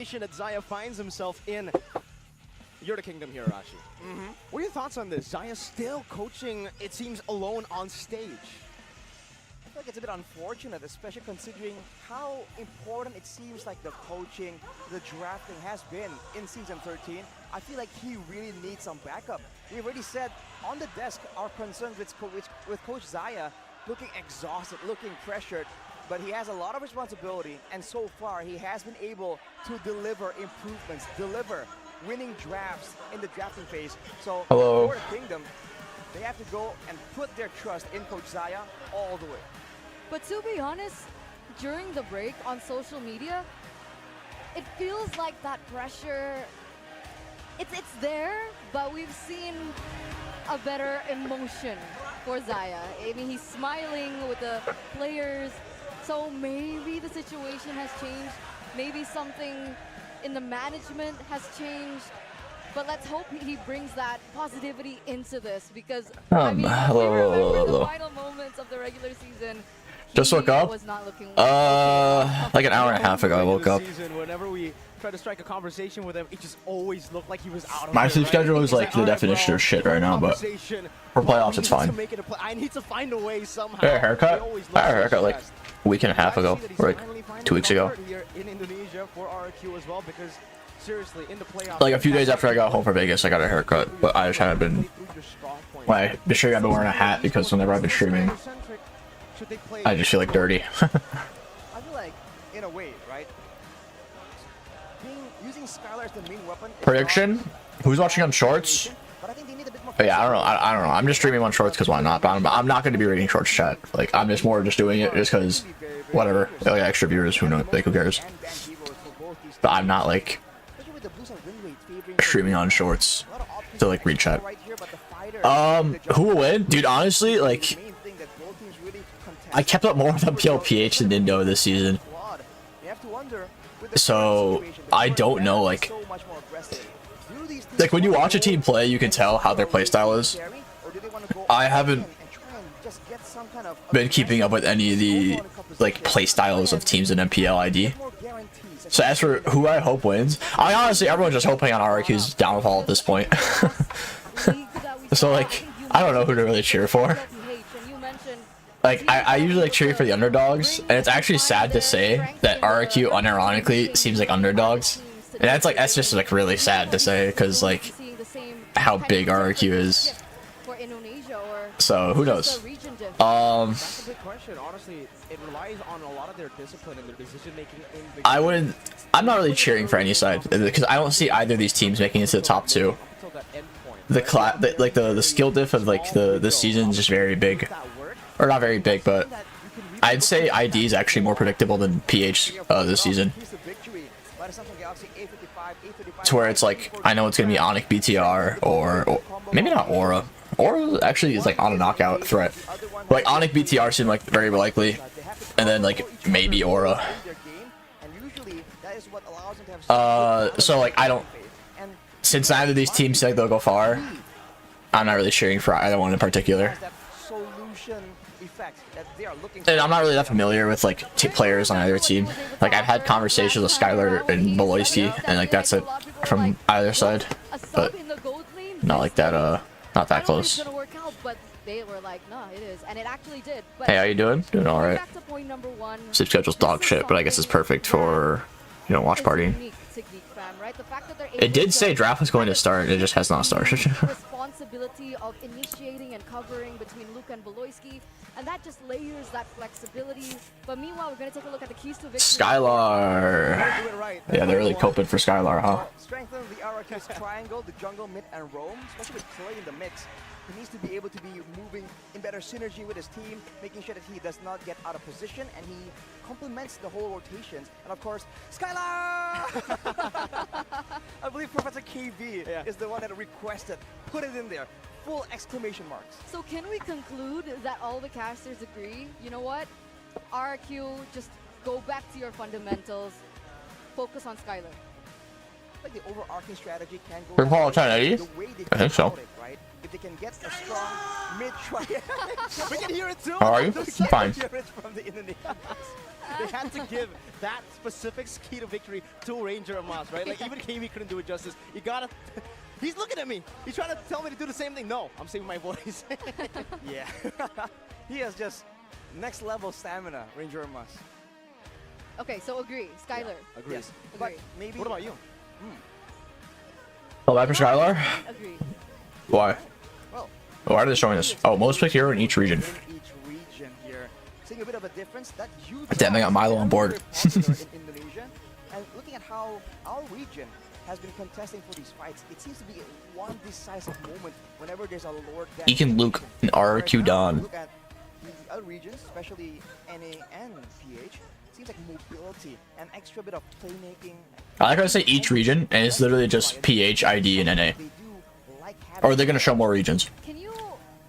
that Xayah finds himself in. You're the kingdom here, Rashi. What are your thoughts on this? Xayah still coaching, it seems, alone on stage. I feel like it's a bit unfortunate, especially considering how important it seems like the coaching, the drafting has been in Season 13. I feel like he really needs some backup. We've already said on the desk our concerns with Coach Xayah, looking exhausted, looking pressured, but he has a lot of responsibility, and so far he has been able to deliver improvements, deliver winning drafts in the drafting phase. So for the Kingdom, they have to go and put their trust in Coach Xayah all the way. But to be honest, during the break on social media, it feels like that pressure, it's there, but we've seen a better emotion for Xayah. I mean, he's smiling with the players, so maybe the situation has changed. Maybe something in the management has changed. But let's hope he brings that positivity into this, because I mean, hello. the final moments of the regular season. Just woke up. Was not looking like an hour and a half ago I woke up. Whenever we try to strike a conversation with him, it just always looked like he was out of My it, sleep right? schedule is like the definition of shit right now, but for playoffs it's fine. I need to find a way somehow. I had a haircut. I had a haircut like a week and a half ago, or like 2 weeks ago. Here in Indonesia for RRQ as well, because seriously, in the playoffs, Like a few days after I got home from Vegas, I got a haircut, but I just haven't been. Like, I've been wearing a hat because whenever I've been streaming, I just feel like dirty. I feel like, in a way, right? Using Skylar as the main weapon. Prediction? Who's watching on Shorts? But yeah, I don't know. I don't know. I'm just streaming on Shorts because why not? But I'm not going to be reading Shorts chat. Like, I'm just more just doing it just because, whatever. Like, extra viewers, who knows? Like, who cares? But I'm not like streaming on Shorts to like read chat. Who will win? Dude, honestly, like, I kept up more with PLPH than Nindo this season. So I don't know, like when you watch a team play, you can tell how their playstyle is. I haven't been keeping up with any of the like playstyles of teams in MPL ID. So as for who I hope wins, I honestly, everyone's just hoping on RRQ's downfall at this point. So like, I don't know who to really cheer for. Like, I usually like cheering for the underdogs, and it's actually sad to say that RRQ unironically seems like underdogs. And that's just like really sad to say, because like how big RRQ is. So who knows? That's a big question. Honestly, it relies on a lot of their discipline and their decision making. I'm not really cheering for any side because I don't see either of these teams making it to the top two. The skill diff of like the season is just very big. Or not very big, but I'd say ID is actually more predictable than PH this season. To where it's like, I know it's going to be Onyx BTR or maybe not Aura. Aura actually is like on a knockout threat. But like Onyx BTR seem like very likely. And then like maybe Aura. So like I don't, since neither of these teams say they'll go far, I'm not really cheering for either one in particular. And I'm not really that familiar with like players on either team. Like I've had conversations with Skylar and Beloyski, and like that's it from either side, but not like that. Not that close. Hey, how you doing? Doing all right. Sleep schedule's dog shit, but I guess it's perfect for, you know, watch partying. It did say draft was going to start. It just has not started. Responsibility of initiating and covering between Luke and Beloyski, and that just layers that flexibility. But meanwhile, we're going to take a look at the keys to victory. Skylar. Yeah, they're really coping for Skylar, huh? Strengthen the RRQ's triangle, the jungle, mid, and roam, especially with Clay in the mix. He needs to be able to be moving in better synergy with his team, making sure that he does not get out of position, and he complements the whole rotations. And of course, Skylar! I believe Professor KB is the one that requested. Put it in there. Full exclamation marks. So can we conclude that all the casters agree, you know what? RRQ, just go back to your fundamentals. Focus on Skylar. Like the overarching strategy can go. We're Paul 1080? I think so. Right? If they can get a strong mid-triangle. We can hear it too. How are you? Fine. Hear it from the Indonesians. They had to give that specific key to victory to Ranger and Moss, right? Like, even KB couldn't do it justice. You gotta... He's looking at me. He's trying to tell me to do the same thing. No, I'm saving my voice. Yeah. He has just next level stamina, Ranger and Moss. Okay, so agree. Skylar. Agreed. Yes, but Agree. maybe... What about you? Oh, back for Skylar? Agree. Why? Well, Why are they showing this? Oh, most picked hero in each region. in each region here. Seeing a bit of a difference, that huge Damn, they got Milo on board. in Indonesia. And looking at how our region has been contesting for these fights, it seems to be one decisive moment whenever there's a Lord Death. Ekin Luke and RQ Don. Look at the other regions, especially NA and PH. Seems like mobility, an extra bit of playmaking. I like how I say each region, and it's literally just PH, ID, and NA. They do like having Or are they going to show more regions? Can you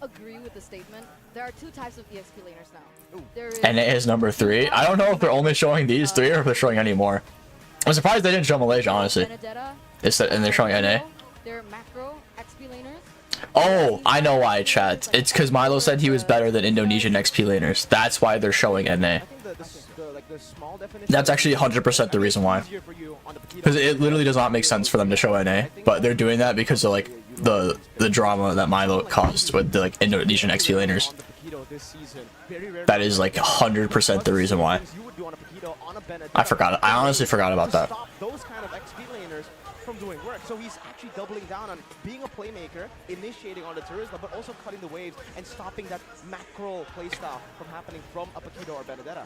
agree with the statement? There are 2 types of EXP laners now. Ooh. There is NA is number 3. I don't know if they're only showing these 3 or if they're showing any more. I'm surprised they didn't show Malaysia, honestly. Benedetta, And they're showing NA. they're macro XP laners. Oh, I know why, chat. It's because Milo said he was better than Indonesian XP laners. That's why they're showing NA. I think the small definition... That's actually 100% the reason why. Because it literally does not make sense for them to show NA, but they're doing that because of like the drama that Milo caused with the like Indonesian XP laners. That is like 100% the reason why. I forgot. I honestly forgot about that. Stop those kind of XP laners from doing work. So he's actually doubling down on being a playmaker, initiating on the Turismo, but also cutting the waves and stopping that macro playstyle from happening from a Paquito or Benedetta.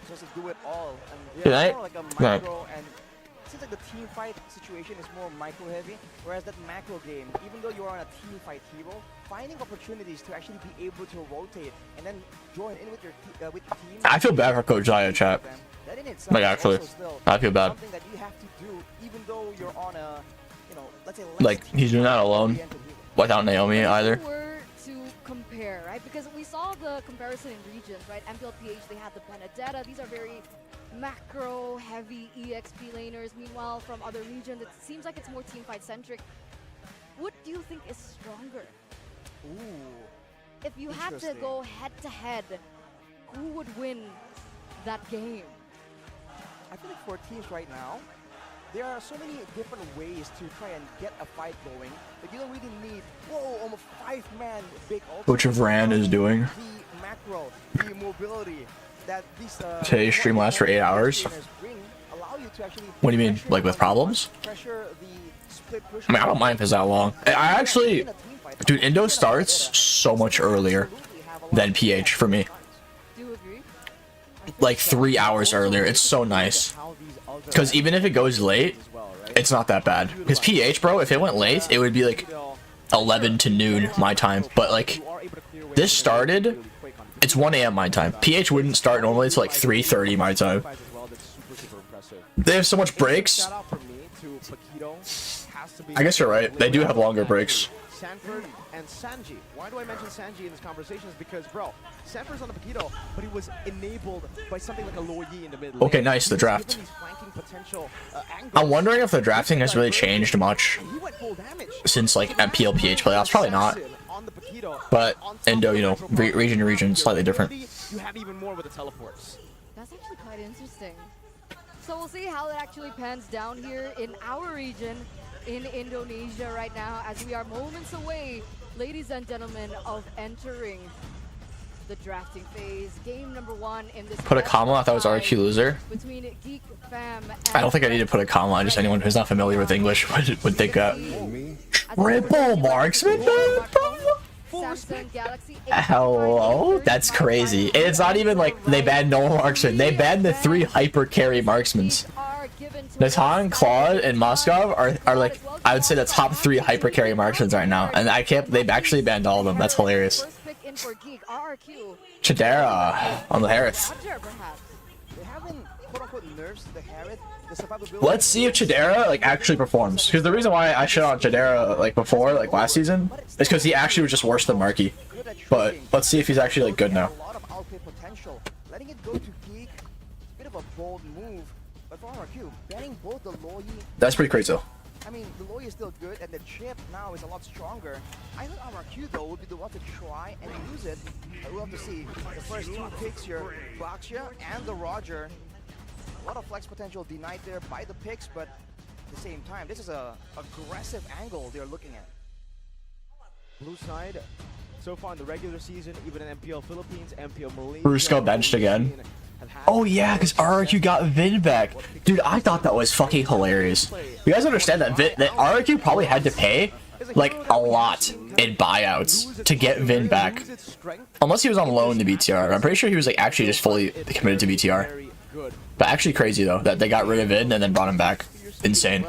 Just to do it all. And Good night. it's more like a micro, and it seems like the team fight situation is more micro heavy, whereas that macro game, even though you are on a team fight hero, finding opportunities to actually be able to rotate and then join in with your team. I feel bad for Coach Zaya, chat. That in itself Like is actually, also still I feel bad. something that you have to do, even though you're on a, you know, let's say Like he's doing that alone, without Naomi either. If we were to compare, right? Because we saw the comparison in regions, right? MPLPH, they had the Benedetta. These are very macro heavy EXP laners. Meanwhile, from other regions, it seems like it's more team fight centric. What do you think is stronger? Ooh. If you had to Interesting. go head to head, who would win that game? I feel like for teams right now, there are so many different ways to try and get a fight going that you don't really need, whoa, almost 5-man big ultimate. Which Vran is doing. The macro, the mobility that these Today's stream lasts for 8 hours. bring allow you to actually What do you mean? pressure Like with on problems? pressure the split push. I mean, I don't mind if it's that long. I actually, dude, Indo starts so much earlier than PH for me. Do you agree? Like 3 hours earlier. It's so nice. Because even if it goes late, it's not that bad. Because PH, bro, if it went late, it would be like 11 to noon my time. But like, this started, it's 1 a.m. my time. PH wouldn't start normally until like 3:30 my time. They have so much breaks. I guess you're right. They do have longer breaks. Sanford and Sanji. Why do I mention Sanji in this conversation? Is because, bro, Sanford's on the Paquito, but he was enabled by something like a Lo Yi in the mid lane. Okay, nice, the He's draft. given these flanking potential, angles. I'm wondering if the drafting has really changed much He went full damage. since like MPLPH playoffs. Probably not. On the Paquito, But on top Indo, of you know, the region to region, slightly different. You have even more with the teleports. That's actually quite interesting. So we'll see how it actually pans down here in our region in Indonesia right now, as we are moments away, ladies and gentlemen, of entering the drafting phase. Game number 1 in this. Put a comma, I thought it was RQ loser. Between Geek Fam I don't think I need to put a comma. I just anyone who's not familiar with English would think that. Triple marksman? Samsung Galaxy. Hello? That's crazy. It's not even like they banned no marksman. They banned the 3 hyper carry marksmans. Natan, Claude, and Moskov are like, I would say the top 3 hyper carry marksmen right now. And I can't, they've actually banned all of them. That's hilarious. Chidera on the Harith. They haven't quote-unquote nerfs the Harith. Let's see if Chidera like actually performs. Because the reason why I shit on Chidera like before, like last season, is because he actually was just worse than Marky. But let's see if he's actually like good now. A lot of outplay potential. Letting it go to Geek, bit of a bold move. But for RQ, banning both the Lo Yi, That's pretty crazy though. I mean, mean, the Loy is still good, and the chip now is a lot stronger. I thought RRQ, though, would be the one to try and use it. But we'll have to see. The first two picks here, Baxia and the Roger. A lot of flex potential denied there by the picks, but at the same time, this is a aggressive angle they're looking at. Blue side, so far in the regular season, even in MPL Philippines, MPL Malaysia. Brusco benched again. Oh yeah, because RRQ got Vin back. Dude, I thought that was fucking hilarious. You guys understand that that RRQ probably had to pay like a lot in buyouts to get Vin back. Unless he was on loan to BTR. I'm pretty sure he was like actually just fully committed to BTR. But actually crazy though that they got rid of Vin and then brought him back. Insane.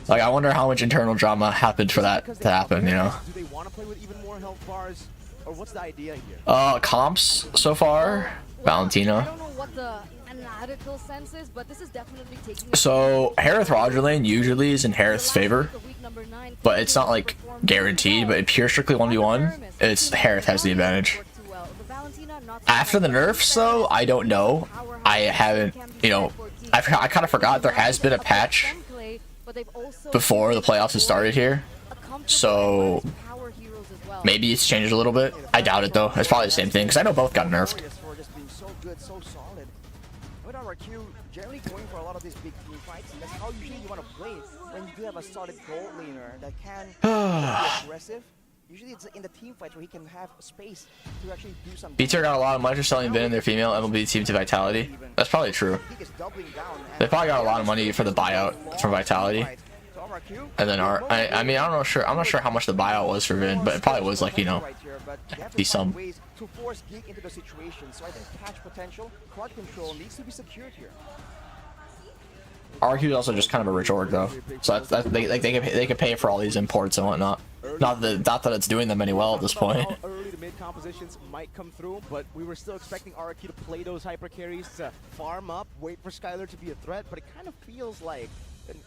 Like I wonder how much internal drama happened for that to happen, you know. Do they want to play with even more health bars, or what's the idea here? Comps so far, Valentina. I don't know what the analytical sense is, but this is definitely taking. So Harith Roger lane usually is in Harith's favor, but it's not like guaranteed. But in pure strictly 1v1, it's Harith has the advantage. After the nerfs though, I don't know. I haven't, you know, I kind of forgot there has been a patch before the playoffs have started here, so maybe it's changed a little bit. I doubt it though. It's probably the same thing because I know both got nerfed. Generally going for a lot of these big team fights, and that's how usually you want to play when you do have a solid gold laner that can be aggressive. Usually it's in the team fights where he can have space to actually do something. BTR got a lot of money for selling Vin and their female MLB team to Vitality. That's probably true. They probably got a lot of money for the buyout from Vitality. And then I mean, I'm not sure how much the buyout was for Vin, but it probably was like, you know, be some. To force Geek into the situation, so I think catch potential, quad control needs to be secured here. RQ is also just kind of a rich org though, so they can pay for all these imports and whatnot. Not that it's doing them any well at this point. Early to mid compositions might come through, but we were still expecting RQ to play those hyper carries to farm up, wait for Skylar to be a threat, but it kind of feels like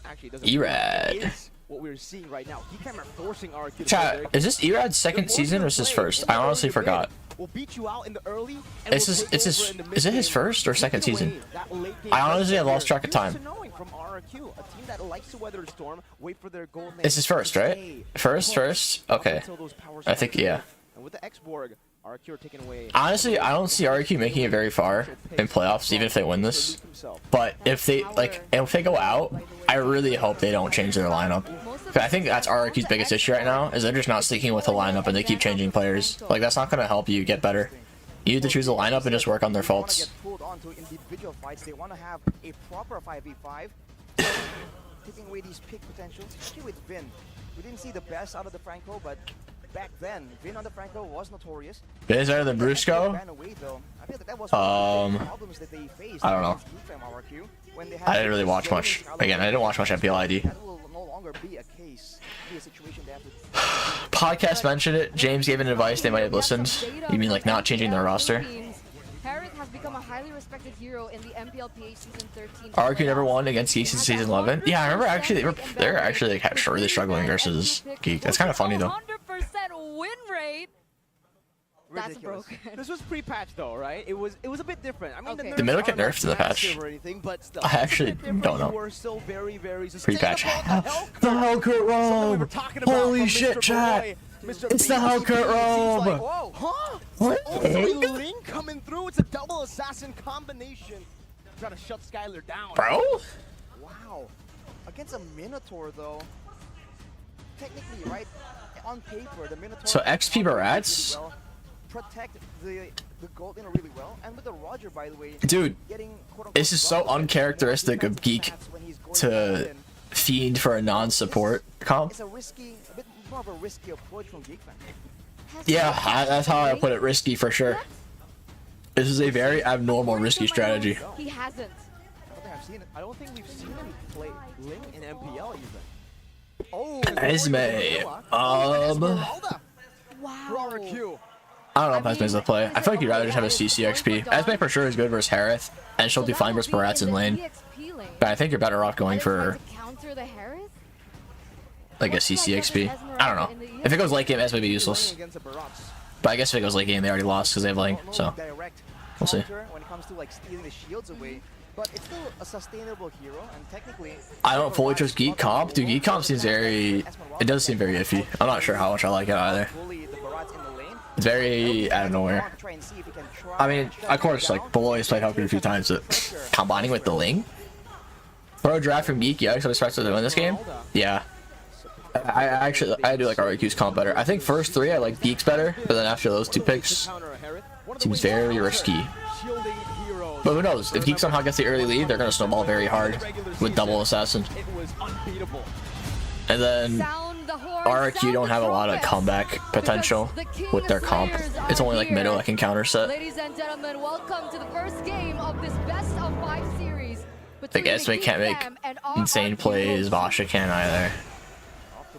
actually it doesn't. Erad. What we're seeing right now. He kind of forcing RQ to Chat, is this Erad's second season or is this first? I honestly forgot. We'll beat you out in the early. Is it his first or second season? I honestly have lost track of time. From RQ, a team that likes to weather the storm, wait for their goal. This is first, right? First? Okay. I think, yeah. And with the X-Borg, RQ are taken away. Honestly, I don't see RQ making it very far in playoffs, even if they win this. But if they go out, I really hope they don't change their lineup. I think that's RQ's biggest issue right now, is they're just not sticking with the lineup and they keep changing players. Like, that's not going to help you get better. You need to choose a lineup and just work on their faults. They want to have a proper 5v5, taking away these pick potentials, especially with Vin. We didn't see the best out of the Franco, but back then, Vin on the Franco was notorious. Vin is better than Brusco? I don't know. I didn't really watch much. Again, I didn't watch much MPL ID. Podcast mentioned it. James gave an advice they might have listened. You mean like not changing their roster? Harith has become a highly respected hero in the MPLPH season 13. RQ never won against Geek since season 11. Yeah, I remember actually they're actually like really struggling versus Geek. That's kind of funny though. 100% win rate. That's broken. This was pre-patch though, right? It was a bit different. I mean, Did Middle get nerfed in the patch? I actually don't know. Pre-patch. The Hellcat robe! Holy shit, chat! It's the Hellcat robe! Whoa, huh? What? Link coming through. It's a double assassin combination. Trying to shut Skylar down. Bro? Wow. Against a Minotaur though. Technically, right? On paper, the Minotaur. So XP Barats? Protect the gold laner really well, and with the Roger, by the way, dude, getting, this is so uncharacteristic of Geek to fiend for a non-support comp. It's a bit more of a risky approach from Geek fan. Yeah, that's how I put it. Risky for sure. This is a very abnormal, risky strategy. He hasn't. I don't think we've seen him play Ling in MPL even. Oh, Esme. Wow. I don't know if Esme's the play. I feel like you'd rather just have a CC XP. Esme for sure is good versus Harith, and she'll do fine versus Barats in lane. But I think you're better off going for like a CC XP. I don't know. If it goes late game, Esme would be useless. But I guess if it goes late game, they already lost because they have lane. So we'll see. When it comes to like stealing the shields away, but it's still a sustainable hero, and technically... I don't fully trust Geek Comp. Dude, Geek Comp seems very... It does seem very iffy. I'm not sure how much I like it either. It's very out of nowhere. I mean, of course, like, Beloy's played Helker a few times, but combining with the Ling? Pro draft from Geek, yeah, so expect to win this game? Yeah. I do like RQ's comp better. I think first three I like Geeks better, but then after those two picks, seems very risky. But who knows? If Geek somehow gets the early lead, they're gonna snowball very hard with double assassin. And then RQ don't have a lot of comeback potential with their comp. It's only like middle that can counter set. Ladies and gentlemen, welcome to the first game of this best of 5 series. I guess we can't make insane plays. Vasha can't either.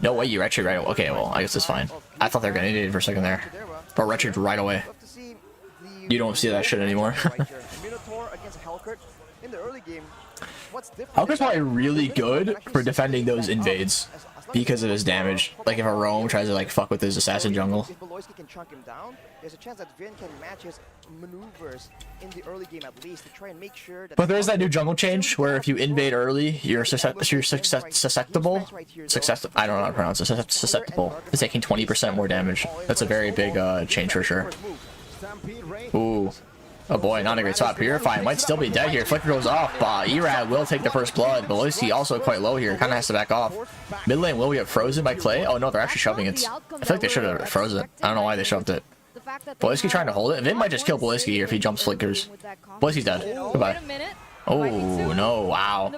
No way you retreat right away. Okay, well, I guess it's fine. I thought they were gonna need it for a second there. But retreat right away. You don't see that shit anymore. Helker's probably really good for defending those invades because of his damage. Like if a roam tries to like fuck with his assassin jungle. There's a chance that Vin can match his maneuvers in the early game at least to try and make sure that... But there's that new jungle change where if you invade early, you're susceptible. I don't know how to pronounce it. Susceptible to taking 20% more damage. That's a very big change for sure. Ooh. Oh boy, not a great spot. Purify might still be dead here. Flicker goes off. Erad will take the first blood. Beloyski also quite low here. Kind of has to back off. Mid lane will get frozen by Clay. Oh no, they're actually shoving it. I feel like they should have frozen it. I don't know why they shoved it. Beloyski trying to hold it. Vin might just kill Beloyski here if he jumps flickers. Beloyski's dead. Goodbye. Oh no, wow.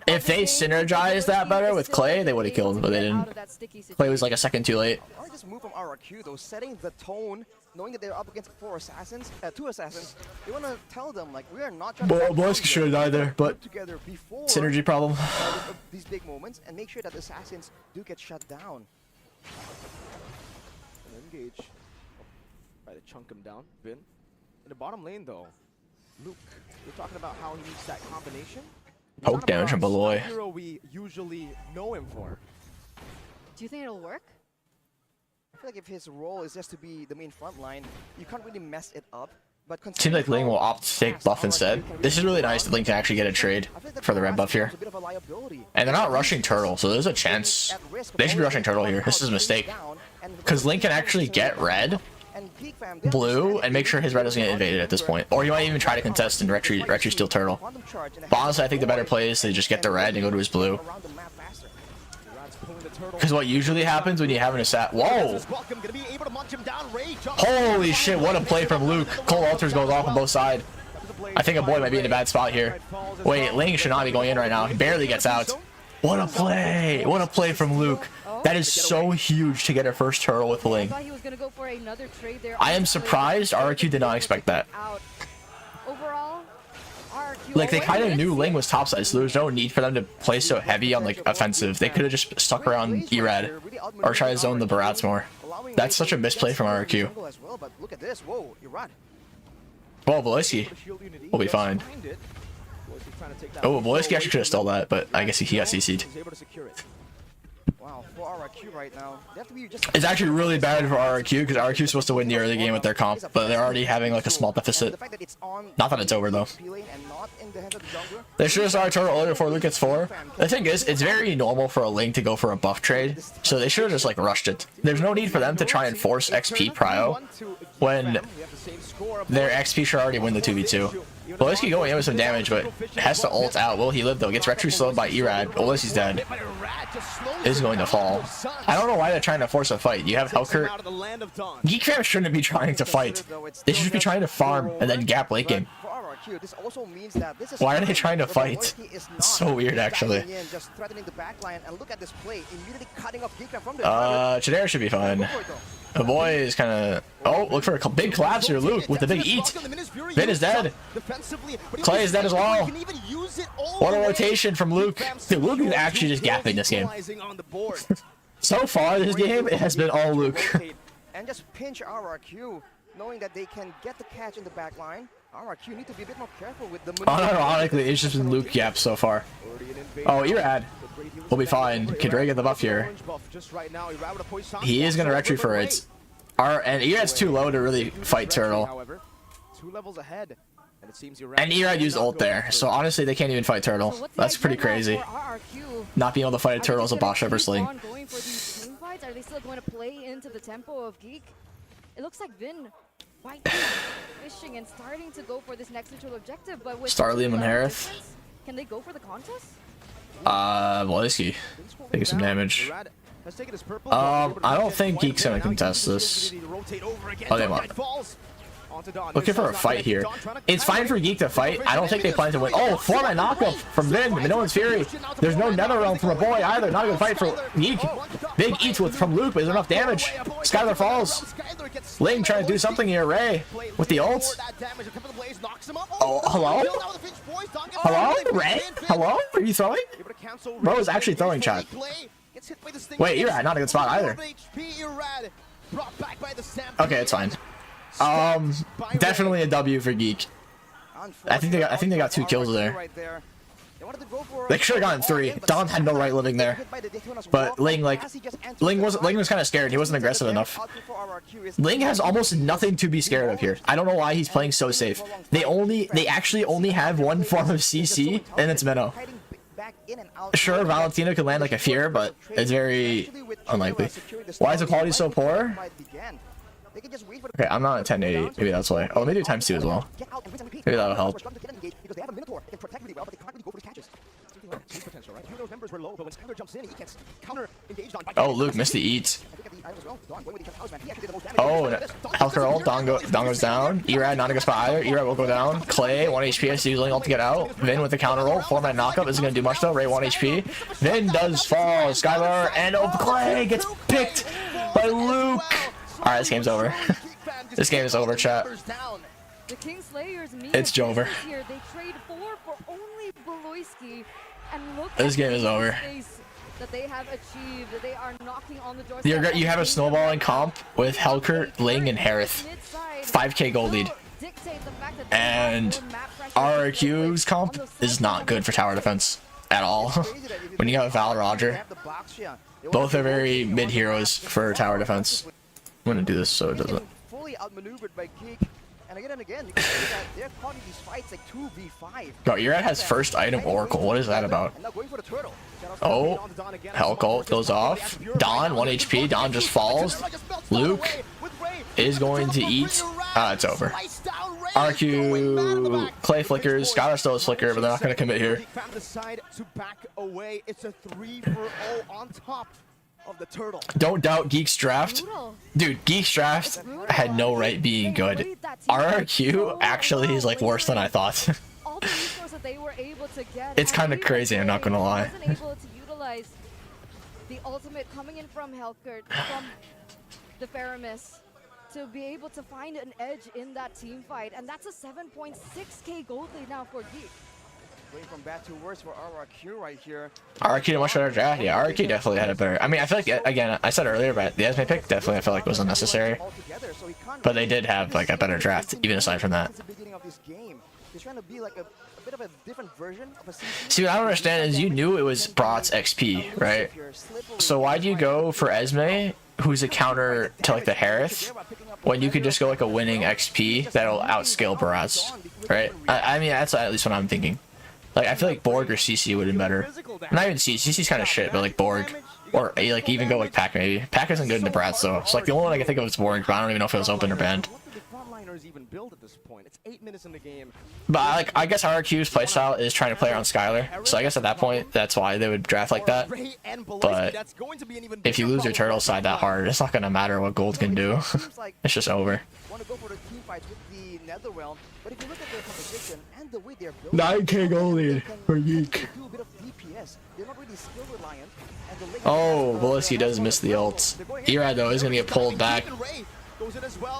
If they synergized that better with Clay, they would have killed, but they didn't. Clay was like a second too late. I just move from RQ though, setting the tone, knowing that they're up against two assassins. They want to tell them like we are not trying to... Beloyski should have died there, but synergy problem. These big moments and make sure that the assassins do get shut down. Engage. Try to chunk him down. Vin. In the bottom lane though, Luke, we're talking about how he needs that combination. Poke damage from Beloy. Hero we usually know him for. Do you think it'll work? I feel like if his role is just to be the main front line, you can't really mess it up. But seems like Ling will opt to take buff instead. This is really nice that Ling can actually get a trade for the red buff here. And they're not rushing Turtle, so there's a chance they should be rushing Turtle here. This is a mistake. Because Ling can actually get red, blue, and make sure his red doesn't get invaded at this point. Or he might even try to contest and retreat steal Turtle. But honestly, I think the better play is to just get the red and go to his blue. Because what usually happens when you have an assassin... Whoa! Holy shit, what a play from Luke. Cold Altars goes off on both sides. I think a boy might be in a bad spot here. Wait, Ling should not be going in right now. He barely gets out. What a play! What a play from Luke. That is so huge to get a first turtle with Ling. I am surprised RQ did not expect that. Like, they kind of knew Ling was topside, so there was no need for them to play so heavy on, like, offensive. They could have just stuck around Erad or try to zone the Barats more. That's such a misplay from RQ. Well, Beloyski will be fine. Oh, Beloyski actually could have stole that, but I guess he got CC'd. Wow, for RQ right now, they have to be just... It's actually really bad for RQ because RQ is supposed to win the early game with their comp, but they're already having like a small deficit. Not that it's over though. They should have started Turtle earlier before Luke gets 4. The thing is, it's very normal for a Ling to go for a buff trade, so they should have just like rushed it. There's no need for them to try and force XP prio when their XP should already win the 2v2. Beloyski going in with some damage, but has to ult out. Will he live though? Gets retro slowed by Erad. Beloyski's dead. Is going to fall. I don't know why they're trying to force a fight. You have Helker. Geekfam shouldn't be trying to fight. They should be trying to farm and then gap late game. Why are they trying to fight? It's so weird, actually. Chidera should be fine. The boy is kind of... Oh, look for a big collapse here, Luke, with the big eat. Vin is dead. Clay is dead as well. What a rotation from Luke. Dude, Luke is actually just gapping this game. So far, this game, it has been all Luke. And just pinch RRQ, knowing that they can get the catch in the back line. RRQ need to be a bit more careful with the... Unironically, it's just been Luke gaps so far. Oh, Erad. We'll be fine. Kidre get the buff here. He is going to retreat for it. And Erad's too low to really fight Turtle. 2 levels ahead. And Erad used ult there, so honestly, they can't even fight Turtle. So what's the That's pretty agenda crazy. for RRQ? Not being able to fight a Are they Turtle as a just boss gonna ever keep sling. on going for these team fights? Are they still going to play into the tempo of Geek? It looks like Vin fighting, fishing, and starting to go for this next neutral objective, but with Starliam and such a Harith. difference, can they go for the contest? Walisky taking some damage. I don't think Geek's gonna contest this. Oh, they might. Looking for a fight here. It's fine for Geek to fight. I don't think they plan to win. Oh, 4-man knockup from Vin. Minoan's Fury. There's no Nether Realm from a boy either. Not a good fight for Geek. Big eats from Luke, but there's enough damage. Skylar falls. Ling trying to do something here. Ray with the ult. Oh, hello? Hello? Ray? Hello? Are you throwing? Bro is actually throwing, chat. Wait, Erad, not a good spot either. Okay, it's fine. Definitely a W for Geek. I think they got 2 kills there. They should have gotten 3. Don had no right living there. But Ling was kind of scared. He wasn't aggressive enough. Ling has almost nothing to be scared of here. I don't know why he's playing so safe. They actually only have one form of CC, and it's Minnow. Sure, Valentina could land like a fear, but it's very unlikely. Why is the quality so poor? Okay, I'm not at 1080. Maybe that's why. Oh, let me do ×2 as well. Maybe that'll help. Oh, Luke missed the eat. Oh, Helker ult. Don goes down. Erad not a good spot either. Erad will go down. Clay 1 HP. I see using ult to get out. Vin with the counter ult. 4-man knockup isn't gonna do much though. Ray 1 HP. Vin does fall. Skylar and Clay gets picked by Luke. Alright, this game's over. This game is over, chat. The Kingslayers meet It's Jover. here. They trade 4 for only Beloyski, and look This at game is the over. space that they have achieved. They are knocking on the door. You have a snowballing comp with Helker, Ling, and Harith. 5k gold lead. And RRQ's comp is not good for tower defense at all. When you have Val Roger, both are very mid heroes for tower defense. I'm gonna do this so it doesn't. Fully outmaneuvered by Geek. And again, you can see that they're caught in these fights like 2v5. Bro, Erad has first item Oracle. What is that about? Oh, Helk goes off. Don 1 HP. Don just falls. Luke is going to eat. It's over. RQ Clay flickers. Skylar still has flicker, but they're not gonna commit here. Of the turtle. Don't doubt Geek's draft. Dude, Geek's draft had no right being good. RRQ actually is like worse than I thought. It's kind of crazy, I'm not gonna lie. Able to utilize the ultimate coming in from Helkert, from the Faramis, to be able to find an edge in that team fight, and that's a 7.6k gold lead now for Geek. Going from bad to worse for RRQ right here. RRQ did a much better draft. Yeah, RRQ definitely had a better. I mean, I feel like, again, I said earlier, but the Esme pick definitely I feel like was unnecessary. But they did have like a better draft, even aside from that. See, what I don't understand is you knew it was Brat's XP, right? So why do you go for Esme, who's a counter to like the Harith, when you could just go like a winning XP that'll outscale Brat's, right? I mean, that's at least what I'm thinking. Like, I feel like Borg or CC would have been better. Not even CC. CC's kind of shit, but like Borg. Or like even go like Pack maybe. Pack isn't good in the Bratz though. So like the only one I can think of is Borg, but I don't even know if it was open or banned. But I guess RQ's playstyle is trying to play around Skylar. So I guess at that point, that's why they would draft like that. But if you lose your turtle side that hard, it's not going to matter what gold can do. It's just over. 9k gold lead for Geek. Oh, Voliski does miss the ult. Erad though is going to get pulled back.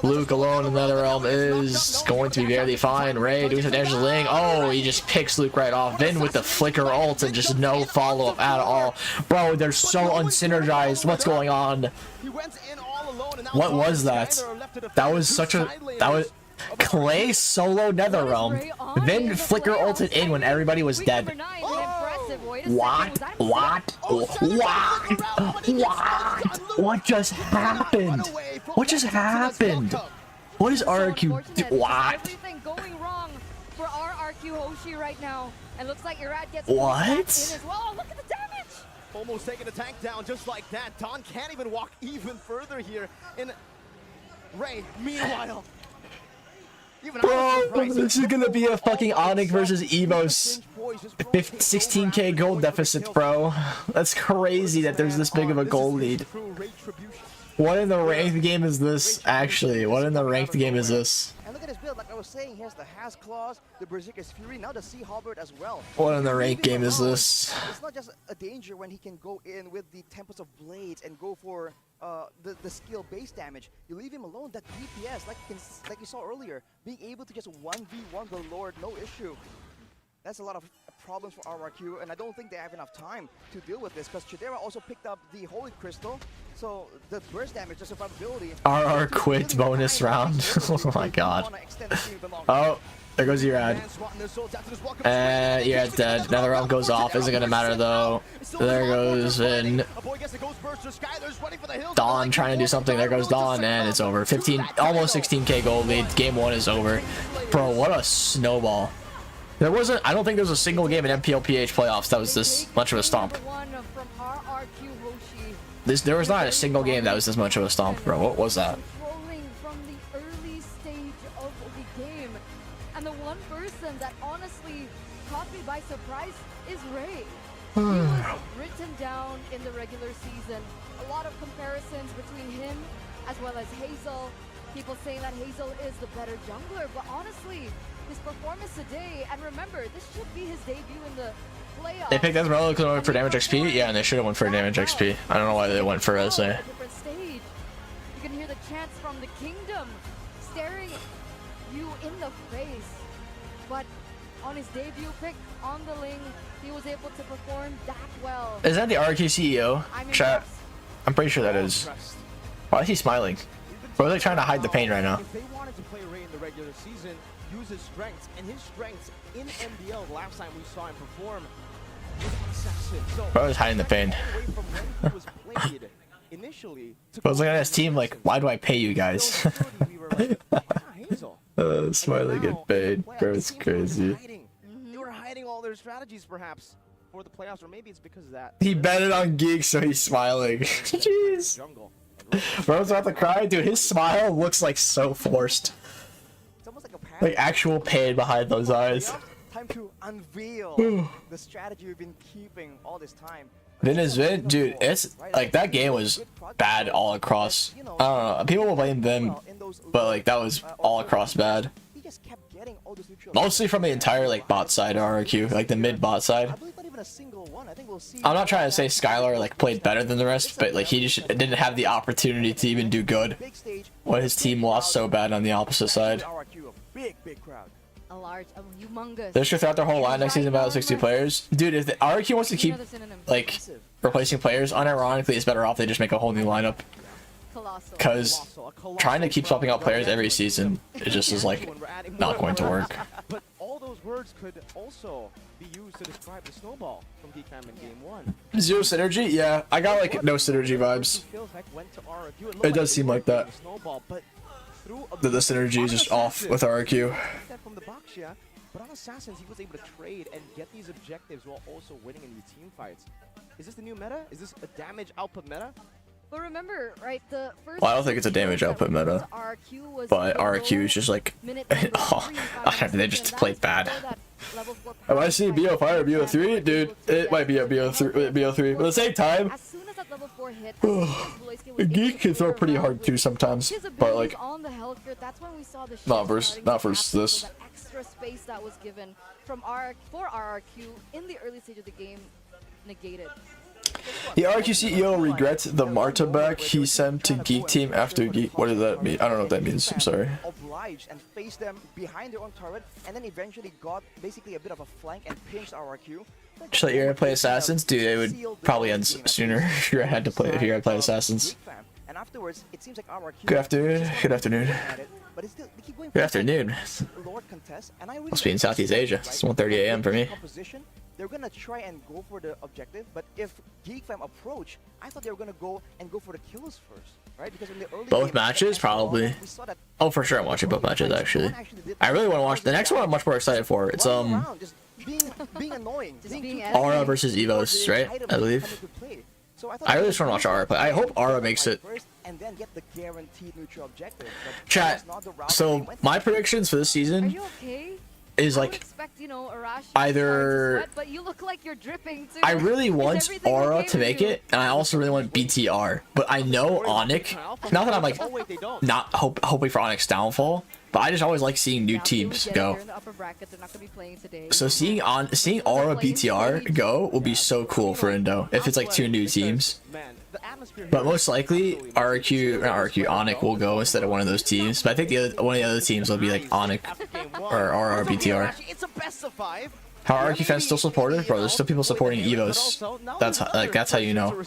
Luke alone in the Nether Realm is going to be barely fine. Ray doing some damage to Ling. Oh, he just picks Luke right off. Vin with the flicker ult and just no follow-up at all. Bro, they're so unsynergized. What's going on? What was that? That was such a... That was... Clay solo Nether Realm. Then flicker ulted in when everybody was dead. What? What just happened? What just happened? What is RQ? What? RRQ Hoshi right now. And looks like Irad gets What? in as well. Oh, look at the damage! Almost taking the tank down just like that. Don can't even walk even further here. And Ray, meanwhile, even Bro, this is gonna be a fucking Onyx versus Evos 16k gold deficit, bro. That's crazy that there's this big of a gold lead. What in the ranked game is this, actually? What in the ranked game is this? And look at his build, like I was saying, he has the Has Claws, the Berserker's Fury, now the Sea Halberd as well. What in the ranked game is this? It's not just a danger when he can go in with the Tempest of Blades and go for the skill base damage. You leave him alone, that DPS, like you saw earlier, being able to just 1v1 the Lord, no issue. That's a lot of problems for RRQ, and I don't think they have enough time to deal with this, because Chidera also picked up the Holy Crystal, so the burst damage, the survivability... RR quit bonus round. Oh my god. Oh, there goes Irad. And Irad's dead. Now the realm goes off. Isn't gonna matter though. There goes in. Dawn trying to do something. There goes Dawn, and it's over. 15, almost 16k gold lead. Game 1 is over. Bro, what a snowball. There wasn't, I don't think there was a single game in MPLPH playoffs that was this much of a stomp. There was not a single game that was this much of a stomp, bro. What was that? Controlling from the early stage of the game. And the one person that honestly caught me by surprise is Ray. He was written down in the regular season. A lot of comparisons between him as well as Hazel. People saying that Hazel is the better jungler, but honestly, his performance today, and remember, this should be his debut in the playoffs. They picked Esmeralda because they went for damage XP? Yeah, and they should have went for damage XP. I don't know why they went for SA. Different stage. You can hear the chants from the kingdom staring you in the face. But on his debut pick on the Ling, he was able to perform that well. Is that the RQ CEO? Chat. I'm pretty sure that is. Why is he smiling? Bro, they're trying to hide the pain right now. If they wanted to play Ray in the regular season, use his strengths, and his strengths in MBL last time we saw him perform was assassin. So Bro is hiding the pain. I was looking at his team like, why do I pay you guys? Smiley get paid. Bro, it's crazy. They were hiding all their strategies perhaps for the playoffs, or maybe it's because of that. He betted on Geek, so he's smiling. Jeez. Bro's about to cry. Dude, his smile looks like so forced. It's almost like a Like actual pain behind those eyes. Time to unveil the strategy we've been keeping all this time. Vin is Vin, dude. It's like that game was bad all across. I don't know. People will blame them, but like that was all across bad. He just kept getting all those neutral. Mostly from the entire like bot side of RQ, like the mid bot side. I believe not even a single one. I think we'll see. I'm not trying to say Skylar like played better than the rest, but like he just didn't have the opportunity to even do good when his team lost so bad on the opposite side. Big crowd. A large, humongous. They're just gonna throw out their whole line next season about 60 players. Dude, if the RQ wants to keep like replacing players, unironically it's better off they just make a whole new lineup. Because trying to keep swapping out players every season, it just is like not going to work. But all those words could also be used to describe the snowball from DCAM in game 1. Zero synergy? Yeah, I got like no synergy vibes. It does seem like that. The synergy is just off with RQ. From the box, yeah. But on Assassins, he was able to trade and get these objectives while also winning in the team fights. Is this the new meta? Is this a damage output meta? But remember, right, the first... Well, I don't think it's a damage output meta. But RQ is just like... oh, they just played bad. If I see BO5 or BO3, dude, it might be a BO3. But at the same time... Geek can throw pretty hard too sometimes, but like not versus this. Extra space that was given from RRQ in the early stage of the game negated. The RQ CEO regrets the Marta back he sent to Geek Team after Geek. What does that mean? I don't know what that means. I'm sorry. Obliged and faced them behind their own turret, and then eventually got basically a bit of a flank and pinched RRQ. Just let you're gonna play Assassins, dude. It would probably end sooner if you had to play. If you had to play Assassins. And afterwards, it seems like RRQ. Good afternoon. Good afternoon. Good afternoon. Lord contest, and I really Must be in Southeast Asia. It's 1:30 a.m. for me. they're gonna try and go for the objective, but if Geek Fam approach, I thought they were gonna go for the kills first, right? Because in the early Both game, matches, probably. we saw that Oh, for sure, I'm watching both matches actually. I really want to watch the next one. I'm much more excited for. It's running around, just being annoying, Just being being too Aura toxic versus because Evos, the right? item I is believe. coming to play. So thought I really they just want to would watch Aura play. I hope Aura makes it. first and then get the guaranteed neutral objective. But Chat. that's not the route So they went my for. predictions for this Are season you okay? is I would like expect, you know, Arash either- sweat, but you look like you're dripping too. I really Is want everything Aura okay to with make you? it, and I also really want BTR. But I know Onyx. Not that I'm like Oh wait, they don't. not hoping for Onyx downfall, but I just always like seeing new Yeah, they would teams get it. go. They're in the upper bracket. They're not going to be playing today. So seeing Aura BTR go will be so cool for Indo if it's like two new teams. Man, the atmosphere But here most is likely absolutely not RQ, Onyx will go instead of one of those teams. But I think one of the other teams will be like Onyx after game one. or Aura or BTR. It's a best of 5. How are RQ fans still supportive, bro? There's still people supporting Evos. That's how you know.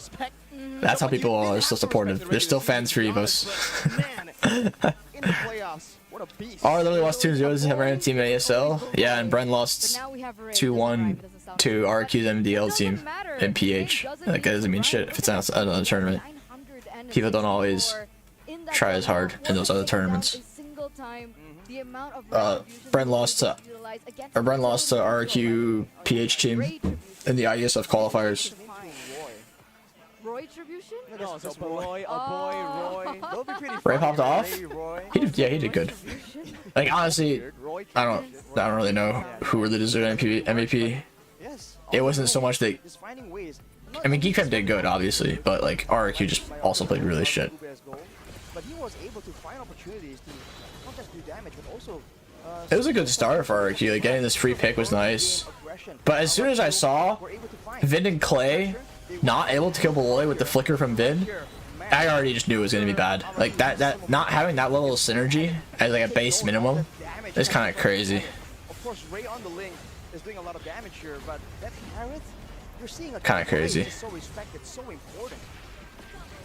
That's how people are still supportive. There's still fans for Evos. In the playoffs, what a beast. Aura literally lost 2-0 to random team in ASL. Yeah, and Bren But lost now we have Ray. 2-1 Doesn't sound to good. RQ's MDL Doesn't team matter. in PH. Ray Like that doesn't mean shit if it's not another tournament. 900 People don't always score in that try as hard tournament. in those other Wasn't taken down tournaments. a single time. The amount of Bren retribution lost to- he utilized against Bren lost to the RQ PH team Retribution. in the ISF qualifiers. Roy Tribution? No, it's a Just boy, Oh. Roy. That'll be pretty Ray funny, popped off? Ray, Roy. He did good. Like honestly, Roy I don't really know who really deserved MVP. Yes. It wasn't so much that Just finding ways. I mean Geek Fam did good obviously, but like RQ just also played really shit. But he was able to find opportunities to not just do damage, but also. It was a good start for RQ. Like getting this free pick was nice. But as soon as I saw Vin and Clay not able to kill Beloy with the flicker from Vin, I already just knew it was gonna be bad. Like that not having that level of synergy as like a base minimum is kind of crazy. Of course, Ray on the link is doing a lot of damage here, but that carrot, you're seeing a Kinda crazy. is so respected, so important.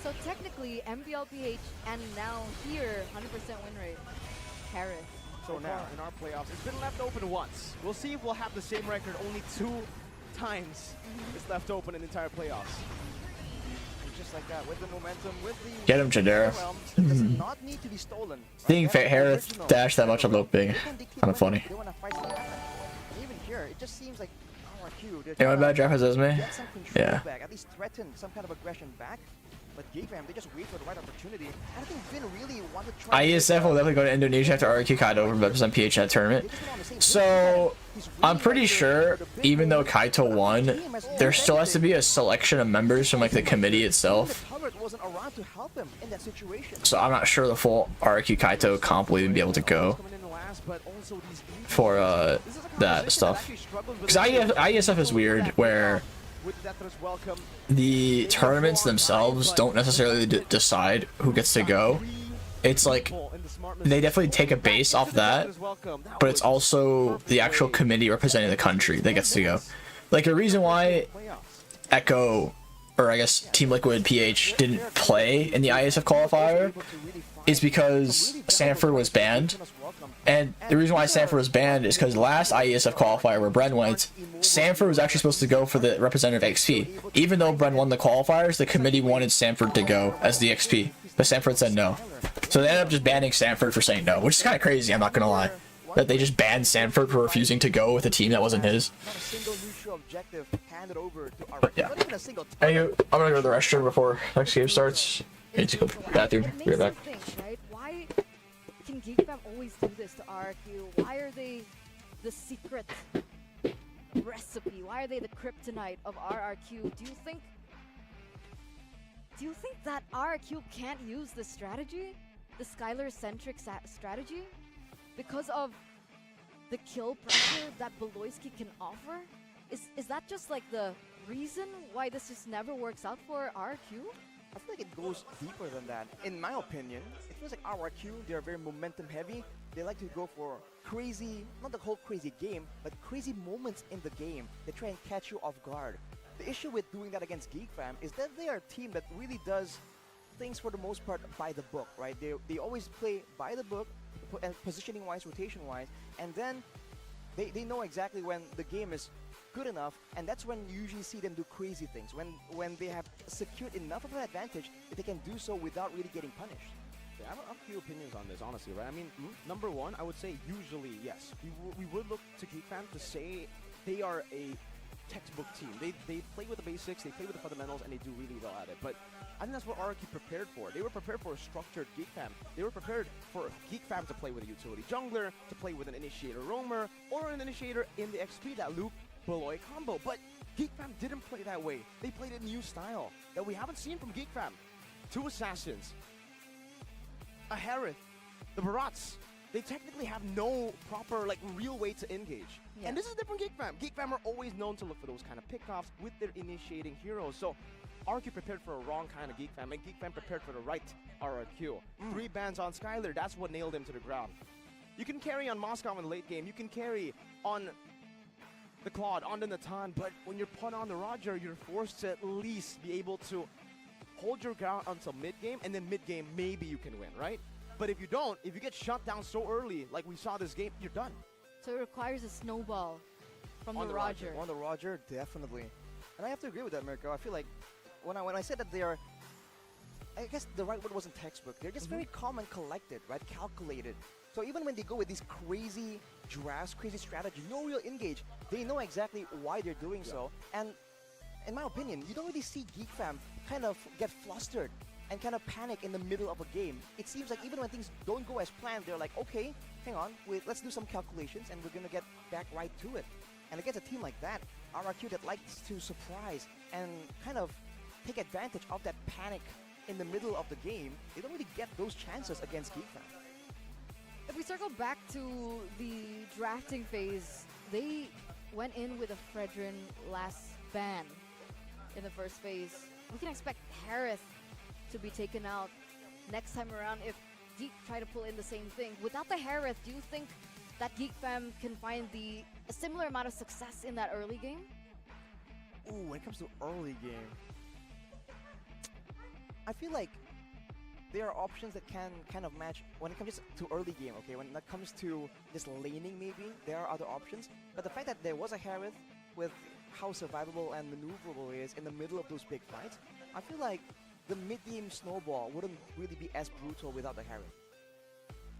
So technically, MBLPH and now here, 100% win rate. Harris. So now, in our playoffs, it's been left open once. We'll see if we'll have the same record. Only 2 times it's left open in the entire playoffs. And just like that, with the momentum, with the Get him, Jadera. realms, it does not need to be stolen. Seeing That's Harris original. dash that much on Loping, They can dictate kind of when funny. they wanna fight something. And even here, it just seems like RQ, they're You want trying bad draft has Esme? get some control Yeah. back, at least threaten some kind of aggression back. But Geekfam, they just wait for the right opportunity. And I think Vin really wanted to try. ISF will definitely go to Indonesia after RQ Kaido represent PH in that tournament. So I'm pretty sure even though Kaito won, there still has to be a selection of members from like the committee itself. wasn't around to help him in that situation. So I'm not sure the full RQ Kaito comp will even be able to go for that stuff. Because ISF is weird where the tournaments themselves don't necessarily decide who gets to go. It's like they definitely take a base off that, but it's also the actual committee representing the country that gets to go. Like the reason why Echo, or I guess Team Liquid PH didn't play in the ISF qualifier is because Sanford was banned. And the reason why Sanford was banned is because last IESF qualifier where Bren went, Sanford was actually supposed to go for the representative XP. Even though Bren won the qualifiers, the committee wanted Sanford to go as the XP, but Sanford said no. So they ended up just banning Sanford for saying no, which is kind of crazy, I'm not gonna lie. That they just banned Sanford for refusing to go with a team that wasn't his. But yeah. Anyway, I'm gonna go to the restroom before next game starts. I need to go to the bathroom. Be right back. Right? Why can GeekFam always do this to RQ? Why are they the secret recipe? Why are they the kryptonite of RRQ? Do you think that RRQ can't use this strategy? The Skylar-centric strategy? Because of the kill pressure that Beloyski can offer? Is that just like the reason why this just never works out for RRQ? I feel like it goes deeper than that. In my opinion, it feels like RRQ, they're very momentum heavy. They like to go for crazy, not the whole crazy game, but crazy moments in the game. They try and catch you off guard. The issue with doing that against GeekFam is that they are a team that really does things for the most part by the book, right? They always play by the book, positioning-wise, rotation-wise, and then they know exactly when the game is good enough, and that's when you usually see them do crazy things. When they have secured enough of an advantage that they can do so without really getting punished. Yeah, I have a few opinions on this, honestly, right? I mean, number one, I would say usually, yes, we would look to GeekFam to say they are a textbook team. They play with the basics, they play with the fundamentals, and they do really well at it. But I think that's what RRQ prepared for. They were prepared for a structured GeekFam. They were prepared for GeekFam to play with a utility jungler, to play with an initiator roamer, or an initiator in the XP that loop Beloy combo. But GeekFam didn't play that way. They played a new style that we haven't seen from GeekFam. 2 assassins, a Harith, the Barats. They technically have no proper, like, real way to engage. Yeah. And this is different GeekFam. GeekFam are always known to look for those kind of pickoffs with their initiating heroes. So RRQ prepared for a wrong kind of GeekFam, and GeekFam prepared for the right RRQ. 3 bans on Skylar, that's what nailed him to the ground. You can carry on Moscow in the late game, you can carry on the Claude, on the Natan, but when you're put on the Roger, you're forced to at least be able to hold your ground until mid-game, and then mid-game, maybe you can win, right? But if you don't, if you get shut down so early, like we saw this game, you're done. So it requires a snowball from On the Roger. On the Roger, definitely. And I have to agree with that, Mirko. I feel like when I said that they are, I guess the right word wasn't textbook. They're just very calm and collected, right? Calculated. So even when they go with these crazy drafts, crazy strategy, no real engage, they know exactly why they're doing so. And in my opinion, you don't really see GeekFam kind of get flustered and kind of panic in the middle of a game. It seems like even when things don't go as planned, they're like, okay, hang on, wait, let's do some calculations and we're going to get back right to it. And against a team like that, RRQ that likes to surprise and kind of take advantage of that panic in the middle of the game, they don't really get those chances against GeekFam. If we circle back to the drafting phase, they went in with a Fredrin last ban in the first phase. We can expect Harith to be taken out next time around if Geek try to pull in the same thing. Without the Harith, do you think that GeekFam can find a similar amount of success in that early game? Ooh, when it comes to early game, I feel like there are options that can kind of match when it comes to early game, okay? When it comes to just laning maybe, there are other options. But the fact that there was a Harith with how survivable and maneuverable it is in the middle of those big fights, I feel like the mid-game snowball wouldn't really be as brutal without the Harith.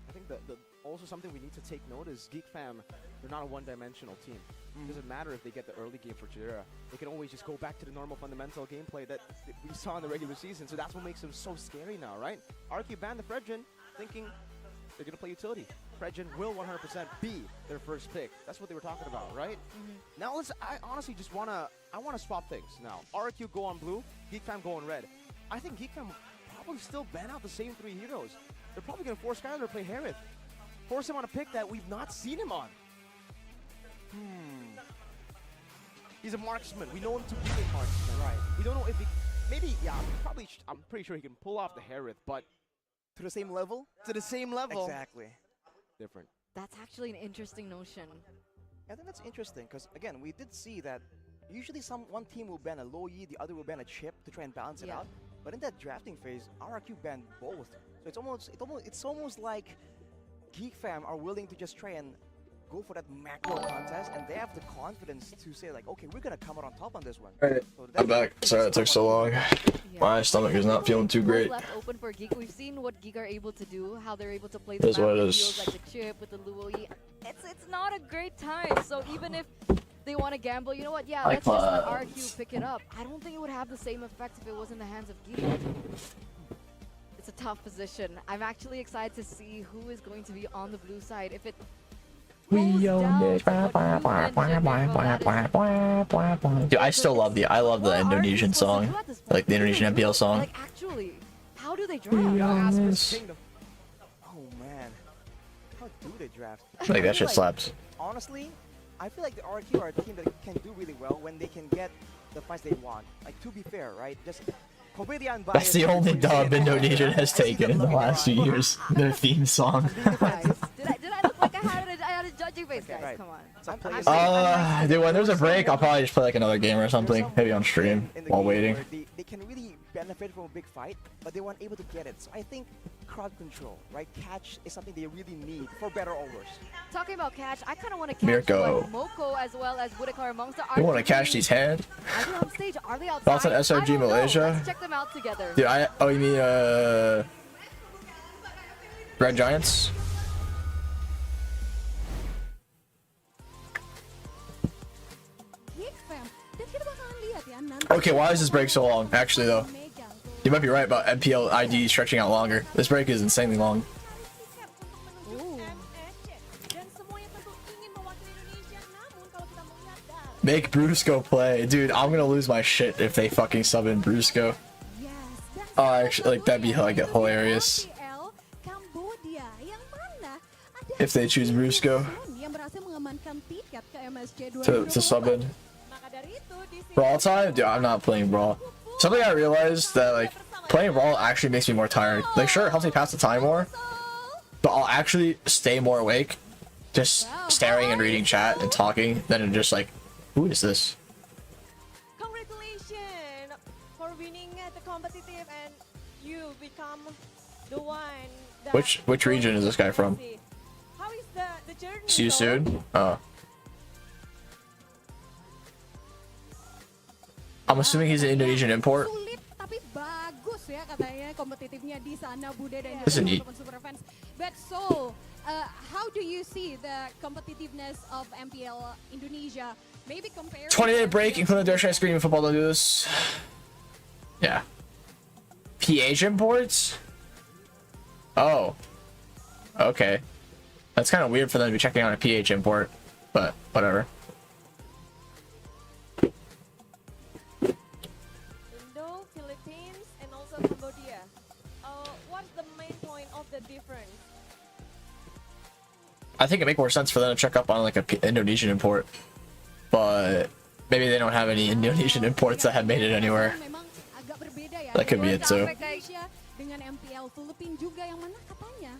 I think that also something we need to take note is GeekFam, they're not a one-dimensional team. It doesn't matter if they get the early game for Jira. They can always just go back to the normal fundamental gameplay that we saw in the regular season. So that's what makes them so scary now, right? RQ banned the Fredrin, thinking they're going to play utility. Fredrin will 100% be their first pick. That's what they were talking about, right? Now I honestly just want to swap things now. RQ go on blue, GeekFam go on red. I think GeekFam will probably still ban out the same 3 heroes. They're probably going to force Skylar to play Harith. Force him on a pick that we've not seen him on. He's a marksman. We know him to be a marksman. Right. We don't know if he... Maybe, yeah, I'm pretty sure he can pull off the Harith, but... To the same level? To the same level. Exactly. Different. That's actually an interesting notion. I think that's interesting because, again, we did see that usually one team will ban a low Yi, the other will ban a chip to try and balance it out. But in that drafting phase, RRQ banned both. So it's almost like GeekFam are willing to just try and go for that macro contest, and they have the confidence to say like, okay, we're gonna come out on top on this one. Alright, so I'm back. Sorry it took so long. My stomach is not feeling too great. Left open for Geek. We've seen what Geek are able to do, how they're able to play It the is what map it with is. heroes like the chip with the Luo. It's not a great time. So even if they want to gamble, you know what? Yeah, let's just let RQ pick it up. I don't think it would have the same effect if it was in the hands of Geek. It's a tough position. I'm actually excited to see who is going to be on the blue side. If it We own it. Dude, I still love the Indonesian song, like the Indonesian MPL song. Like actually, how do they We draft? own this. Oh man, how do they draft? Like that shit slaps. Honestly, I feel like the RQ are a team that can do really well when they can get the fights they want. Like, to be fair, right? Just completely unbiased. That's the only dub Indonesia has taken in the last few years. Their theme song. Guys, did I look like I had not a judging face, Okay, guys. right. Come on. So I'm Dude, when there's a break, I'll probably just play like another game or something, maybe on stream in the while game waiting. where they can really benefit from a big fight, but they weren't able to get it. So I think crowd control, right? Catch is something they really need for better or worse. Talking about catch, I kind of want to catch Mirko. what Moko as well as Whitaker Monster are You want to doing. catch these hands? Are they on stage? Are they outside? Thoughts on I SRG don't know. Malaysia? Let's check them out together. Dude, oh, you mean Red Giants? Okay, why is this break so long? Actually, though, you might be right about MPL ID stretching out longer. This break is insanely long. Make Brusco play. Dude, I'm gonna lose my shit if they fucking sub in Brusco. Oh, actually, like, that'd be like hilarious. If they choose Brusco to sub in. Brawl time? Dude, I'm not playing Brawl. Something I realized that, like, playing Brawl actually makes me more tired. Like, sure, it helps me pass the time more, but I'll actually stay more awake just staring and reading chat and talking than just like, who is this? Congratulations for winning the competitive and you become the one that Which region is this guy from? How is the journey? See you though? soon. Oh. I'm assuming he's an Indonesian import. Sulit tapi bagus ya katanya kompetitifnya di sana Bude dan This is juga neat. teman-teman super fans. But so, how do you see the competitiveness of MPL Indonesia? Maybe compare 20-minute break, including the Direct Screen football. They'll do this. Yeah. PH imports? Oh. Okay. That's kind of weird for them to be checking on a PH import, but whatever. Indo, Philippines, and also Cambodia. What's the main point of the difference? I think it make more sense for them to check up on like a Indonesian import, but maybe they don't have any Indonesian imports that have made it anywhere. memang agak berbeda ya. That could be it too. Indonesia dengan MPL Filipina juga yang mana katanya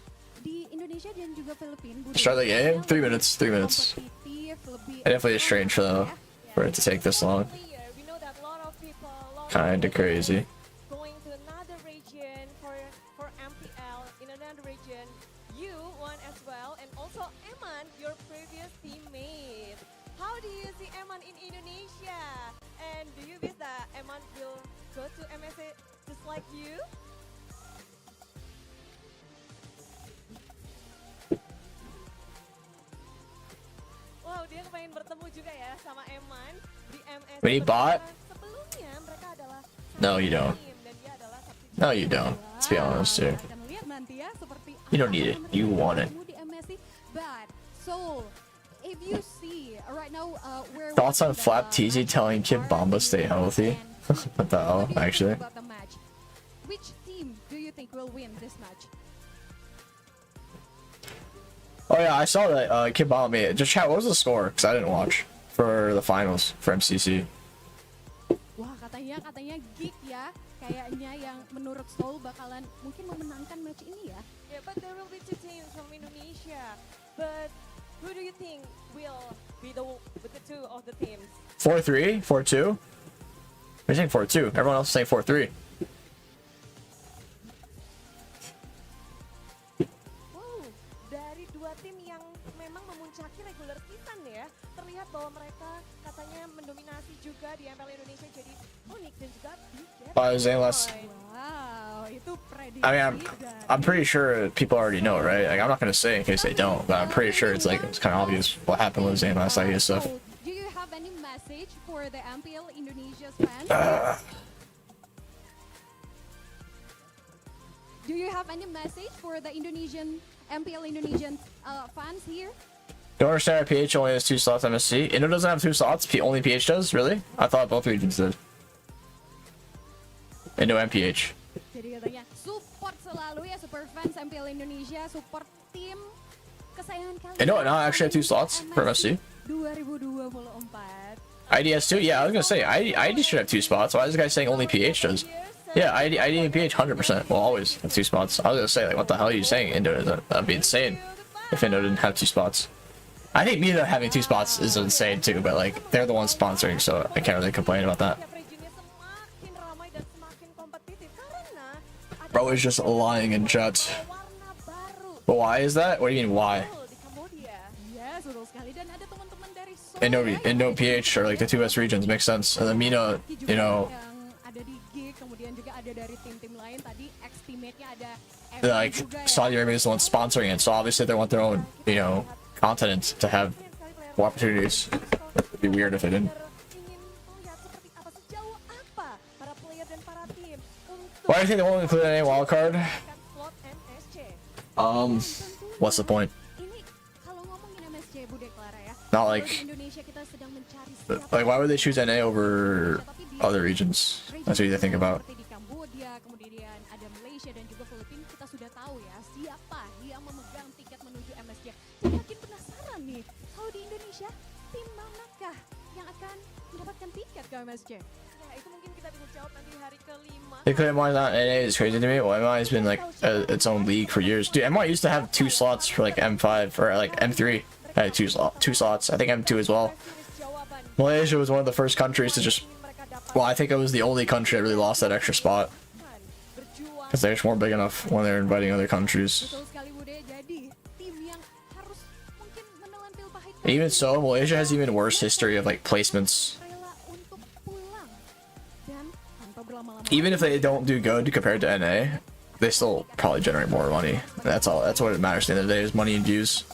di Indonesia dan juga Filipina. Start the game? 3 minutes. 3 minutes. It definitely is strange for it to take this long. We know that a lot of people Kinda crazy. going to another region for MPL in another region. You won as well, and also Eman, your previous teammate. How do you see Eman in Indonesia? And do you wish that Eman will go to MSA just like you? Wow, dia pengen bertemu juga ya sama Eman di MSA. When he bought? Sebelumnya mereka adalah No, you don't. tim dan dia adalah substitute. No, you don't. Let's be honest here. Kita melihat nanti ya seperti You don't need it. You want it. di MSC. But so if you see right now where Thoughts on Flap TZ telling Kid Bomba stay healthy? What the hell, actually? About the match. Which team do you think will win this match? Oh yeah, I saw that Kid Bomba made it. Just chat, what was the score? Because I didn't watch for the finals for MCC. Wah, katanya Geek ya, kayaknya yang menurut Soul bakalan mungkin memenangkan match ini ya. Yeah, but there will be two teams from Indonesia. But who do you think will be with the two of the teams? 4-3? 4-2? You're saying 4-2. Everyone else is saying 4-3. Wow, dari dua tim yang memang memuncaki regular season ya, terlihat bahwa mereka katanya mendominasi juga di MPL Indonesia, jadi unik dan juga big. Zane last. Wow, itu prediksi. I mean, I'm pretty sure people already know, right? Like, I'm not gonna say in case they don't, but I'm pretty sure it's like it's kind of obvious what happened with Zane last night and stuff. So, do you have any message for the MPL Indonesia's fans? Do you have any message for the MPL Indonesian fans here? Don't understand why PH only has 2 slots MSC. Indo doesn't have 2 slots, only PH does? Really? I thought both regions did. Indo and PH. Jadi katanya support selalu ya super fans MPL Indonesia, support tim kesayangan kalian. Indo and I actually have 2 slots for MSC. 2024. ID has 2? Yeah, I was gonna say, ID should have 2 spots. Why is this guy saying only PH does? Yeah, ID and PH 100%. Will always have 2 spots. I was gonna say, like, what the hell are you saying, Indo? That'd be insane if Indo didn't have 2 spots. I think Mina having 2 spots is insane too, but like they're the ones sponsoring, so I can't really complain about that. Semakin ramai dan semakin kompetitif karena ada Bro is just lying in chat. warna baru But why is that? What do you mean why? di Kambodia. Yes, betul sekali. Dan ada teman-teman dari Seoul Indo PH are like the 2 best regions, makes sense. And then Mina, you know, yang ada di gig, kemudian juga ada dari tim-tim lain tadi ex-teammate-nya ada like juga ya. Saudi Arabia is the one sponsoring it, so obviously they want their own, you know, continent to have more opportunities. It'd be weird if they didn't. Ingin melihat seperti apa sejauh apa para player dan para tim untuk Why do you think they won't include any wildcard? slot MSC. What's the point? Ini kalau ngomongin MSC Bu Deklara ya. Not kalau like, di Indonesia kita sedang mencari siapa like why would they choose NA over other regions? That's what you think about. seperti di Kambodia, kemudian ada Malaysia dan juga Filipina, kita sudah tahu ya siapa yang memegang tiket menuju MSC. Jadi makin penasaran nih, kalau di Indonesia tim manakah yang akan mendapatkan tiket ke MSC? Ya, itu mungkin kita bisa jawab nanti hari kelima. They could MI not NA is crazy to me. Well, MI has been like its own league for years. Dude, MI used to have 2 slots for like M5 or like M3. Had 2 slots. I think M2 as well. Jawaban Malaysia was one of the first countries to just. mereka dapat Well, I think it was the only country that really lost that extra spot berjuang. because they just weren't big enough when they're inviting other countries. Betul sekali Bude, jadi tim yang harus mungkin menelan pil pahit Even so, Malaysia has even worse history of like placements. rela untuk pulang dan tanpa berlama-lama. Even if they don't do good compared to NA, they still probably generate more money. That's all. That's what it matters at the end of the day is money and views.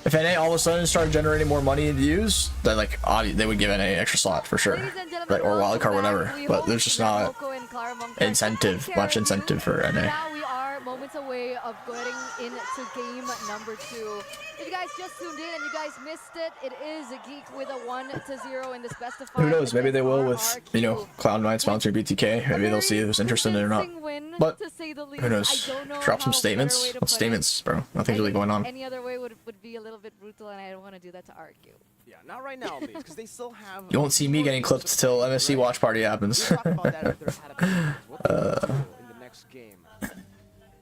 If NA all of a sudden started generating more money and views, then like they would give NA an extra slot for sure, Ladies and gentlemen, right? Or welcome wildcard, back. whatever. We But hope there's just that not Coco and Clara Monk incentive, take much care of you. incentive for NA. Now we are moments away of getting into game number 2. If you guys just tuned in and you guys missed it, it is a Geek with a 1-0 in this best of 5. Who knows? Maybe they will with, against you know, RRQ. Cloud9 sponsoring BTK. Maybe they'll see who's interested in it or not. Convincing win, But to say the least. who knows? I don't know Drop some how better way statements. to What put it. statements, bro? Nothing's really going on. Any other way would be a little bit brutal, and I don't want to do that to RQ. Yeah, not right now, please, because they still have. You won't see me getting clipped till MSC watch party happens. We'll talk about that if they're ahead of us. What they will do in the next game.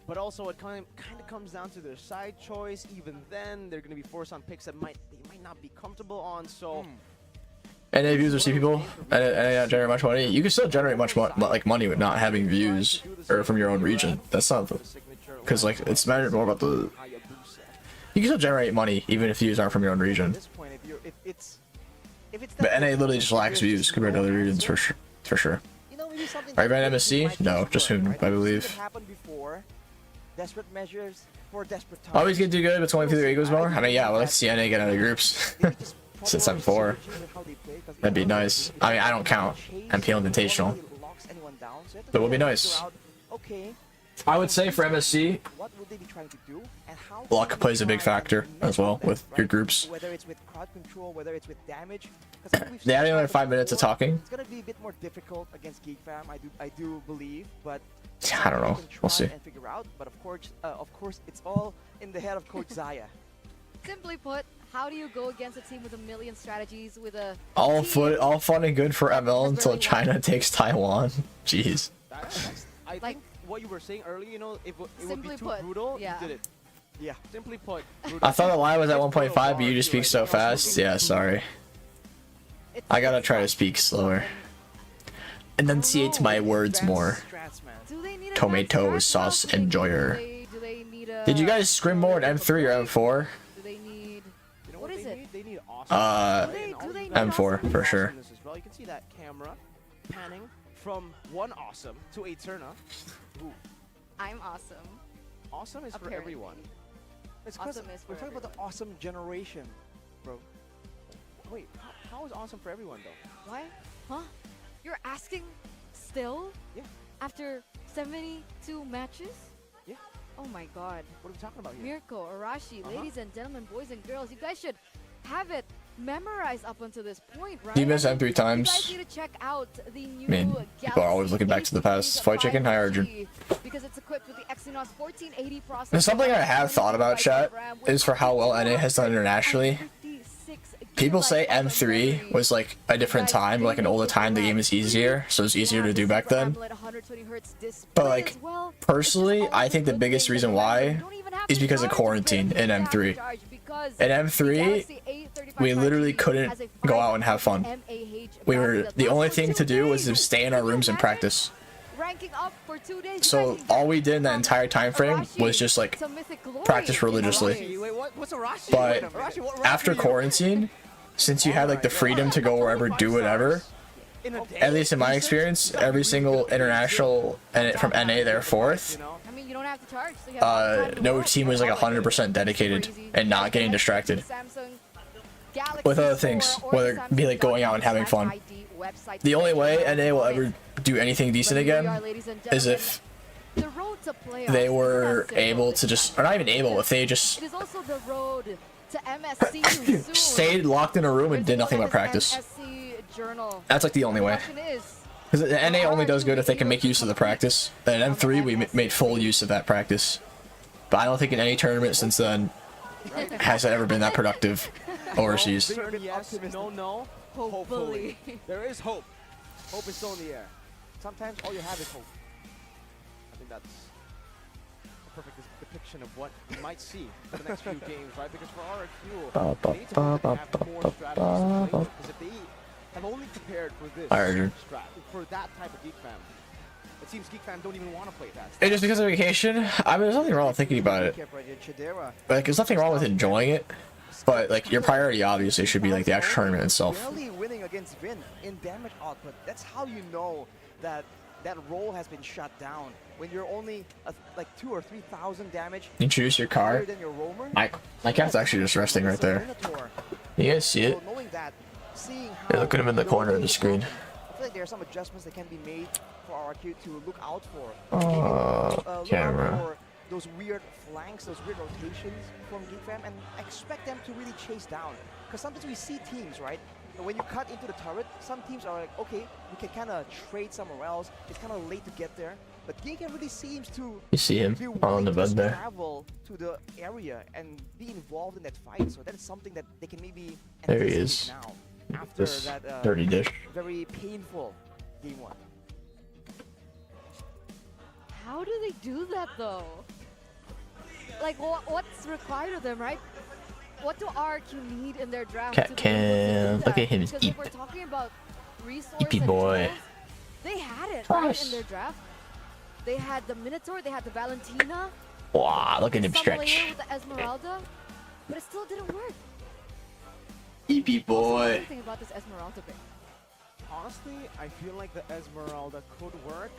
But also, it kind of comes down to their side choice. Even then, they're going to be forced on picks that they might not be comfortable on. So. NA views or see people, NA not generate much money. You can still generate much like money with not having views or from your own region. That's not because like it's matter more about the. You can still generate money even if views aren't from your own region. At this point, if it's But that NA good, literally just lacks views compared to other regions for sure. For sure. you know, maybe something Are you that buying MSC? might No, be just different, Hoon, right? I We've seen believe. it happen before. Desperate measures for desperate times. Always get to do good, but 23 their egos more. I mean, yeah, well, let's see NA get out of groups. Since I'm 4. That'd be nice. I mean, I don't count MPL Invitational. But it would be nice. Okay, I would say for MSC, what would they be trying to do, and how luck can they plays a big try factor and as well limit with it, your right? groups. Whether it's with crowd control, whether it's with damage. 'Cause I think we've They seen had this another happen 5 minutes of before. talking. It's gonna be a bit more difficult against Geek Fam. I do believe, but I don't know. we can We'll try see. and figure out. But of course, it's all in the head of Coach Zaya. Simply put, how do you go against a team with a million strategies with a All team all fun and good for ML until China takes Taiwan. Jeez. I Like- think what you were saying earlier, you know, it would Simply be too put, brutal. yeah. You did it. Yeah. Simply put. I thought the line was at 1.5, but you just speak so fast. Yeah, sorry. I gotta try to speak slower. Enunciate my words more. Strats, man. Do they need a Tomato advanced sauce strat? enjoyer. Do they need a, Did you guys scrim more in M3 or M4? Do they need? You know What is they it? need? They need awesome. Do they need M4 for sure. Awesomeness as well. You can see that camera panning from one awesome to a Turna. Ooh, I'm awesome. awesome is for Apparently. everyone. It's 'cause Awesome is we're for talking about the awesome generation, bro. Wait, how is awesome for everyone though? Why? Huh? You're asking still? Yeah. After 72 matches? Yeah. Oh my god. What are we talking about here? Mirko, Arashi, Uh-huh. ladies and gentlemen, boys and girls, you guys should have it memorized up until this point, right? Do you miss I mean, M3 You times? guys need to check out the new mean, people are always Galaxy looking back to the past. FwydChickn, hi, Arjun. A5G, because it's equipped with the Exynos 1480 processor. There's something I have thought about, chat, is for how well NA has done internationally. People say M3 was like a different time, like an older time, the game is easier, so it's easier to do back then. But like, personally, I think the biggest reason why is because of quarantine in M3. because At M3, we literally couldn't go out and have fun. The only thing to do was to stay in our rooms and practice. Ranking up for 2 days. So all we did in that entire time frame was just like practice religiously. Wait, what's Arashi? But Arashi, what after rank are you? quarantine, since you had like the freedom to go wherever, do whatever, at least in my experience, every single international from NA they're fourth. I mean, you don't have to charge. So you have No team was like 100% dedicated and not getting distracted with other things, whether it be like going out and having fun. The only way NA will ever do anything decent again is if they were able to just, or not even able, if they just stayed locked in a room and did nothing but practice. That's like the only way. Because the NA only does good if they can make use of the practice. And at M3 we made full use of that practice. But I don't think in any tournament since then has it ever been that productive overseas. Yes, no. Hopefully. There is hope. Hope is still in the air. Sometimes all you have is hope. I think that's a perfect depiction of what we might see for the next few games, right? Because for RQ, they need to have more strategies to play with, because if they have only prepared for this strat, for that type of Geek Fam, it seems Geek Fam don't even want to play that. And just because of vacation, I mean, there's nothing wrong with thinking about it. Like, there's nothing wrong with enjoying it. But like your priority obviously should be like the actual tournament itself. Barely winning against Vin in damage output. That's how you know that that role has been shut down. When you're only like 2,000 or 3,000 damage. Introduce your car. Than your roamer. My cat's actually just resting right there. You guys see it? Yeah, look at him in the corner of the screen. I feel like there are some adjustments that can be made for RQ to look out for. Camera. Look out for those weird flanks, those weird rotations from Geek Fam, and expect them to really chase down. Because sometimes we see teams, right? When you cut into the turret, some teams are like, okay, we can kind of trade somewhere else. It's kind of late to get there. But Geek Fam really seems to you see him on the bed there. Travel to the area and be involved in that fight. So that is something that they can maybe there he is. Now, after this that dirty dish. Very painful game one. How do they do that though? Like, what's required of them, right? What do RQ need in their draft? Cat cam. Look at him Because eat. if we're talking about resources, Eepy boy. tools, they had it right in their draft. They had the Minotaur, they had the Valentina. Wow, look at him stretch. With the Esmeralda, but it still didn't work. Eepy boy. Anything about this Esmeralda pick? Honestly, I feel like the Esmeralda could work.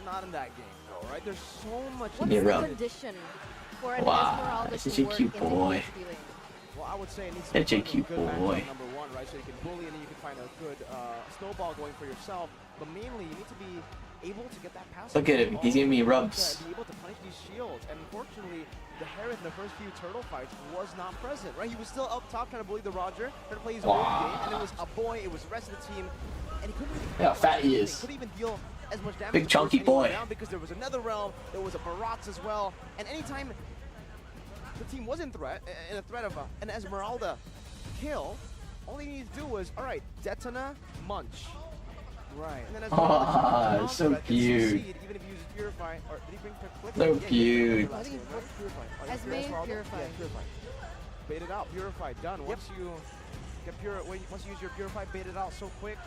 Not in that game, though, right? There's so much. What's the condition for an Esmeralda such to a work cute in the boy. PvP lane? Well, I would say it needs to Such a be cute good boy. matchup number one, right? So you can bully and then you can find a good snowball going for yourself. But mainly, you need to be able to get that pass. Look at him. He's giving me rubs. Be able to punish these shields. And unfortunately, the Harith in the first few turtle fights was not present, right? He was still up top trying to bully the Roger, trying to play his own game. And it was a boy, it was the rest of the team. And he couldn't really Yeah, fat he is. couldn't even deal as much damage. Big chunky boy. Because there was another realm, there was a Barats as well. And anytime the team was in a threat of an Esmeralda kill, all they needed to do was, all right, Detona, Munch. Right. And then Esmeralda so cute. Succeed, even if you use Purify, or did he bring Click? So Yeah, cute. I think he brought Purify. Esme, Purify. Yeah, Purify. Bait it out, Purify, done. Once you get once you use your Purify, bait it out so quick.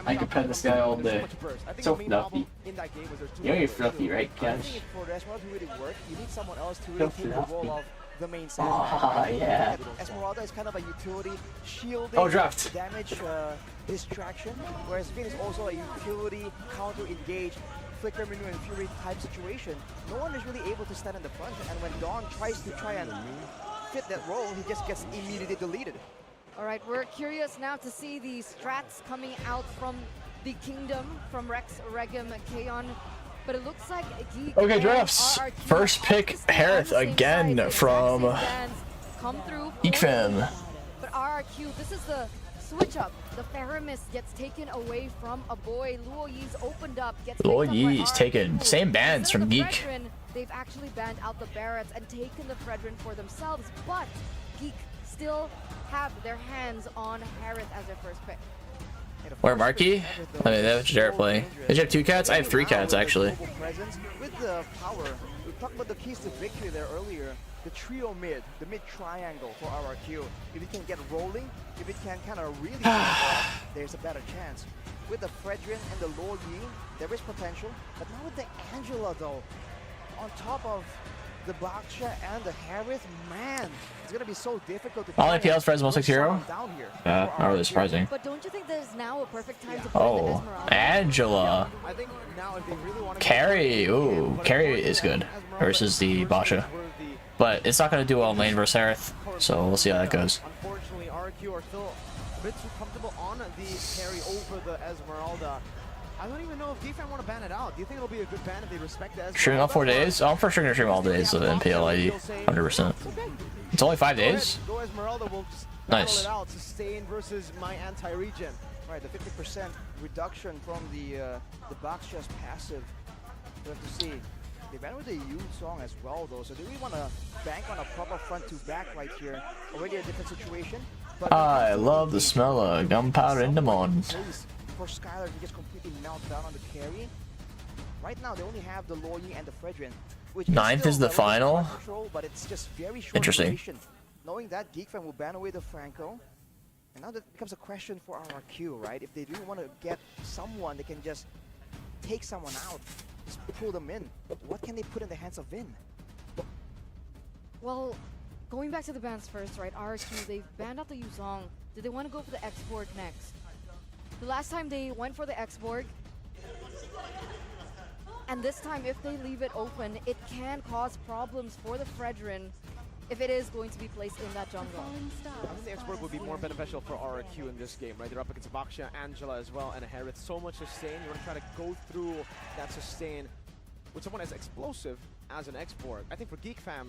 I could pet this guy all day. So fluffy. In that game was there's You know you're fluffy, right, I Cash? think for the Esmeralda to really work, you need someone else to really take the role of the main side. Oh, yeah. Esmeralda is kind of a utility shielding, draft. damage, distraction, whereas Vin is also a utility counter engage, flicker menu and fury type situation. No one is really able to stand in the front, and when Dawn tries to fit that role, he just gets immediately deleted. All right, we're curious now to see the strats coming out from the Kingdom, from Rex, Regum, Kaon. But it looks like Geek Okay, and drafts. RRQ First pick, have to stay on Harith the same again side. The from exact same bands come through Geek for Fam. them. But RRQ, this is the switch up. The Faramis gets taken away from a boy. Luo Yi's opened up, gets picked Luo up by Yi's RRQ. taken same bands Instead from of the Geek. Fredrin, they've actually banned out the Barretts and taken the Fredrin for themselves. But Geek still have their hands on Harith as their first pick. Where Marky? I mean, that's Jared playing. Did you have 2 cats? I have 3 cats actually. Presence with the power. We talked about the keys to victory there earlier. the trio mid, the mid triangle for RRQ. If it can get rolling, if it can kind of really take off, there's a better chance. With the Fredrin and the Luo Yi, there is potential. But now with the Angela though, on top of the Baksha and the Harith, man, it's gonna be so difficult to All IPL's Fred's most hero? down here. Yeah, not really surprising. But don't you think there's now a perfect time to put in the Oh, Esmeralda? Angela. I think now if they really want to Carry. Ooh, carry is good versus the Basha. But it's not going to do well in lane versus Harith, so we'll see how that goes. Unfortunately, RQ are still a bit too comfortable on the carry over the Esmeralda. I don't even know if DFAM want to ban it out. Do you think it'll be a good ban if they respect the Esmeralda? Streaming all 4 days? Oh, I'm for sure going to stream all days of NPL ID, 100%. It's only 5 days? Go Esmeralda, we'll just Nice. battle it out. Sustain versus my anti-regen. Right, the 50% reduction from the Baksha's passive. We have to see. They ran with the Yu song as well though, so do we want to bank on a proper front to back right here? Already a different situation. But I love the smell of gunpowder in the morning. For Skylar to just completely melt down on the carry. Right now they only have the Luo Yi and the Fredrin. Which Ninth is the still final? relatively control, but it's just very short Interesting. duration. Knowing that, GeekFam will ban away the Franco. And now that becomes a question for RRQ, right? If they do want to get someone, they can just take someone out, just pull them in. What can they put in the hands of Vin? Well, going back to the bans first, right? RQ, they've banned out the Yuzong. Do they want to go for the Xborg next? The last time they went for the Xborg, and this time if they leave it open, it can cause problems for the Fredrin if it is going to be placed in that jungle. I think the export would be more beneficial for RRQ in this game, right? They're up against Baksha, Angela as well, and a Harith. So much sustain. You want to try to go through that sustain with someone as explosive as an export. I think for GeekFam,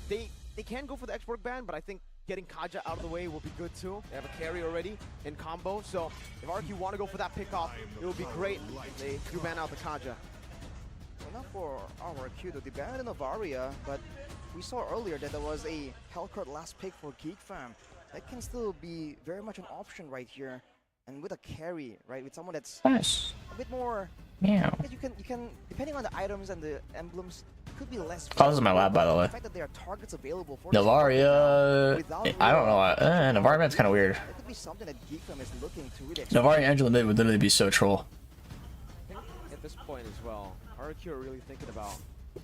they can go for the export ban, but I think getting Kaja out of the way will be good too. They have a carry already in combo, so if RRQ want to go for that pickoff, it would be great. They do ban out the Kaja. Well, not for RRQ though. They banned the Novaria, but we saw earlier that there was a Hellcurt last pick for GeekFam. That can still be very much an option right here. And with a carry, right, with someone that's Nice. a bit more, Yeah. you can depending on the items and the emblems, could be less. Oh, this is my lab, by the way. The fact that there are targets available for Navaria. I don't know. Navaria man's kind of weird. That could be something that GeekFam is looking to really. Navaria Angela mid would literally be so troll. At this point as well, RRQ are really thinking about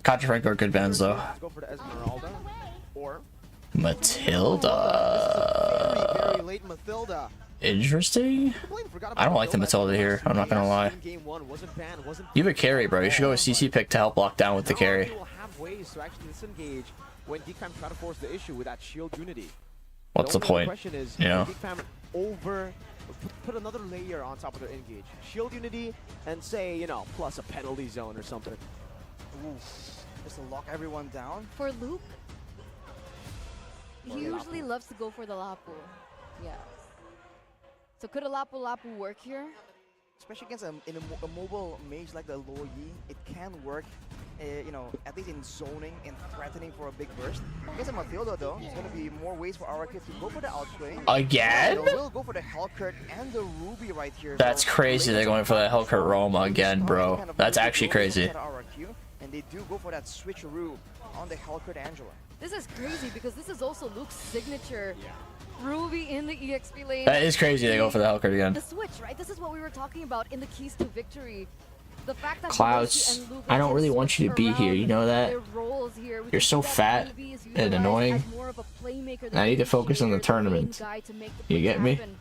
Contra Franco are good bans though. let's go for the Esmeralda or Matilda. very, very late Matilda. Interesting. I don't like the Matilda here. I'm not gonna lie. You have a carry, bro. You should go with CC pick to help lock down with the carry. will have ways to actually disengage when GeekFam try to force the issue with that shield unity. What's the only point? Question is, Yeah. GeekFam put another layer on top of their engage. Shield unity and say, you know, plus a penalty zone or something. Ooh, just to lock everyone down. For Luke, he usually loves to go for the Lapu. Yeah. So could a Lapu Lapu work here? Especially against a mobile mage like the Luo Yi, it can work, you know, at least in zoning and threatening for a big burst. Against a Matilda though, there's going to be more ways for RRQ to go for the outplay. Again? They'll go for the Hellcurt and the Ruby right here. That's So crazy. They're going for that Hellcurt Roma again, bro. That's actually crazy. RRQ, and they do go for that switcheroo on the Hellcurt Angela. This is crazy because this is also Luke's signature. Ruby in the EXP lane. That is crazy. They go for the Hellcurt again. The switch, right? This is what we were talking about in the keys to victory. The fact that Clouds, Hiroshi and Luke I don't can really want you to switch be here, around you know that? their roles here. We You're can so see that fat Ruby is and utilized annoying. as more of a playmaker than I need to a focus on the leader, tournament. main guy to make the You plays get me? happen.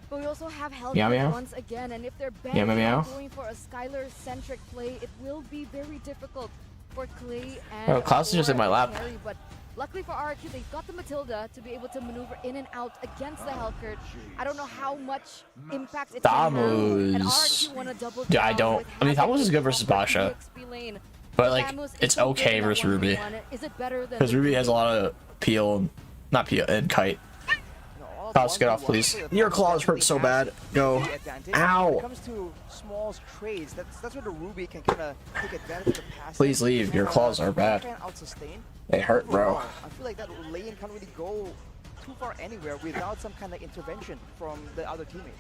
But we also have Meow, Hellcat meow. once again, and if they're Meow, meow, meow. going for a Skylar-centric play, it will be very difficult for Clay and Oh, Klaus is just in my Aura to lap. carry, but luckily for RRQ, they've got the Matilda to be able to maneuver in and out against the Hellcurt. I don't know how much impact it can have. And Thamus. RRQ want to double Yeah, I down don't. with I mean, Havoc Thamus is good in versus the Basha. EXP lane. But, like, Thamus it's is so okay good at versus Ruby. 1v1. Is it better than Because Ruby has a lot of peel, not peel, and kite. Klaus, get off, please. Your claws hurt so bad. Go. Ow. When it comes to small trades, that's where the Ruby can kind of take advantage of the passive. Please leave. Your claws are bad. Try and out-sustain. They hurt, bro. Overall, I feel like that lane can't really go too far anywhere without some kind of intervention from the other teammates.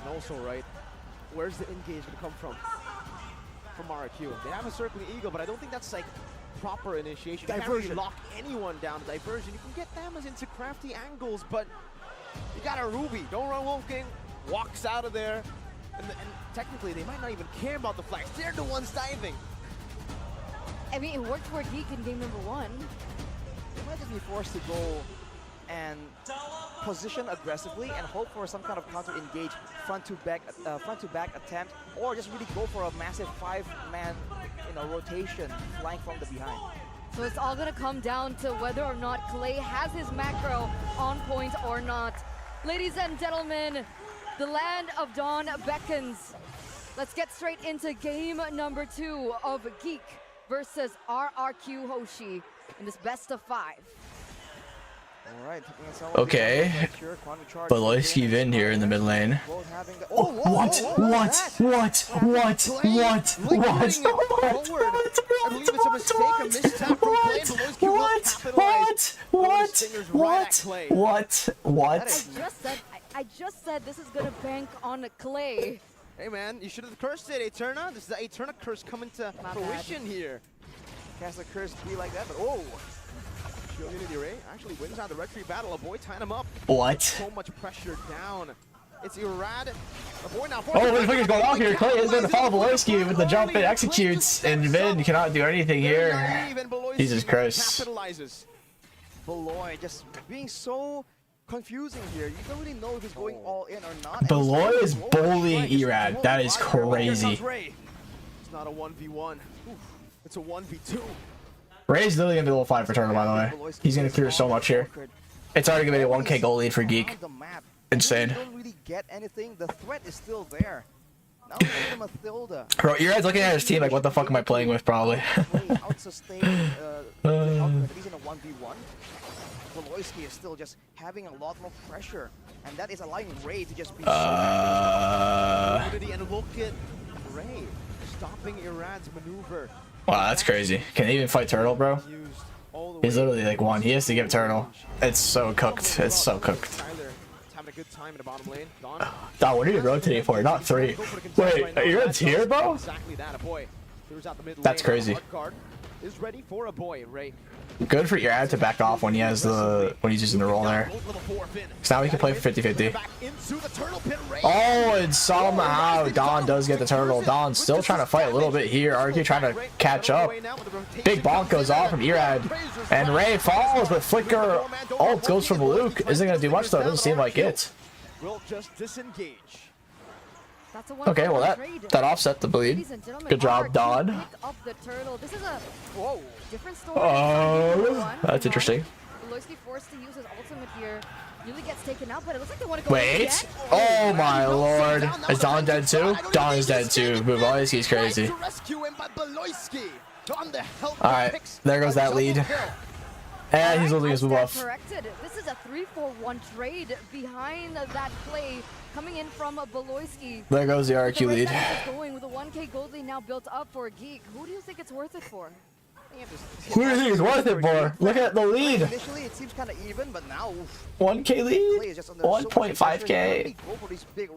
And also, right, where's the engage going to come from? From RRQ. They have a circling eagle, but I don't think that's like proper initiation. You can't really lock anyone down. Diversion. You can get them into crafty angles, but you got a Ruby. Don't run Wolfgang. Walks out of there. And technically, they might not even care about the flags. They're the ones diving. I mean, it worked for Geek in game number 1. They might just be forced to go and position aggressively and hope for some kind of counter engage front to back attempt, or just really go for a massive 5-man rotation flying from the behind. So it's all gonna come down to whether or not Clay has his macro on point or not. Ladies and gentlemen, the land of Dawn beckons. Let's get straight into game number 2 of Geek versus RRQ Hoshi in this best of 5. All right, okay. Beloyski Vin here in the mid lane. What? I just said this is gonna bank on Clay. Hey man, you should have cursed it, Eterna. This is the Eterna curse coming to fruition here. Cast the curse be like that, but oh! Unity Ray actually wins out the Red Tree battle. A boy tying him up. What? So much pressure down. It's Irad. A boy now. Oh, what the fuck is going on here? Clay is going to follow Beloyski with the jump it executes, and Vin cannot do anything here. Jesus Christ. Beloy just being so confusing here. You don't really know if he's going all in or not. Beloy is bullying Irad. That is crazy. It's not a 1v1. It's a 1v2. Ray's literally gonna be level 5 for turtle, by the way. He's gonna clear so much here. It's already gonna be a 1k goal lead for Geek. Insane. You don't really get anything. The threat is still there. Now give him a Thilda. Bro, Irad's looking at his team like, what the fuck am I playing with, probably. Out-sustain at least in a 1v1. Beloyski is still just having a lot more pressure, and that is allowing Ray to just be and look at Ray stopping Irad's maneuver. Wow, that's crazy. Can he even fight turtle, bro? He's literally like 1. He has to give turtle. It's so cooked. It's so cooked. Don, what are you rotating for? Not 3. Wait, you're a tier, bro? That's crazy. Is ready for a boy, Ray. Good for Irad to back off when he has when he's using the roll there. So now we can play for 50-50. Oh, and somehow Don does get the turtle. Don's still trying to fight a little bit here. RQ trying to catch up. Big bonk goes off from Irad. And Ray falls, but Flicker ult goes from Luke. Isn't going to do much though. It doesn't seem like it. Will just disengage. Okay, well that offset the bleed. Good job, Don. This is a different story. Oh, that's interesting. Beloyski forced to use his ultimate here. Yuli gets taken out, but it looks like they want to go. Wait! Oh my lord! Is Don dead too? Don is dead too. Beloyski's crazy. All right, there goes that lead. And he's losing his move off. This is a 3-4-1 trade behind that play coming in from Beloyski. There goes the RQ lead. Going with a 1k gold lead now built up for Geek. Who do you think it's worth it for? Who do you think it's worth it for? Look at the lead. Initially, it seems kind of even, but now 1k lead, 1.5k. Go for these big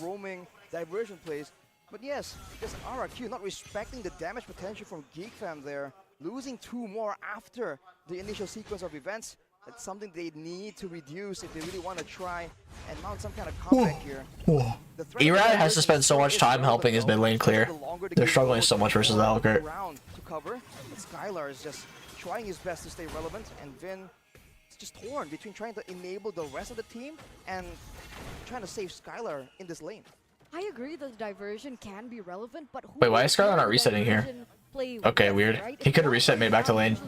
roaming diversion plays. But yes, just RRQ not respecting the damage potential from Geek fam there. Losing 2 more after the initial sequence of events. That's something they need to reduce if they really want to try and mount some kind of comeback here. Irad has to spend so much time helping his mid lane clear. They're struggling so much versus the Helcurt. To cover, but Skylar is just trying his best to stay relevant, and Vin is just torn between trying to enable the rest of the team and trying to save Skylar in this lane. I agree that the diversion can be relevant, but wait, why is Skylar not resetting here? Okay, weird. He could have reset, made back to lane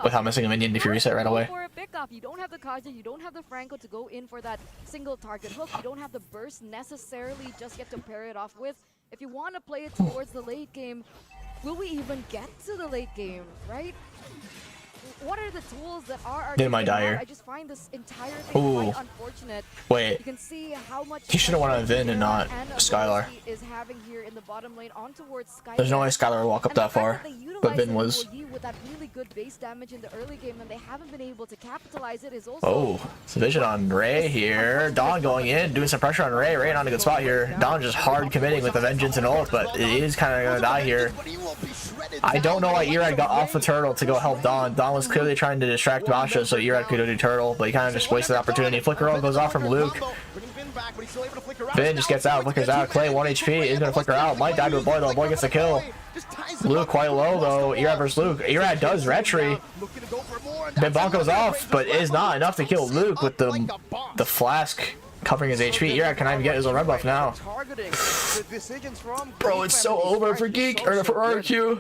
without missing a minion if you reset right away. For a pickup, you don't have the Kaja, you don't have the Franco to go in for that single target hook. You don't have the burst necessarily just get to pair it off with. If you want to play it towards the late game, will we even get to the late game, right? What are the tools that are They might die here. I just find this entire thing quite unfortunate. Wait. You can see how much He should have won on Vin and not Skylar. Is having here in the bottom lane on towards Skylar. There's no way Skylar will walk up that far. But Vin was. With that really good base damage in the early game, and they haven't been able to capitalize it. Is also some vision on Ray here. Don going in, doing some pressure on Ray. Ray not in a good spot here. Don just hard committing with the vengeance and ult, but he is kind of gonna die here. I don't know why Erad got off the turtle to go help Don. Don was clearly trying to distract Basha so Erad could go do turtle, but he kind of just wasted the opportunity. Flicker roll goes off from Luke. Finn just gets out, flickers out. Clay 1 HP is gonna flicker out. Might die to a boy though. Boy gets the kill. Luke quite low though. Erad versus Luke. Erad does retry. Then bonk goes off, but is not enough to kill Luke with the flask covering his HP. Erad can even get his own red buff now. Bro, it's so over for Geek or for RQ.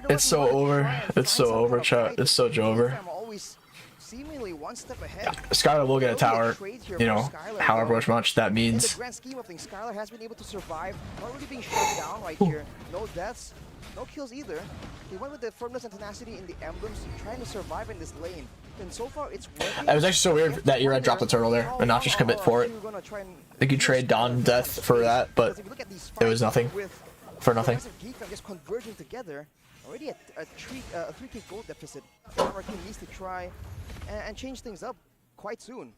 It's so over. It's so over, chat. It's so over. Seemingly one step ahead. Skylar will get a tower, you know, however much that means. In the grand scheme of things, Skylar has been able to survive, not really being shut down right here. No deaths, no kills either. He went with the firmness and tenacity in the emblems, trying to survive in this lane. And so far, it's working. It was actually so weird that Erad dropped the turtle there and not just commit for it. I think you trade Dawn Death for that, but it was nothing. For nothing. Just converging together. Already a 3k gold deficit. Our team needs to try and change things up quite soon.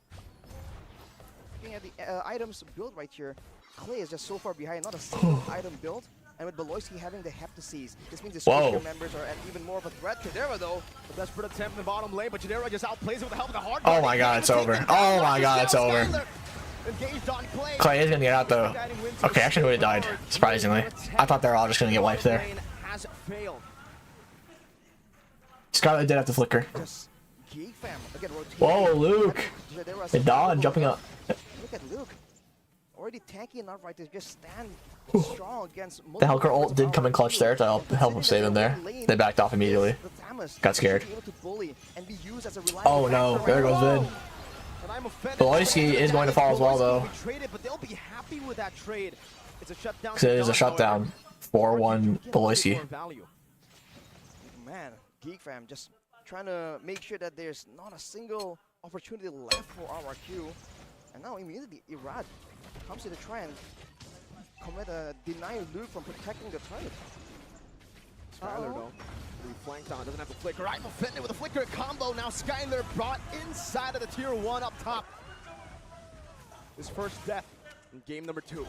Looking at the items build right here, Clay is just so far behind, not a single item build. And with Beloyski having the Heptases, this means the Squisher members are at even more of a threat. Chidera though, the desperate attempt in the bottom lane, but Chidera just outplays it with the help of the hard. Oh my god, it's over. Oh my god, it's over. Clay is gonna get out though. Okay, actually would have died, surprisingly. I thought they were all just gonna get wiped there. Scarlet did have to flicker. Whoa, Luke! And Don jumping up. Look at Luke. Already tanky enough right to just stand strong against the Helker ult did come in clutch there to help him save him there. They backed off immediately. Got scared. Oh no, there goes Vid. Beloyski is going to fall as well though. Because it is a shutdown. 4-1 Beloyski. Man, Geek Fam just trying to make sure that there's not a single opportunity left for RRQ. And now immediately Erad comes in to try and commit a deny Luke from protecting the turret. Skylar though, flanked on, doesn't have to flicker. I'm offended with a flicker combo. Now Skylar brought inside of the tier 1 up top. His first death in game number 2.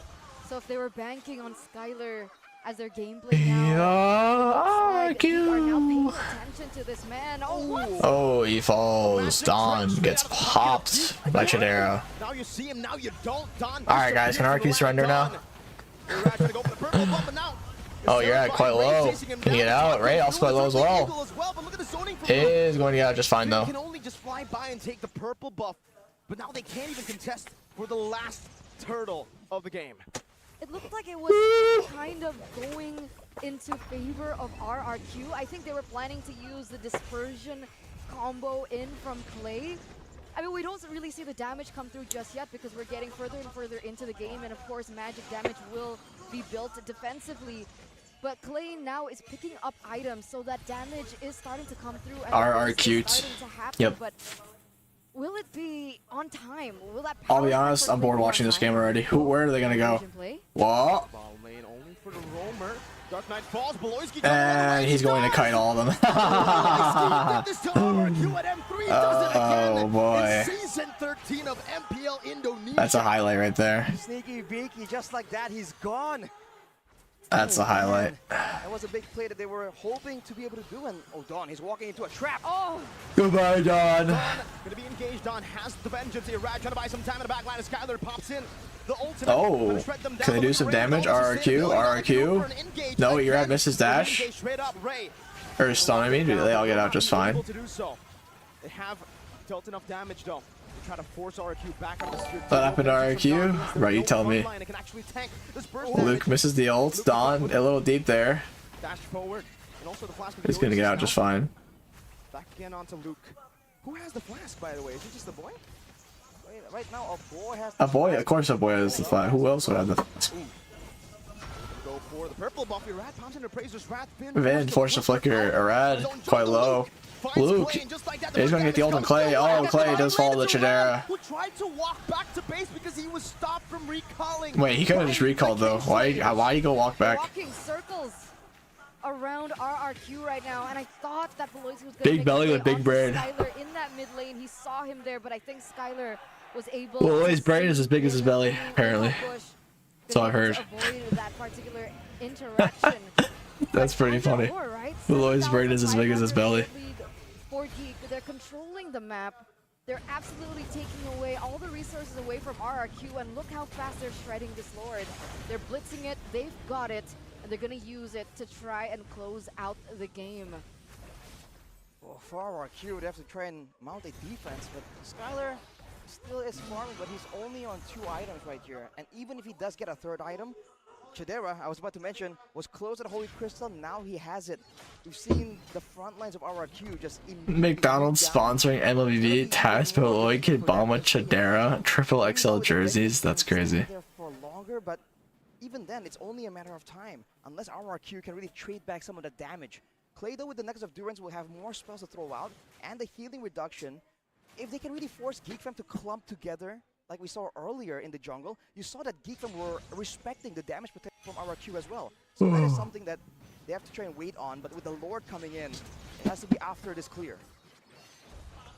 So if they were banking on Skylar as their gameplay now, RQ are now paying attention to this man. Oh, what? Oh, he falls. Don gets popped by Chidera. Now you see him, now you don't. Alright guys, can RQ surrender now? Oh, you're at quite low. Can you get out? Ray also quite low as well. Is going to get out just fine though. Can only just fly by and take the purple buff, but now they can't even contest for the last turtle of the game. It looked like it was kind of going into favor of RRQ. I think they were planning to use the dispersion combo in from Clay. I mean, we don't really see the damage come through just yet because we're getting further and further into the game, and of course magic damage will be built defensively. But Clay now is picking up items, so that damage is starting to come through. And RRQ. Yep. But will it be on time? Will that I'll be honest, I'm bored watching this game already. Where are they gonna go? What? And he's going to kite all of them. Oh boy. That's a highlight right there. Sneaky beaky, just like that, he's gone. That's a highlight. That was a big play that they were hoping to be able to do, and oh, Don, he's walking into a trap. Oh! Goodbye, Don. Gonna be engaged. Don has the vengeance here. Rad trying to buy some time in the back line as Skylar pops in. The ultimate. Oh, can they do some damage? RRQ, RRQ. No, Erad misses dash. Or stun, I mean, they all get out just fine. They have dealt enough damage though. Try to force RRQ back on the street. What happened to RRQ? Right, you tell me. Luke misses the ult. Don a little deep there. Dash forward. And also the flask. He's gonna get out just fine. Back again onto Luke. Who has the flask, by the way? Is it just the boy? Right now, a boy has. A boy, of course, a boy has the flask. Who else would have the? Go for the purple buff. Erad pops into Praisers Wrath. Vin forced to flicker. Erad quite low. Luke is going to get the ult on Clay. Oh, Clay does follow the Chidera. Who tried to walk back to base because he was stopped from recalling. Wait, he could have just recalled though. Why you go walk back? Walking circles around RRQ right now, and I thought that Beloyski was going to big belly with big brain. Skylar in that mid lane. He saw him there, but I think Skylar was able. Well, his brain is as big as his belly, apparently. That's all I've heard. Avoid that particular interaction. That's pretty funny. Lloyd's brain is as big as his belly. For Geek, they're controlling the map. They're absolutely taking away all the resources away from RRQ, and look how fast they're shredding this Lord. They're blitzing it, they've got it, and they're gonna use it to try and close out the game. Well, for RRQ, they have to try and mount a defense, but Skylar still is farming, but he's only on 2 items right here. And even if he does get a 3rd item, Chidera, I was about to mention, was close at Holy Crystal. Now he has it. We've seen the front lines of RRQ just McDonald's sponsoring MLBB, Taz, Lloyd, Kid Bomba, Chidera, Triple XL jerseys. That's crazy. There for longer, but even then, it's only a matter of time. Unless RRQ can really trade back some of the damage. Clay, though, with the Necklace of Durance, will have more spells to throw out, and the healing reduction. If they can really force Geekfam to clump together, like we saw earlier in the jungle, you saw that Geekfam were respecting the damage potential from RRQ as well. So that is something that they have to try and wait on, but with the Lord coming in, it has to be after this clear.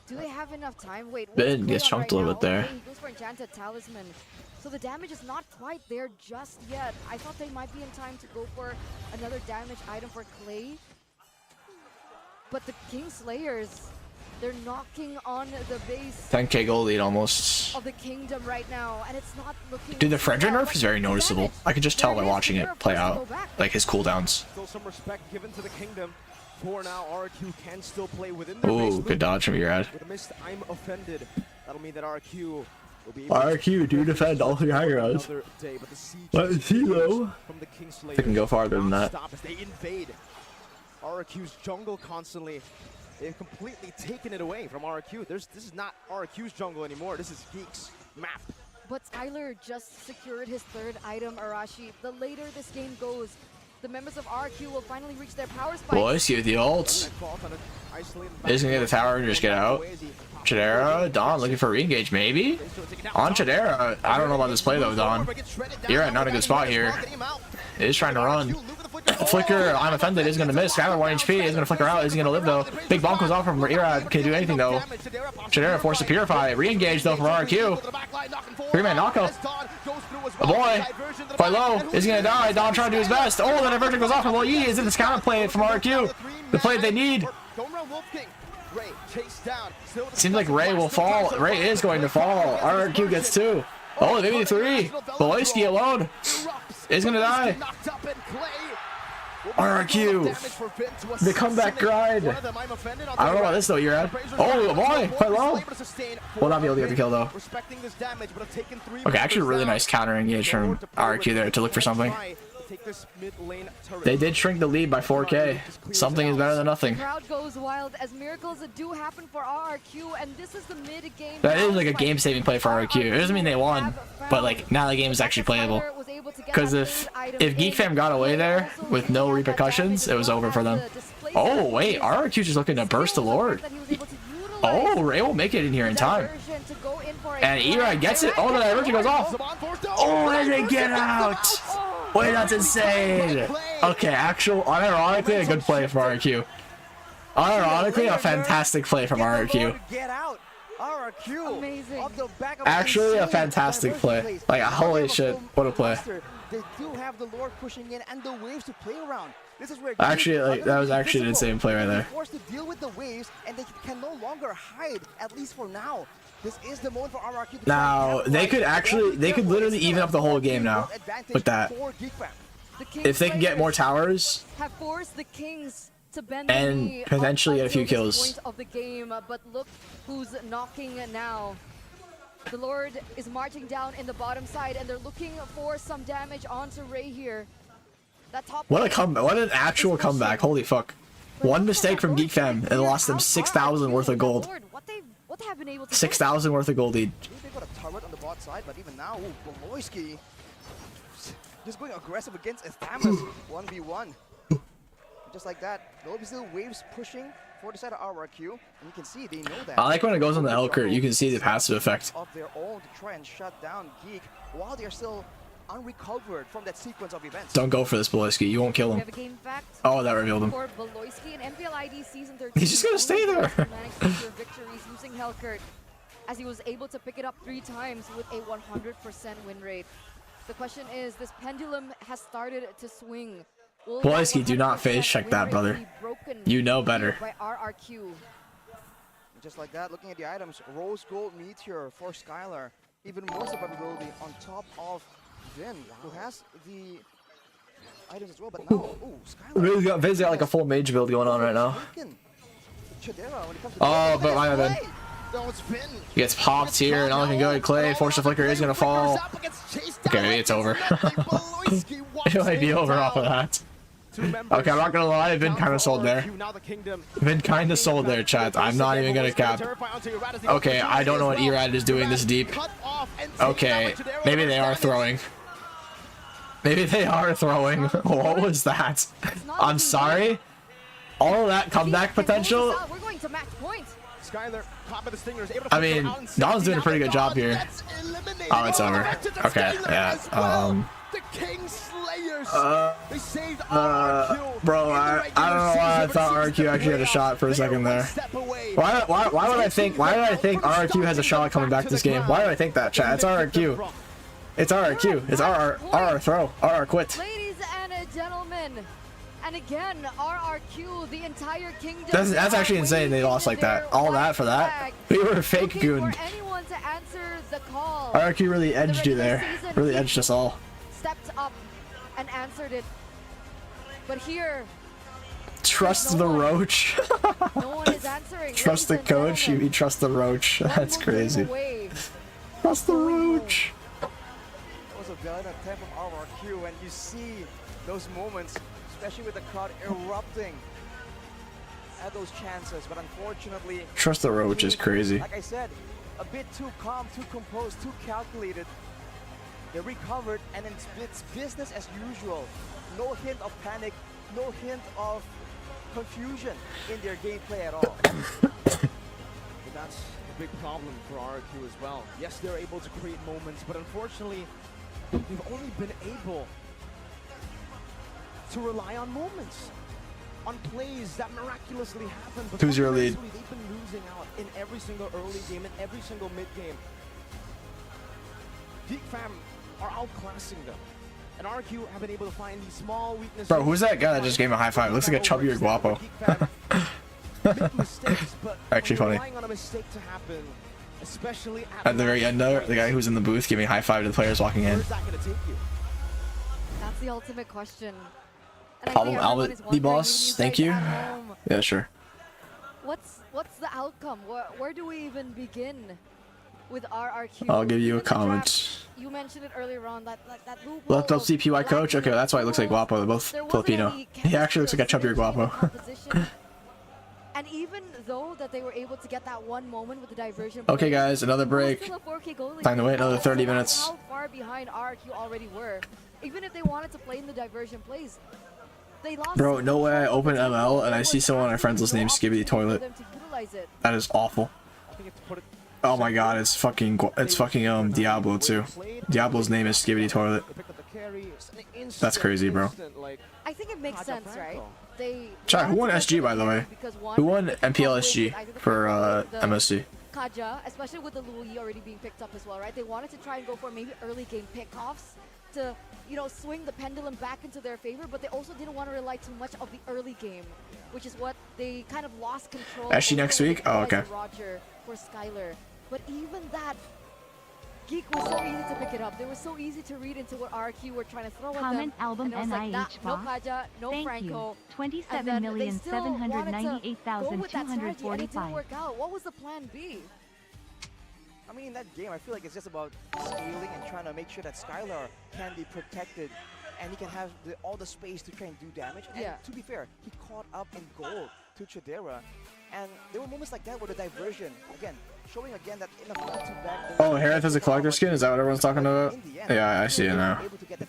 Do they have enough time? Wait, Ben gets chunked a little bit there. Okay, he goes for Enchanted Talisman. So the damage is not quite there just yet. I thought they might be in time to go for another damage item for Clay. But the Kingslayers, they're knocking on the base 10k gold lead almost. of the kingdom right now, and it's not looking. Dude, the Frederick well. nerf is very noticeable. I can just tell by watching it play out, like his cooldowns. Still some respect given to the kingdom. For now, RQ can still play within their base Ooh, loop. good dodge from your ad. With a missed I'm offended. That'll mean that RQ will be able RQ do defend all 3 high grounds. another day, but the siege Let's see though. from the Kingslayer They can go farther than that. stop as they invade RQ's jungle constantly. They've completely taken it away from RQ. This is not RQ's jungle anymore. This is Geek's map. But Skylar just secured his 3rd item, Arashi. The later this game goes, the members of RQ will finally reach their power spike. Boys, get the ults. He's gonna get the tower and just get out. Chidera, Don looking for re-engage, maybe? On Chidera. I don't know about this play though, Don. You're at not a good spot here. He's trying to run. Flicker, I'm offended, is gonna miss. Skylar 1 HP, is gonna flicker out, is gonna live though. Big bonk goes off from Irad, can't do anything though. Chidera forced to purify. Re-engage though from RQ. 3-man knockup. Oh boy. Quite low. Is he gonna die? Don trying to do his best. Oh, the diversion goes off from Lil Yi. Is it this counter play from RQ? The play they need. Seems like Ray will fall. Ray is going to fall. RQ gets 2. Oh, maybe 3. Beloyski alone is gonna die. RQ, the comeback grind. I don't know about this though, you're at. Oh boy, quite low. Will not be able to get the kill though. Okay, actually really nice counter engage from RQ there to look for something. They did shrink the lead by 4k. Something is better than nothing. The crowd goes wild as miracles do happen for RRQ, and this is the mid-game. That is like a game-saving play for RQ. It doesn't mean they won, but like now the game is actually playable. Because if Geek Fam got away there with no repercussions, it was over for them. Oh wait, RRQ just looking to burst the Lord. Oh, Ray will make it in here in time. And Era gets it. Oh, the diversion goes off. Oh, and they get out. Wait, that's insane. Okay, unironically, a good play from RQ. Unironically, a fantastic play from RQ. Actually, a fantastic play. Like, holy shit, what a play. They do have the Lord pushing in and the waves to play around. This is where actually, like, that was actually an insane play right there. Forced to deal with the waves, and they can no longer hide, at least for now. This is the moment for RRQ to now they could literally even up the whole game now with that. If they can get more towers have forced the Kings to bend and potentially get a few kills. Of the game, but look who's knocking now. The Lord is marching down in the bottom side, and they're looking for some damage onto Ray here. That top what a comeback! What an actual comeback! Holy fuck! One mistake from Geek Fam and lost them 6,000 worth of gold. 6,000 worth of gold lead. They got a turret on the bot side, but even now, Beloyski just going aggressive against Estamas 1v1. Just like that, there'll be still waves pushing for the side of RRQ, and you can see they know that. I like when it goes on the Elkert, you can see the passive effect. Of their own to try and shut down Geek while they're still unrecovered from that sequence of events. Don't go for this, Beloyski. You won't kill him. Oh, that revealed him. He's just gonna stay there. Victories using Hellkurt, as he was able to pick it up 3 times with a 100% win rate. The question is, this pendulum has started to swing. Boyski, do not face check that, brother. You know better. By RRQ. Just like that, looking at the items, Rose Gold Meteor for Skylar. Even more survivability on top of Vin, who has the items as well. But now, ooh, Skylar. Vin's got like a full mage build going on right now. Oh, but my bad. He gets popped here, and all can go to Clay. Force the Flicker is gonna fall. Okay, maybe it's over. It might be over off of that. Okay, I'm not gonna lie, Vin kind of sold there. Vin kind of sold there, chat. I'm not even gonna cap. Okay, I don't know what Erad is doing this deep. Okay, maybe they are throwing. Maybe they are throwing. What was that? I'm sorry. All of that comeback potential. I mean, Don's doing a pretty good job here. Oh, it's over. Okay, yeah. Bro, I don't know why I thought RQ actually had a shot for a second there. Why would I think RQ has a shot coming back this game? Why do I think that, chat? It's RQ. It's RQ. It's RR throw. RR quit. Ladies and gentlemen, and again, RRQ, the entire kingdom. That's actually insane they lost like that. All that for that? We were fake gooned. RQ really edged you there. Really edged us all. Stepped up and answered it. But here, trust the roach. No one is answering. Trust the coach, you trust the roach. That's crazy. Trust the roach. That was a valiant attempt from RRQ, and you see those moments, especially with the crowd erupting at those chances, but unfortunately, trust the roach is crazy. Like I said, a bit too calm, too composed, too calculated. They recovered, and it's business as usual. No hint of panic, no hint of confusion in their gameplay at all. But that's a big problem for RRQ as well. Yes, they're able to create moments, but unfortunately, they've only been able to rely on moments, on plays that miraculously happen. But who's your lead? They've been losing out in every single early game, in every single mid game. Geek Fam are outclassing them. And RQ have been able to find these small weaknesses. Bro, who's that guy that just gave him a high five? Looks like a chubbier Guapo. Actually funny. On a mistake to happen, especially at the very end there, the guy who's in the booth giving a high five to the players walking in. Where's that gonna take you? That's the ultimate question. And I think Albert, the boss, thank you. Yeah, sure. What's the outcome? Where do we even begin with RRQ? I'll give you a comment. You mentioned it earlier on, that loophole. Left up CPY coach? Okay, that's why it looks like Guapo. They're both Filipino. He actually looks like a chubbier Guapo. And even though that they were able to get that one moment with the diversion. Okay, guys, another break. Time to wait another 30 minutes. How far behind RRQ already were. Even if they wanted to play in the diversion plays, they lost. Bro, no way I open ML and I see someone on my friend's list named Skibbity Toilet. That is awful. Oh my god, it's fucking Diablo too. Diablo's name is Skibbity Toilet. That's crazy, bro. I think it makes sense, right? Chat, who won SG by the way? Who won MPLSG for MSC? Kaja, especially with the Louis already being picked up as well, right? They wanted to try and go for maybe early game pickoffs to, you know, swing the pendulum back into their favor, but they also didn't want to rely too much of the early game, which is what they kind of lost control. Actually, next week? Oh, okay. Roger for Skylar. But even that, Geek was so easy to pick it up. They were so easy to read into what RQ were trying to throw at them. Album and it was like, nah, NIH no box. Kaja, no Thank Franco. You. 27,798,245. And it didn't work out. What was the plan B? I mean, in that game, I feel like it's just about scaling and trying to make sure that Skylar can be protected and he can have all the space to try and do damage. And to be fair, he caught up in gold to Chidera. And there were moments like that where the diversion, again, showing again that in a front-to-back... Oh, Harith has a collector skin? Is that what everyone's talking about? Yeah, I see it now.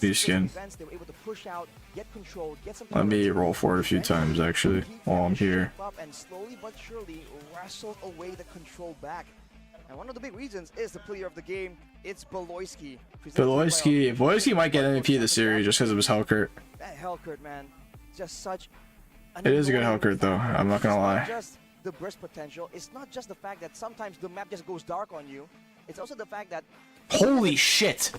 New skin. Let me roll for it a few times, actually, while I'm here. And slowly but surely wrestled away the control back. And one of the big reasons is the player of the game. It's Beloyski. Beloyski might get MVP of the series just because of his Hellcurt. That Hellcurt, man. Just such... It is a good Hellcurt, though. I'm not gonna lie. Just the burst potential. It's not just the fact that sometimes the map just goes dark on you. It's also the fact that... Holy shit!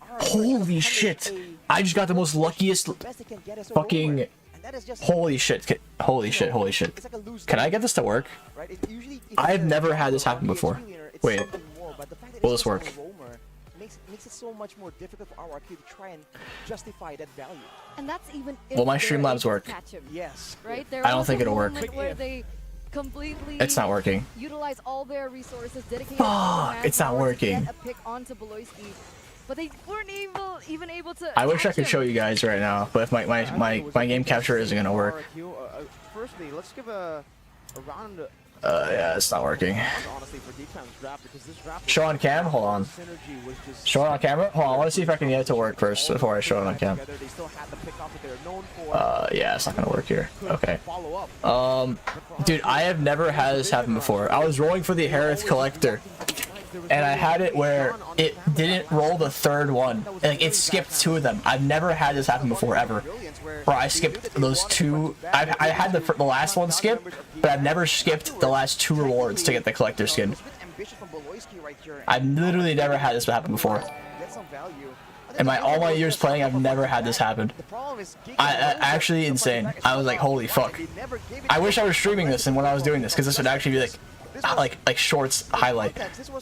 Holy shit! I just got the most luckiest The best they can get is a fucking. roamer. And that is just, Holy shit! Holy shit! Holy shit! it's like a loose Can I get this to work? right? Usually if I've it's a never had this roamer happen or before. PHP laner, it's Wait. something more, but the fact that Will it's this just work? a roamer makes it so much more difficult for RRQ to try and justify that value. And that's even if Will my they're Streamlabs able to work? catch him, Yes. right? There I don't was think a it'll work. moment where they completely It's not working. utilize all their resources, dedicated Fuck, all their it's not manpower to working. get a pick onto Beloyski, but they weren't even able to. I wish I catch could him. show you guys right now, but if my game capture isn't gonna work. Firstly, let's give a round. Yeah, it's not working. Honestly, for Deepham's draft, because this draft. Show on cam? Hold on. Synergy was just Show it on camera? Hold on, I want to see if I can get it to work first before I show it on cam. together. They still had the pick off that they're known for. Yeah, it's not gonna work here. Okay. Follow up. Dude, I have never had this happen before. I was rolling for the Harith Collector, and I had it where it didn't roll the third one. Like, it skipped two of them. I've never had this happen before, ever. Where I skipped those two. I had the last one skip, but I've never skipped the last two rewards to get the Collector skin. It's a bit ambitious from Beloyski right here. I've literally never had this happen before. Get some value. In all my years playing, I've never had this happen. The problem is Actually insane. I was like, holy fuck. I wish I was streaming this and when I was doing this, because this would actually be like shorts highlight.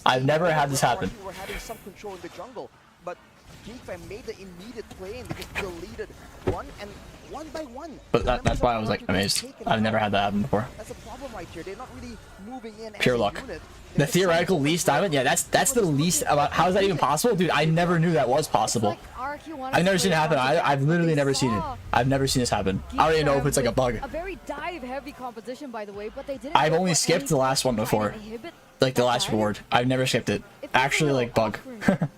I've never had this happen. Were having some control in the jungle, but GeekFam made the immediate play and they just deleted one by one. But that's why I was like amazed. I've never had that happen before. That's a problem right here. They're not really moving in Pure as a luck. unit. The theoretical least diamond? Yeah, that's the least about. How is that even possible? Dude, I never knew that was possible. I've never seen it happen. I've literally never seen it. I've never seen this happen. I don't even know if it's like a bug. A very dive-heavy composition, by the way, but they didn't. I've go only for skipped the anything last one to try and before. inhibit Like the that last dive. reward. I've never skipped it. It feels Actually, a like little bug. awkward.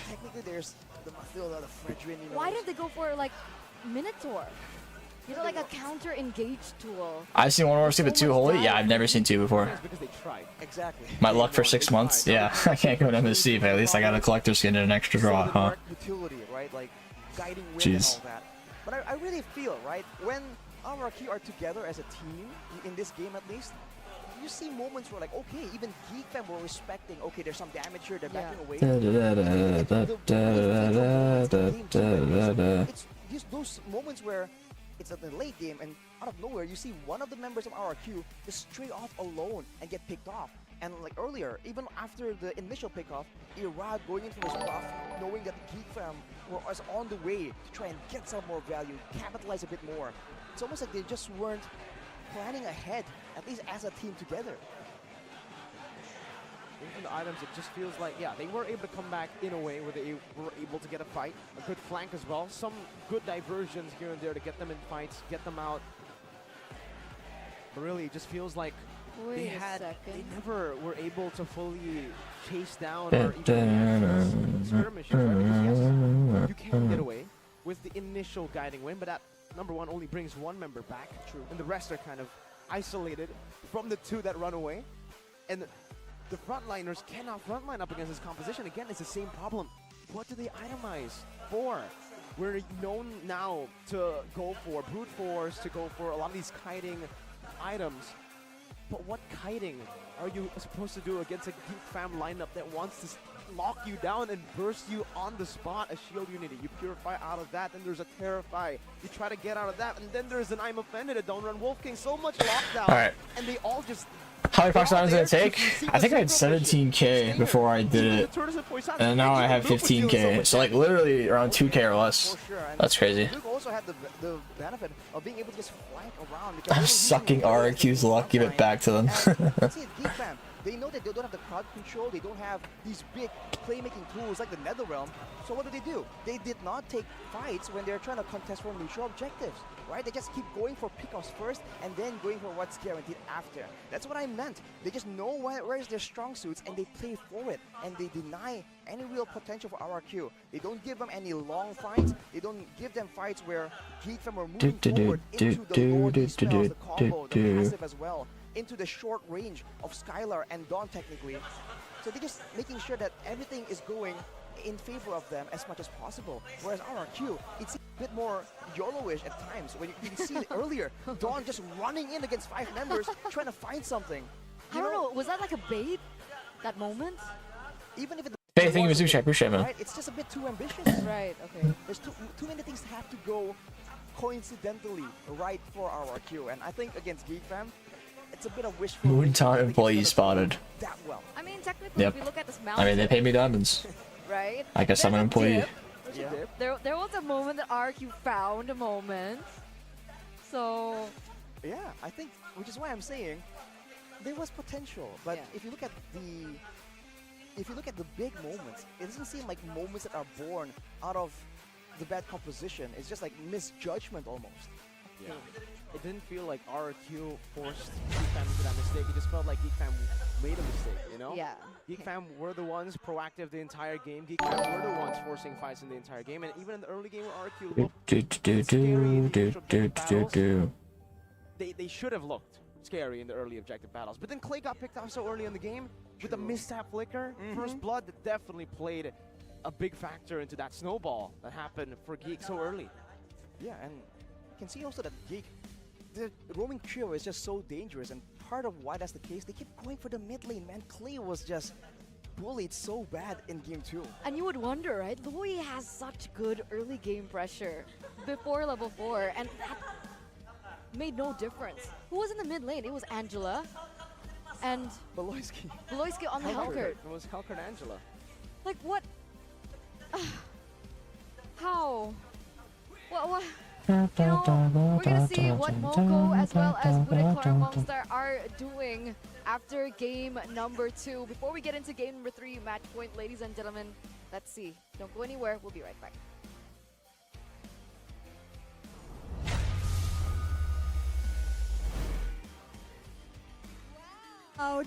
Technically, there's still a lot of Fredrin, you know. Why didn't they go for like Minotaur? You know, like a counter engage tool. I've seen one more skip it two holy. Yeah, I've never seen two before. Because they tried. Exactly. My luck for 6 months. Yeah, I can't go to MSC, but at least I got a collector skin and an extra draw, huh? Dark utility, right? Like guiding wind Jeez. and all that. But I really feel, right, when RRQ are together as a team, in this game at least, you see moments where like, okay, even GeekFam were respecting, okay, there's some damage here, they're backing away. It's those moments where it's at the late game and out of nowhere you see one of the members of RRQ just straight off alone and get picked off. And like earlier, even after the initial pickoff, Irad going into his buff, knowing that the GeekFam was on the way to try and get some more value, capitalize a bit more. It's almost like they just weren't planning ahead, at least as a team together. Even the items, it just feels like, yeah, they were able to come back in a way where they were able to get a fight, a good flank as well, some good diversions here and there to get them in fights, get them out. But really, it just feels like they never were able to fully chase down or even skirmishes, right? Because yes, you can get away with the initial guiding win, but that number one only brings one member back. True. And the rest are kind of isolated from the two that run away. And the frontliners cannot frontline up against this composition. Again, it's the same problem. What do they itemize for? We're known now to go for brute force, to go for a lot of these kiting items. But what kiting are you supposed to do against a GeekFam lineup that wants to lock you down and burst you on the spot? A shield unity, you purify out of that, then there's a terrify. You try to get out of that, and then there's an I'm offended, a don't run Wolf King. So much lockdown, Alright. and they all just. How many Fox Diamonds did it take? I think I had 17k before I did it, and now I have 15k. So like literally around 2k or less. That's crazy. Luke also had the benefit of being able to just flank around. I'm sucking RRQ's luck. Give it back to them. See, GeekFam, they know that they don't have the crowd control. They don't have these big playmaking tools like the Netherrealm. So what do? They did not take fights when they're trying to contest for neutral objectives, right? They just keep going for pickoffs first and then going for what's guaranteed after. That's what I meant. They just know where's their strong suits and they play for it. And they deny any real potential for RRQ. They don't give them any long fights. They don't give them fights where GeekFam are moving forward into the Lord spells, the combo, the passive as well, into the short range of Skylar and Dawn technically. So they're just making sure that everything is going in favor of them as much as possible. Whereas RRQ, it's a bit more YOLO-ish at times. When you can see it earlier, Dawn just running in against 5 members, trying to find something. I don't know, was that like a bait? That moment? Even if it Bait Hey, thank you, Mizuchi. I appreciate it, man. Right? It's just a bit too ambitious. Right, okay. There's too many things have to go coincidentally right for RRQ, and I think against Geek Fam, it's a bit of wishful thinking. Moontown I think employee it's gonna spotted. go that well. I mean, technically, Yep. if you look at this I mountain, mean, they pay me diamonds. right? I guess I'm an There's a employee. dip. Yeah. There was a moment that RQ found a moment. So, Yeah, I think, which is why I'm saying there was potential, but Yeah. if you look at the big moments, it doesn't seem like moments that are born out of the bad composition. It's just like misjudgment almost. Yeah. It didn't feel like RQ forced Geek Fam into that mistake. It just felt like Geek Fam made a mistake, you know? yeah. Geek Fam were the ones proactive the entire game. Geek Fam were the ones forcing fights in the entire game. And even in the early game where RQ looked they should have looked scary in the early objective battles. But then Clay got picked off so early in the game with a mistap flicker. First blood that definitely played a big factor into that snowball that happened for Geek so early. Yeah, and you can see also that Geek, the roaming trio is just so dangerous, and part of why that's the case, they keep going for the mid lane, man. Clay was just bullied so bad in game 2. And you would wonder, right? Louis has such good early game pressure before level 4, and that made no difference. Who was in the mid lane? It was Angela and Beloyski. Beloyski on the Hellcurt. It was Hellcurt Angela. Like, what? How? What? You know, we're gonna see what Moko as well as FwydChickn Monster are doing after game number 2. Before we get into game number 3, match point, ladies and gentlemen, let's see. Don't go anywhere. We'll be right back.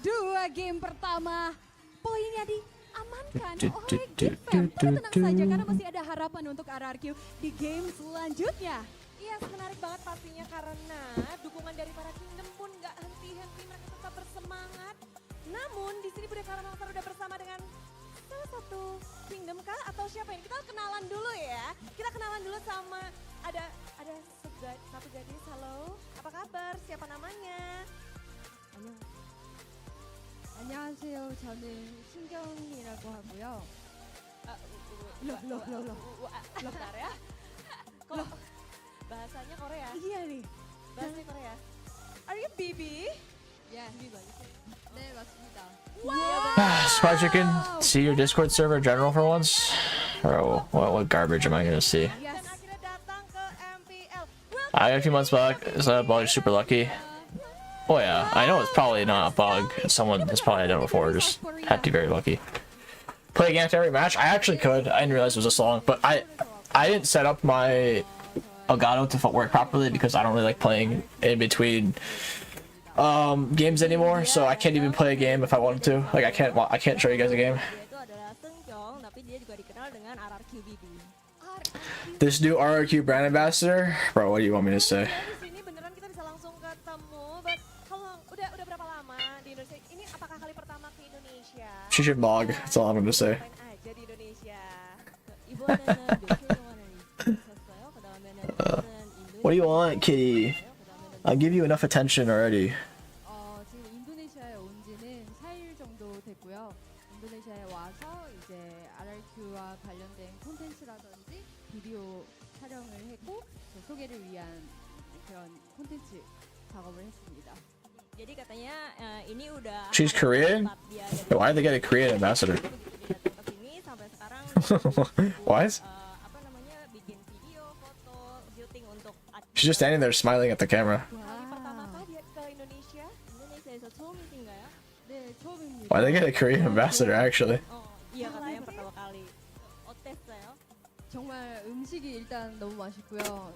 Dua game pertama, poinnya diamankan oleh Geek Fam. Tapi tenang saja karena masih ada harapan untuk RRQ di game selanjutnya. Iya, menarik banget pastinya karena dukungan dari para Kingdom pun nggak henti-henti, mereka tetap bersemangat. Namun di sini Budaya Kara Monster udah bersama dengan salah satu Kingdom kah atau siapa ini? Kita kenalan dulu ya. Kita kenalan dulu sama ada satu gadis. Halo, apa kabar? Siapa namanya? 안녕하세요. 저는 신경이라고 하고요. Bentar ya. Kok bahasanya Korea? Iya nih. Bahasanya Korea. Are you Bibi? 야, 네, 맞습니다. FwydChickn, see your Discord server general for once? Or what garbage am I gonna see? Dan akhirnya datang ke MPL. I got a few months back. Is that bug super lucky? Oh yeah, I know it's probably not a bug. Someone has probably done it before. Just had to be very lucky. Play against every match. I actually could. I didn't realize it was this long, but I didn't set up my Elgato to work properly because I don't really like playing in between games anymore. So I can't even play a game if I wanted to. Like I can't show you guys a game. Dia itu adalah Seungjong, tapi dia juga dikenal dengan RRQ Bibi. This new RRQ brand ambassador, bro. What do you want me to say? Di sini beneran kita bisa langsung ketemu. But kalau udah berapa lama di Indonesia? Ini apakah kali pertama ke Indonesia? She should log. That's all I'm gonna say. Main aja di Indonesia. 이번에는 몇 킬 동안을 있었어요. 그다음에는 What do you want, kitty? I'll give you enough attention already. 지금 인도네시아에 온 지는 4일 정도 됐고요. 인도네시아에 와서 이제 RRQ와 관련된 콘텐츠라든지 비디오 촬영을 했고 소개를 위한 그런 콘텐츠 작업을 했습니다. Jadi katanya ini udah She's Korean? Why did they get a Korean ambassador? Ini sampai sekarang What? apa namanya bikin video, foto, syuting untuk She's just standing there smiling at the camera. kali pertama kah dia ke Indonesia? Indonesia에서 처음이신가요? 네, 처음입니다. Why did they get a Korean ambassador actually? Iya katanya pertama kali. 어땠어요? 정말 음식이 일단 너무 맛있고요.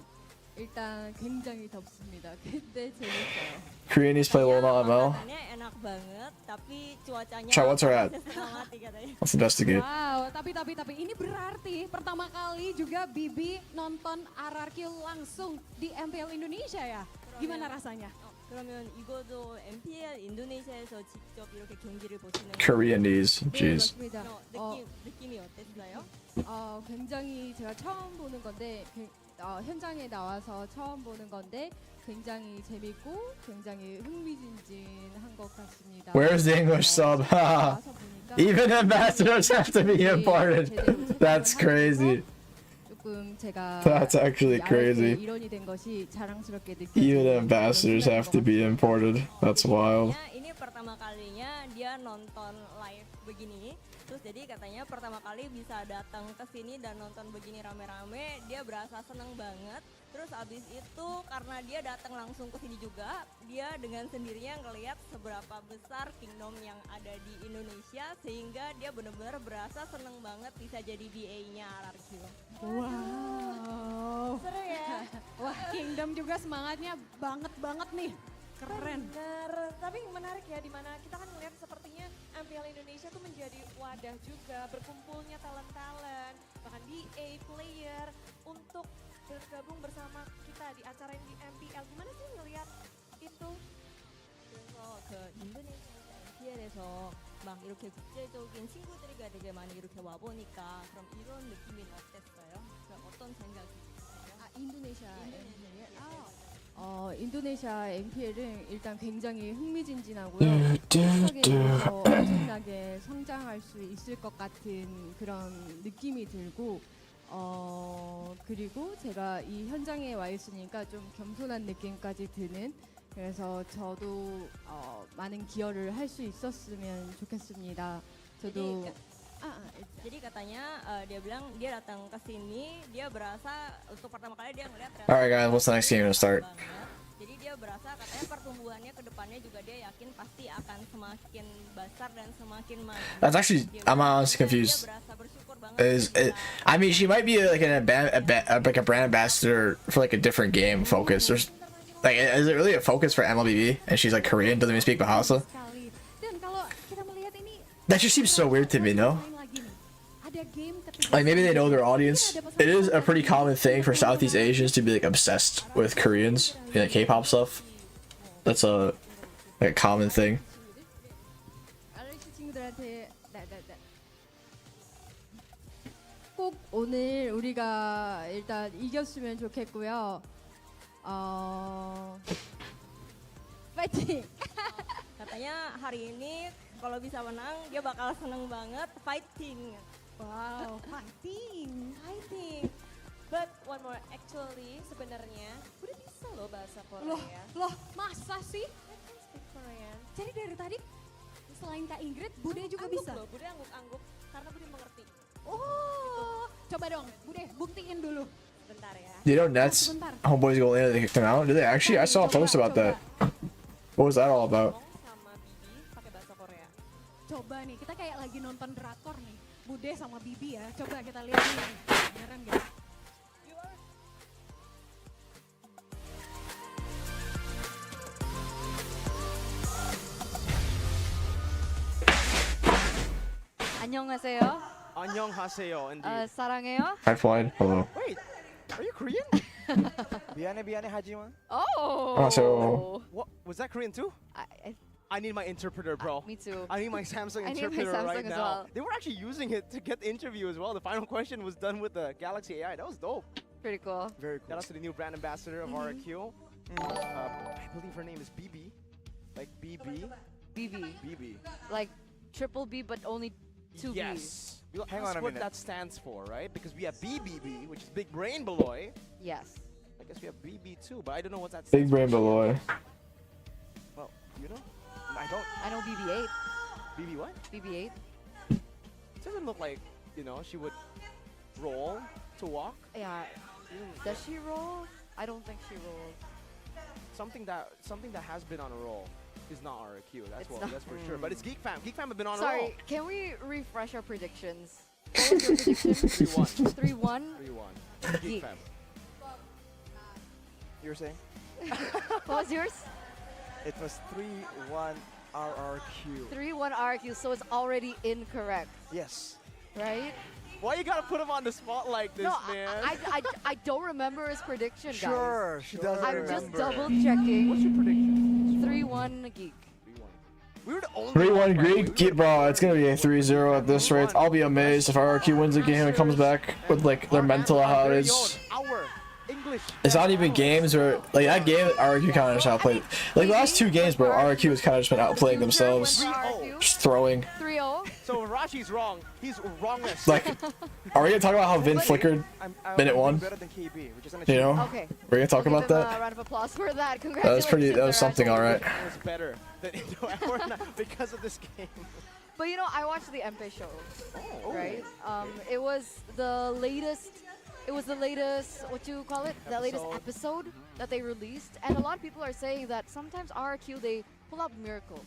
일단 굉장히 덥습니다. 근데 재밌어요. Koreanies play well on ML. Makanannya enak banget, tapi cuacanya Chai, what's her at? setengah mati katanya. Let's investigate. Wow, tapi ini berarti pertama kali juga Bibi nonton RRQ langsung di MPL Indonesia ya? Gimana rasanya? 그러면 이거도 MPL 인도네시아에서 직접 이렇게 경기를 보시는 Koreanese, 네, jeez. 맞습니다. 느낌이 어땠어요? 굉장히 제가 처음 보는 건데 현장에 나와서 처음 보는 건데 굉장히 재밌고 굉장히 흥미진진한 것 같습니다. Where's the English sub? 나와서 보니까 Even ambassadors have to be imported. That's crazy. 조금 제가 That's actually crazy. 일원이 된 것이 자랑스럽게 Even 느껴지는 ambassadors 그런 have to be imported. That's wild. Ini pertama kalinya dia nonton live begini. Terus jadi katanya pertama kali bisa datang ke sini dan nonton begini rame-rame, dia berasa seneng banget. Terus abis itu karena dia datang langsung ke sini juga, dia dengan sendirinya ngelihat seberapa besar kingdom yang ada di Indonesia sehingga dia benar-benar berasa seneng banget bisa jadi BA-nya RRQ. Wow. Seru ya? Wah, Kingdom juga semangatnya banget nih. Keren. Benar, tapi menarik ya dimana kita kan melihat sepertinya MPL Indonesia tuh menjadi wadah juga berkumpulnya talent-talent, bahkan DA player untuk bergabung bersama kita di acara yang di MPL. Gimana sih ngelihat itu? 그래서 그 인도네시아 MPL에서 막 이렇게 국제적인 친구들이가 되게 많이 이렇게 와 보니까 그럼 이런 느낌이 어땠어요? 어떤 생각이 드세요? 인도네시아 MPL. 인도네시아 MPL은 일단 굉장히 흥미진진하고요. 세계에서 엄청나게 성장할 수 있을 것 같은 그런 느낌이 들고, 그리고 제가 이 현장에 와 있으니까 좀 겸손한 느낌까지 드는. 그래서 저도 많은 기여를 할 수 있었으면 좋겠습니다. 저도. Jadi katanya dia bilang dia datang ke sini dia berasa untuk pertama kali dia ngeliat Alright guys, what's the next game to start? Jadi dia berasa katanya pertumbuhannya ke depannya juga dia yakin pasti akan semakin besar dan semakin maju. That's actually, I'm honestly confused. I mean, she might be like like a brand ambassador for like a different game focus. There's like, is it really a focus for MLBB? And she's like Korean, doesn't even speak Bahasa. That just seems so weird to me, no? Like maybe they know their audience. It is a pretty common thing for Southeast Asians to be like obsessed with Koreans and like K-pop stuff. That's a like a common thing. 꼭 오늘 우리가 일단 이겼으면 좋겠고요. 파이팅! Katanya hari ini kalau bisa menang dia bakal seneng banget fighting. Wow, fighting. But one more, actually sebenarnya udah bisa loh bahasa Korea. Loh, masa sih? I can speak Korean. Jadi dari tadi selain Kak Ingrid, Bude juga Angguk bisa. Loh, Bude angguk-angguk karena Bude mengerti. Oh, coba dong, Bude buktiin dulu. Bentar ya. You know Nets homeboys go in and they kicked them out? Did they actually? I saw a post about that. What was that all about? Sama Bibi pakai bahasa Korea. Coba nih, kita kayak lagi nonton drakor nih. Bude sama Bibi ya. Coba kita lihat nih. Beneran gak? 안녕하세요. 안녕하세요, indeed. 사랑해요. Hi, Floyd. Hello. Wait, are you Korean? Biane Hajima. Oh. So- What was that Korean too? I need my interpreter, bro. Me too. I need my Samsung I need my interpreter right Samsung as now. well. They were actually using it to get the interview as well. The final question was done with the Galaxy AI. That was dope. Pretty cool. Very cool. Shout out to the new brand ambassador of RRQ. I believe her name is BB. Like BB. BB. BB. Like triple B, but only two Bs. Yes. We'll Hang ask on a what minute. that stands for, right? Because we have BBB, which is Big Brain Beloy. Yes. I guess we have BB too, but I don't know what that stands Big brain for. below. Well, you know? I don't. I know BB8. BB what? BB8. It doesn't look like, you know, she would roll to walk. Yeah. Does she roll? I don't think she rolls. Something that has been on a roll is not RRQ. It's not. That's for sure. But it's Geek Fam. Geek Fam have been on a Sorry, roll. can we refresh our predictions? What was your prediction? 3-1. 3-1. 3-1. Geek Geek. Fam. You were saying? What was yours? It was 3-1 RRQ. 3-1 RQ, so it's already incorrect, Yes. right? Why you gotta put him on the spot like this, No, man? I don't remember his prediction, guys. Sure, she doesn't I'm remember. just double checking. What's your prediction? 3-1 Geek. 3-1. We were the only 3-1 ones, by the way. Greek. Bro, it's gonna be a 3-0 at this rate. I'll be amazed if RRQ wins the game and comes back with like their mental how it is. Our English. It's not even games where like that game RQ kind of just outplayed. Like the last 2 games, bro, RQ has kind of just been outplaying themselves, just throwing. 3-0. So Rashi's wrong. He's wrongest. Like, are we gonna talk about how Vin flickered minute 1? Better than KB, which is an You know, Okay. we're gonna talk We'll about give him that. a round of applause for that. That was Congratulations. that was something, all right. It was better than Indo because of this game. But you know, I watched the MP show, Oh, right? It was the latest. It was the latest. What you call it? The latest episode that they released, and a lot of people are saying that sometimes RQ they pull out miracles.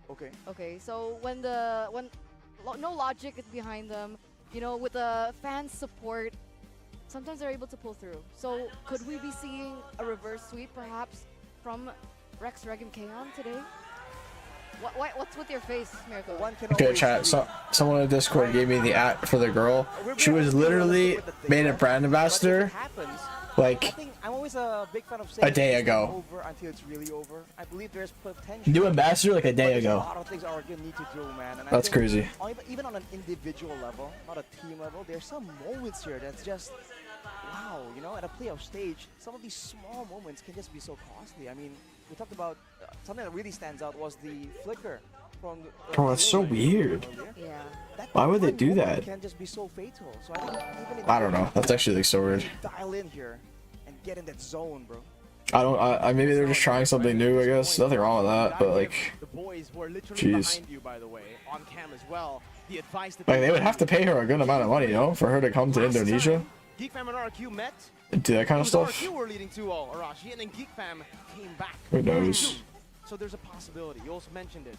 Okay. Okay, so when no logic is behind them, you know, with the fans' support, sometimes they're able to pull through. So could we be seeing a reverse sweep perhaps from Rex, Reg, and Kaon today? What's with your face, Miracle? One can Okay, always chat. dream. Someone in Discord gave me the at for the girl. She was literally made a brand But if ambassador it happens, I like think I'm always a big fan of saying a day it's not ago. over until it's really over. I believe there's potential. New ambassador like a but day there's ago. A lot of things our game need to do, man. And I That's think crazy. Even on an individual level, not a team level, there's some moments here that's just wow. You know, at a playoff stage, some of these small moments can just be so costly. I mean, we talked about something that really stands out was the flicker from. Bro, that's so weird. Yeah. That Why would they one do moment that? Can just be so fatal. So I think even in I don't know. That's actually like so weird. dial in here and get in that zone, bro. I maybe they're just trying something new. I guess nothing wrong with that, but like the boys were literally jeez. behind you, by the way, on cam as well. The advice that Like they would have to pay her a good amount of money, you know, for her to come to Indonesia, GeekFam and RQ met. and do that kind of It was stuff. RQ were leading 2-0, Arashi, and then GeekFam came back. Who knows? So there's a possibility. You also mentioned it.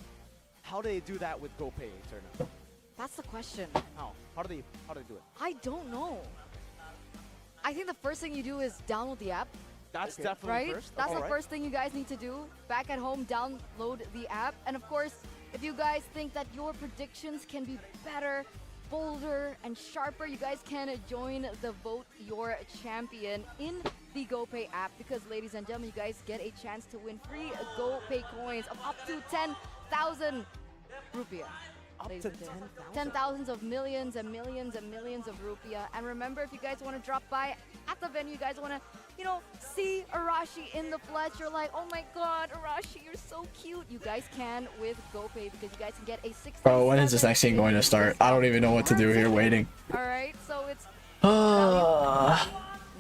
How do they do that with GoPay, Turner? That's the question. How do they do it? I don't know. I think the first thing you do is download the app, That's Okay. definitely right? first. That's the Alright. first thing you guys need to do. Back at home, download the app. And of course, if you guys think that your predictions can be better, bolder, and sharper, you guys can join the Vote Your Champion in the GoPay app because, ladies and gentlemen, you guys get a chance to win free GoPay coins of up to 10,000 rupiah. Up Ladies to and gentlemen. 10,000. 10,000s of millions and millions and millions of rupiah. And remember, if you guys want to drop by at the venue, you guys want to, you know, see Arashi in the flesh, you're like, oh my god, Arashi, you're so cute. You guys can with GoPay because you guys can get a 60. Bro, when is this next scene going to start? I don't even know what to do here. Waiting. Alright, so it's Uh,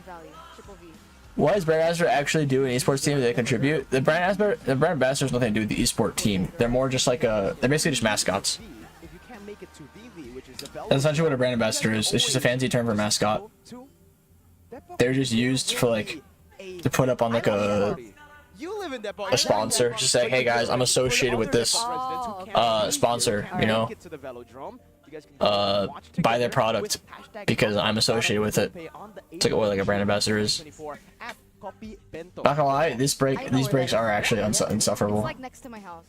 value. Triple V. Why does Brand Ambassador actually do an esports team? They contribute. The brand ambassador has nothing to do with the esport team. They're more just like they're basically just mascots. If you can't make it to VV, which is the That's essentially what a brand ambassador is. It's just a fancy term for mascot. They're just used for like to put up on like You live in that a sponsor. Just say, hey guys, I'm associated with this sponsor, you know, buy their product because I'm associated with it. It's like what like a brand ambassador is. Not gonna lie, these breaks are actually It's insufferable. like next to my house.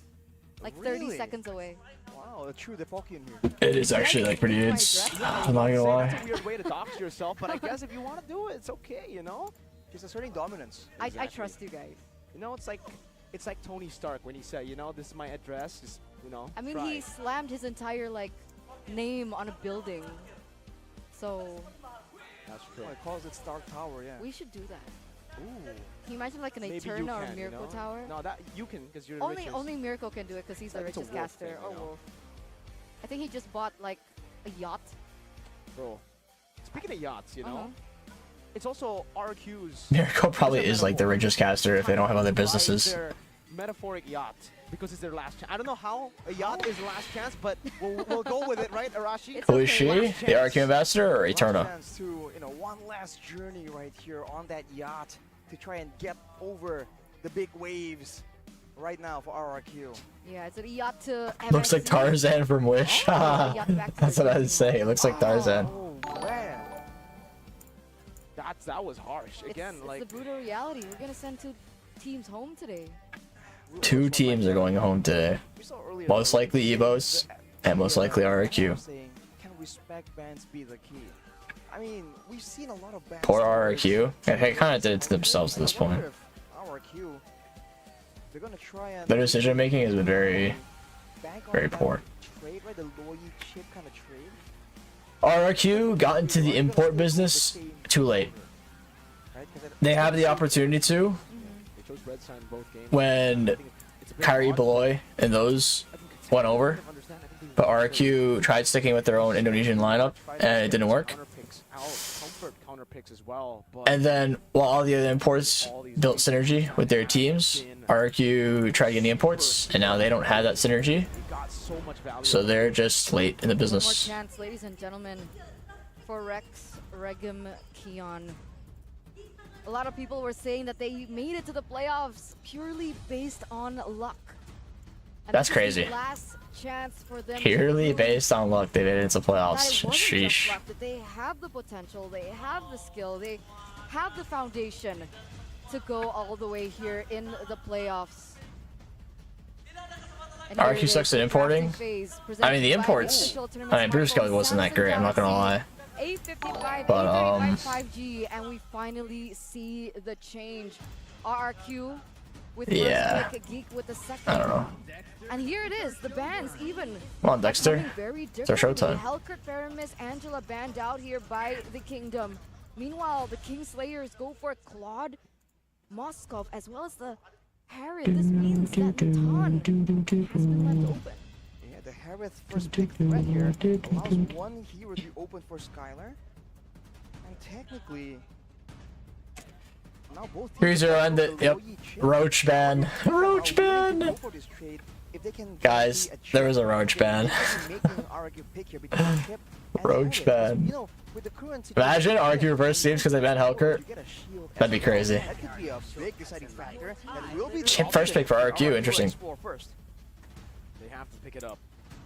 Like 30 Really? seconds away. Wow, a true Depokian here. It is actually like pretty. It's I'm not gonna lie. It's a weird way to dox yourself, but I guess if you want to do it, it's okay, you know? She's asserting dominance. I Exactly. trust you guys. You know, it's like Tony Stark when he said, you know, this is my address, just, you know, I mean, try. he slammed his entire like name on a building. So That's true. Oh, it calls it Stark Tower, yeah. we should do that. Ooh. Can you imagine like an Maybe you Eterna or can, Miracle you know? Tower? No, that you can because you're the Only richest. only Miracle can do it because he's the Like it's a richest wolf caster. thing, Or you know? wolf. I think he just bought like a yacht. Bro. Speaking of yachts, you know, Uh-huh. it's also RQ's. Miracle probably is like the richest caster if they don't have other Buy businesses. Their metaphoric yacht because it's their last chance. I don't know how a yacht is last chance, but we'll go with it, right, Arashi? It's Who is okay. she? The RQ ambassador or Last Eterna? chance to, you know, one last journey right here on that yacht to try and get over the big waves right now for RRQ. Yeah, it's a yacht to. Looks like MSC. Tarzan from Wish. Oh, yacht back to That's the what I'd journey. say. It looks like Tarzan. Oh, man. That was harsh. It's, Again, it's like the brutal reality. We're gonna send 2 teams home today. Two teams are going home today. We saw earlier Most though, likely Evos, and most likely RRQ. saying, can respect bands be the key? I mean, we've seen a lot of bands. Poor RRQ. They kind of did it to themselves at this I wonder point. if RRQ, they're gonna try and Their decision making has been very, bank on very that poor. Trade, right? The loyal chip kind of trade. RRQ got into the import business too late. Right? right? 'Cause They have the opportunity to They chose red sign in both games. when I think it's a bit Kyrie, odd. Beloy, and those I think it's went over. kind of understand. I think they But went for RQ tried sticking with their own Indonesian lineup, and it didn't work. counter picks out, comfort counter picks as well. But And then while all the other imports built synergy with their teams, RQ tried getting imports, and now they don't have that synergy, we got so much value. so they're just late in the One more business. chance, ladies and gentlemen, for Rex, Regum, Keon. A lot of people were saying that they made it to the playoffs purely based on luck. And That's this is the crazy. last chance for them to Purely prove based on luck, they made it into that it playoffs. wasn't just Sheesh. luck, that they have the potential, they have the skill, they have the foundation to go all the way here in the playoffs. And here RQ it sucks is, at the importing. drafting phase I mean, the presented by imports. official tournament I mean, Bruce smartphone Kelly wasn't that Samsung great. I'm not gonna lie. Galaxy A55, But, A35 5G, and we finally see the change. RRQ with Yeah. first pick, Geek with the second. I don't know. And here it is, the bans even. Come on, Dexter. Coming very It's our differently. showtime. Hellkurt, Faramis, Angela banned out here by the Kingdom. Meanwhile, the Kingslayers go for Claude, Moskov, as well as the Harriet. This means that Natan has been left open. Yeah, the Harith first pick threat here allows one hero to be open for Skylar. And technically, now both teams 3-0 have end it. the Yep. low-yi chip. Roach ban. Roach Now, willing to ban. go for this trade if they can Guys, guarantee there was a chip. roach They ban. can make an RQ pick here between chip and Roach Harriet. ban. You know, with the current Imagine situation, RQ reverse teams because they banned Hellkurt. you get a shield That'd be as well. crazy. That could be a big deciding factor. That will be the Chip first option pick for RQ, to interesting. explore first. They have to pick it up.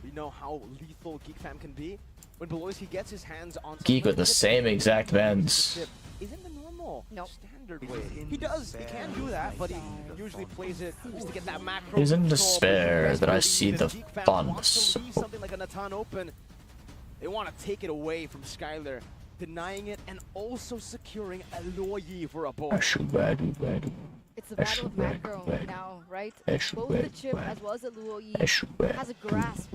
We know how lethal Geek Fam can be. When Beloyski gets his hands on Geek with the something, same exact bends. Isn't the normal Nope. standard way. He does. He can do that, but he usually plays it just to get that macro. It is in control, despair but that I believe see if the Geek Fam fun. wants to leave something like a Natan open, they want to take it away from Skylar, denying it and also securing a Loyi for a boy. It's the battle of macro now, right? Both the chip as well as the Luoyi has a grasp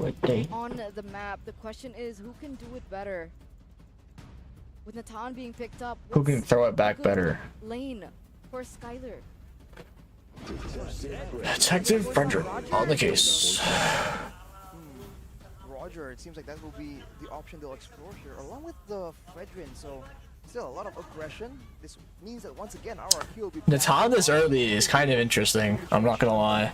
on the map. The question is, who can do it better? With Natan being picked up, Who can what's throw it back good better? Lane for Skylar. Detective Frederick on the case. Roger, it seems like that will be the option they'll explore here, along with the Fredrin. So, still a lot of aggression. This means that once again, RRQ will be Natan this early is kind of interesting. I'm not gonna lie.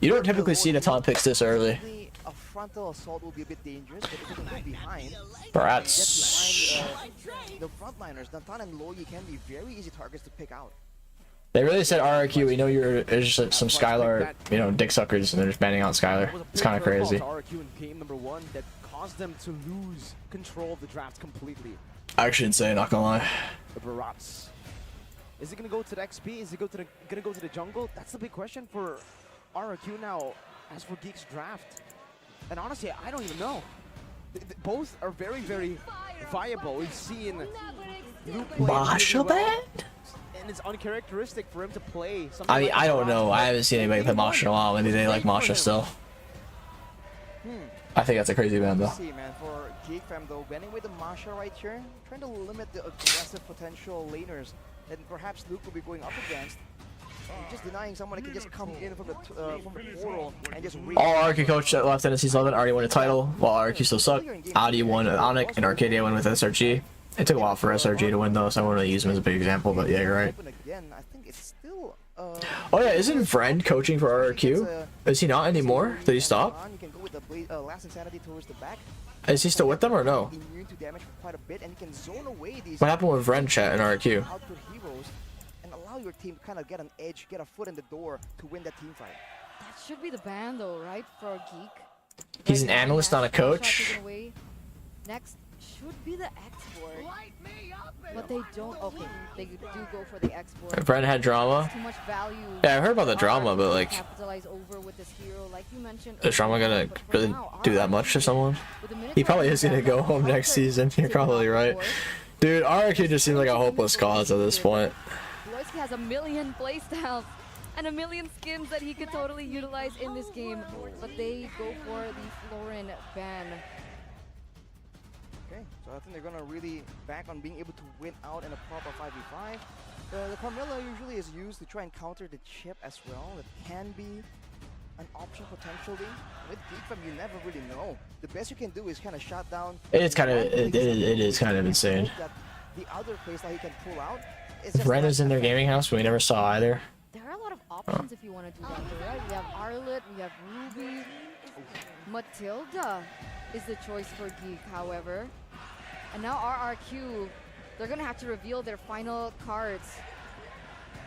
You don't typically see Natan picks this early. A frontal assault will be a bit dangerous, but if they can get behind, Brats. the frontliners, Natan and Loyi can be very easy targets to pick out. They really said RRQ, we know you're just some Skylar, you know, dick suckers, and they're just banning out Skylar. It's kind of crazy. RQ in game number 1 that caused them to lose control of the draft completely. Actually insane, not gonna lie. The Barats. Is it gonna go to the XP? Is it gonna go to the jungle? That's the big question for RQ now. As for Geek's draft, and honestly, I don't even know. Both are very, very viable. We've seen Luke play Marshall really well, band? and it's uncharacteristic for him to play something I mean, like I don't Barats, know. but I haven't seen anybody play Masha in a while. Maybe they like Masha still. I think that's a crazy band though. Let's see, man, for Geek Fam though, banning with the Masha right here, trying to limit the aggressive potential laners that perhaps Luke will be going up against. And just denying someone that can just come in from the portal and just All RQ coach that left NSC's 11 already won a title, while RQ still suck. Audi won with Onyx, and Arcadia won with SRG. It took a while for SRG to win though, so I won't really use him as a big example, but yeah, you're right. Open again, I think it's still Oh yeah, isn't Vren coaching for RRQ? Is he not anymore? Did he stop? You can go with the last insanity towards the back. Is he still with them or no? Immune to damage for quite a bit, and you can zone away these What happened with Vren chat and RRQ? output heroes and allow your team to kind of get an edge, get a foot in the door to win that team fight. That should be the ban though, right? For Geek. He's an Right now, analyst, not a Nash shot coach. taken away. Next should be the export. But they don't. Okay, they do go for the export. Vren had drama. Too much value. Yeah, I heard about the drama, but like, Capitalize over with this hero, like you mentioned. is drama gonna but for really now, do that much to someone? with the minute He probably is gonna go left, home next Hellkurt season. You're did probably not right. work. Dude, RRQ just seems like a hopeless cause at this point. FwydChickn has a million playstyles and a million skins that he could totally utilize in this game, but they go for the Florin ban. Okay, so I think they're gonna really bank on being able to win out in a proper 5v5. The Carmilla usually is used to try and counter the chip as well. That can be an option potentially. With Geekfam, you never really know. The best you can do is kind of shut down. It is kind of it is kind of insane. That the other plays that he can pull out. It's just Ren is in their effect. gaming house, but we never saw either. There are a lot of options if you want to do that, though, right? We have Arlet, we have Ruby. Matilda is the choice for Geek, however. And now RRQ, they're going to have to reveal their final cards.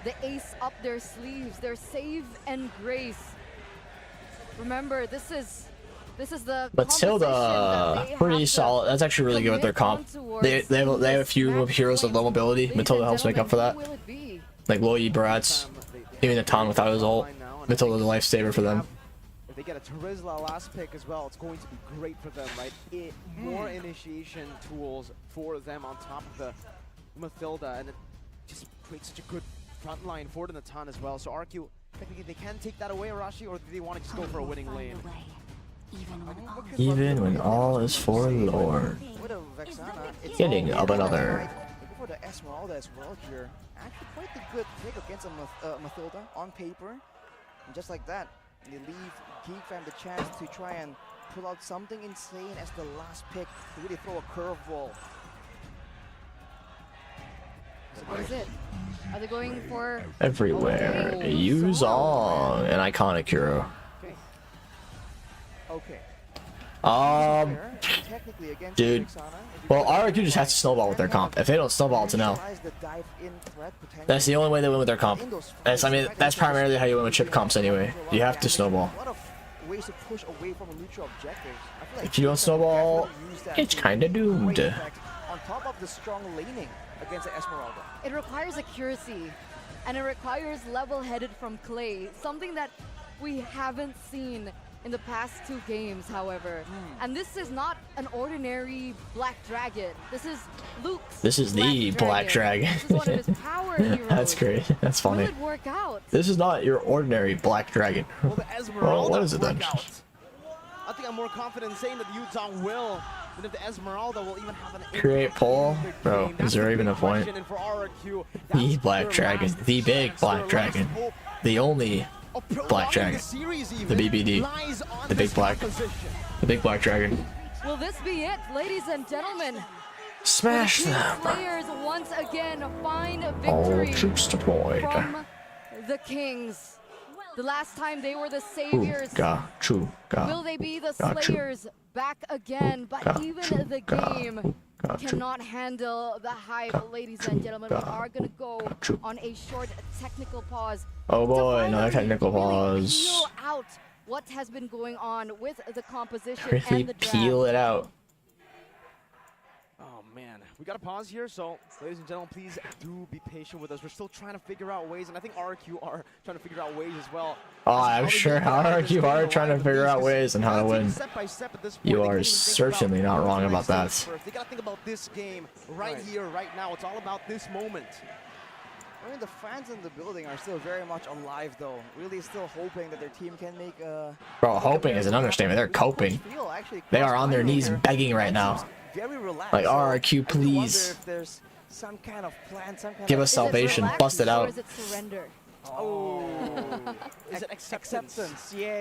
The ace up their sleeves, their save and grace. Remember, this is the Matilda, pretty solid. That's actually really good with their comp. They have a few heroes with low mobility. Matilda helps make up for that. Like Loyi, Barats, even the Ton without his ult. Matilda's a lifesaver for them. If they get a Terizla last pick as well, it's going to be great for them, right? More initiation tools for them on top of the Matilda, and it just creates such a good front line for it in the Ton as well. So RQ, technically they can take that away, Arashi, or do they want to just go for a winning lane? Even when all is forlorn. With a Vexana, it's Getting all up another. Go for the Esmeralda as well here. Actually quite a good pick against a Matilda on paper. And just like that, they leave Geekfam the chance to try and pull out something insane as the last pick to really throw a curveball. What is it? Are they going for Everywhere. Oh, Use all an iconic hero. Okay. Technically against Dude. Vexana, if you Well, put RRQ just has to snowball with their comp. If they don't snowball, it's an L. neutralize the dive-in threat That's the only way they win with their comp. in those I mean, fights, that's primarily how you win with chip comps anyway. You have to snowball. A lot of ways to push away from a neutral objective. I feel like If you don't Geekfam snowball, definitely use that it's to kinda great doomed. effect on top of the strong laning against the Esmeralda. It requires accuracy, and it requires level-headed from Clay, something that we haven't seen in the past 2 games, however. And this is not an ordinary Black Dragon. This is Luke's This is the Black Dragon. This is one of his power heroes. That's great. That's Will funny. it work out? This is not your ordinary Black Dragon. Will the Esmeralda Well, what is it then? work out? I think I'm more confident in saying that Yuzong will than if the Esmeralda will even have an Create pull? in the Bro, game. is there That's even the a big point? question, and for RRQ, The that's Black their Dragon. last The big chance, Black their Dragon. last hope The only of Black prolonging Dragon. the series The even BBD. lies on The big this black. composition. The big Black Dragon. Will this be it, ladies and gentlemen? Smash Team them! Players once again find All victory troops deployed. from the Kings. The last time they were the saviors. Will they be the Got you. slayers back again? But Got even you. the Got game Got you. cannot handle the hype, ladies and gentlemen. We are gonna go you. on a short technical pause. Oh to boy, another finally technical really pause. Peel out what has been going on with the composition Really and the draft. peel it out. Oh man, we got to pause here. So, ladies and gentlemen, please do be patient with us. We're still trying to figure out ways, and I think RQ are trying to figure out ways as well. Oh, as to I'm how they sure make their RQ game are alive trying to with figure these, out 'cause ways on they how to gotta take win. it step by step at this point. You They are can't even think certainly about not who's wrong gonna about save that. first. They got to think about this game right here, right now. It's all about this moment. I mean, the fans in the building are still very much alive, though. Really still hoping that their team can make a... Bro, hoping is an understatement. They're coping. They are on their knees begging right now. Very relaxed. Like, so RRQ, I do wonder please. if there's some kind of plan, some kind Give of... us salvation. Is it Bust it relax out. Or is it surrender? Oh. Is it acceptance? Yeah.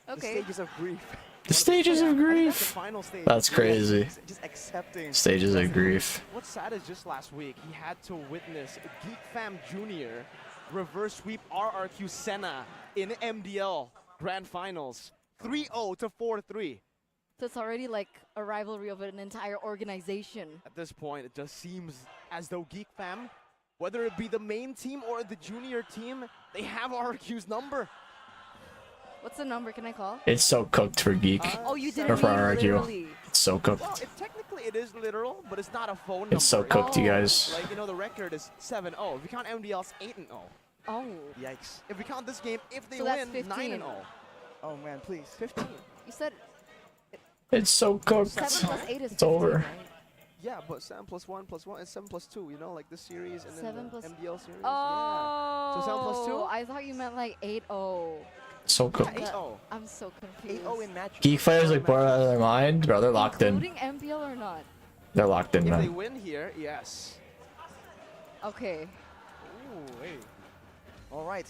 The Okay. stages of grief. The stages of I think that's the grief. final stage. That's crazy. Just accepting. Stages of grief. What's sad is just last week, he had to witness Geek Fam Jr. reverse sweep RRQ Senna in MDL Grand Finals. 3-0 to 4-3. So it's already like a rivalry of an entire organization. At this point, it just seems as though Geek Fam, whether it be the main team or the junior team, they have RRQ's number. What's the number? Can I call? It's so cooked for Geek. Oh, you did Or it for mean RRQ. literally. It's so Well, cooked. technically it is literal, but it's not a phone number. It's so cooked, you guys. Like, you know, the record is 7-0. If we count MDL's 8-0. Oh. Yikes. If we count this game, if they So that's win, 15. 9-0. Oh, man, please. 15. You said It's so cooked. 7 plus 8 is It's over. 15, right? Yeah, but 7 plus 1 plus 1 is 7 plus 2, you know, like this series and then 7 the plus- MDL series. Oh. So 7 plus 2? I thought you meant like 8-0. So Yeah, cooked. 8-0. I'm so confused. 8-0 in match. Geek players like bored out of their mind. Bro, they're locked in. Including MPL or not? They're locked in, If they man. win here, yes. Okay. Ooh, hey. All right.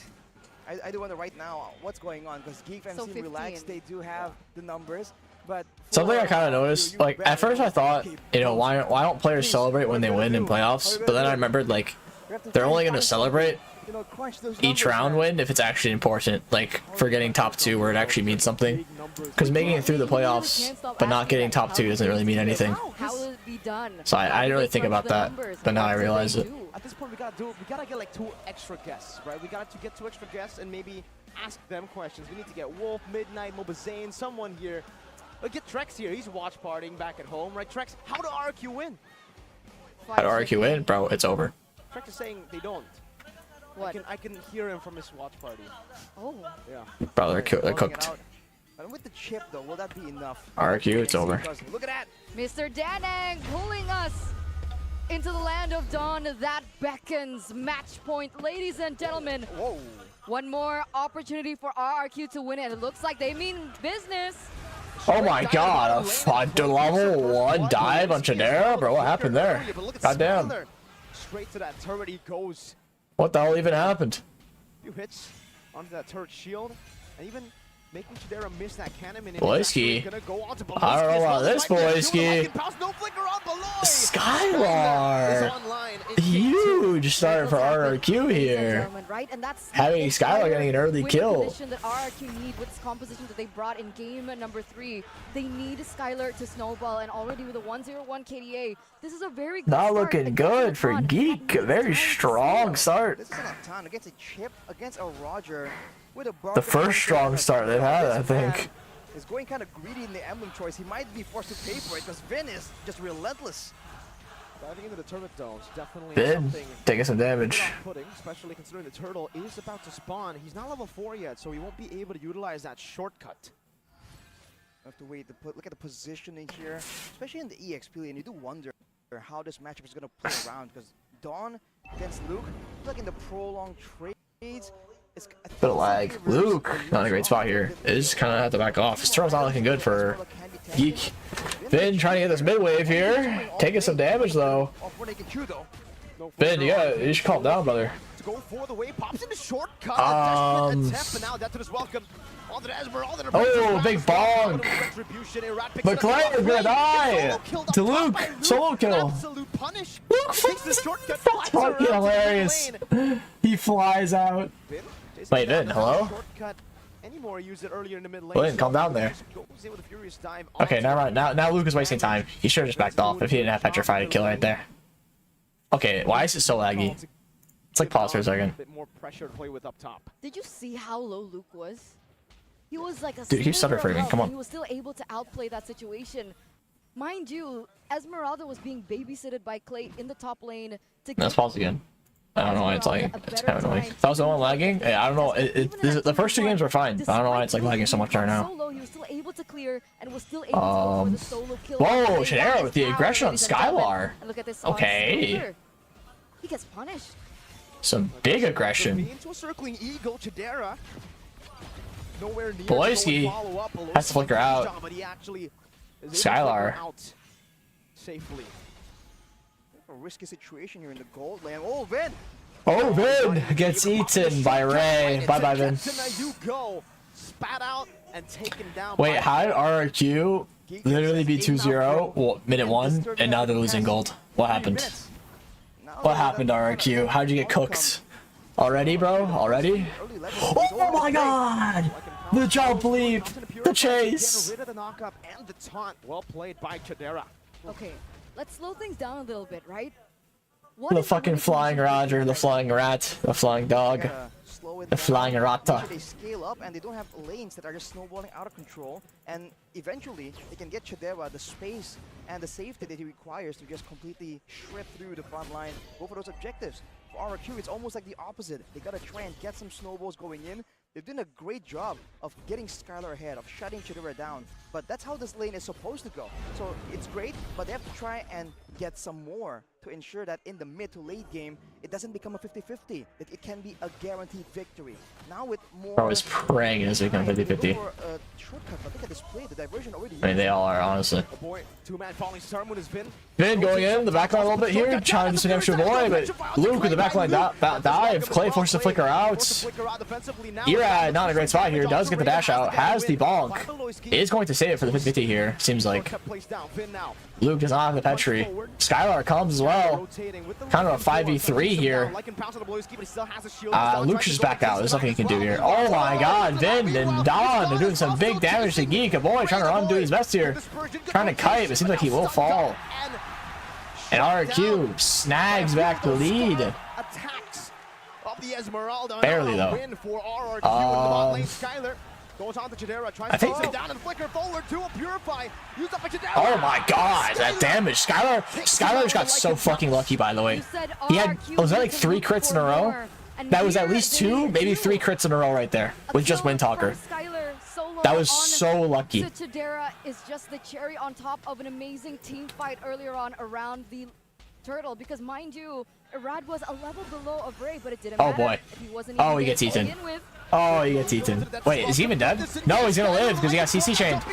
I do wonder right now what's going on because Geek So seem relaxed. 15. They do have the numbers, but Something I kind of noticed, like at first I thought, you know, why don't players celebrate when they win in playoffs? But then I remembered like they're only gonna celebrate each round win if it's actually important, like for getting top 2 where it actually means something. Because making it through the playoffs but not getting top 2 doesn't really mean anything. How will it be done? So I didn't really think about that, but now I realize it. At this point, we gotta get like 2 extra guests, right? We gotta get 2 extra guests and maybe ask them questions. We need to get Wolf, Midnight, Mobazane, someone here. Get Trex here. He's watch partying back at home, right? Trex, how do RQ win? How do RQ win, bro? It's over. Trex is saying they don't. What? I can hear him from his watch party. Oh. Yeah. Bro, they're cooked. But with the chip though, will that be enough? RQ, it's over. Look at that. Mr. Danang pulling us into the land of dawn that beckons. Match point, ladies and gentlemen. Whoa. One more opportunity for RRQ to win it. It looks like they mean business. Oh my god, a level 1 dive on Chidera? Bro, what happened there? Goddamn. Straight to that turret he goes. What the hell even happened? Few hits onto that turret shield, and even making Chidera miss that cannon. FwydChickn. I don't know about this, FwydChickn. Skylar! Huge start for RRQ here. Right? And that's Having Skylar getting an early kill. That RRQ need with this composition that they brought in game number 3. They need Skylar to snowball, and already with a 101 KDA, this is a very good Not start looking against good for Natron. Geek. A very strong start. This is enough time against a chip, against a Roger. With a The first strong start they've had, I think. Is going kind of greedy in the emblem choice. He might be forced to pay for it because Vin is just relentless. Diving into the turret though is definitely Vin, something taking some damage. pudding, especially considering the turtle is about to spawn. He's not level 4 yet, so he won't be able to utilize that shortcut. Have to wait to look at the positioning here, especially in the EXP lane. You do wonder how this matchup is going to play around because Dawn against Luke, like in the prolonged trades. Bit of lag. Luke, not in a great spot here. Is kind of have to back off. His turtle's not looking good for Geek. Vin trying to get this mid wave here. Taking some damage though. Vin, you should calm down, brother. Go for the wave, pops in the shortcut. Attempt, but now death to his welcome. Oh, big bonk. McLean's gonna die. To Luke, solo kill. Luke takes the shortcut. Fucking hilarious. He flies out. Wait, Vin, hello? Vin, calm down there. Okay, never mind. Now Luke is wasting time. He should have just backed off if he didn't have Petrify to kill right there. Okay, why is it so laggy? It's like pause for a second. Did you see how low Luke was? He was like a dude, he's stutter framing. Come on. He was still able to outplay that situation. Mind you, Esmeralda was being babysitted by Clay in the top lane to Let's pause again. I don't know why it's lagging. It's kind of annoying. That was the one lagging? Yeah, I don't know. The first 2 games were fine. I don't know why it's like lagging so much right now. He was still able to clear and was still able to go for the solo kill. Whoa, Chidera with the aggression on Skylar. Okay. He gets punished. Some big aggression. FwydChickn has to flicker out. Skylar. Safely. A risky situation here in the gold lane. Oh, Vin! Oh, Vin gets eaten by Ray. Bye-bye, Vin. Wait, how did RRQ literally be 2-0? Well, minute 1, and now they're losing gold. What happened? What happened, RRQ? How'd you get cooked? Already, bro? Already? Oh my god! The jump leap! The chase! Well played by Chidera. Okay, let's slow things down a little bit, right? The fucking flying Roger, the flying rat, the flying dog, the flying rata. They scale up and they don't have lanes that are just snowballing out of control, and eventually they can get Chidera the space and the safety that he requires to just completely shred through the front line, go for those objectives. For RRQ, it's almost like the opposite. They gotta try and get some snowballs going in. They've done a great job of getting Skylar ahead, of shutting Chidera down, but that's how this lane is supposed to go. So it's great, but they have to try and get some more to ensure that in the mid to late game, it doesn't become a 50-50, that it can be a guaranteed victory. Now with more... Bro is praying it has become 50-50. Shortcut, but look at this play, the diversion already... I mean, they all are, honestly. Oh boy, two-man falling start with his Vin. Vin going in the backline a little bit here, trying to do some extra boy, but Luke with the backline dive. Clay forced the flicker out. Erad not in a great spot here, does get the dash out, has the bonk. Is going to save it for the 50-50 here, seems like. Luke does not have the Petri. Skylar comes as well. Kind of a 5v3 here. Luke's just back out. There's nothing he can do here. Oh my god, Vin and Don are doing some big damage to Geek. A boy trying to run, doing his best here. Trying to kite, but it seems like he will fall. And RQ snags back the lead. Barely though. I think. Oh my god, that damage. Skylar just got so fucking lucky, by the way. He had, was that like 3 crits in a row? That was at least 2, maybe 3 crits in a row right there with just Windtalker. That was so lucky. Chidera is just the cherry on top of an amazing team fight earlier on around the turtle, because mind you, Irad was a level below of Ray, but it didn't matter. Boy. Oh, he gets eaten. Oh, he gets eaten. Wait, is he even dead? No, he's gonna live because he got CC chained.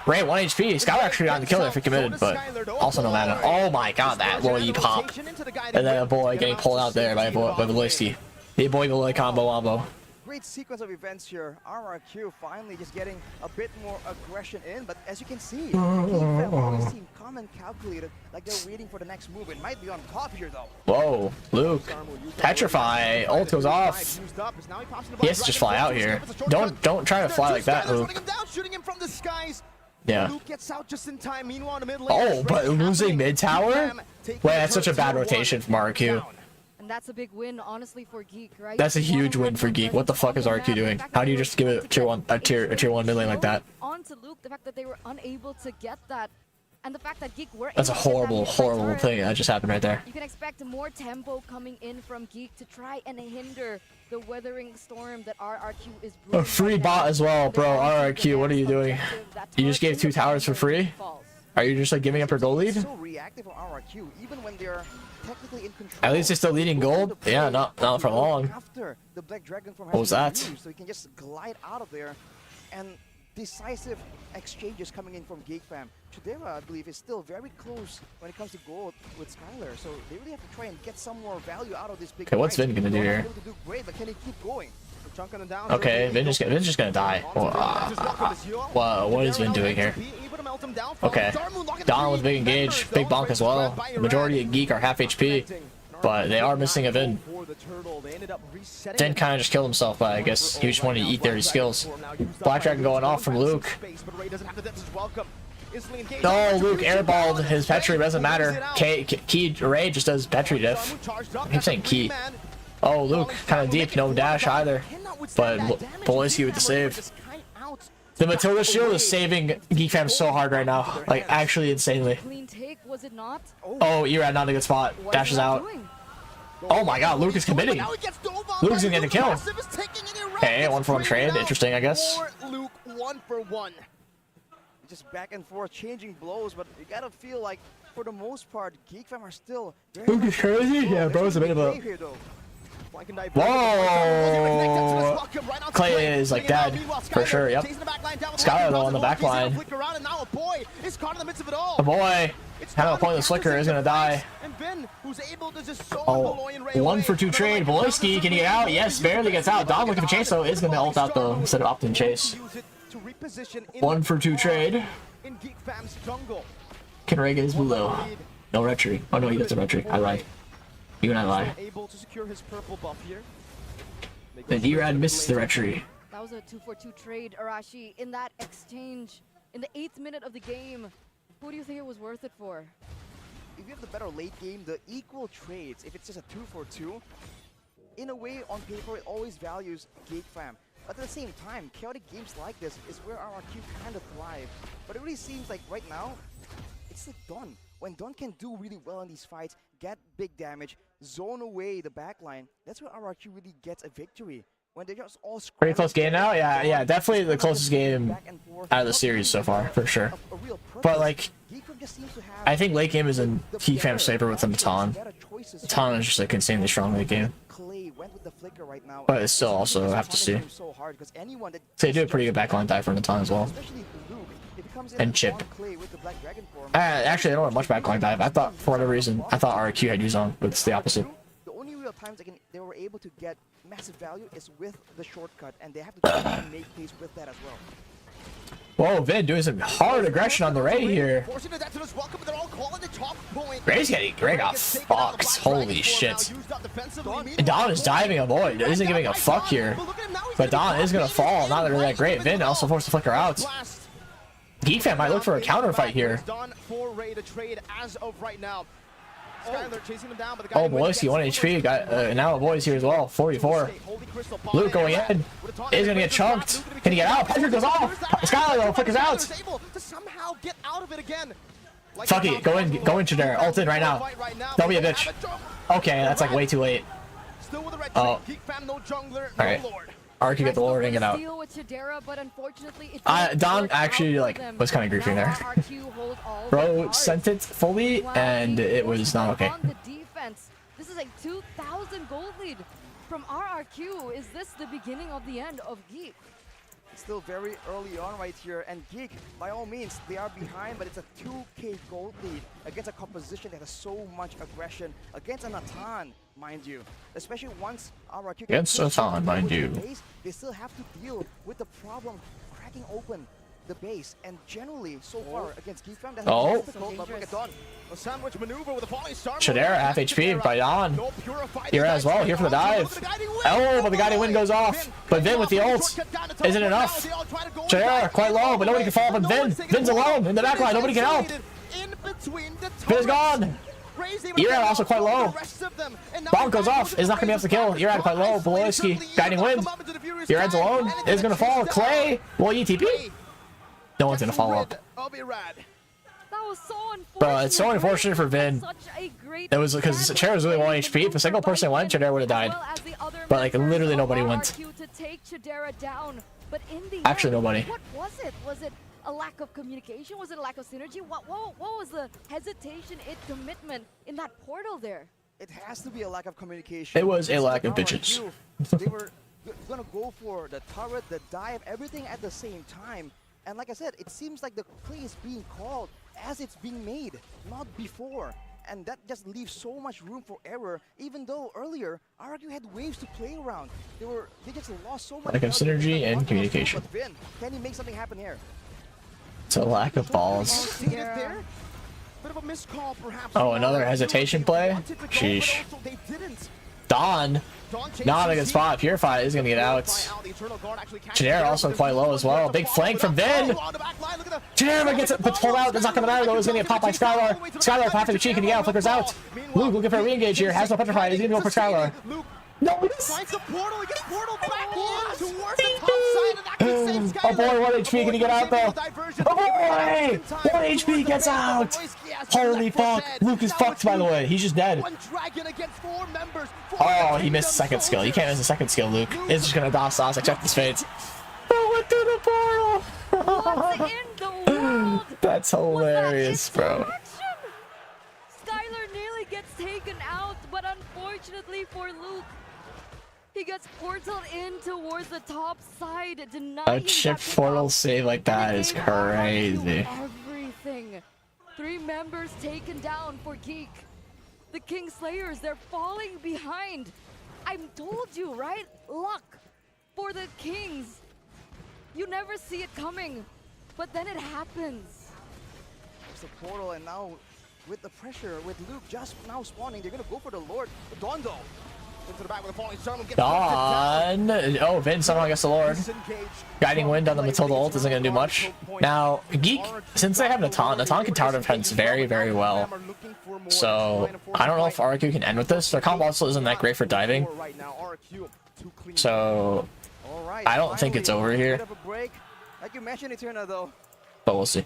Ray 1 HP. Skylar actually got the killer if he committed, but also no mana. Oh my god, that Loy pop. And then a boy getting pulled out there by Beloyski. The boy Beloy combo wombo. Great sequence of events here. RRQ finally just getting a bit more aggression in, but as you can see, always seem calm and calculated, like they're waiting for the next move. It might be on top here though. Whoa, Luke. Petrify. Ult goes off. He has to just fly out here. Don't try to fly like that, Luke. Yeah. Oh, but losing mid tower? Wait, that's such a bad rotation from RQ. That's a big win, honestly, for Geek, right? That's a huge win for Geek. What the fuck is RQ doing? How do you just give it a tier 1 mid lane like that? On to Luke, the fact that they were unable to get that, and the fact that Geek were. That's a horrible thing that just happened right there. You can expect more tempo coming in from Geek to try and hinder the weathering storm that RRQ is brewing. A free bot as well, bro. RRQ, what are you doing? You just gave 2 towers for free? Are you just like giving up your gold lead? So reactive on RRQ, even when they're technically in control. At least they're still leading gold. Yeah, not for long. After the Black Dragon from what was that? So he can just glide out of there, and decisive exchanges coming in from Geek fam. Chidera, I believe, is still very close when it comes to gold with Skylar, so they really have to try and get some more value out of this big. Okay, what's Vin gonna do here? To do great, but can he keep going? Okay, Vin's just gonna die. Wow, what is Vin doing here? Okay, Don with big engage, big bonk as well. The majority of Geek are half HP, but they are missing a Vin. Vin kind of just killed himself, but I guess he just wanted to eat their skills. Black Dragon going off from Luke. No, Luke airballed his Petri, doesn't matter. Key Ray just does Petri diff. I keep saying Key. Oh, Luke, kind of deep, no dash either. But Beloyski with the save. The Matilda shield is saving Geek fam so hard right now. Like, actually insanely. Oh, Erad not in a good spot. Dashes out. Oh my god, Luke is committing. Luke's gonna get the kill. Okay, 1-for-1 trade. Interesting, I guess. Luke 1-for-1. Just back and forth, changing blows, but you gotta feel like, for the most part, Geek fam are still. Luke is crazy? Yeah, bro's a bit of a. Whoa! Clay is like dead for sure. Yep. Skylar though on the back line. A boy, having a pointless flicker, is gonna die. Oh, 1-for-2 trade. Beloyski, can he get out? Yes, barely gets out. Dom looking for chase though, is gonna ult out though instead of opting chase. 1-for-2 trade. Can Ray get his blue though? No retry. Oh no, he gets a retry. I lied. You and I lie. The Erad misses the retry. That was a 2-for-2 trade, Arashi. In that exchange, in the 8th minute of the game, who do you think it was worth it for? If you have the better late game, the equal trades, if it's just a 2-for-2, in a way, on paper, it always values Geek fam. But at the same time, chaotic games like this is where RRQ kind of thrive. But it really seems like right now, it's like Don. When Don can do really well in these fights, get big damage, zone away the backline, that's where RRQ really gets a victory. when they're just all Pretty close game now. Yeah, definitely the closest game back and forth, out of the series so far, for sure. a real But purpose. like, Geekfam just seems to have I think late game is in the Geekfam's better favor with the options, Matan. better choices. Matan is just like insanely strong late game. Clay went with the flicker right now. But it's still It's also really have to see. punishing him so hard, 'cause anyone that So they do a pretty good backline dive for Matan as well. especially Luke, if he comes in And on Chip. Clay with the Black Dragon form, Actually, I don't have much backline dive. I thought, for whatever reason, I thought RQ had used on, but it's the opposite. the only real times they were able to get massive value is with the shortcut, and they have to try and make pace with that as well. Whoa, Vin doing some hard aggression on the Ray here. Forcing the death to this welcome, but they're all calling the top point. Ray got fucked. Holy shit. And Don is diving a void. Isn't giving a fuck here. But Don is gonna fall. Not really that great. Vin also forced to flicker out. Geekfam might look for a counter fight here. Done for Ray to trade as of right now. Skyler chasing him down, but the Oh, Boyski, 1 HP. Got now boys here as well. 44. Luke going in. Is gonna get chunked. Can he get out? Patrick goes off. Skyler though flickers out. Fuck it. Go in, Chadera. Ult in right now. Don't be a bitch. Okay, that's like way too late. Oh. Alright. RQ get the Lord and get out. Don actually like was kind of griefing there. Bro sent it fully and it was not okay. This is a 2,000 gold lead from RRQ. Is this the beginning of the end of Geek? Still very early on right here, and Geek, by all means, they are behind, but it's a 2k gold lead against a composition that has so much aggression, against a Natan, mind you. Especially once RRQ Against Natan, mind you. Base, they still have to deal with the problem cracking open the base, and generally, so far, against Geekfam, that's difficult, but look at Don. A sandwich maneuver with a falling star. Chadera half HP by Don. Here as well, here for the dive. Oh, but the guiding wind goes off. But Vin with the ult isn't enough. Chadera quite low, but nobody can follow up on Vin. Vin's alone in the backline, nobody can help. Vin's gone. Erad also quite low. Bomb goes off, is not gonna be able to kill. Erad quite low. Beloyski, guiding wind. Erad's alone, is gonna fall. Clay, will ETP? No one's gonna follow up. That was so unfortunate. Bro, it's so unfortunate for Vin. It was because Chadera was really 1 HP. If a single person went, Chadera would have died. But like literally nobody went. Actually nobody. What was it? Was it a lack of communication? Was it a lack of synergy? What was the hesitation, commitment in that portal there? It has to be a lack of communication. It was a Because lack of RRQ, bitches. They were gonna go for the turret, the dive, everything at the same time. And like I said, it seems like the play is being called as it's being made, not before. And that just leaves so much room for error, even though earlier, RRQ had waves to play around. They just lost so much. Lack of synergy and communication. But Vin, can he make something happen here? It's a lack of balls. Bit of a miscall, perhaps. Oh, another hesitation play? Sheesh. Don, not a good spot. Purify is gonna get out. Chadera also quite low as well. Big flank from Vin. Chadera gets it, but pulled out. It's not gonna matter though. It's gonna get popped by Skylar. Skylar half of the cheek and yeah, flickers out. Luke looking for a re-engage here. Has no petrify. He's gonna go for Skylar. No, Finds the portal, he gets portal back in towards the top side, and that can save Skylar. Oh boy, 1 HP, can he get out though? Oh boy! 1 HP gets out! Holy fuck! Luke is fucked by the way, he's just dead. Oh, he missed the second skill. You can't miss the second skill, Luke. It's just gonna DOS sauce, accept his fate. Oh, went through the portal! What in the world? That's hilarious, bro. Skylar nearly gets taken out, but unfortunately for Luke, he gets portaled in towards the top side, denying A chip portal save like that is crazy. Everything. 3 members taken down for Geek. The King Slayers, they're falling behind. I told you, right? Luck for the Kings. You never see it coming, but then it happens. It's a portal, and now with the pressure, with Luke just now spawning, they're gonna go for the Lord. Dondo into the back with a falling storm. Don. Oh, Vin somehow gets the Lord. Guiding wind on the Matilda ult isn't going to do much. Now, Geek, since they have Natan can tower defense very, very well. So, I don't know if RQ can end with this. Their combo also isn't that great for diving. So, I don't think it's over here. Like you mentioned, Eterna, though. But we'll see.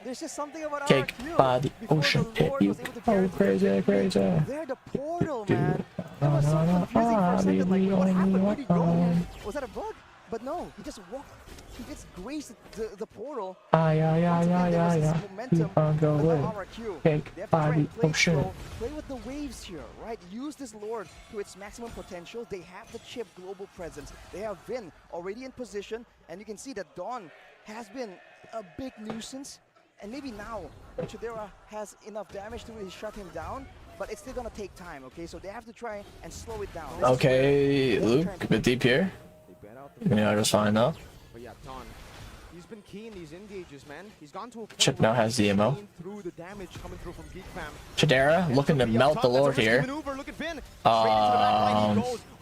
There's just something about Cake RQ. by the ocean hit you. Oh, crazy, crazy. They're the portal, man. It was so confusing for a second, like, what happened? Where'd he go? Was that a bug? But no, he just walked, he just grazed the portal. Once again, there was this momentum, but now RRQ, they have to try and play slow, play with the waves here, right? Use this Lord to its maximum potential. They have the chip global presence. They have Vin already in position, and you can see that Dawn has been a big nuisance. And maybe now Chidera has enough damage to really shut him down, but it's still gonna take time, okay? So they have to try and slow it down. Okay, Luke, a bit deep here. Yeah, just fine though. But yeah, Don, he's been key in these engages, man. He's gone to a point Chip now has the ammo. through the damage coming through from Geek Fam. Chidera looking to melt the Lord here. Look at Vin.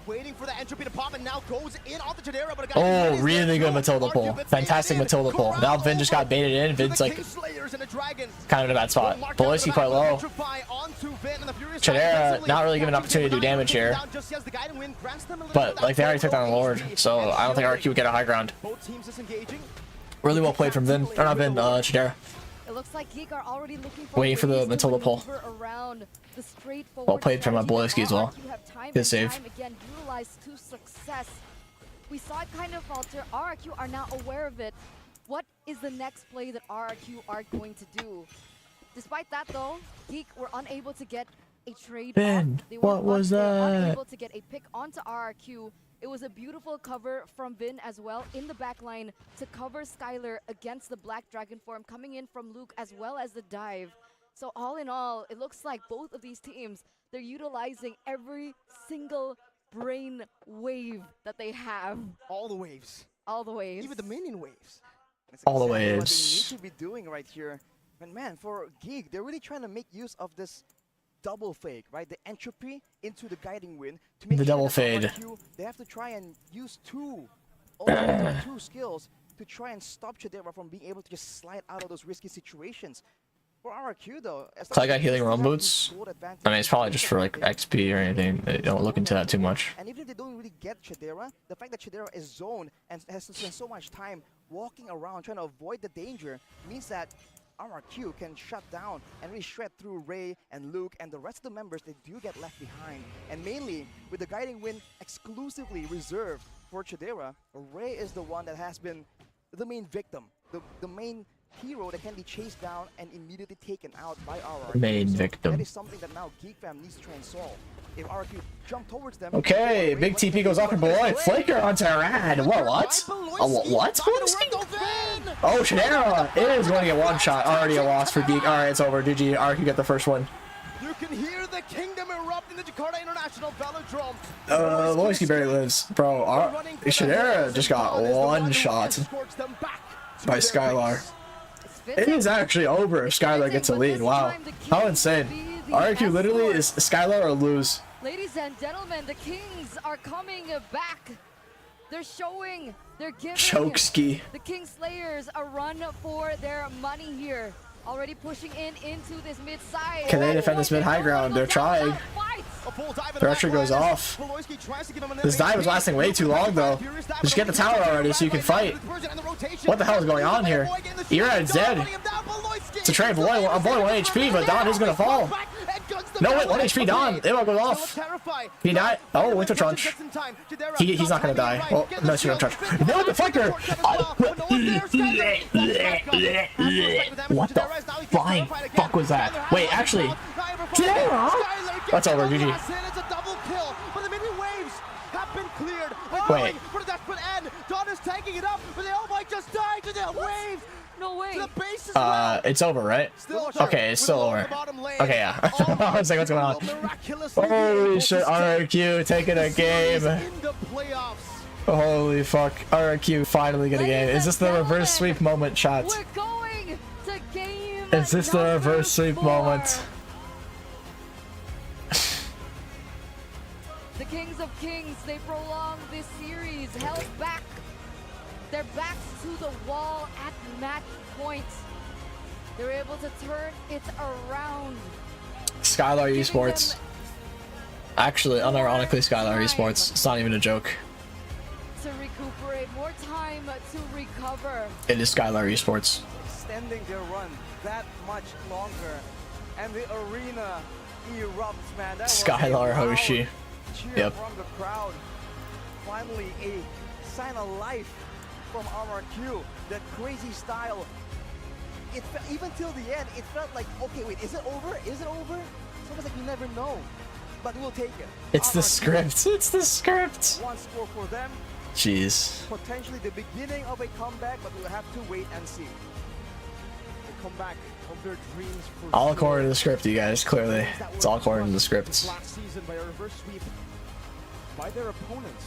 Waiting for the entropy to pop and now goes in off the Chidera, but oh, really good Matilda pull. Fantastic Matilda pull. Now Vin just got baited in. Vin's like kind of in a bad spot. Boyski quite low. Chidera not really given an opportunity to do damage here. But like they already took down the Lord, so I don't think RQ would get a high ground. Really well played from Vin. Or not Vin, Chidera. It looks like Geek are already looking for waiting for the Matilda pull. Well played from my Boyski as well. Good save. Again, utilized to success. We saw it kind of falter. RRQ are now aware of it. What is the next play that RRQ are going to do? Despite that though, Geek were unable to get a trade. Ben, what was that? Unable to get a pick onto RRQ. It was a beautiful cover from Vin as well in the backline to cover Skylar against the Black Dragon form coming in from Luke as well as the dive. So all in all, it looks like both of these teams, they're utilizing every single brain wave that they have. All the waves. All the waves. Even the minion waves. That's all the exactly waves. What they need to be doing right here. And man, for Geek, they're really trying to make use of this double fake, right? The entropy into the guiding wind to make the sure double that fade. RRQ, they have to try and use two skills to try and stop Chidera from being able to just slide out of those risky situations. For RRQ though, I got healing roam boots. I mean, it's probably just for like XP or anything. They don't look into that too much. And even if they don't really get Chidera, the fact that Chidera is zoned and has to spend so much time walking around trying to avoid the danger means that RRQ can shut down and really shred through Ray and Luke and the rest of the members that do get left behind. And mainly, with the guiding wind exclusively reserved for Chidera, Ray is the one that has been the main victim, the main hero that can be chased down and immediately taken out by RRQ. Main victim. That is something that now Geek Fam needs to try and solve. If RRQ jump towards them... Okay, big TP goes off for Beloy. Flaker onto Rad. What? What? Oh, Chidera is going to get one shot. Already a loss for Geek. Alright, it's over. GG. RQ get the first one. You can hear the kingdom erupt in the Jakarta International Velodrome. Loyski barely lives. Bro, Chidera just got one shot by Skylar. It is actually over if Skylar gets a lead. Wow. How insane. RQ literally is Skylar or lose. Ladies and gentlemen, the Kings are coming back. They're showing, they're giving Chokeski. the King Slayers a run for their money here. Already pushing into this mid side. Can they defend this mid high ground? They're trying. Pressure goes off. This dive is lasting way too long though. Just get the tower already so you can fight. What the hell is going on here? Erad's dead. It's a trade. Boy 1 HP, but Don is gonna fall. No, wait, 1 HP Don. It won't go off. He died. Oh, Winter Trunch. He's not gonna die. Well, no, Winter Trunch. No, the fucker! What the flying fuck was that? Wait, actually. That's over, GG. Wait. No way. It's over, right? Okay, it's still over. Okay, yeah. I was like, what's going on? Holy shit, RRQ taking a game. Holy fuck. RRQ finally get a game. Is this the reverse sweep moment, chat? We're going to game. Is this the reverse sweep moment? The Kings of Kings, they prolong this series, held back. Their backs to the wall at match point. They're able to turn it around. Skylar Esports. Actually, unironically, Skylar Esports. It's not even a joke. To recuperate, more time to recover. It is Skylar Esports. Extending their run that much longer. And the arena erupts, man. That Skylar Hoshi. cheer Yep. from the crowd. Finally, a sign of life from RRQ. That crazy style. Even till the end, it felt like, okay, wait, is it over? Is it over? It's almost like you never know. But we'll take it. It's the RRQ, script. It's the script. one score for them. Jeez. Potentially the beginning of a comeback, but we'll have to wait and see. The comeback of their dreams for All sure. according to the script, you guys. Clearly, That it's were all according to the crushed script. Last season by a reverse sweep by their opponents.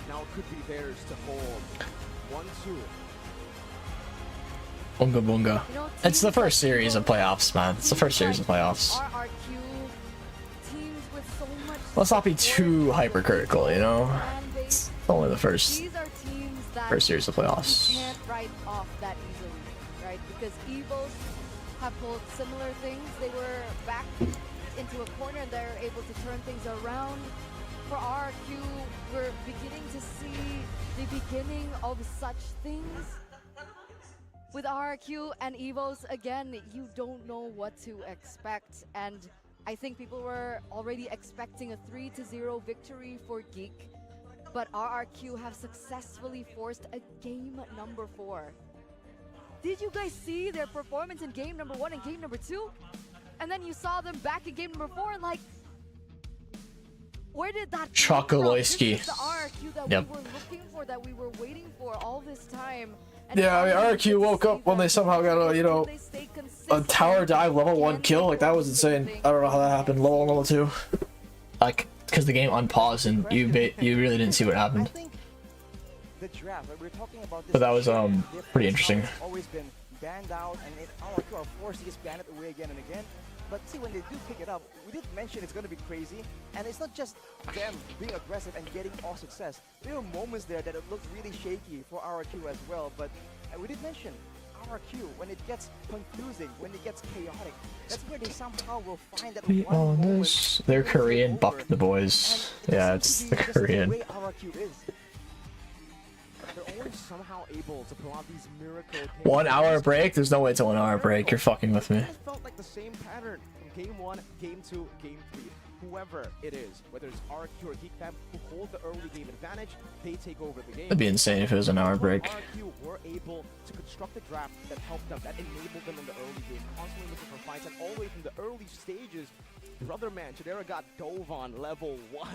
Now it could be theirs to hold. 1-2. Bunga bunga. You know, It's the teams like first series of Evos, playoffs, man. It's the first series of like playoffs. RRQ, teams with so much Let's not be support too from the hypercritical, you know? fan base. It's only the first These are teams that series of you playoffs. can't write off that easily, right? Because Evos have pulled similar things. They were backed into a corner and they're able to turn things around. For RRQ, we're beginning to see the beginning of such things. With RRQ and Evos, again, you don't know what to expect. And I think people were already expecting a 3-0 victory for Geek. But RRQ have successfully forced a game number 4. Did you guys see their performance in game number 1 and game number 2? And then you saw them back in game number 4, like, where did that come from? Chokoloyski. This is the RRQ that Yep. we were looking for, that we were waiting for all this time. And Yeah, I mean, finally we RRQ get to woke see up when them. they somehow got a, you know, They stay a consistent. tower dive level 1 Can kill. they Like, that was do insane. something? I don't know how that happened. Level 1, level 2. Like, because the game unpaused and you really didn't see what I happened. think the draft, like we're talking about this. But that was, their pretty first round interesting. has always been banned out, and RRQ are forced to just ban it away again and again. But see, when they do pick it up, we did mention it's going to be crazy, and it's not just them being aggressive and getting all success. There were moments there that it looked really shaky for RRQ as well, but we did mention RRQ, when it gets confusing, when it gets chaotic, that's where they somehow will find that We one own moment this. where They're they take Korean. over. Buck the boys. And it Yeah, just it's seems the to be just Korean. way RRQ is. They're always somehow able to pull out these miracle 1 hour break? There's no way it's a 1 hour break. You're fucking with me. It felt like the same pattern from game 1, game 2, game 3. Whoever it is, whether it's RRQ or Geek Fam, who hold the early game advantage, they take over the game. It'd be insane if it was an hour break. RRQ were able to construct a draft that helped them, that enabled them in the early game, constantly looking for fights, and all the way from the early stages, brother man, Chidera got dove on level 1.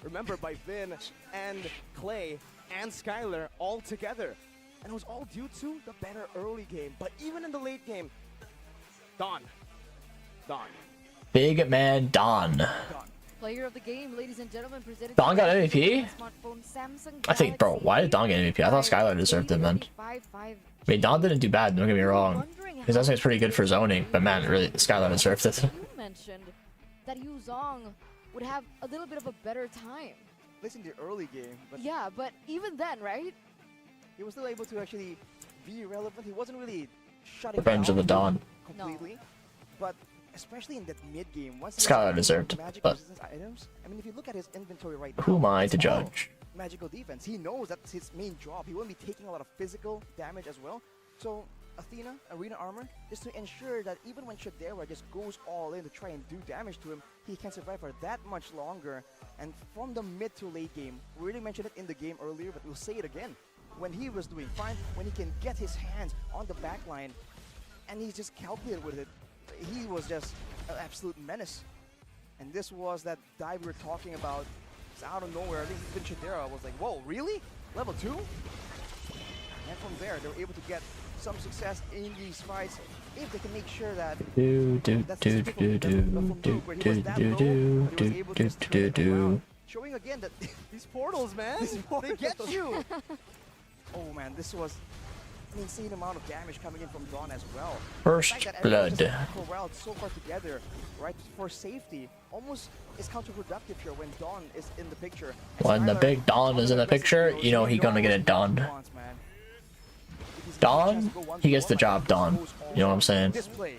Remember, by Vin and Clay and Skylar all together. And it was all due to the better early game. But even in the late game, Don. Big man Don. Player of the game, ladies and gentlemen, presented Don got by MVP? smartphone Samsung I think, bro, Galaxy why did Don get MVP? I thought Skylar deserved it, man. 555. I mean, Don didn't do bad, don't get me wrong. His Zong is pretty good for zoning, but man, really, Skylar deserved it. You mentioned that Yu Zong would have a little bit of a better time. Listen to the early game, but Yeah, but even then, right? he was still able to actually be relevant. He wasn't really shutting Revenge of down the Dawn. completely, but especially in that mid game, once he Skylar has deserved, magic but- resistance items. I mean, if you look at his inventory right now, Who am I it's to all judge? magical defense. He knows that's his main job. He won't be taking a lot of physical damage as well. So Athena, Arena Armor, is to ensure that even when Shadera just goes all in to try and do damage to him, he can survive for that much longer. And from the mid to late game, we already mentioned it in the game earlier, but we'll say it again. When he was doing fine, when he can get his hands on the back line, and he's just calculated with it, he was just an absolute menace. And this was that dive we were talking about. It's out of nowhere. I think even Shadera was like, whoa, really? Level 2? And from there, they were able to get some success in these fights if they can make sure that Do do that's do the do do do do do do do do do. showing again that These portals, man, These they get portals. you. oh man, this was an insane amount of damage coming in from Dawn as well. First The fact that everyone blood. just corralled so far together, right, for safety, almost is counterproductive here when Dawn is in the picture. And When the Skylar big Don is in the aggressive picture, heroes, you know he gonna get it done. wants, man. If he's Don, given a chance to go he gets 1v1 the like job this, done. goes all You know what I'm out. saying? This play.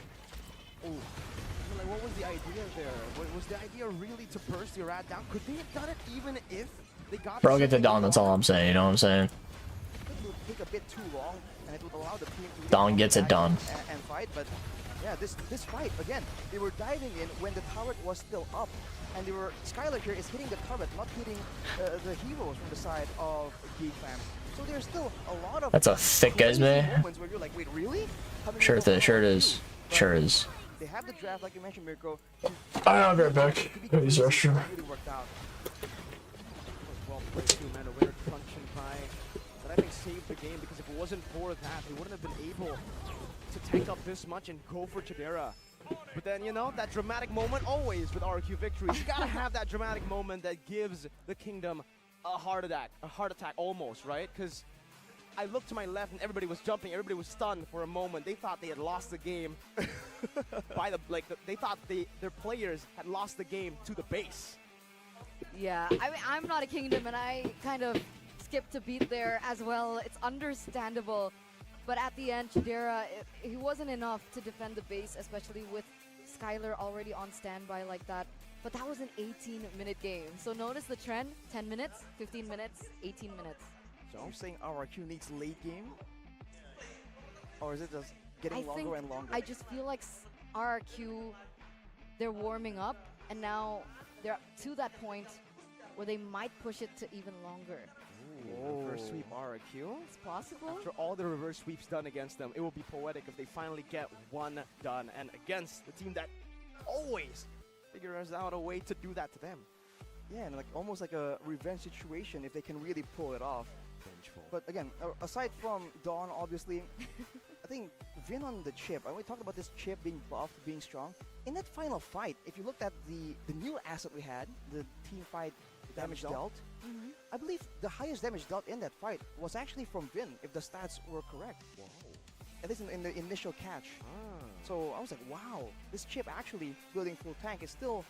Oh, like, what was the idea there? Was the idea really to burst the rat down? Could they have done it even if they got? Bro, get the something Don, that's all wrong? I'm saying, you know what I'm saying? take a bit too long, and it would allow the team to really Dawn come gets it back done. and fight. But yeah, this fight again, they were diving in when the turret was still up, and Skylar here is hitting the turret, not hitting the heroes from the side of Geek Fam. So there's still a lot of That's a thick crazy Esme. moments where you're like, wait, really? Coming Sure, in over sure it RQ, is. but Sure is. They have the draft, like you mentioned, Mirko. I'll be right back. To be Use the crazy, restroom. it really worked out. Well played too, man. A winner crunching by that I think saved the game, because if it wasn't for that, they wouldn't have been able to tank up this much and go for Chidera. But then, you know, that dramatic moment always with RQ victories. You gotta have that dramatic moment that gives the Kingdom a heart attack almost, right? Because I looked to my left and everybody was jumping, everybody was stunned for a moment. They thought they had lost the game they thought their players had lost the game to the base. Yeah, I mean, I'm not a Kingdom, and I kind of skipped a beat there as well. It's understandable, but at the end, Chidera, he wasn't enough to defend the base, especially with Skylar already on standby like that. But that was an 18-minute game. So notice the trend: 10 minutes, 15 minutes, 18 minutes. So you're saying RRQ needs late game? Or is it just getting longer and longer? I just feel like RRQ, they're warming up, and now they're to that point where they might push it to even longer. Ooh, reverse sweep RQ. It's possible. After all the reverse sweeps done against them, it will be poetic if they finally get one done. And against the team that always figures out a way to do that to them. Yeah, and like almost like a revenge situation if they can really pull it off. Vengeful. But again, aside from Dawn, obviously, I think Vin on the chip, and we talked about this chip being buffed, being strong. In that final fight, if you looked at the new asset we had, the team fight damage dealt, I believe the highest damage dealt in that fight was actually from Vin, if the stats were correct. Whoa. At least in the initial catch. So I was like, wow, this chip actually building full tank is still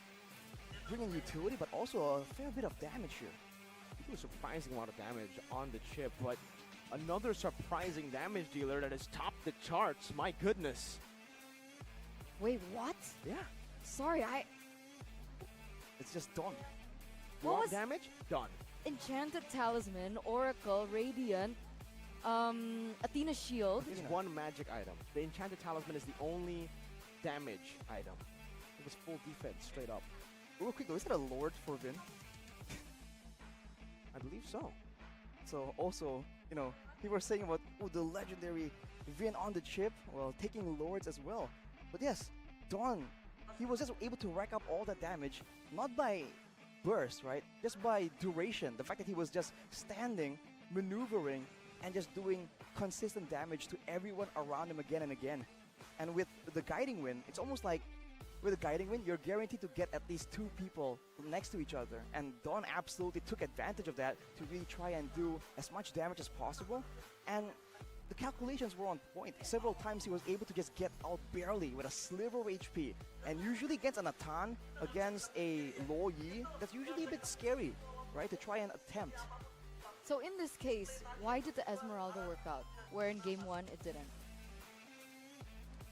bringing utility, but also a fair bit of damage here. A surprising amount of damage on the chip, but another surprising damage dealer that has topped the charts. My goodness. Wait, what? Yeah. Sorry, It's just Dawn. What Raw was- damage? Done. Enchanted Talisman, Oracle, Radiant, Athena Shield. It's one magic item. The Enchanted Talisman is the only damage item. It was full defense, straight up. Real quick though, is that a Lord for Vin? I believe so. So also, you know, people were saying about the legendary Vin on the chip, well, taking Lords as well. But yes, Dawn, he was just able to rack up all that damage, not by burst, right? Just by duration. The fact that he was just standing, maneuvering, and just doing consistent damage to everyone around him again and again. And with the guiding win, it's almost like with a guiding win, you're guaranteed to get at least 2 people next to each other. And Dawn absolutely took advantage of that to really try and do as much damage as possible. And the calculations were on point. Several times he was able to just get out barely with a sliver of HP. And usually against an Atan, against a Lo Yi, that's usually a bit scary, right? To try and attempt. So in this case, why did the Esmeralda work out, where in game 1 it didn't?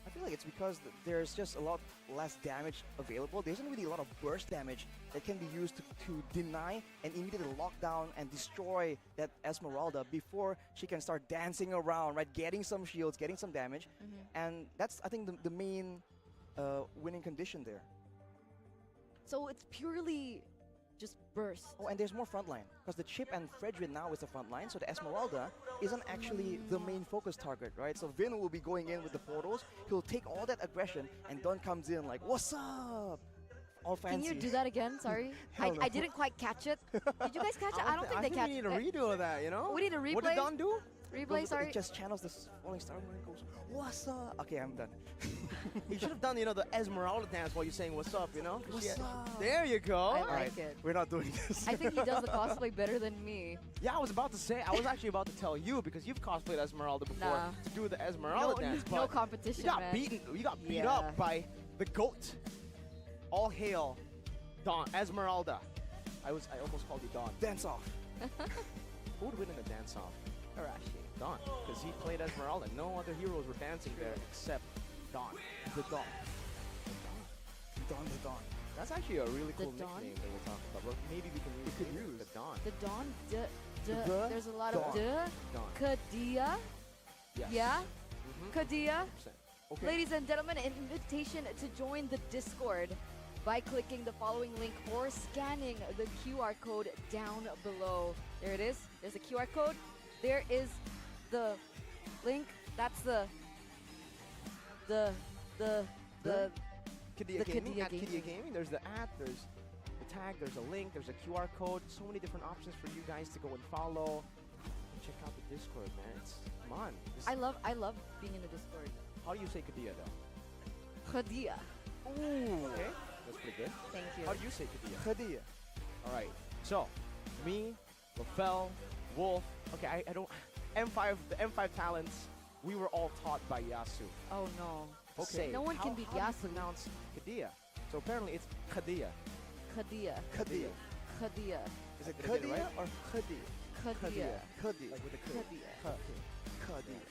I feel like it's because there's just a lot less damage available. There isn't really a lot of burst damage that can be used to deny and immediately lock down and destroy that Esmeralda before she can start dancing around, right? Getting some shields, getting some damage. And that's, I think, the main winning condition there. So it's purely just burst. Oh, and there's more frontline, because the chip and Fredrin now is the frontline, so the Esmeralda isn't actually the main focus target, right? So Vin will be going in with the portals, he'll take all that aggression, and Dawn comes in like, what's up? All fancy. Can you do that again? Sorry. Hell no. I didn't quite catch it. Did you guys catch it? I don't think they catch we it. need a redo of that, you know? We need a replay. What did Dawn do? Replay, sorry. It just channels this Falling Star when it goes, what's up? Okay, I'm done. You should have done, you know, the Esmeralda dance while you're saying what's up, you know? What's up? There you go. I Alright, like it. we're not doing this. I think he does the cosplay better than me. Yeah, I was about to say, I was actually about to tell you, because you've cosplayed Esmeralda before, Nah. to do the Esmeralda dance. No but competition, you got man. beaten. You got beat Yeah. up by the GOAT. All hail, Dawn, Esmeralda. I almost called you Dawn. Dance off. Who would win in a dance-off? Arashi. Dawn, because he played Esmeralda. No other heroes were dancing there except Dawn. The Dawn. Dawn, the Dawn. That's actually a really The cool Dawn? nickname that we're talking about. Well, maybe we can use the Dawn. The Dawn There's a lot of Dawn. Dawn. Kadia. Yes. Yeah? Mhm. Kadia. 100%. Okay. Ladies and gentlemen, an invitation to join the Discord by clicking the following link or scanning the QR code down below. There it is. There's a QR code. There is the link. That's the Kadia the Gaming, Kadia at Kadia Gaming. Gaming. There's the ad, there's the tag, there's a link, there's a QR code. So many different options for you guys to go and follow. Check out the Discord, man. It's come on. I love being in the Discord. How do you say Kadia though? Kadia. Ooh. Okay, that's pretty good. Thank you. How do you say Kadia? Kadia. All right. So, me, Lafel, Wolf. Okay, I don't. M5, the M5 talents. We were all taught by Yasu. Oh no. Okay. No one can beat How do you Yasu. pronounce Kadia? So apparently it's Kadia. Kadia. Kadia. Kadia. Is it Did I get it Kadia right? or Kadia? Kadia. Kadia. Like with a K. Kadia. Kadia.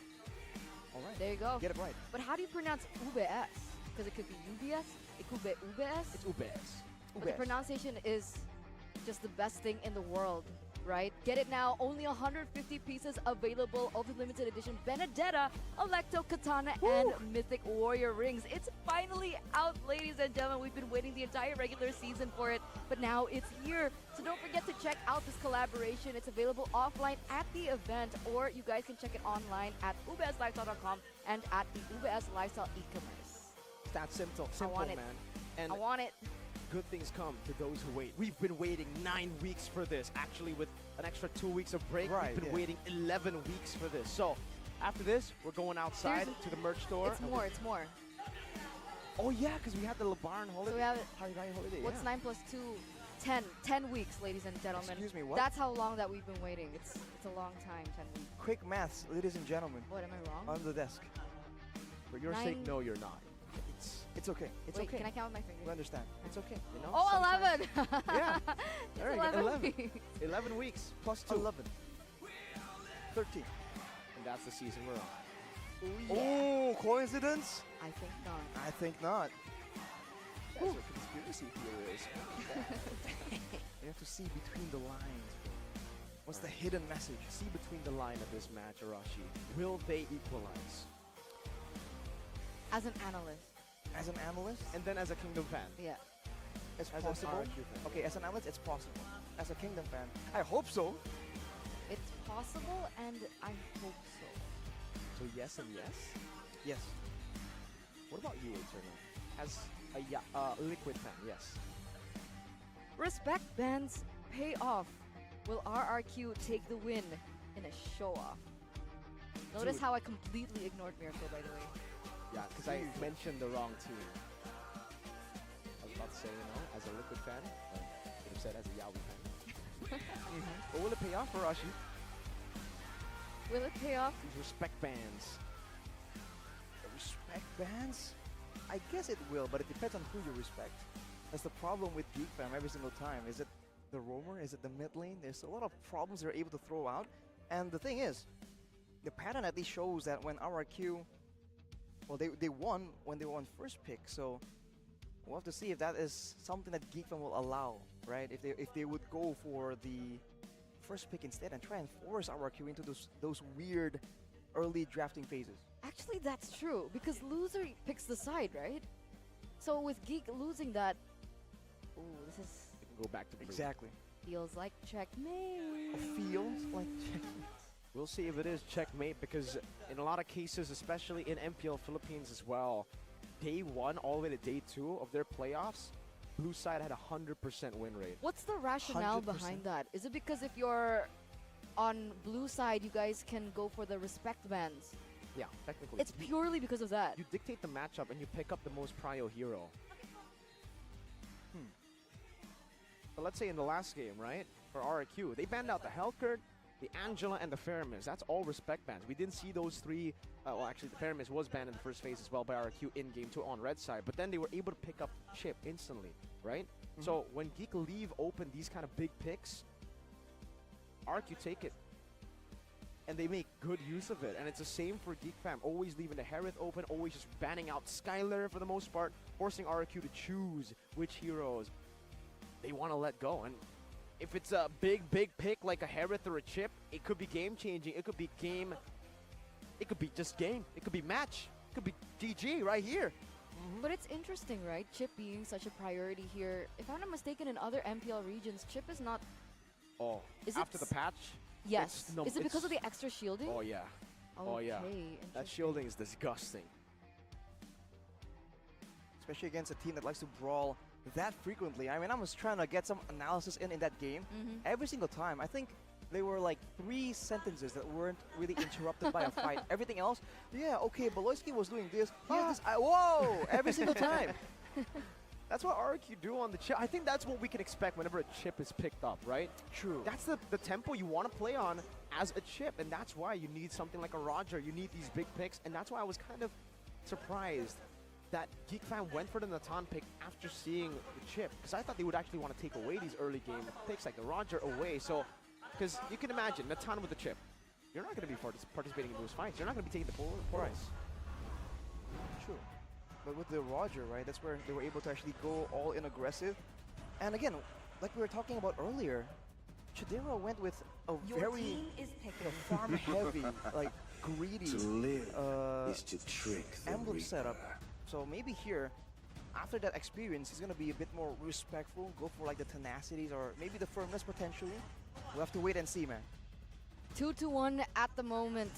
All right. There you go. Get it right. But how do you pronounce UBS? Because it could be UBS, it could be UBS. It's Ubes. But the pronunciation is just the best thing in the world, right? Get it now. Only 150 pieces available. Ultra limited edition Benedetta, Electo Katana, and Mythic Warrior rings. It's finally out, ladies and gentlemen. We've been waiting the entire regular season for it, but now it's here. So don't forget to check out this collaboration. It's available offline at the event, or you guys can check it online at ubslifestyle.com and at the UBS Lifestyle e-commerce. It's that simple, want it. man. And I want it. good things come to those who wait. We've been waiting 9 weeks for this. Actually, with an extra 2 weeks of break, Right, we've been yeah. waiting 11 weeks for this. So after this, we're going outside There's- to the merch store. It's and more, we- it's more. Oh yeah, because we had the Lebaran holiday. So we have it. Hari holiday. What's yeah. 9 plus 2? 10. 10 weeks, ladies and gentlemen. Excuse me, what? That's how long that we've been waiting. It's a long time, 10 weeks. Quick maths, ladies and gentlemen. What, am I wrong? On the desk. For your 9 sake, no, you're not. It's okay. It's Wait, okay. can I count with my We fingers? understand. It's okay. You know. Oh, sometimes- 11! Yeah. It's There you go, 11 11. weeks. 11 weeks plus 2. 11. 13. And that's the season we're on. Oh, coincidence? I think not. I think not. That's what conspiracy theories. You have to see between the lines. What's the hidden message? See between the line of this match, Arashi. Will they equalize? As an analyst, As an analyst, And then as a Kingdom fan. yeah. it's As an possible. RQ fan. Okay, as an analyst, it's possible. As a Kingdom fan, I hope so. It's possible, and I hope so. So yes and yes. Yes. What about you, Eternal? As a Liquid fan, yes. Respect bands pay off. Will RRQ take the win in a show-off? Notice Dude. how I completely ignored Miracle, by the way. Yeah, because I mentioned the wrong team. I was about to say, you know, as a Liquid fan, but I could have said as a Yaoi fan. But will it pay off for Arashi? Will it pay off? These respect bands. Respect bands? I guess it will, but it depends on who you respect. That's the problem with Geek Fam every single time. Is it the roamer? Is it the mid lane? There's a lot of problems they're able to throw out. And the thing is, the pattern at least shows that when RRQ, well, they won when they were on first pick. So we'll have to see if that is something that Geek Fam will allow, right? If they would go for the first pick instead and try and force RRQ into those weird early drafting phases. Actually, that's true, because loser picks the side, right? So with Geek losing that, ooh, this is They can go back to blue. Exactly. feels like checkmate. Feels like We'll see if it is checkmate, because in a lot of cases, especially in MPL Philippines as well, day 1 all the way to day 2 of their playoffs, blue side had a 100% win rate. What's the rationale 100%. behind that? Is it because if you're on blue side, you guys can go for the respect bands? Yeah, technically. It's purely because of that. You dictate the matchup and you pick up the most prio hero. But let's say in the last game, right, for RRQ, they banned out the Helkert, the Angela, and the Faramis. That's all respect bans. We didn't see those three. Well, actually, the Faramis was banned in the first phase as well by RRQ in game 2 on red side. But then they were able to pick up Chip instantly, right? So when Geek leave open these kind of big picks, RRQ take it. And they make good use of it. And it's the same for Geek Fam. Always leaving the Hereth open, always just banning out Skylar for the most part, forcing RRQ to choose which heroes they want to let go. And if it's a big pick like a Harith or a Chip, it could be game changing. It could be game. It could be just game. It could be match. It could be GG right here. But it's interesting, right? Chip being such a priority here. If I'm not mistaken, in other MPL regions, Chip is not. Oh, Is after it the patch? Yes. No, Is it because of the extra shielding? Oh yeah. Oh yeah. Okay, That interesting. shielding is disgusting. Especially against a team that likes to brawl that frequently. I mean, I was trying to get some analysis in that game. Every single time, I think there were like 3 sentences that weren't really interrupted by a fight. Everything else, yeah, okay, Baloyski was doing this. Whoa! Every single time. That's what RQ do on the Chip. I think that's what we can expect whenever a Chip is picked up, right? True. That's the tempo you want to play on as a Chip, and that's why you need something like a Roger. You need these big picks, and that's why I was kind of surprised that GeekFam went for the Natan pick after seeing the Chip, because I thought they would actually want to take away these early game picks like the Roger away. So, because you can imagine Natan with the Chip, you're not going to be participating in those fights. You're not going to be taking the portals. True. But with the Roger, right, that's where they were able to actually go all in aggressive. And again, like we were talking about earlier, Chidera went with a very farm-heavy, like greedy emblem setup. So maybe here, after that experience, he's going to be a bit more respectful, go for like the tenacities or maybe the firmness potentially. We'll have to wait and see, man. 2-1 at the moment.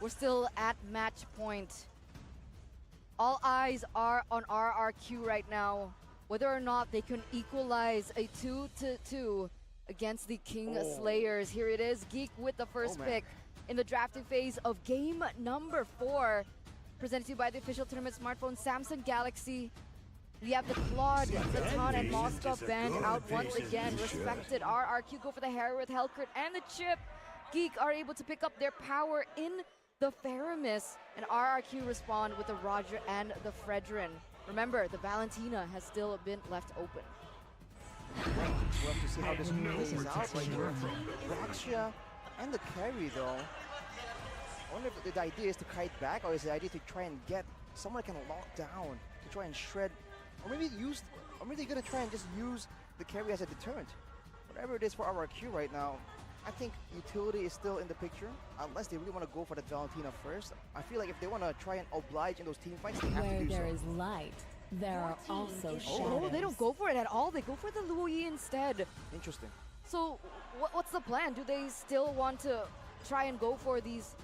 We're still at match point. All eyes are on RRQ right now. Whether or not they can equalize a 2-2 against the King Slayers. Here it is, Geek with the first pick in the drafting phase of game number 4. Presented to you by the official tournament smartphone Samsung Galaxy. We have the Claude, Natan, and Moscow band out once again. Respected RRQ go for the Harith, Hellcurt, and the Chip. Geek are able to pick up their power in the Faramis, and RRQ respond with the Roger and the Fredrin. Remember, the Valentina has still been left open. We'll have to see how this plays out right here. Raxia and the carry though. I wonder if the idea is to kite back, or is the idea to try and get someone that can lock down, to try and shred, or maybe they're gonna try and just use the carry as a deterrent. Whatever it is for RRQ right now, I think utility is still in the picture, unless they really want to go for the Valentina first. I feel like if they want to try and oblige in those team fights, they have to do so. Where there is light, there are also shadows. Oh, they don't go for it at all. They go for the Luoyi instead. Interesting. So, what's the plan? Do they still want to try and go for these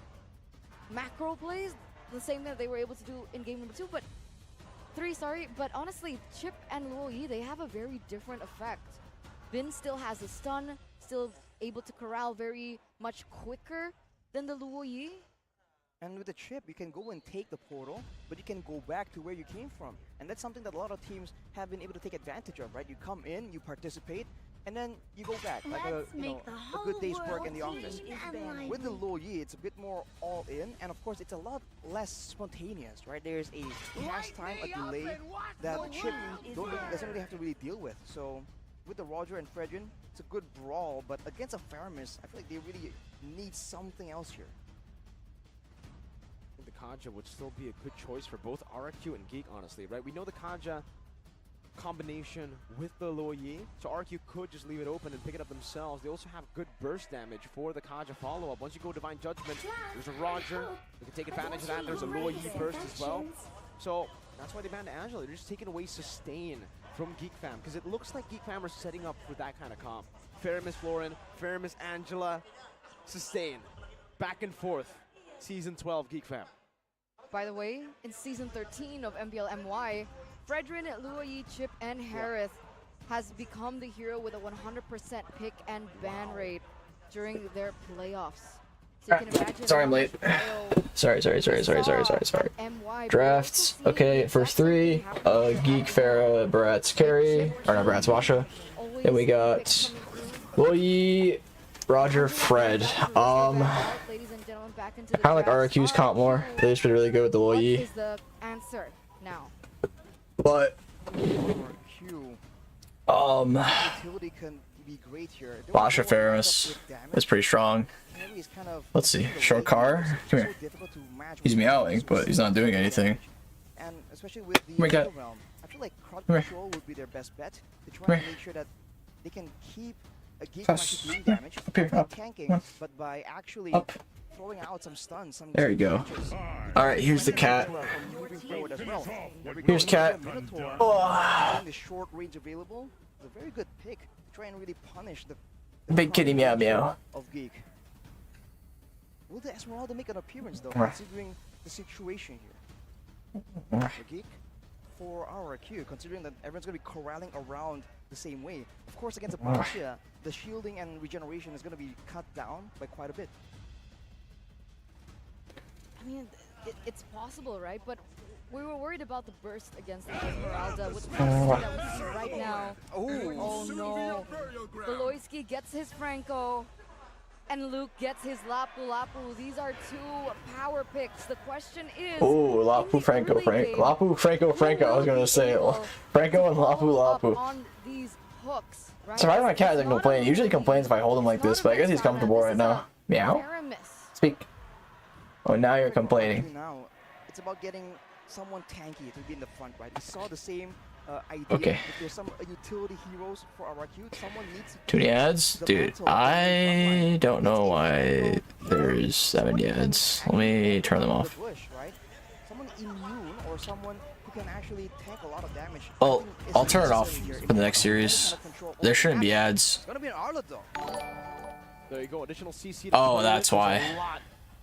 macro plays, the same that they were able to do in game number 2, but 3, sorry. But honestly, Chip and Luoyi, they have a very different effect. Bin still has a stun, still able to corral very much quicker than the Luoyi. And with the Chip, you can go and take the portal, but you can go back to where you came from. And that's something that a lot of teams have been able to take advantage of, right? You come in, you participate, and then you go back, like a good day's work in the office. With the Luoyi, it's a bit more all in, and of course, it's a lot less spontaneous, right? There's a cast time, a delay that the Chip doesn't really have to really deal with. So with the Roger and Fredrin, it's a good brawl, but against a Faramis, I feel like they really need something else here. I think the Kaja would still be a good choice for both RQ and Geek, honestly, right? We know the Kaja combination with the Luoyi, so RQ could just leave it open and pick it up themselves. They also have good burst damage for the Kaja follow-up. Once you go Divine Judgment, there's a Roger. They can take advantage of that. There's a Luoyi burst as well. So that's why they banned Angela. They're just taking away sustain from Geek Fam, because it looks like Geek Fam are setting up for that kind of comp. Faramis Florin, Faramis Angela, sustain. Back and forth. Season 12 Geek Fam. By the way, in Season 13 of MPL MY, Fredrin, Luoyi, Chip, and Harith has become the hero with a 100% pick and ban rate during their playoffs. So you can imagine Sorry, I'm late. Sorry. Drafts. Okay, first 3. Geek, Farah, Bratz, Carry. Or not Bratz, Washa. Then we got Luoyi, Roger, Fred. Kind of like RQ's comp more. They just been really good with the What Luoyi. is the answer now? But RQ. Utility can be great here. Washa Faramis is pretty strong. Let's see. Short car. Come here. He's meowing, but he's not doing anything. And especially with the my God. realm, I feel like crowd Come here. control would be their best bet to try Come and here. make sure that they can keep Geek Fast. actually doing damage, Up here, not up. tanking, Come on. but by actually Up. throwing out some stuns. Some There you go. punches. Alright, here's the cat. From moving forward as well. There we go. Here's cat. Minotaur, Oh. having the short range available. It's a very good pick to try and really punish the Big kitty meow meow. of Geek. Will the Esmeralda make an appearance though, Right. considering the situation here? Right. For Geek, for RRQ, considering that everyone's going to be corralling around the same way. Of course, against Apache, the shielding and regeneration is going to be cut down by quite a bit. I mean, it's possible, right? But we were worried about the burst against the Esmeralda. With the that we see right now. Oh no. Beloyski gets his Franco. And Luke gets his Lapu Lapu. These are two power picks. The question is... Oh, Lapu Franco, Lapu Franco, I was gonna say Franco and Lapu Lapu. On these hooks, right? So my cat doesn't complain. He usually complains if I hold him like this, but I guess he's comfortable right now. Meow. Speak. Oh, now you're complaining. Now, it's about getting someone tanky to be in the front, right? We saw the same idea. Okay. If there's some utility heroes for RRQ, someone needs Too many ads? Dude, I don't know why there's 70 ads. Let me turn them off. Bush, right? Someone immune or someone who can actually tank a lot of damage. Oh, I'll turn it off for the next series. There shouldn't be ads. It's gonna be an Arlet though. There you go, additional CC. Oh, that's why.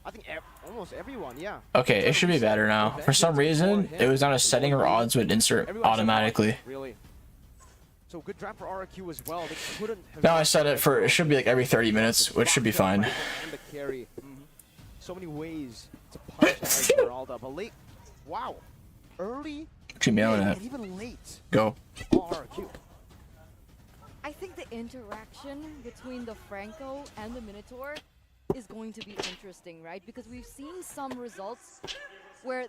I think almost everyone, yeah. Okay, it should be better now. For some reason, it was on a setting where odds would insert automatically. Really. So good draft for RRQ as well. They couldn't have Now I set it for, it should be like every 30 minutes, which should be fine. And the carry. So many ways to punish Esmeralda, but late. Wow. Early Keep me on and that. even late. Go. RRQ. I think the interaction between the Franco and the Minotaur is going to be interesting, right? Because we've seen some results where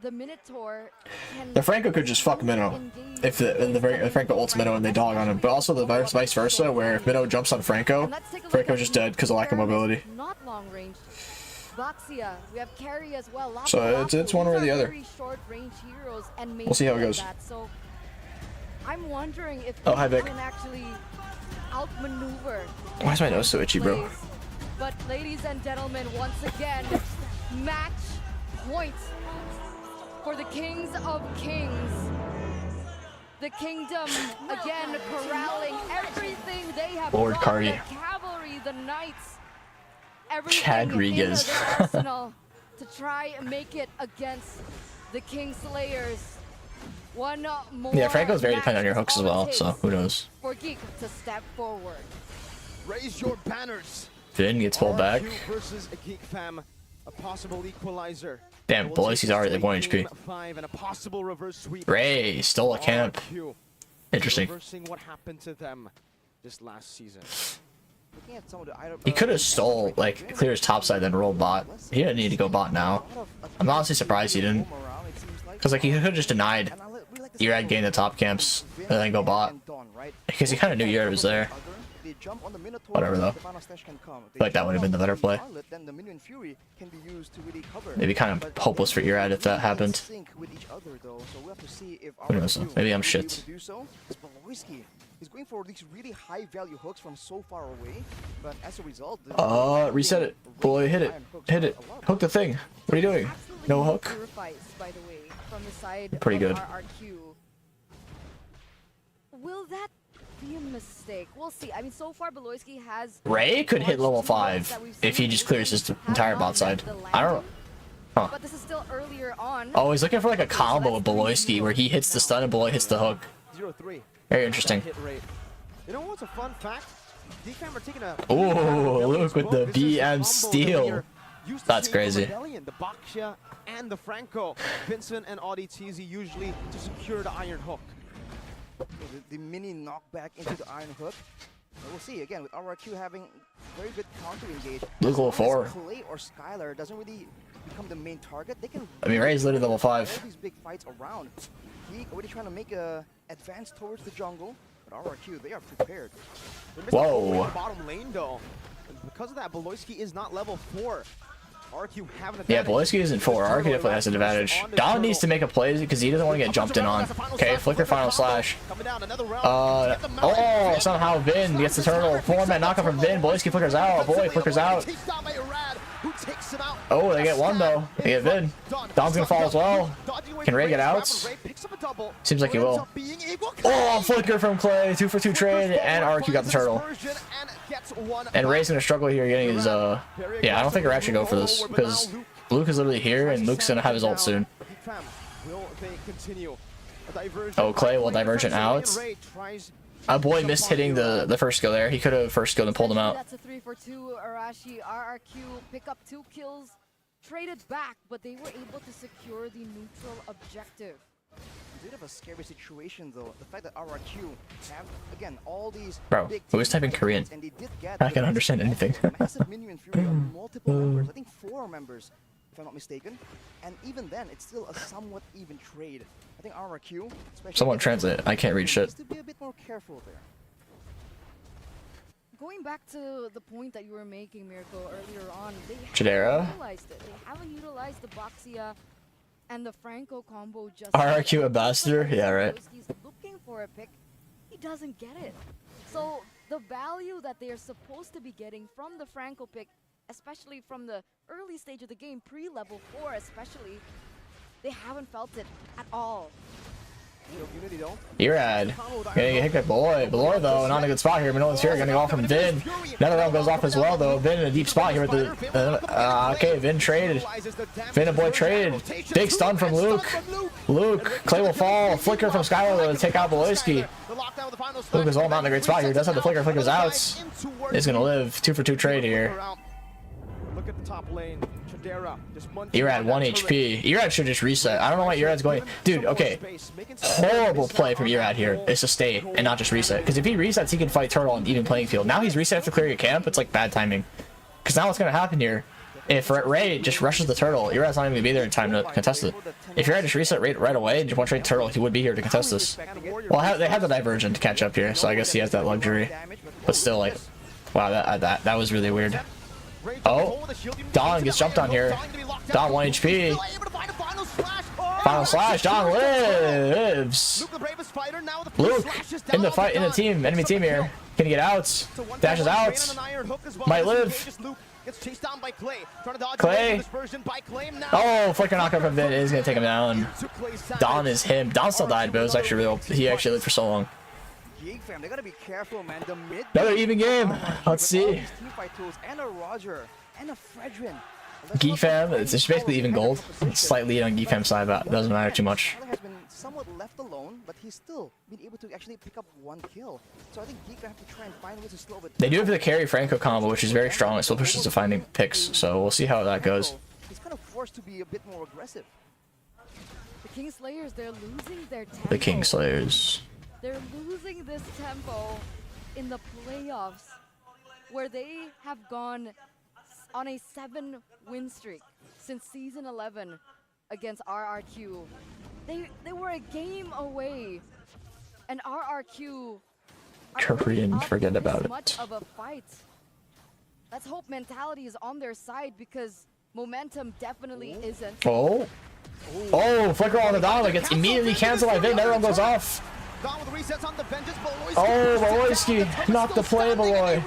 the Minotaur can... The Franco could just fuck Minnow if the Franco ults Minnow and they dog on him, but also the vice versa, where if Minnow jumps on Franco, Franco's just dead because of lack of mobility. Not long range. Baxia, we have carry as well. So it's one or the other. Very short range heroes and We'll see how it goes. So I'm wondering if Oh, hi, Vic. can actually outmaneuver. Why is my nose so itchy, bro? plays. But ladies and gentlemen, once again, match point for the Kings of Kings. The Kingdom again corralling everything they have. Lord brought, Cardi. the cavalry, the knights, everything Chadriguez. in their arsenal to try and make it against the Kingslayers. One more. Yeah, Franco's very dependent on your match hooks is as all it well, takes so who knows? For Geek to step forward. Raise your banners. Finn gets pulled back. RRQ versus a Geek Fam. A possible equalizer. Damn, We'll Beloyski's take already like 1 straight HP. game 5 and a possible reverse sweep. Ray stole a camp. RRQ Interesting. reversing what happened to them this last season. Looking at some of the item, He could have stole, like, clear his top side then roll bot. He didn't need to go bot now. I'm honestly surprised he didn't. Because, like, he could have just denied Erad getting the top camps and then go bot. Because he kind of knew Erad was there. Whatever, though. Like, that would have been the better play. Maybe kind of hopeless for Erad if that happened. Who knows, though? Maybe I'm shit. He's going for these really high value hooks from so far away, but as a result, Reset it. Boy, hit it. Hit it. Hook the thing. What are you doing? No hook? Sacrifice, by the way, from the side Pretty of good. RRQ. Will that be a mistake? We'll see. I mean, so far, Beloyski has... Ray could hit level 5 if he just clears his entire bot side. I don't know. Huh. But this is still earlier on. Oh, he's looking for like a combo with Beloyski where he hits the stun and Beloy hits the hook. 0-3. Very interesting. Hit rate. You know what's a fun fact? Geek are taking a Oh, look with the BM steal. That's crazy. The Baxia and the Franco. Vincent and Audi Teasy usually to secure the iron hook. the mini knockback into the iron hook. And we'll see again with RRQ having very good counter engage. Luke level 4. Clay or Skylar doesn't really become the main target. They can. I mean, Ray's literally level all 5. these big fights around. He already trying to make a advance towards the jungle, but RRQ they are prepared. They're missing Whoa. the bottom lane though. And because of that, Beloyski is not level 4. RQ have an Yeah, advantage. Boleski isn't 4. RQ definitely has an advantage. Don needs to make a play because he doesn't want to get jumped in on. Okay, flicker final slash. Oh, somehow Vin gets the turtle. 4-man knockout from Vin. Boleski flickers out. Boy flickers out. Oh, they get one though. They get Vin. Don's gonna fall as well. Can Ray get out? Seems like he will. Oh, flicker from Clay. 2 for 2 trade, and RQ got the turtle. And Ray's gonna struggle here getting his yeah, I don't think we're actually go for this because Luke is literally here and Luke's gonna have his ult soon. Oh, Clay will divergent out. Our boy missed hitting the first skill there. He could have first skilled and pulled him out. That's a 3 for 2. Arashi, RRQ pick up 2 kills, traded back, but they were able to secure the neutral objective. A bit of a scary situation though. The fact that RRQ have again all these Bro, big who was team typing Korean? and they did get I can't understand anything. massive minion fury on multiple members. I think 4 members, if I'm not mistaken. And even then, it's still a somewhat even trade. I think RRQ, especially Someone against translate. I can't read shit. needs to be a bit more careful there. Going back to the point that you were making, Mirko, earlier on, they Chidera? haven't utilized it. They haven't utilized the Boxia and the Franco combo just RRQ yet. ambassador? Yeah, right. He's looking for a pick. He doesn't get it. So the value that they are supposed to be getting from the Franco pick, especially from the early stage of the game, pre-level 4 especially, they haven't felt it at all. Erad. Gonna get hit by Beloy though, not in a good spot here, but no one's here. Gonna go off from Vin. Another round goes off as well though. Vin in a deep spot here with the okay, Vin traded. Vin and boy traded. Big stun from Luke. Luke, Clay will fall. Flicker from Skylar to take out Beloyski. Luke is all not in a great spot here. Does have the flicker, flickers out. He's gonna live. 2 for 2 trade here. Look at the top lane. Erad 1 HP. Erad should just reset. I don't know why Erad's going. Dude, okay. Horrible play from Erad here is to stay and not just reset. Because if he resets, he can fight Turtle on even playing field. Now he's reset after clearing a camp. It's like bad timing. Because now what's going to happen here? If Ray just rushes the Turtle, Erad's not even going to be there in time to contest it. If Erad just reset right away and just one trade Turtle, he would be here to contest this. Well, they had the divergent to catch up here, so I guess he has that luxury. But still, like, wow, that was really weird. Oh, Don gets jumped on here. Don 1 HP. Final slash. Don lives. Luke in the fight, in the team, enemy team here. Can he get out? Dashes out. Might live. Clay. Oh, flicker knockout from Vin is gonna take him down. Don is him. Don still died, but it was actually real. He actually lived for so long. Geek fam, they gotta be careful, man. The mid Another even game. Let's see. And a Roger and a Fredrin. Geek fam, it's just basically even gold. It's slightly on Geek fam's side, but it doesn't matter too much. Has been somewhat left alone, but he's still been able to actually pick up 1 kill. So I think Geek have to try and find ways to slow it. They do have the carry Franco combo, which is very strong. It still pushes to finding picks, so we'll see how that goes. He's kind of forced to be a bit more aggressive. The Kingslayers, they're losing their tempo. The Kingslayers. They're losing this tempo in the playoffs, where they have gone on a 7-win streak since season 11 against RRQ. They were a game away, and RRQ Korean, forget about it. much of a fight. Let's hope mentality is on their side because momentum definitely isn't. Oh, flicker on the Don gets immediately canceled by Vin. Everyone goes off. Oh, Beloyski, not the play, Beloy.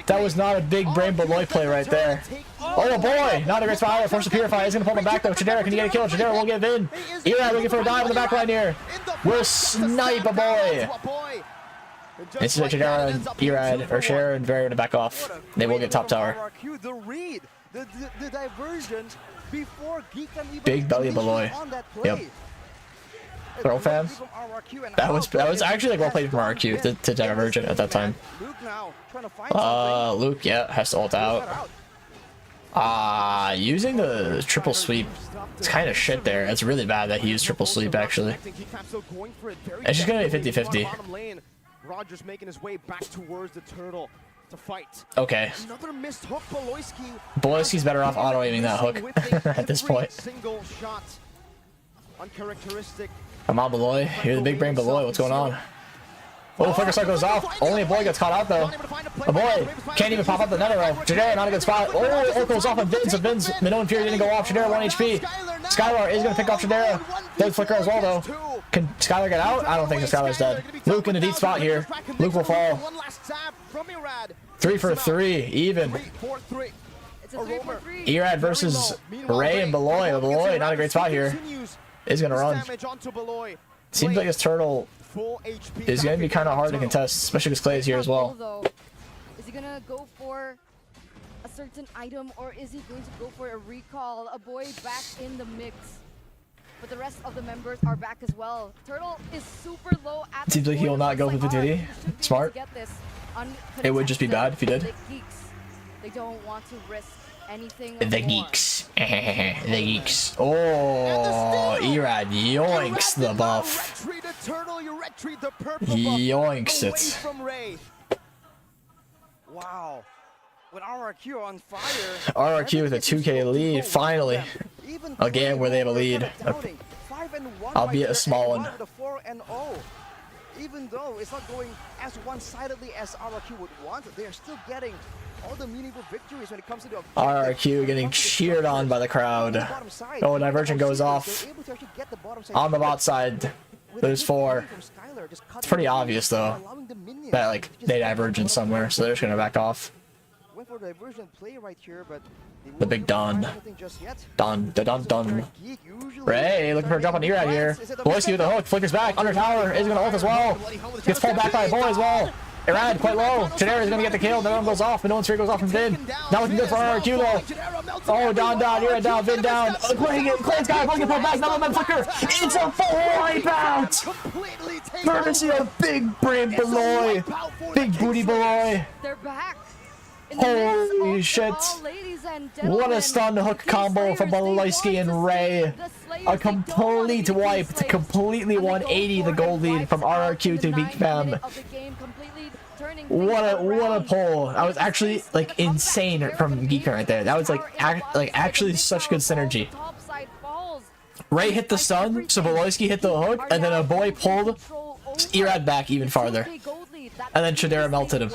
That was not a big brain Beloy play right there. Oh boy, not a great spot. Force to purify. He's gonna pull him back though. Chidera, can you get a kill? Chidera won't get in. Erad looking for a dive in the back line here. We'll snipe a boy. This is Chidera and Erad, or Cher and Very to back off. They will get top tower. The read, the diversion before Geek can even Big belly Beloy. Yep. Throw fam. That was actually like well played from RQ to divergent at that time. Luke, yeah, has to ult out. Using the triple sweep, it's kind of shit there. It's really bad that he used triple sweep actually. It's just gonna be 50-50. Rogers making his way back towards the turtle to fight. Okay. Another missed hook. Beloyski's better off auto aiming that hook at this point. Single shot. Uncharacteristic. Come on, Beloy. You're the big brain Beloy. What's going on? Oh, flicker star goes off. Only a boy gets caught out though. A boy can't even pop up the nether row. Jadera, not a good spot. Oh, Ult goes off on Vin, so Vin's Minnow and Fury didn't go off. Jadera 1 HP. Skylar is going to pick off Jadera. Dead flicker as well though. Can Skylar get out? I don't think Skylar's dead. Luke in a deep spot here. Luke will fall. 3 for 3, even. It's a 3-for-3. Erad versus Ray and Beloy. Beloy, not a great spot here. Is going to run. Seems like his turtle is going to be kind of hard to contest, especially because Clay is here as well. Is he going to go for a certain item, or is he going to go for a recall? A boy back in the mix. But the rest of the members are back as well. Turtle is super low at Seems like he will not go for 50. Smart. It would just be bad if he did. They don't want to risk anything. The geeks. The geeks. Oh, Erad yoinks the buff. Yoinks it. Wow. With RRQ on fire. RRQ with a 2K lead, finally. A game where they have a lead. Albeit a small one. Even though it's not going as one-sidedly as RRQ would want, they are still getting all the meaningful victories when it comes to the RRQ getting cheered on by the crowd. Oh, Divergent goes off. On the bot side, there's 4. It's pretty obvious though that like they divergent somewhere, so they're just gonna back off. The big Don. Don. Ray looking for a drop on Erad here. Boyski with the hook, flickers back. Under tower is gonna ult as well. Gets pulled back by a boy as well. Erad quite low. Jadera is gonna get the kill. No one goes off. No one's sphere goes off from Vin. Now looking good for RRQ though. Oh, Don down. Erad down. Vin down. Clay's got it. Get pulled back. Now man flicker. It's a full wipe out. Courtesy of Big Brain Beloy. Big Booty Beloy. They're back. Holy shit. What a stun hook combo from Beloyski and Ray. A complete wipe to completely 180 the gold lead from RRQ to Geek Fam. What a pull. That was actually like insane from Geek right there. That was like actually such good synergy. Ray hit the stun, so Beloyski hit the hook, and then a boy pulled Erad back even farther. And then Jadera melted him.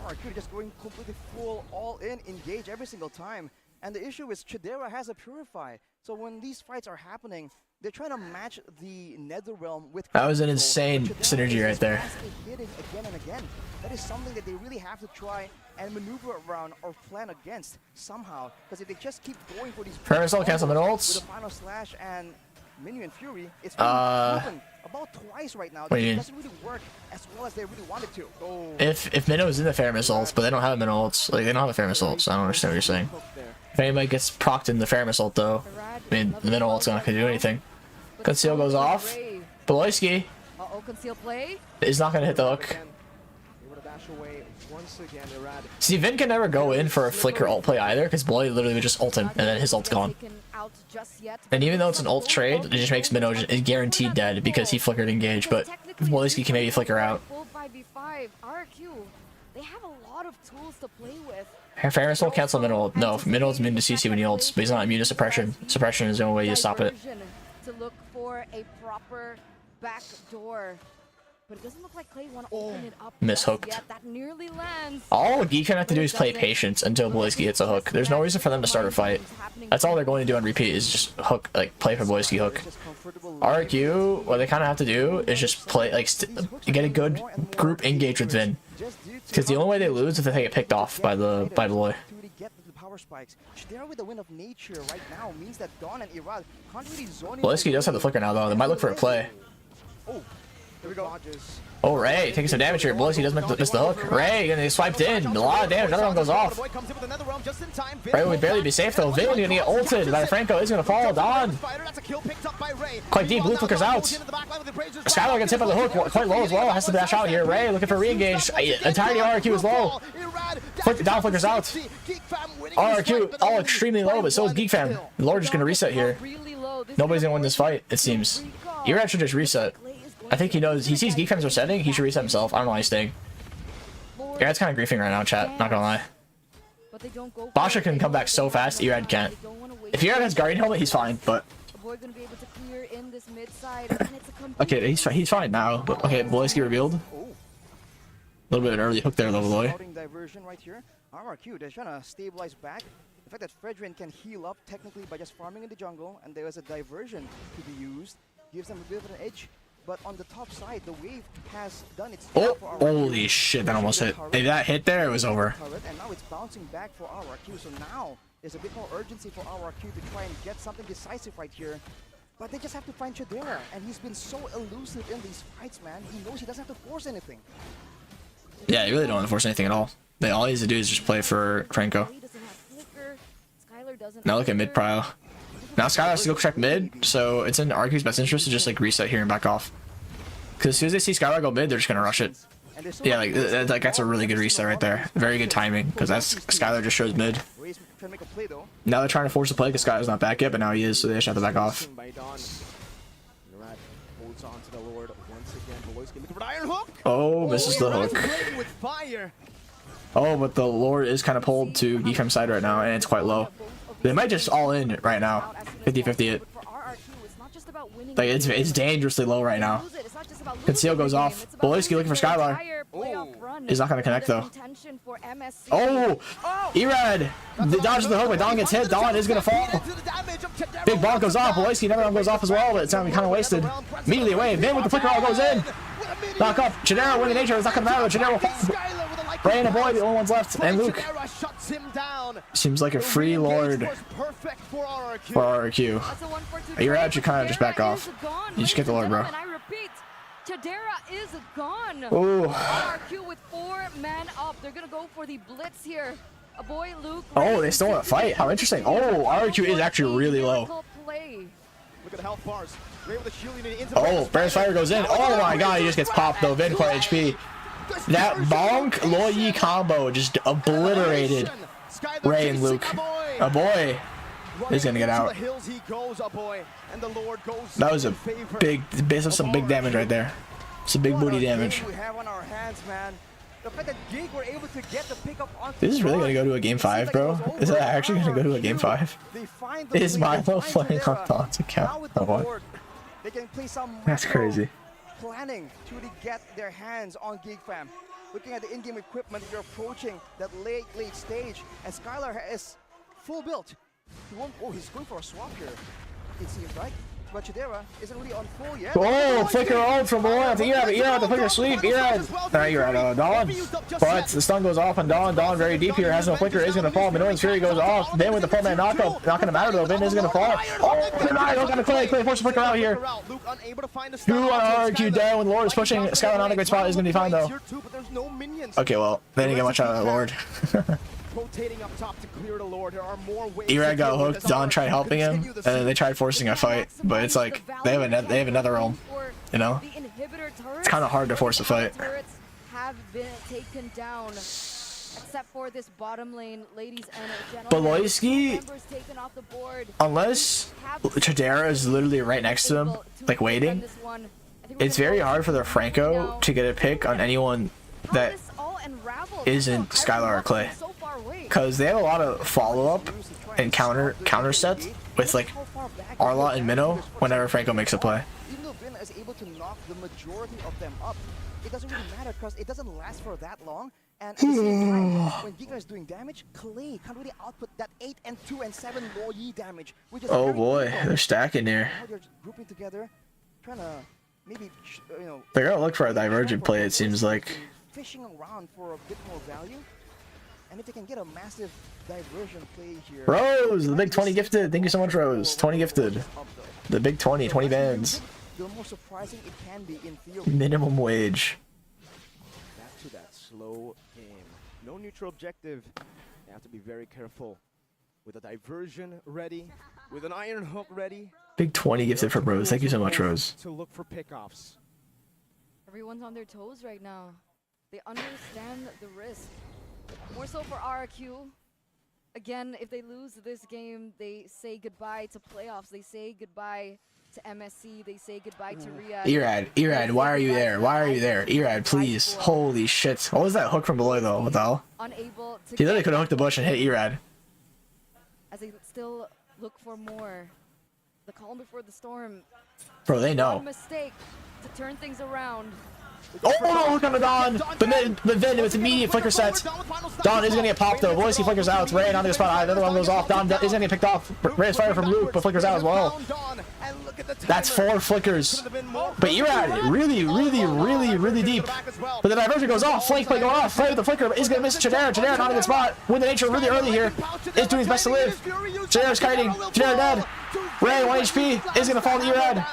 RRQ just going completely full all in, engage every single time. And the issue is Jadera has a Purify. So when these fights are happening, they're trying to match the Netherrealm with... That was an insane synergy right there. Hitting again and again. That is something that they really have to try and maneuver around or plan against somehow. Because if they just keep going for these... Permisol cancel mid ults. With the final slash and Minion Fury, it's been proven about twice right now. It doesn't really work as well as they really wanted to. Oh. If Minnow is in the Faramis ults, but they don't have a Minnow ults, like they don't have a Faramis ult, so I don't understand what you're saying. If anybody gets procced in the Faramis ult though, I mean the Minnow ult's not gonna do anything. Conceal goes off. Beloyski is not gonna hit the hook. See, Vin can never go in for a flicker ult play either, because Beloy literally would just ult him, and then his ult's gone. And even though it's an ult trade, it just makes Minnow guaranteed dead because he flickered engage, but Beloyski can maybe flicker out. Fairness will cancel Minnow. No, Minnow is immune to CC when he ults, but he's not immune to suppression. Suppression is the only way you stop it. To look for a proper back door. But it doesn't look like Clay want to open it up. Mishooked. That nearly lands. All Geek can have to do is play patience until Beloyski hits a hook. There's no reason for them to start a fight. That's all they're going to do on repeat is just hook, like play for Beloyski hook. RQ, what they kind of have to do is just play, like, get a good group engage with Vin. Because the only way they lose is if they get picked off by Beloy. Beloyski does have the flicker now though. They might look for a play. Oh, Ray taking some damage here. Beloyski does miss the hook. Ray gonna get swiped in. A lot of damage. Another one goes off. Ray would barely be safe though. Vin gonna get ulted by Franco. Is gonna fall. Don. Quite deep. Blue flickers out. Skylar gets hit by the hook. Quite low as well. Has to dash out here. Ray looking for re-engage. Entirety RRQ is low. Down flickers out. RRQ all extremely low, but so is Geek Fam. Lord just gonna reset here. Nobody's gonna win this fight, it seems. Erad should just reset. I think he knows. He sees Geek Fam's resetting. He should reset himself. I don't know why he's staying. Erad's kind of griefing right now, chat. Not gonna lie. Basha can come back so fast. Erad can't. If Erad has Guardian Helmet, he's fine. But Boy gonna be able to clear in this mid side? And it's a complete Okay, he's fine now. But okay, Boyski revealed. A little bit of an early hook there, little boy. Scouting diversion right here. RRQ, they're trying to stabilize back. The fact that FwydChickn can heal up technically by just farming in the jungle, and there is a diversion to be used, gives them a bit of an edge. But on the top side, the wave has done its job for RRQ. Holy shit, that almost hit. If that hit there, it was over. And now it's bouncing back for RRQ, so now there's a bit more urgency for RRQ to try and get something decisive right here. But they just have to find Chadera, and he's been so elusive in these fights, man. He knows he doesn't have to force anything. Yeah, you really don't want to force anything at all. All he needs to do is just play for Franco. Now look at mid prio. Now Skylar has to go check mid, so it's in RQ's best interest to just like reset here and back off. Because as soon as they see Skylar go mid, they're just gonna rush it. Yeah, like that's a really good reset right there. Very good timing, because that's Skylar just shows mid. Now they're trying to force the play because Skylar's not back yet, but now he is, so they just have to back off. Oh, misses the hook. Oh, but the Lord is kind of pulled to Geekham's side right now, and it's quite low. They might just all in right now. 50-50 it. Like, it's dangerously low right now. Conceal goes off. Boyski looking for Skylar. He's not going to connect, though. Oh! Erad! Dodges the hook, but Don gets hit. Don is going to fall. Big bomb goes off. Boyski never goes off as well, but it's kind of wasted. Immediately away. Vin with the flicker all goes in. Knock up. Chidera winning nature. It's not going to matter. Chidera will fall. Ray and a boy, the only ones left, and Luke. Seems like a free lord for RRQ. Erad should kind of just back off. You just get the lord, bro. Chadera is gone. Ooh. RRQ with 4 men up. They're gonna go for the blitz here. A boy, Luke. Oh, they still want to fight. How interesting. Oh, RRQ is actually really low. Look at the health bars. Oh, Bear's Fire goes in. Oh my god, he just gets popped though. Vin for HP. That bonk Loyi combo just obliterated Ray and Luke. A boy is gonna get out. That was a big, based on some big damage right there. Some big booty damage. This is really gonna go to a game 5, bro. Is it actually gonna go to a game 5? Is Milo playing on Don's account? Oh, what? That's crazy. Planning to really get their hands on Geek Fam. Looking at the in-game equipment, you're approaching that late stage, and Skylar is full built. He won't. Oh, he's going for a swap here. It seems right. But Chidera isn't really on full yet. Oh, flicker ult from Erad. Erad, the flicker sweep. Erad. Erad, Dawn. But the stun goes off on Dawn. Dawn very deep here. Has no flicker. Is going to fall. Minoran's Fury goes off. Vin with the full man knockup. Not going to matter though. Vin is going to fall. Oh, Denial going to Clay. Clay force the flicker out here. 2 on RQ down when Lord is pushing. Skylar not a great spot. Is going to be fine though. Okay, well, they didn't get much out of that Lord. Rotating up top to clear the Lord. There are more ways. Erad got hooked. Don tried helping him, and then they tried forcing a fight. But it's like they have another realm, you know. It's kind of hard to force a fight. Have been taken down, except for this bottom lane, ladies and gentlemen. Boyski, unless Chadera is literally right next to him, like waiting, it's very hard for the Franco to get a pick on anyone that isn't Skylar or Clay. Because they have a lot of follow-up and counter sets with like Arlot and Minnow whenever Franco makes a play. Even though Vin is able to knock the majority of them up, it doesn't really matter because it doesn't last for that long. And at the same time, when Giga is doing damage, Clay can't really output that 8 and 2 and 7 Loyi damage, which is oh boy, they're stacking there. Now they're grouping together, trying to maybe, you know, they're gonna look for a divergent play. It seems like fishing around for a bit more value. And if they can get a massive diversion play here. Rose, the big 20 gifted. Thank you so much, Rose. 20 gifted. The big 20 bands. The more surprising it can be in theory. Minimum wage. Back to that slow game. No neutral objective. You have to be very careful. With a diversion ready, with an iron hook ready. Big 20 gifted from Rose. Thank you so much, Rose. To look for pickoffs. Everyone's on their toes right now. They understand the risk. More so for RRQ. Again, if they lose this game, they say goodbye to playoffs. They say goodbye to MSC. They say goodbye to Riyadh. Erad, why are you there? Why are you there? Erad, please. Holy shit. What was that hook from below though? What the hell? Unable to he literally could have hooked the bush and hit Erad. As they still look for more. The calm before the storm. Bro, they know. One mistake to turn things around. Oh, look on the Dawn. But then it's immediate flicker sets. Dawn is gonna get popped though. Boys, he flickers out. It's Ray on the spot. The other one goes off. Dawn is gonna get picked off. Ray's fire from Luke, but flickers out as well. That's 4 flickers. But Erad really deep. But the diversion goes off. Flank play going off. Play with the flicker is gonna miss Chidera. Chidera not in the spot. Win the nature really early here. Is doing his best to live. Chidera's kiting. Chidera dead. Ray 1 HP is gonna fall to Erad.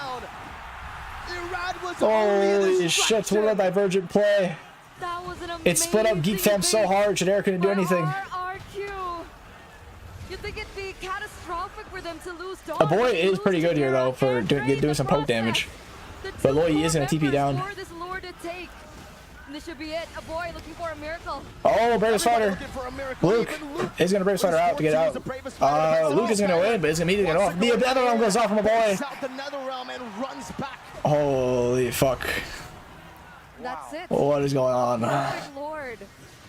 Holy shit, what a divergent play. That was an It split up Geek Fam so hard, Chidera couldn't do anything. RRQ. You think it'd be catastrophic for them to lose Dawn? A boy is pretty good here though for doing some poke damage. But Loy is gonna TP down. This lure to take. This should be it. A boy looking for a miracle. Oh, Bravest Fighter. Luke is gonna Bravest Fighter out to get out. Luke is gonna win, but it's immediately gonna off. The other realm goes off from a boy. Holy fuck. That's it. What is going on? Perfect Lord.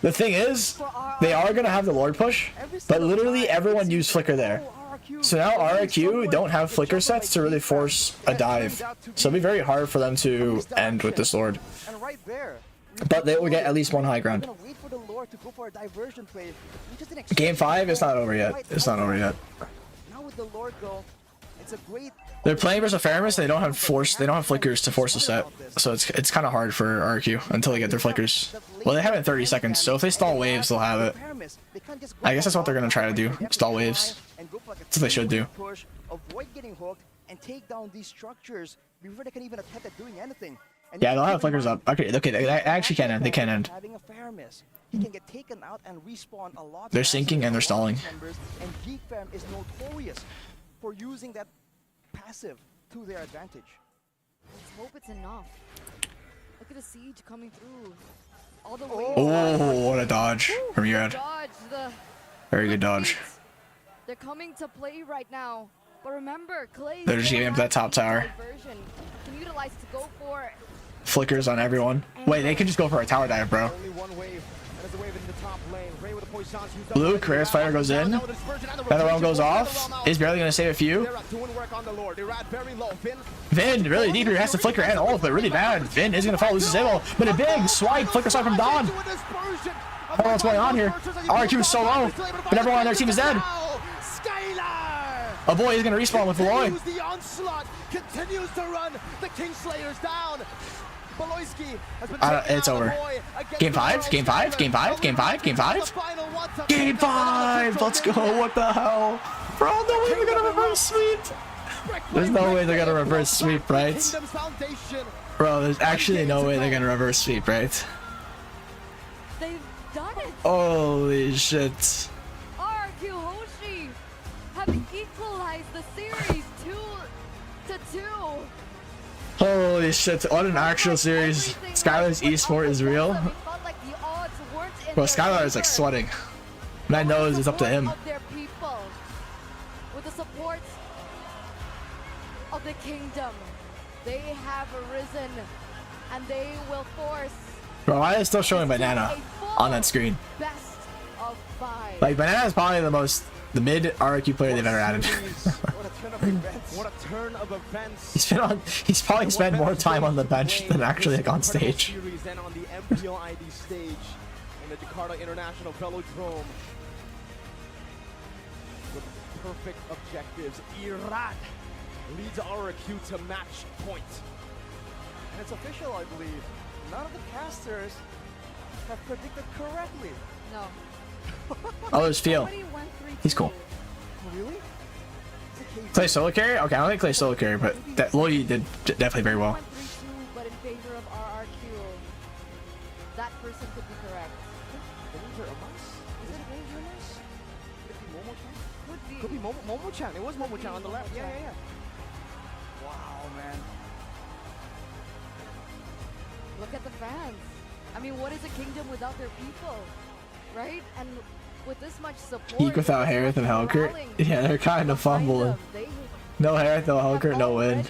The thing is, they are gonna have the Lord push, but literally everyone used Flicker there. So now RRQ don't have Flicker sets to really force a dive. So it'll be very hard for them to end with this Lord. And right there, But they will get at least 1 high ground. gonna wait for the Lord to go for a diversion play. We just didn't Game expect 5 is not over yet. right It's not over yet. Now with the Lord go, it's a great. They're playing versus Faramis. They don't have flickers to force a set, so it's kind of hard for RQ until they get their flickers. Well, they have it in 30 seconds, so if they stall waves, they'll have it. I guess that's what they're gonna try to do: stall waves. That's what they should do. Push, avoid getting hooked, and take down these structures before they can even attempt at doing anything. And Yeah, they'll have flickers up. Okay, they actually can end. They can end. Having a Faramis, he can get taken out and respawn a lot. They're faster sinking than and they're stalling. members, and Geek Fam is notorious for using that passive to their advantage. Let's hope it's enough. Look at the siege coming through. All the way. Oh, what a dodge from Erad. Dodge the. Very good dodge. They're coming to play right now. But remember, Clay. They're just giving up that top tower. Can utilize to go for. Flickers on everyone. Wait, they can just go for a tower dive, bro. Only one wave, and there's a wave in the top lane. Ray with a poison, who's up Luke, right Rarest now. Fire goes in. Now with his version and the Another one rotation, goes pulls the off. realm out. Is barely gonna save a few. They're doing work on the Lord. They're at very low. Vin really deep here, has to flicker and ult, but really bad. Vin is gonna fall, loses Able, but a big swipe, flicker swipe from Dawn. I don't know what's going on here. RQ is so low, but everyone on their team is dead. A boy is gonna respawn with Valoy. The onslaught continues to run the Kingslayers down. Baloyski has been It's over. Game 5, game 5, game 5, game 5, game 5. Game 5! Let's go, what the hell? Bro, no way they're gonna reverse sweep! There's no way they're gonna reverse sweep, right? Bro, there's actually no way they're gonna reverse sweep, right? They've done it. Holy shit. RQ Hoshi have equalized the series 2-2. Holy shit, what an actual series. Skylar's esport is real. Bro, Skylar is like sweating. Man knows it's up to him. With the support of the kingdom, they have arisen and they will force. Bro, why is it still showing Banana on that screen? Best of 5. Like, Banana is probably the mid RQ player they've ever added. What a turn of events. He's probably spent more time on the bench than actually like on stage. Than on the MPL ID stage in the Jakarta International Velodrome. With perfect objectives, Irad leads RQ to match point. And it's official, I believe. None of the casters have predicted correctly. No. Oh, there's Feel. He's cool. Really? Clay solo carry? Okay, I don't think Clay solo carry, but that Loy did definitely very well. 1-3-2, but in favor of RRQ. That person could be correct. Is it Evos? Could be Momo-chan? Could be. Could be Momo-chan. It was Momo-chan on the left. Yeah. Wow, man. Look at the fans. I mean, what is a kingdom without their people? Right? And with this much support. Peak without Harith and Helkert. Yeah, they're kind of fumbling. No Harith, no Helkert, no win.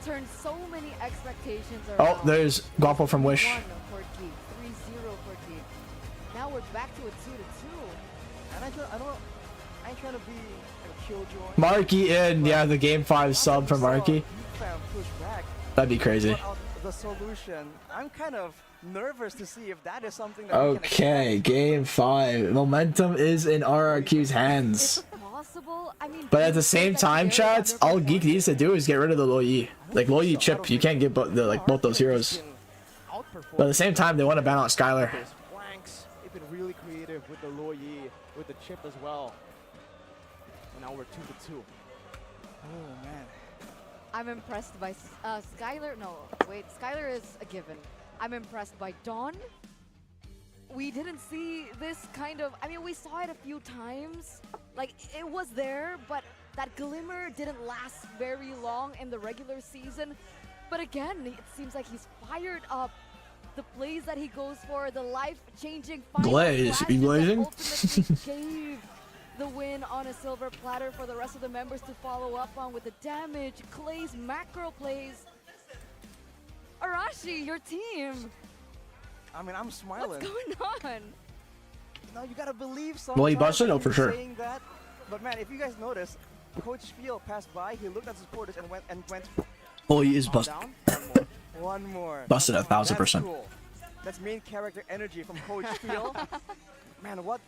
Turned so many expectations around. Oh, there's Guapo from Wish. 1 for Geek, 3-0 for Geek. Now we're back to a 2-2. And I ain't trying to be a killjoy. Marky in, yeah, the game 5 sub from Marky. Push back. That'd be crazy. Put out the solution. I'm kind of nervous to see if that is something that Okay, game 5. Momentum is in RRQ's hands. Possible. I mean, But at the same time, chats, all Geek needs to do is get rid of the Lo Yi. Like Lo Yi chip, you can't get both those heroes. But at the same time, they want to ban out Skylar. Flanks, they've been really creative with the Lo Yi, with the chip as well. And now we're 2-2. Oh man. I'm impressed by Skylar. No, wait, Skylar is a given. I'm impressed by Dawn. We didn't see this kind of. I mean, we saw it a few times. Like, it was there, but that glimmer didn't last very long in the regular season. But again, it seems like he's fired up. The plays that he goes for, the life-changing final Glaze, flashes you glazing? that ultimately gave the win on a silver platter for the rest of the members to follow up on with the damage, Clay's macro plays. Arashi, your team. I mean, I'm smiling. What's going on? No, you gotta believe sometimes. Well, he busted up for sure. Saying that. But man, if you guys notice, Coach Spiel passed by, he looked at his supporters and went Lo Yi is busted. down. One more. Busted 1000%. That's cool. That's main character energy from Coach Spiel. Man, what?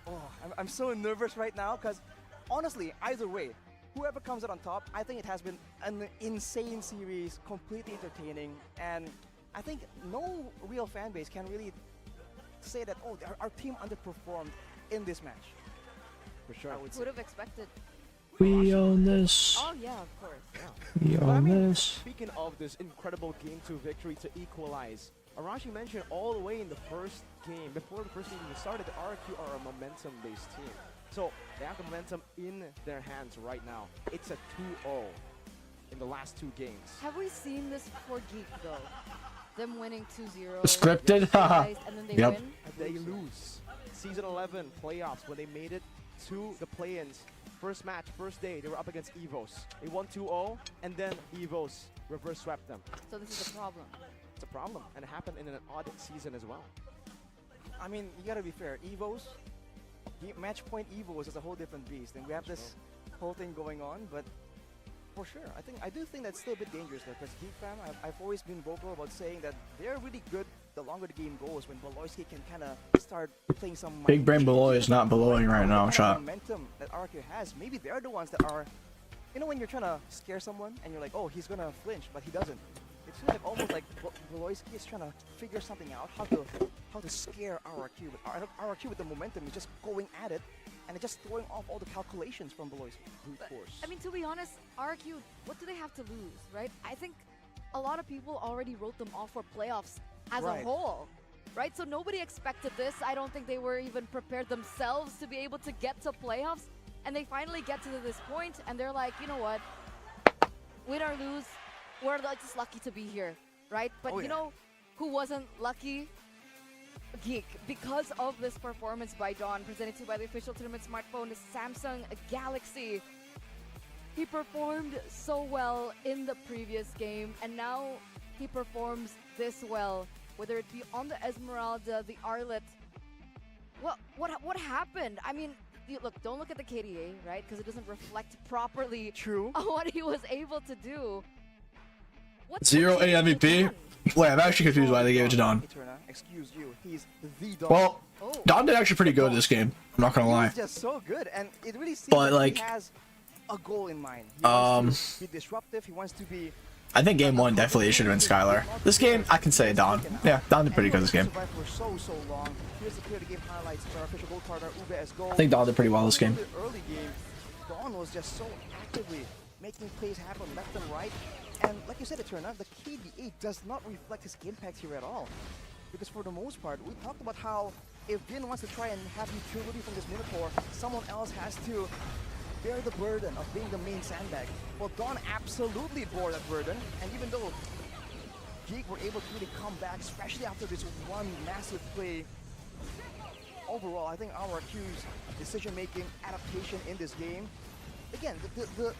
Oh, I'm so nervous right now because honestly, either way, whoever comes out on top, I think it has been an insane series, completely entertaining, and I think no real fan base can really say that, oh, our team underperformed in this match. For sure. I would say. Would have expected. We own this. Oh yeah, of course. We But I own mean, this. speaking of this incredible Game 2 victory to equalize, Arashi mentioned all the way in the first game, before the first game even started, the RQ are a momentum-based team. So they have the momentum in their hands right now. It's a 2-0 in the last 2 games. Have we seen this before Geek though? Them winning 2-0. Scripted? Haha. And then they Yep. win. They lose. Season 11 playoffs, when they made it to the play-ins, first match, first day, they were up against Evos. They won 2-0, and then Evos reverse swept them. So this is the problem. It's a problem, and it happened in an odd season as well. I mean, you gotta be fair. Evos, match point Evos is a whole different beast, and we have this whole thing going on. But for sure, I do think that's still a bit dangerous though, because Geek Fam, I've always been vocal about saying that they're really good the longer the game goes, when Beloyski can kind of start playing some Big Brain Beloy is not blowing right now, shot. momentum that RQ has. Maybe they're the ones that are, you know, when you're trying to scare someone and you're like, oh, he's gonna flinch, but he doesn't. It feels like almost like Beloyski is trying to figure something out, how to scare RQ. But RQ with the momentum is just going at it, and it's just throwing off all the calculations from Beloyski. Brute force. I mean, to be honest, RQ, what do they have to lose, right? I think a lot of people already wrote them off for playoffs as a whole, right? So nobody expected this. I don't think they were even prepared themselves to be able to get to playoffs. And they finally get to this point, and they're like, you know what? Win or lose, we're like just lucky to be here, right? But you know who wasn't lucky? Geek. Because of this performance by Dawn, presented to you by the official tournament smartphone, Samsung Galaxy. He performed so well in the previous game, and now he performs this well, whether it be on the Esmeralda, the Arlet. What happened? I mean, look, don't look at the KDA, right? Because it doesn't reflect properly on what he was able to do. Zero A MVP? Wait, I'm actually confused why they gave it to Don. Excuse you, he's the Don. Well, Don did actually pretty good this game. I'm not gonna lie. He's just so good, and it really seems But, like like, he has a goal in mind. He wants to be disruptive. He wants to be. I think game 1 definitely should have been Skylar. This game, I can say Don. Yeah, Don did pretty good this game. For so long. Here's the clear game highlights for our official gold partner Ube as goal. I think Don did pretty well this game. Early game, Don was just so actively making plays happen left and right. And like you said, Eterna, the KDA does not reflect his impact here at all. Because for the most part, we talked about how if Din wants to try and have utility from this Minotaur, someone else has to bear the burden of being the main sandbag. Well, Dawn absolutely bore that burden, and even though Geek were able to really come back, especially after this one massive play, overall, I think our Q's decision-making, adaptation in this game, again, the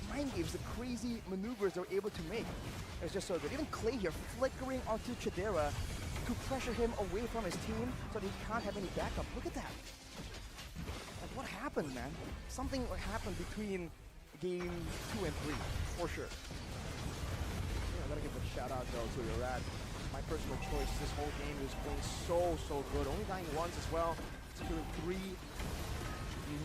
mind games, the crazy maneuvers they were able to make, it's just so good. Even Clay here flickering onto Chidera to pressure him away from his team so that he can't have any backup. Look at that. what happened, man? Something happened between game 2 and 3, for sure. Yeah, I gotta give a shout out though to your rat. My personal choice this whole game is playing so good. Only dying once as well. Securing 3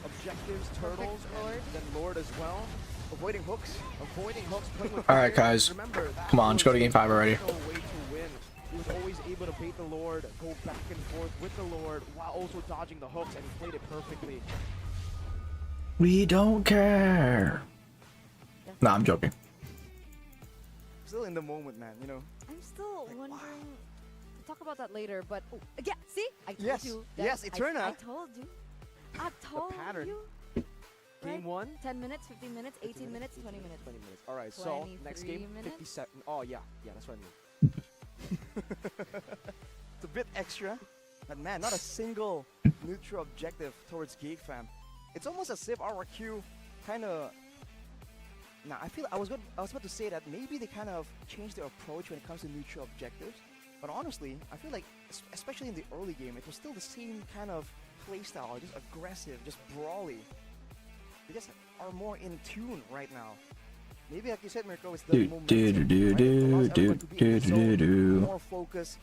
objectives, turtles, Lord. and then Lord as well. Avoiding hooks. Avoiding hooks, playing with All right, fire. guys. Remember, that Come on, let's go to was game 5 already. no way to win. He was always able to bait the Lord, go back and forth with the Lord while also dodging the hooks, and he played it perfectly. We don't care. Nah, I'm joking. Still in the moment, man, you know. I'm still wondering. We'll talk about that later, but yeah, see, I told Yes, you. that yes, Eterna. I told you. I told pattern. you. Game Right? 1. 10 minutes, 15 minutes, 18 minutes, 20 minutes. 20 minutes. All right, so next 23 game, minutes? 57. Oh, yeah, that's what I mean. It's a bit extra, but man, not a single neutral objective towards Geek Fam. It's almost as if RRQ kind of. Nah, I was about to say that maybe they kind of changed their approach when it comes to neutral objectives. But honestly, I feel like, especially in the early game, it was still the same kind of playstyle, just aggressive, just brawly. They just are more in tune right now. Maybe, like you said, Mirko, it's the momentum, right? It allows everyone to be in the zone, more focus,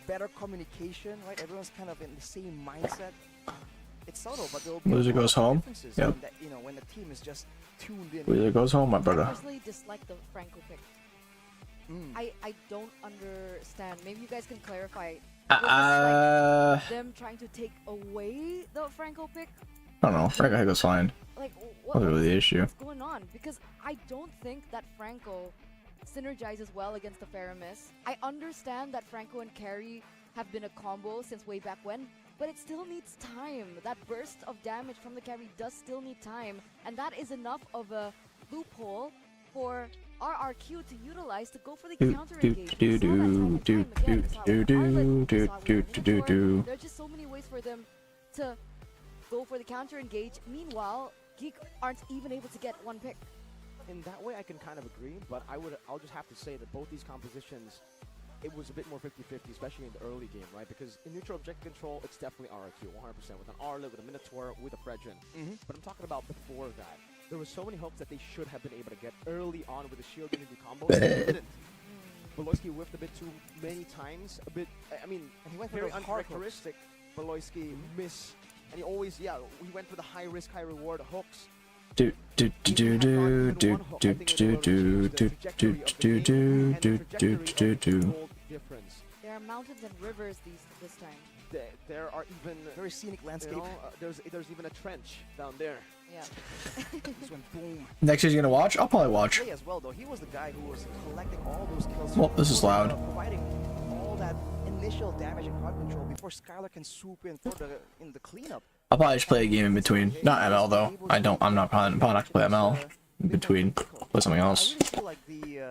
better communication, right? Everyone's kind of in the same mindset. It's subtle, but there'll be Loser goes home. differences Yep. when that, you know, when the team is just tuned in. Loser goes home, my I brother. personally dislike the Franco pick. I don't understand. Maybe you guys can clarify. Was this, like, them trying to take away the Franco pick? I don't know. Franco goes fine. Like, What's really the issue? what's going on? Because I don't think that Franco synergizes well against the Faramis. I understand that Franco and Carry have been a combo since way back when, but it still needs time. That burst of damage from the Carry does still need time, and that is enough of a loophole for RRQ to utilize to go for the counter engage. We saw that time and time again. We saw it with Arlet, we saw it with Minotaur. There are just so many ways for them to go for the counter engage. Meanwhile, Geek aren't even able to get one pick. In that way, I can kind of agree, but I'll just have to say that both these compositions, it was a bit more 50-50, especially in the early game, right? Because in neutral objective control, it's definitely RRQ, 100%, with an Arlet, with a Minotaur, with a Fredrin. But I'm talking about before that. There were so many hooks that they should have been able to get early on with the shield and the combos. They didn't. Beloyski whiffed a bit too many times. A bit, I mean, And he went for very those hard uncharacteristic. Beloyski miss. And he always, he went for the high risk, high reward hooks. Do do do do do do do do do do do do do do do do. There are mountains and rivers this time. There are even Very scenic landscape. there's even a trench down there. Yeah. This went boom. Next year's gonna watch? I'll probably watch. Play as well, though. He was the guy who was collecting all those kills. Well, this is loud. Providing all that initial damage and crowd control before Skylar can swoop in for the cleanup. I'll probably just play a game in between. Not ML though. I'm not probably not gonna play ML in between. Play something I else really feel like the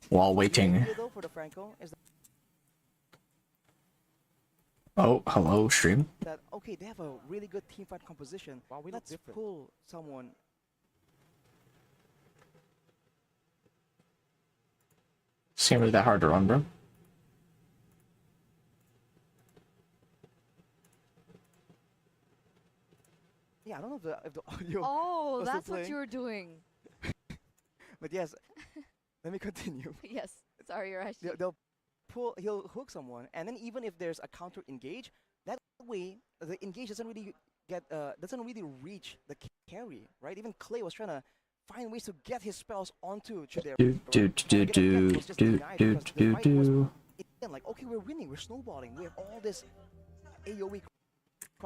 while waiting. idea, though, for the Franco is Oh, hello stream. that okay, they have a really good team fight composition. Wow, we look Let's different. pull someone. It's can't really that hard to run, bro. Yeah, I don't know if the audio. Oh, was still that's what playing. you were doing. But yes, let me continue. Yes. Sorry, Rash. He'll hook someone, and then even if there's a counter engage, that way the engage doesn't really reach the carry, right? Even Clay was trying to find ways to get his spells onto Chidera. Again, like, okay, we're winning, we're snowballing, we have all this AoE.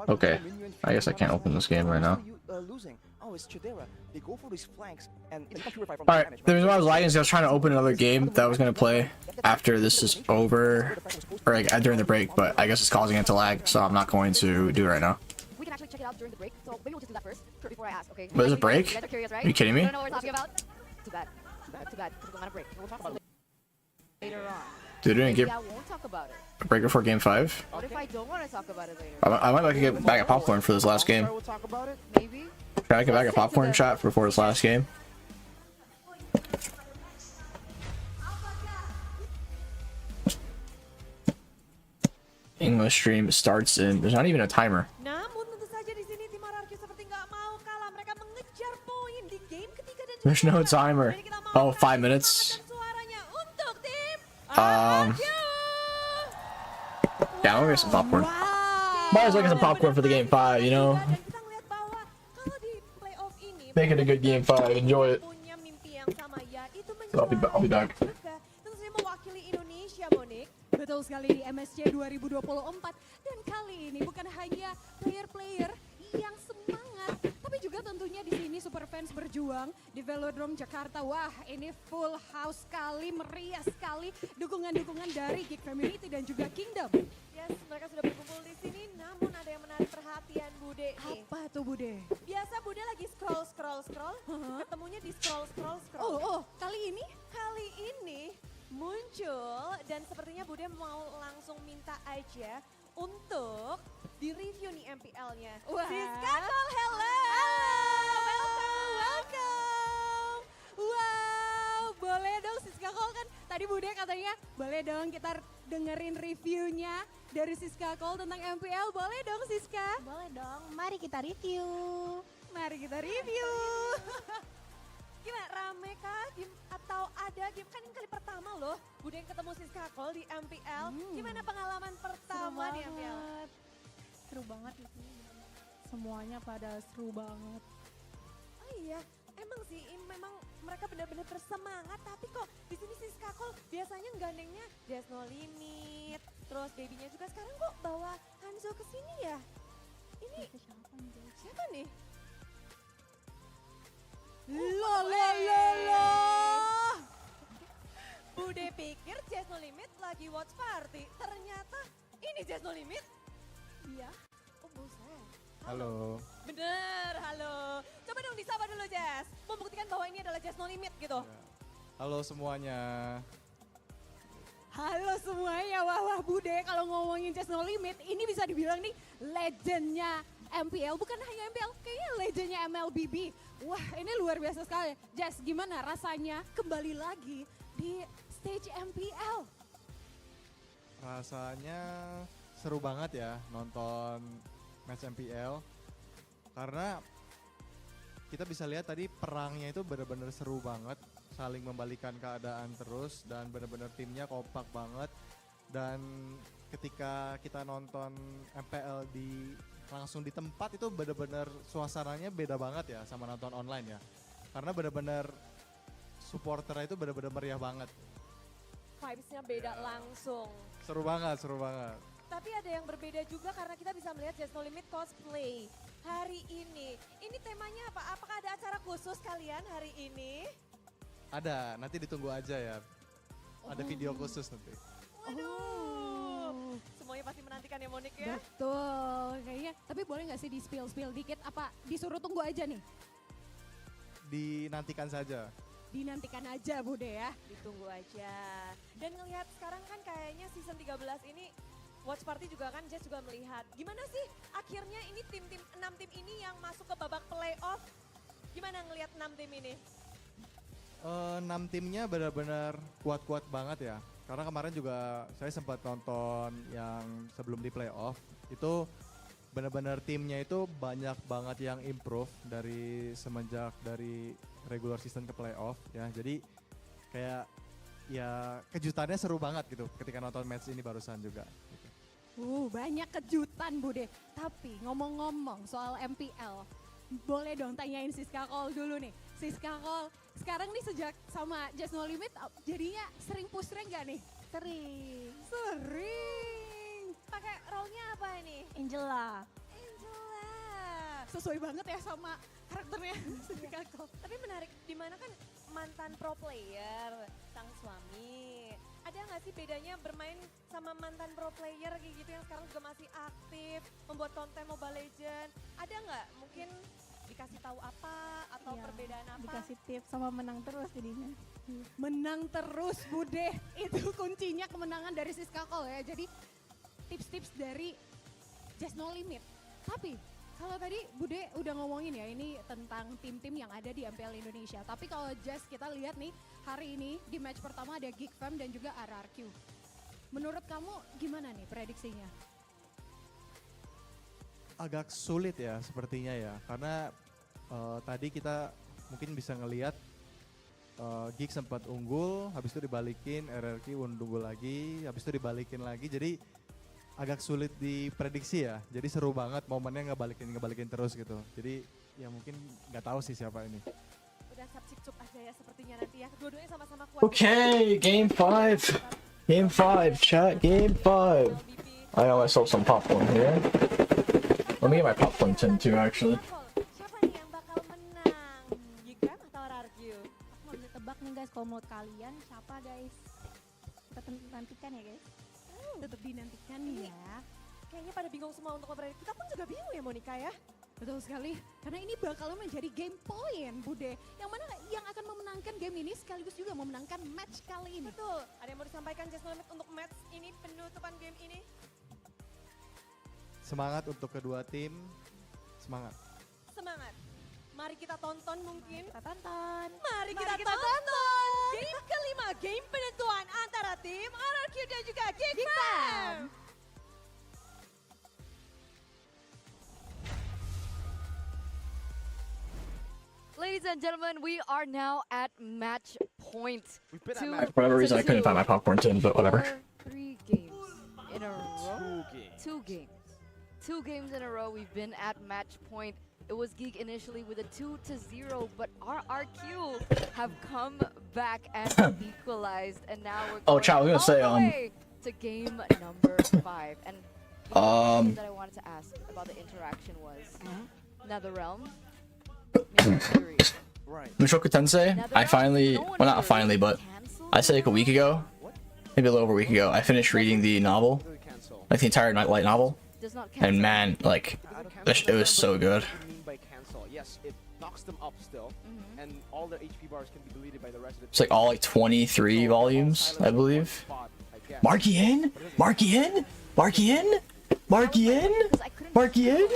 Okay, I guess I can't open this game right now. Losing. Oh, it's Chidera. They go for these flanks, and they can't purify from Alright, damage, the right? reason why I was lagging is I was trying to open another game that I was gonna play after this is over, or like during the break, but I guess it's causing it to lag, so I'm not going to do it right now. We can actually check it out during the break, so maybe we'll just do that first before I ask, okay? But is it break? You guys are curious, right? Are you kidding me? You don't know what we're talking about? Too bad. Too bad. We're on a break. We'll talk about it later on. Dude, didn't Maybe give I won't talk about it. a break before game 5. What if I don't want to talk about it later? I might like to get back at popcorn for this last game. We'll talk about it. Maybe? Try to get back at popcorn chat before this last game. English stream starts in. There's not even a timer. Namun tentu saja di sini tim RRQ seperti nggak mau There's no timer. Jadi kita mau Oh, 5 kasih minutes. semangat dan suaranya untuk tim Um, RRQ. Yeah, I'm gonna get some popcorn. Wow. Might as well get some popcorn for the game 5, you know? Dan kita ngeliat bahwa kalau di playoff ini Make it a good game 5. Enjoy it. punya mimpi yang sama, yaitu So I'll be menjuarai back. juga tentu saja mewakili Indonesia, Monik. Betul sekali di MSC 2024 dan kali ini bukan hanya player-player yang semangat, tapi juga tentunya di sini super fans berjuang di Velodrome Jakarta. Wah, ini full house sekali, meriah sekali dukungan-dukungan dari Geek Community dan juga Kingdom. Yes, mereka sudah berkumpul di sini, namun ada yang menarik perhatian Bude nih. Apa tuh Bude? Biasa Bude lagi scroll, ketemunya di scroll. Oh, kali ini Kali ini muncul dan sepertinya Bude mau langsung minta aja untuk di-review nih MPL-nya. Wah. Siska Call, hello! welcome. Wow, boleh dong Siska Call kan tadi Bude katanya boleh dong kita dengerin reviewnya dari Siska Call tentang MPL. Boleh dong Siska? Boleh dong, mari kita review. Mari kita review. Gimana, rame kah game atau ada game? Kan ini kali pertama loh Bude yang ketemu Siska Call di MPL. Gimana pengalaman pertama di MPL? Seru banget di sini. Semuanya pada seru banget. Oh iya, emang sih memang mereka benar-benar bersemangat, tapi kok di sini Siska Call biasanya gandengnya There's No Limit, terus babynya juga sekarang kok bawa Hanzo ke sini ya? Ini siapa nih? Lo. Bude pikir There's No Limit lagi watch party, ternyata ini There's No Limit. Iya. Oh buset. Halo. Bener, halo. Coba dong disapa dulu Jess, membuktikan bahwa ini adalah There's No Limit gitu. Ya. Halo semuanya. Halo semuanya, wah Bude kalau ngomongin Just No Limit ini bisa dibilang nih legendnya MPL, bukan hanya MPL, kayaknya legendnya MLBB. Wah ini luar biasa sekali. Jess, gimana rasanya kembali lagi di stage MPL? Rasanya seru banget ya nonton match MPL. Karena kita bisa lihat tadi perangnya itu benar-benar seru banget. Saling membalikan keadaan terus dan benar-benar timnya kompak banget. Dan ketika kita nonton MPL langsung di tempat itu benar-benar suasananya beda banget ya sama nonton online ya. Karena benar-benar supporternya itu benar-benar meriah banget. Vibes-nya beda langsung. Seru banget, seru banget. Tapi ada yang berbeda juga karena kita bisa melihat Just No Limit cosplay hari ini. Ini temanya apa? Apakah ada acara khusus kalian hari ini? Ada, nanti ditunggu aja ya. Ada video khusus nanti. Waduh. Semuanya pasti menantikan ya Monik ya? Betul, kayaknya. Tapi boleh nggak sih di spill dikit? Apa disuruh tunggu aja nih? Dinantikan saja. Dinantikan aja Bude ya. Ditunggu aja. Dan ngelihat sekarang kan kayaknya season 13 ini watch party juga kan Jess juga melihat. Gimana sih akhirnya ini 6 tim ini yang masuk ke babak playoff? Gimana ngelihat 6 tim ini? 6 timnya benar-benar kuat-kuat banget ya. Karena kemarin juga saya sempat nonton yang sebelum di playoff. Itu benar-benar timnya itu banyak banget yang improve dari semenjak dari regular season ke playoff ya. Jadi kayak ya kejutannya seru banget gitu ketika nonton match ini barusan juga. Gitu. Banyak kejutan Bude. Tapi ngomong-ngomong soal MPL, boleh dong tanyain Siska Call dulu nih. Siska Call, sekarang nih sejak sama Just No Limit jadinya sering push rank gak nih? Sering. Pakai role-nya apa ini? Angela. Angela. Sesuai banget ya sama karakternya Siska Call. Tapi menarik, dimana kan mantan pro player, sang suami. Ada nggak sih bedanya bermain sama mantan pro player kayak gitu yang sekarang juga masih aktif, membuat konten Mobile Legends? Ada nggak mungkin dikasih tahu apa atau Iya, perbedaan apa? Dikasih tips sama menang terus jadinya. Menang terus Bude, itu kuncinya kemenangan dari Siska Call ya. Jadi tips-tips dari Just No Limit. Tapi kalau tadi Bude udah ngomongin ya ini tentang tim-tim yang ada di MPL Indonesia. Tapi kalau Just kita lihat nih hari ini di match pertama ada Geek Fam dan juga RRQ. Menurut kamu gimana nih prediksinya? Agak sulit ya sepertinya ya. Karena tadi kita mungkin bisa ngelihat Geek sempat unggul, habis itu dibalikin, RRQ unggul lagi, habis itu dibalikin lagi. Jadi agak sulit diprediksi ya. Jadi seru banget momennya ngebalikin terus gitu. Jadi ya mungkin nggak tahu sih siapa ini. Udah capcik-cup aja ya sepertinya nanti ya. Dua-duanya sama-sama kuat. Okay, game 5. Game 5, chat. Game 5. I got myself some popcorn here. Let me get my popcorn tin too, actually. Siapa nih yang bakal menang? Gigam atau RRQ? Aku nggak bisa tebak nih guys, kalau menurut kalian siapa guys? Kita nantikan ya guys. Tetap dinantikan nih ya. Kayaknya pada bingung semua untuk memprediksi. Kita pun juga bingung ya Monica ya. Betul sekali, karena ini bakal menjadi game point Bude. Yang mana yang akan memenangkan game ini sekaligus juga memenangkan match kali ini. Betul. Ada yang mau disampaikan Just No Limit untuk match ini, penutupan game ini? Semangat untuk kedua tim, semangat. Semangat. Mari kita tonton mungkin. Kita tonton. Mari kita tonton. Game kelima, game penentuan antara tim RRQ dan juga Geek Fam. Ladies and gentlemen, we are now at match point. We've been at Two match For whatever reason, I to couldn't find my popcorn tin, but whatever. for 3 games in a row. 2 games. 2 games. 2 games in a row, we've been at match point. It was Geek initially with a 2-0, but RRQ have come back and equalized, and now we're Oh, going chat, I was gonna all say, the way to game number 5. And the question that I wanted to ask about the interaction was NetherRealm, maybe Fury. Right. Mushoku Tensei, I finally, well not finally, but I say like a week ago, maybe a little over a week ago, I finished reading the novel, Cancel. like the entire light novel, Does not and cancel. man, like, it was so good. What do you mean by cancel? Yes, it knocks them up still, and all their HP bars can be deleted by the rest of the It's like all like 23 volumes, I believe. Marky in? Marky in? Marky in? Marky in? Marky in?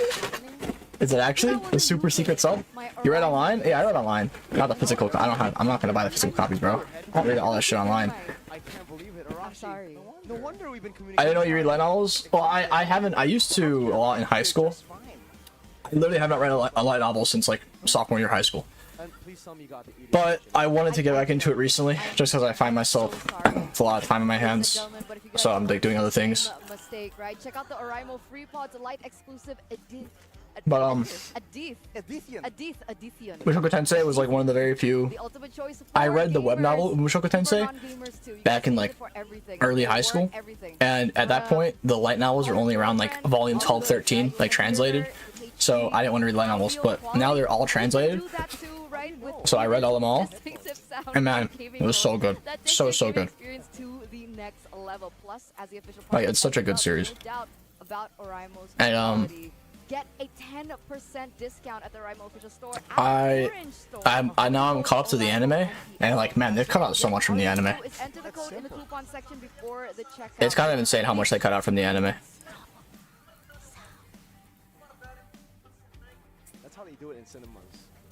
Is it actually the super secret sub? You read online? Yeah, I read online. Not the physical. I'm not gonna buy the physical copies, bro. I read all that shit online. I can't believe it. I'm sorry. No wonder we've been I communicating. didn't know you read light novels. Well, I haven't. I used to a lot in high school. I literally have not read a light novel since like sophomore year of high school. And please tell me you got the EDH. But I wanted to get back into it recently, just because I find myself with a lot of time in my hands. So I'm like doing other things. Mistake, right? Check out the Oraimo Free Pods Light exclusive edition. But Edition. Mushoku Tensei was like one of the very few. The ultimate choice I for read the web gamers, novel Mushoku for Tensei non-gamers too. You back can in use like it for everything. early For high work, school, everything. and at that point the light novels were only around like volume 12, 13, like translated. So I didn't want to read light novels, but now they're all translated. Do that too, right? With So I read all them all, distinctive sound and man, gaming it was so mode good, that takes so your gaming good. experience to the next level. Plus, as the official Like, partner it's such a good of series. No doubt about Oraimo's And, quality. Get a 10% discount at the Oraimo official store. At I Orange Store. I now I'm caught up to the anime, and like man, they've cut out so much from the anime. Is enter the code in the coupon section before the checkout. It's kind of insane how much they cut out from the anime. That's how they do it in cinemas,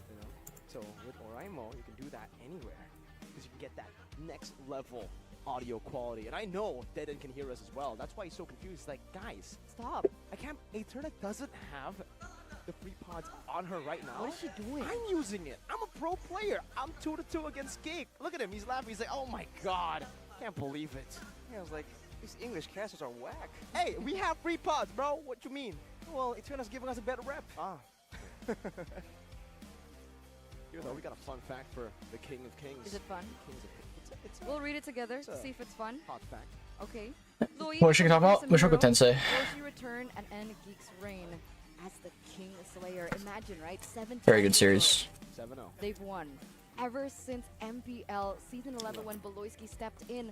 you know. So with Oraimo, you can do that anywhere because you can get that next level audio quality. And I know Deaden can hear us as well. That's why he's so confused. He's like, guys, Stop. I can't. Eterna doesn't have the free pods on her right now. What is she doing? I'm using it. I'm a pro player. I'm 2-2 against Geek. Look at him. He's laughing. He's like, oh my god, can't believe it. Yeah, I was like, these English casters are whack. Hey, we have free pods, bro. What you mean? Well, Eterna's giving us a better rep. Ah. Here though, we got a fun fact for the King of Kings. Is it fun? Kings of Kings. It's We'll read it together to a see if it's fun. hot fact. Okay. Louis, What should we talk about? Mushoku Tensei. Will she return and end Geek's reign as the King Slayer? Imagine, right? 7 Very good times in a row. series. 7-0. They've won. Ever since MPL Season 11 when Beloyski stepped in,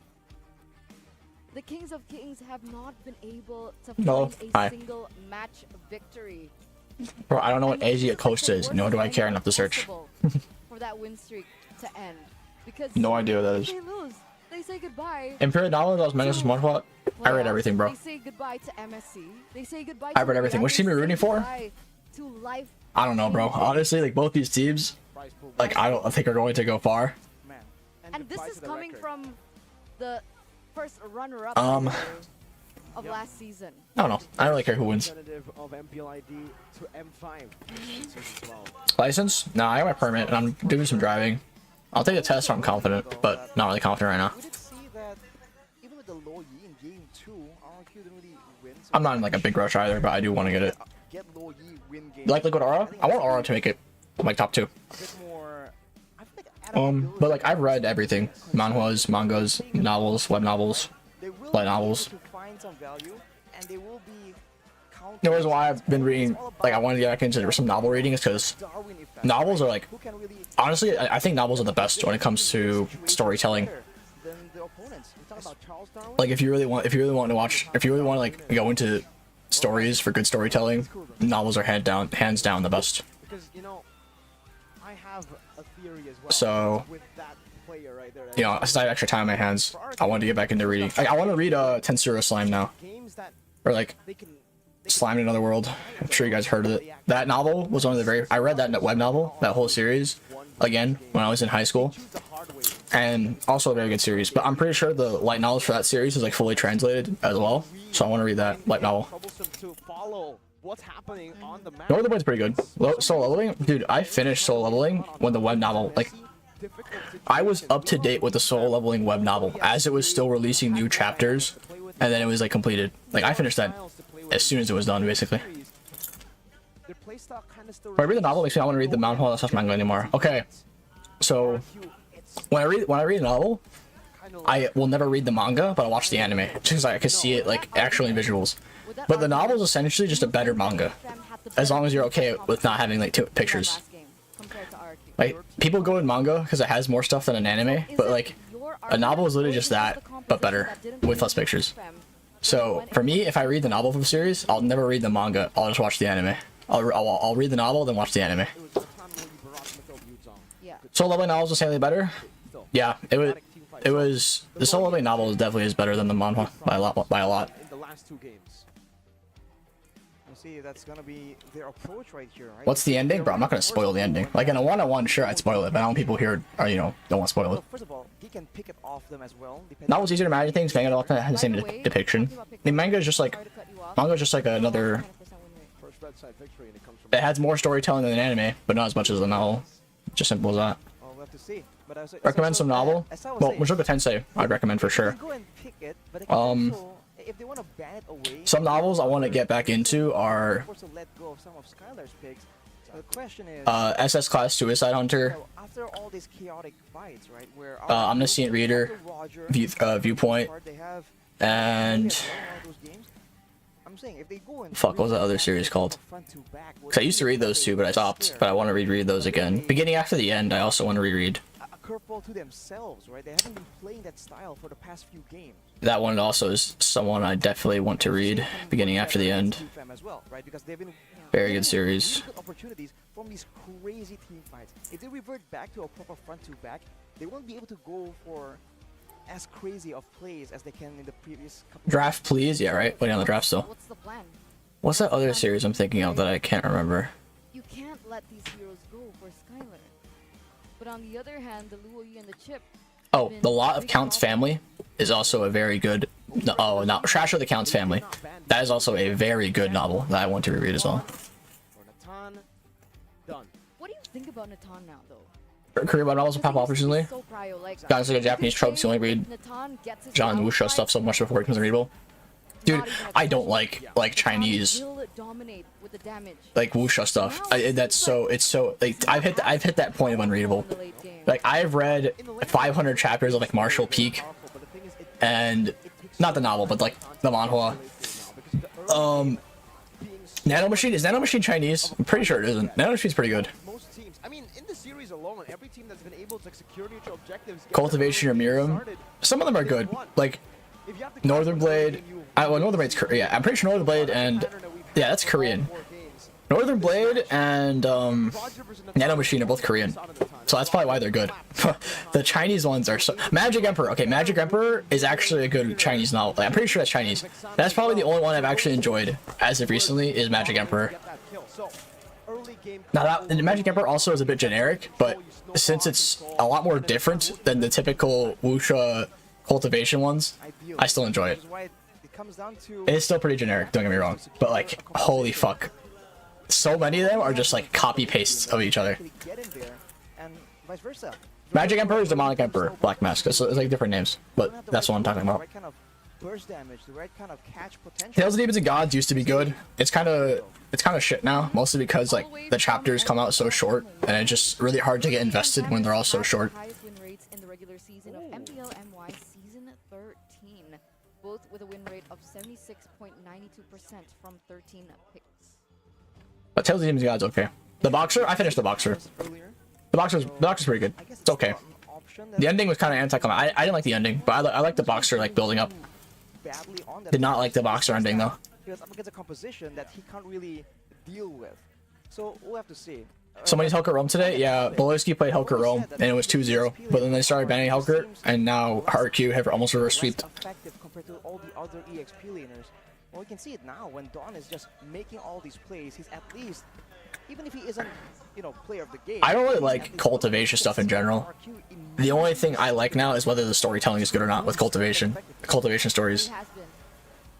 the Kings of Kings have not been able to find No, a hi. single match victory. Bro, I don't know what And it Asia feels Coast like is, the nor do I worst care thing enough to search. possible for that win streak to end. Because No idea what that is. they lose. They say goodbye. Imperial Novel, that was Menace One What? I read playoffs. everything, bro. They say goodbye to MSC. They say goodbye I to read everything. Red. Which team They are you say rooting for? goodbye to life. I don't know, bro. Honestly, like both these teams, Prize pool. like I don't think are going to go far. Man. And this goodbye is to the coming record. from the first runner-up Um, of last season. I don't know. I don't really care who wins. Representative of MPLID to M5. Season 12. License? Nah, I got my permit and I'm doing some driving. I'll take a test, so I'm confident, but not really confident right now. We did see that even with the low Yi in game 2, RQ didn't really win. So I'm not in like a big rush either, but I do want to get it. Get low Yi, win game. You like Liquid Aura? I want Aura to make it like top 2. A bit more, I feel like Adam But like I've read everything: manhwas, mangas, novels, web novels, they will light be novels. able to find some value, and they will be The reason why I've been reading, like I wanted to get back into some novel reading, is because Darwin effect. novels are like, Who can really honestly, I think novels are the best when it comes to storytelling. than the opponents. We talk about Charles Darwin. Like if you really want to watch, if you really want to like go into stories for good storytelling, novels are hands down the best. Because, you know, I have a theory as well. So, with that player right there. you know, since I have extra time on my hands, I wanted to get back into reading. Like, I want to read Tensuro Slime now, Games that or like they can Slime in Another World. I'm sure you guys heard of it. That novel was one of the very. I read that web novel, that whole series, again when I was in high school, choose the hard way. and also a very good series. But I'm pretty sure the light novels for that series is like fully translated as well. So I want to read that light novel. Troublesome to follow what's happening on the map. Northern Blades pretty good. Solo leveling, dude. I finished solo leveling when the web novel, like, I was up to date with the solo leveling web novel as it was still releasing new chapters, and then it was like completed. Like I finished that as soon as it was done, basically. When I read the novel, it makes me not want to read the manhwa slash manga anymore. Okay, so when I read a novel, I will never read the manga, but I'll watch the anime just because I can see it like actually in visuals. But the novel is essentially just a better manga, as long as you're okay with not having like two pictures. Like people go in manga because it has more stuff than an anime, but like a novel is literally just that, but better with less pictures. So for me, if I read the novel from the series, I'll never read the manga. I'll just watch the anime. I'll read the novel, then watch the anime. Solo leveling novels are slightly better. Yeah, it was the solo leveling novel definitely is better than the manhwa by a lot. In the last 2 games. You see, that's gonna be their approach right here, right? What's the ending, bro? I'm not gonna spoil the ending. Like in a one-on-one, sure, I'd spoil it, but I don't want people here, or you know, don't want to spoil it. So first of all, he can pick it off them as well. Novel's easier to imagine things. Manga often has the same depiction. The manga is just like another. First red side victory, and it comes from It has more storytelling than an anime, but not as much as a novel. Just simple as that. Well, we'll have to see. But Recommend some novel? Well, Mushoku Tensei, I'd recommend for sure. Go and pick it, but they can also, if they want to ban it away, Some novels I want to get back into are force to let go of some of Skylar's picks. So the question is, SS Class Suicide Hunter, so after all these chaotic fights, right, where Omniscient Reader, Viewpoint, they have and I'm saying if they go and fuck, what was that other series called? Because I used to read those two, but I stopped. But I want to reread those again. Beginning After the End, I also want to reread. a curveball to themselves, right? They haven't been playing that style for the past few games. That one also is someone I definitely want to read. Beginning After the End. As well, right? Because they've been Very good series. good opportunities from these crazy team fights. If they revert back to a proper front to back, they won't be able to go for as crazy of plays as they can in the previous couple. Draft, please. Yeah, right. Waiting on the draft still. What's the plan? What's that other series I'm thinking of that I can't remember? You can't let these heroes go for Skylar. But on the other hand, the Luo Yi and the Chip. Oh, The Lot of Count's Family is also a very good. No, oh, not Trash of the Count's Family. That is also a very good novel that I want to reread as well. For Natan, done. What do you think about Natan now, though? Korean web novels will pop off recently. So prio, like, Guys, like a Japanese trope, you only read Natan gets his John power Wuxia fight, stuff so much before it becomes readable. Dude, I don't like Chinese will dominate with the damage. like wuxia stuff. It's so like I've hit that point of unreadable. In the late game. Like I've read 500 chapters of like Martial Peak, and not the novel, but like the manhwa. Nanomachine, is Nanomachine Chinese? I'm pretty sure it isn't. Nanomachine's pretty good. Most teams, I mean, in the series alone, every team that's been able to secure neutral objectives. Cultivation or Mirum, some of them are good. Like Northern Blade. Well, Northern Blade's yeah. I'm pretty sure Northern Blade and yeah, that's Korean. Northern Blade and Nanomachine are both Korean, so that's probably why they're good. The Chinese ones are so. Magic Emperor. Okay, Magic Emperor is actually a good Chinese novel. Like, I'm pretty sure that's Chinese. That's probably the only one I've actually enjoyed as of recently is Magic Emperor. Now that the Magic Emperor also is a bit generic, but since it's a lot more different than the typical wuxia cultivation ones, I still enjoy it. It's still pretty generic, don't get me wrong, but like, holy fuck. So many of them are just like copy pastes of each other. Get in there, and vice versa. Magic Emperor is Demonic Emperor, Black Mask. It's like different names, but that's what I'm talking about. The right kind of burst damage, the right kind of catch potential. Tales of Demons and Gods used to be good. It's kind of shit now, mostly because like the chapters come out so short, and it's just really hard to get invested when they're all so short. Highest win rates in the regular season of MPL MY season 13, both with a win rate of 76.92% from 13 picks. But Tales of Demons and Gods, okay. The Boxer, I finished the Boxer. The Boxer's pretty good. It's okay. The ending was kind of anticlimactic. I didn't like the ending, but I like the Boxer like building up. Did not like the Boxer ending though. Because up against a composition that he can't really deal with. So we'll have to see. Somebody's Helker Rome today? Yeah, Bolowski played Helker Rome, and it was 2-0. But then they started banning Helker, and now RQ have almost reverse sweeped. Effective compared to all the other EXP laners. Well, we can see it now when Dawn is just making all these plays. He's at least, even if he isn't, you know, player of the game. I don't really like cultivation stuff in general. The only thing I like now is whether the storytelling is good or not with cultivation. Cultivation stories.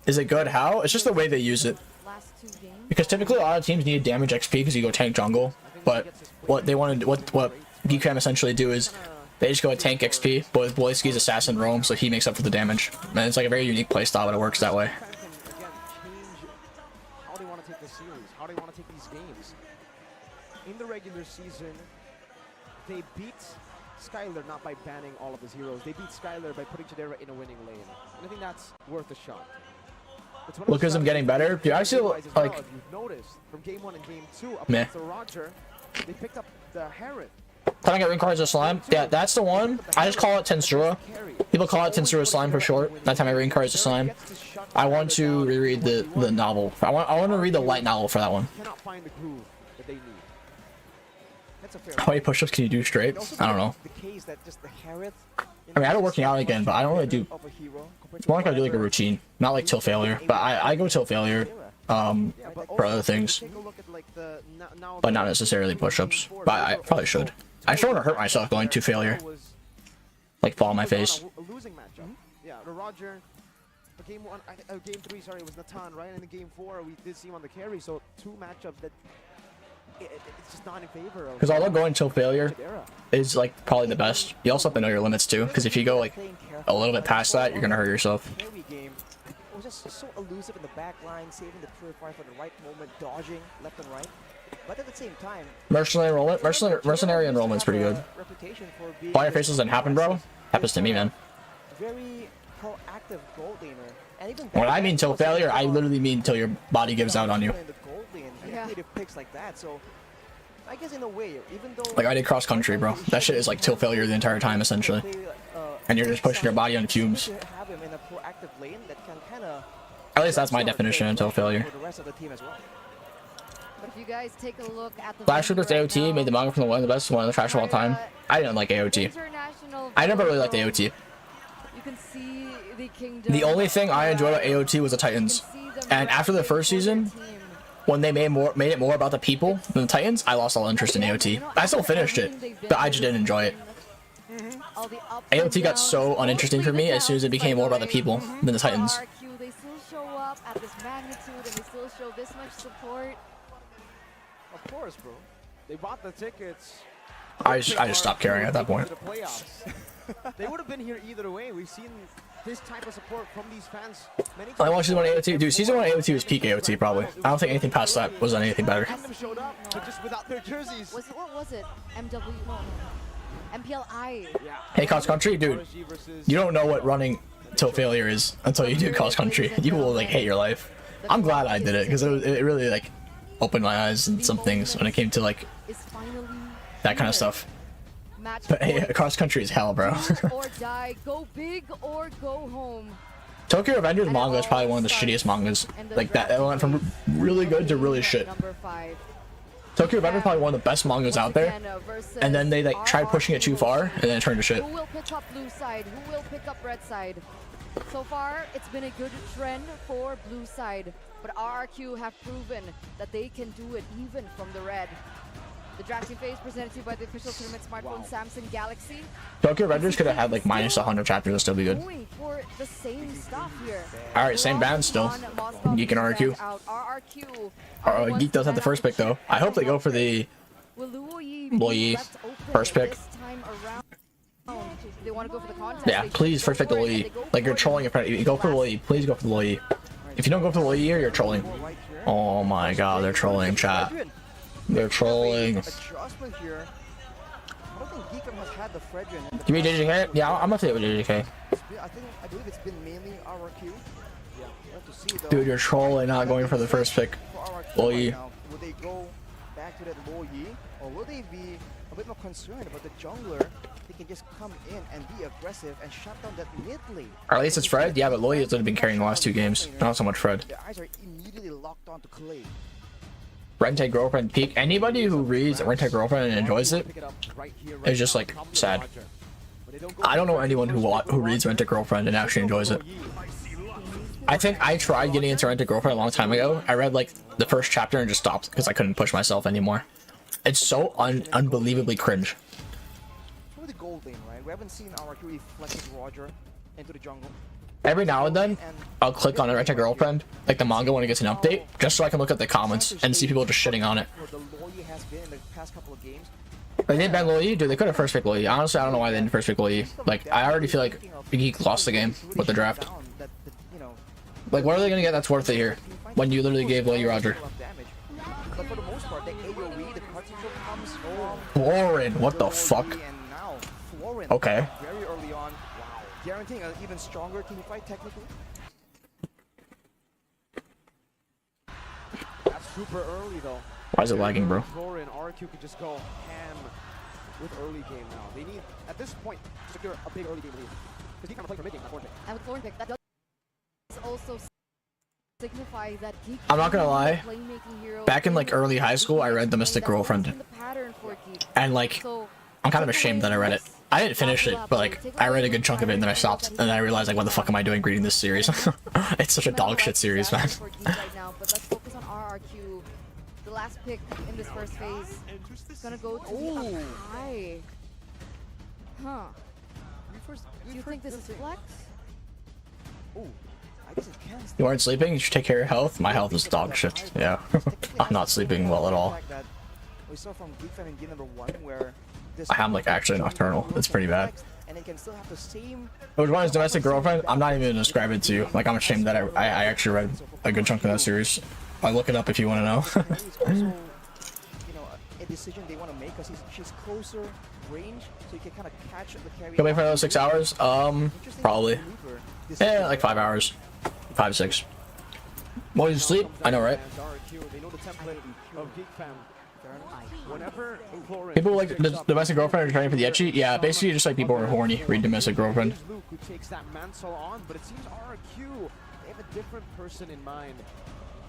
Is it good? How? It's just the way they use it. Because typically a lot of teams need damage XP because you go tank jungle. But what they want to, what BQM essentially do is they just go a tank XP, but with Bolowski's assassin roam, so he makes up for the damage. And it's like a very unique playstyle, but it works that way. How they want to take the series, how they want to take these games. In the regular season, they beat Skylar not by banning all of his heroes. They beat Skylar by putting Chidera in a winning lane. And I think that's worth a shot. Look, as I'm getting better, dude, I feel like if you've noticed from game 1 and game 2 up meh. against the Roger, they picked up the Heron. Can I get ring cards of slime? Yeah, that's the one. I just call it Tensura. People call it Tensura slime for short. That time I ring cards of slime. I want to reread the novel. I want to read the light novel for that one. Cannot find the groove that they need. That's a fair How many push-ups can you do straight? I don't know. I mean, I've been working out again, but I don't really do. It's more like I do like a routine, not like till failure. But I go till failure, for other things, but not necessarily push-ups. But I probably should. I just don't want to hurt myself going to failure, like fall on my face. A losing matchup. Yeah, the Roger. Game 1, game 3, sorry, it was Natan, right? And in game 4, we did see him on the carry. So 2 matchups that it's just not in favor of. Because although going till failure is like probably the best, you also have to know your limits too. Because if you go like a little bit past that, you're gonna hurt yourself. It was just so elusive in the back line, saving the Purifier for the right moment, dodging left and right. But at the same time, mercenary enrollment's pretty good. Fire faces doesn't happen, bro. Happens to me, man. Very proactive gold laner. And even when I mean till failure, I literally mean till your body gives out on you. Picks like that, so I guess in a way, even though like I did cross country, bro. That shit is like till failure the entire time essentially, and you're just pushing your body on fumes. At least that's my definition until failure. But if you guys take a look at the Flash with AOT made the manga from one of the best, one of the trash of all time. I didn't like AOT. I never really liked AOT. You can see the kingdom. The only thing I enjoyed about AOT was the Titans, and after the first season, when they made it more about the people than the Titans, I lost all interest in AOT. I still finished it, but I just didn't enjoy it. AOT got so uninteresting for me as soon as it became more about the people than the Titans. They still show up at this magnitude and they still show this much support. Of course, bro. They bought the tickets. I just stopped caring at that point. They would have been here either way. We've seen this type of support from these fans many times. I watched season 1 AOT. Dude, season 1 AOT was peak AOT probably. I don't think anything past that was anything better. Showed up, but just without their jerseys. What was it? MW? No. MPLI. Yeah. Hey, cross country, dude. You don't know what running till failure is until you do cross country. You will like hate your life. I'm glad I did it because it really like opened my eyes and some things when it came to like that kind of stuff. But hey, cross country is hell, bro. Or die, go big or go home. Tokyo Revengers manga is probably one of the shittiest mangas. Like that, it went from really good to really shit. Tokyo Revengers is probably one of the best mangas out there, and then they like tried pushing it too far, and then it turned to shit. Who will pick up blue side? Who will pick up red side? So far, it's been a good trend for blue side, but RRQ have proven that they can do it even from the red. The drafting phase presented to you by the official tournament smartphone Samsung Galaxy. Tokyo Revengers could have had like minus 100 chapters and still be good. For the same stuff here. Alright, same band still. Geek and RRQ. Geek does have the first pick though. I hope they go for the Will Luoyi Luoyi, be left open first pick. this time around? They want to go for the contest. Yeah, They please should first pick the go for it, Luoyi. and they go Like for you're it. trolling in front of you. Go for the Luoyi. Please go for the Luoyi. If you don't go for the Luoyi here, you're trolling. Oh my god, they're trolling, chat. They're trolling. Adjustment here. I don't think Geekum has had the Fredrin. Give me JJK? Yeah, I'm gonna take it with JJK. I believe it's been mainly RRQ. Yeah, we'll have to see though. Dude, you're trolling not going for the first pick. For RRQ Luoyi. right now, will they go back to that Luoyi, or will they be a bit more concerned about the jungler? They can just come in and be aggressive and shut down that mid lane. Or at least it's Fred. Yeah, but Luoyi has been carrying the last 2 games. Not so much Fred. Their eyes are immediately locked onto Clay. Rente Girlfriend peak. Anybody who reads Rente Girlfriend and enjoys it is just like sad. I don't know anyone who reads Rent a Girlfriend and actually enjoys it. I think I tried getting into Rent a Girlfriend a long time ago. I read like the first chapter and just stopped because I couldn't push myself anymore. It's so unbelievably cringe. For the gold lane, right? We haven't seen our really flexed Roger into the jungle. Every now and then, I'll click on a Rent a Girlfriend, like the manga when it gets an update, just so I can look at the comments and see people just shitting on it. The Luoyi has been in the past couple of games. They didn't ban Luoyi? Dude, they could have first picked Luoyi. Honestly, I don't know why they didn't first pick Luoyi. Like, I already feel like Geek lost the game with the draft. Like, what are they gonna get that's worth it here? When you literally gave Luoyi Roger. But for the most part, the AoE, the card control comes Florin, what the fuck? and now Florin Okay. very early on, guaranteeing an even stronger team fight technically. That's super early though. Why is it lagging, bro? Florin, RQ could just go ham with early game now. They need, at this point, to secure a big early game lead. Because he kind of played for mid game, that fourth pick. And with Thorn pick, that does also signify that Geek I'm not gonna lie. playmaking hero Back in like early high school, I read The Mystic Girlfriend. And like, I'm kind of ashamed that I read it. I didn't finish it, but like, I read a good chunk of it and then I stopped. And then I realized like, what the fuck am I doing reading this series? It's such a dog shit series, man. Right now, but let's focus on RRQ. The last pick in this first phase is gonna go to the high. Huh. Do you think this is flex? Oh, I guess it can. You aren't sleeping? You should take care of your health. My health is dog shit. Yeah. I'm not sleeping well at all. We saw from Geek Fan in game number 1 where this I'm like actually nocturnal. It's pretty bad. and it can still have the same. Which one is Domestic Girlfriend? I'm not even gonna describe it to you. Like, I'm ashamed that I actually read a good chunk of that series. I'll look it up if you want to know. It's also, you know, a decision they want to make because she's closer range, so you can kind of catch the carry. Can we wait for another 6 hours? Probably. Yeah, like 5 hours. 5 to 6. Well, you sleep? I know, right? They know the template of Geek Fam. Whenever People like the Domestic Girlfriend are trying for the ecchi. Yeah, basically just like people who are horny read Domestic Girlfriend. Luke who takes that mantle on, but it seems RRQ, they have a different person in mind.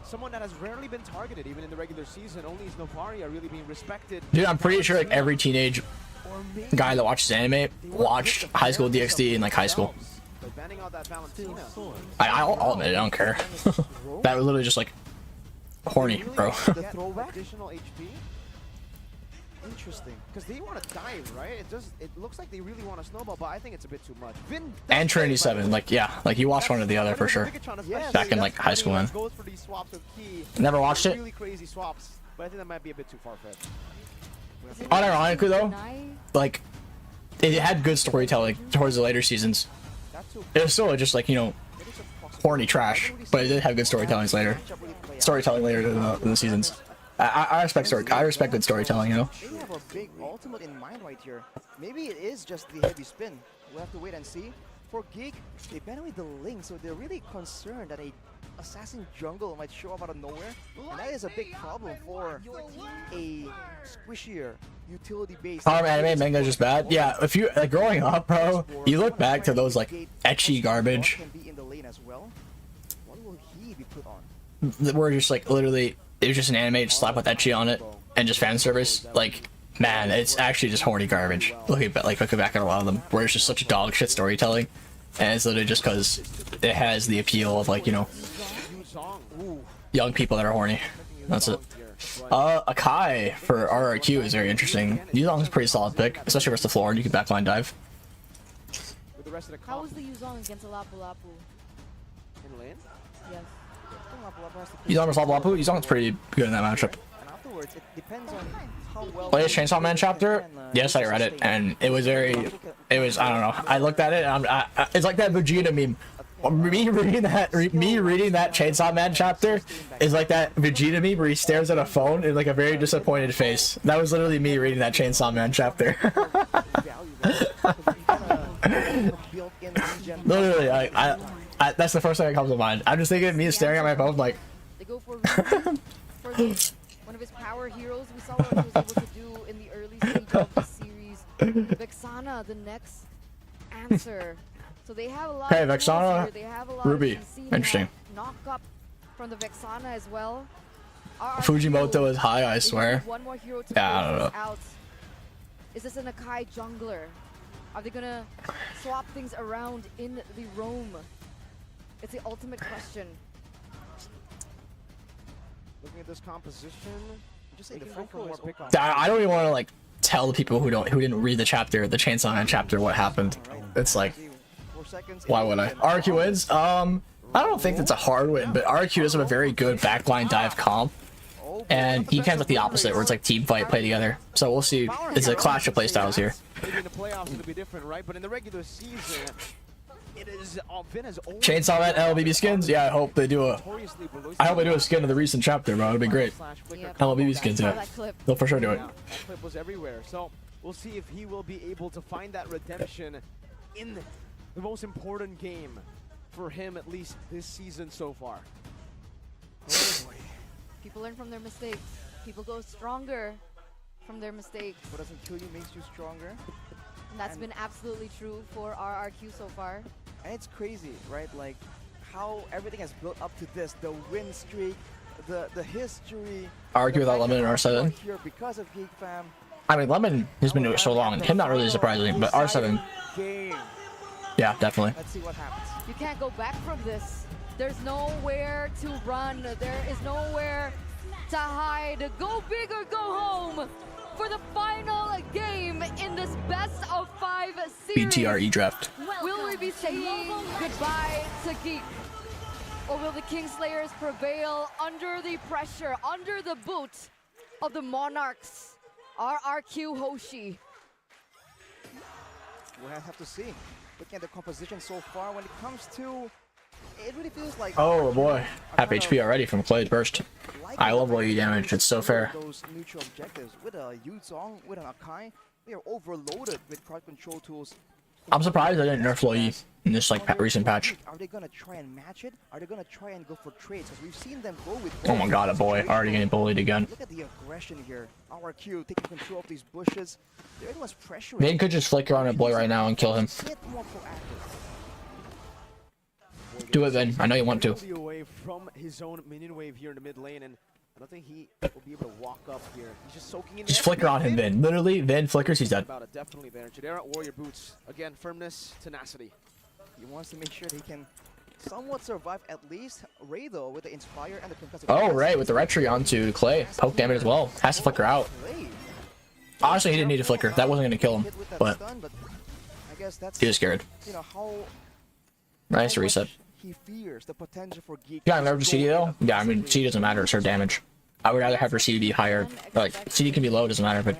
Someone that has rarely been targeted, even in the regular season. Only is Novaria really being respected. Dude, I'm pretty sure like every teenage guy that watches anime watched High School DxD in like high school. Banning out that Valentina. I'll admit it, I don't care. That was literally just like horny, bro. The throwback? Additional HP? Interesting, because they want to dive, right? It looks like they really want to snowball, but I think it's a bit too much. Vin And Trinity 7, like yeah, like you watched one or the other for sure. Back in like high school, man. Goes for these swaps with Key. Never watched it. Really crazy swaps, but I think that might be a bit too far-fetched. Unironically though, like it had good storytelling towards the later seasons. It was still just like, you know, horny trash, but it did have good storytelling later. Storytelling later in the seasons. I respect I respect good storytelling, you know. They have a big ultimate in mind right here. Maybe it is just the heavy spin. We'll have to wait and see. For Geek, they banned away the Link, so they're really concerned that a assassin jungle might show up out of nowhere. And that is a big problem for a squishier utility-based. Farm anime manga is just bad. Yeah, if you like growing up, bro, you look back to those like ecchi garbage. Can be in the lane as well. What will he be put on? We're just like literally, it was just an anime, just slap with ecchi on it, and just fan service. Like, man, it's actually just horny garbage. Looking back at a lot of them, where it's just such dog shit storytelling, and it's literally just because it has the appeal of like, you know, young people that are horny. That's it. Akai for RRQ is very interesting. Yuzong's a pretty solid pick, especially versus the floor, and you can backline dive. How was the Yuzong against a Lapu Lapu? In lane? Yes. Yuzong versus Lapu Lapu? Yuzong's pretty good in that matchup. onwards, it depends on how well. Latest Chainsaw Man chapter? Yes, I read it, and it was I don't know. I looked at it, and it's like that Vegeta meme. Me reading that Chainsaw Man chapter is like that Vegeta meme where he stares at a phone in like a very disappointed face. That was literally me reading that Chainsaw Man chapter. Literally, that's the first thing that comes to mind. I'm just thinking of me staring at my phone like. They go for one of his power heroes. We saw what he was able to do in the early stage of the series. Vexana, the next answer. So they have a lot. Hey, of Vexana, here. They have a lot Ruby. of CC. Interesting. Knock up from the Vexana as well. Fujimoto is high, I swear. One more hero to Yeah, I don't know. out. Is this an Akai jungler? Are they gonna swap things around in the roam? It's the ultimate question. Looking at this composition, just saying the front row is pick on. I don't even want to like tell the people who didn't read the chapter, the Chainsaw Man chapter, what happened. It's like, why would I? RQ wins. I don't think that's a hard win, but RQ does have a very good backline dive comp, and he kind of like the opposite, where it's like team fight, play together. So we'll see. It's a clash of playstyles here. Maybe in the playoffs it'll be different, right? But in the regular season, it is Vin has always Chainsaw Man LBB skins. Yeah, I hope they do a. I hope they do a skin of the recent chapter, bro. It'd be great. LBB skins, yeah. They'll for sure do it. That clip was everywhere, so we'll see if he will be able to find that redemption in the most important game for him, at least this season so far. Oh boy. People learn from their mistakes. People go stronger from their mistakes. What doesn't kill you makes you stronger. And that's been absolutely true for RRQ so far. And it's crazy, right? Like how everything has built up to this, the win streak, the history. RQ without Lemon and R7. Here because of Geek Fam. I mean, Lemon has been doing it so long, and him not really surprising, but R7. Yeah, definitely. Let's see what happens. You can't go back from this. There's nowhere to run. There is nowhere to hide. Go big or go home for the final game in this best of 5 series. BTRE draft. Will we be saying goodbye to Geek? Or will the Kingslayers prevail under the pressure, under the boot of the Monarchs? RRQ Hoshi. We'll have to see. Looking at the composition so far, when it comes to, it really feels like. Oh boy, half HP already from Clay's burst. I love low E damage. It's so fair. Those neutral objectives with a Yuzong, with an Akai, they are overloaded with crowd control tools. I'm surprised I didn't nerf low E in this like recent patch. Are they gonna try and match it? Are they gonna try and go for trades? Because we've seen them go with. Oh my god, a boy already getting bullied again. Look at the aggression here. RRQ taking control of these bushes. Everyone's pressuring. They could just flicker on a boy right now and kill him. Do it, then. I know you want to. Away from his own minion wave here in the mid lane, and I don't think he will be able to walk up here. He's just soaking in. Just flicker on him, Vin. Literally, Vin flickers, he's dead. About it, definitely, Vin. Chidera, warrior boots. Again, firmness, tenacity. He wants to make sure he can somewhat survive at least. Ray though with the inspire and the concussive. Oh, Ray with the retry onto Clay. Poke damage as well. Has to flicker out. Honestly, he didn't need to flicker. That wasn't going to kill him, but he was scared. You know how nice reset. He fears the potential for Geek. Yeah, I remember CD though. Yeah, I mean CD doesn't matter. It's her damage. I would rather have her CD be higher. Like CD can be low, doesn't matter. But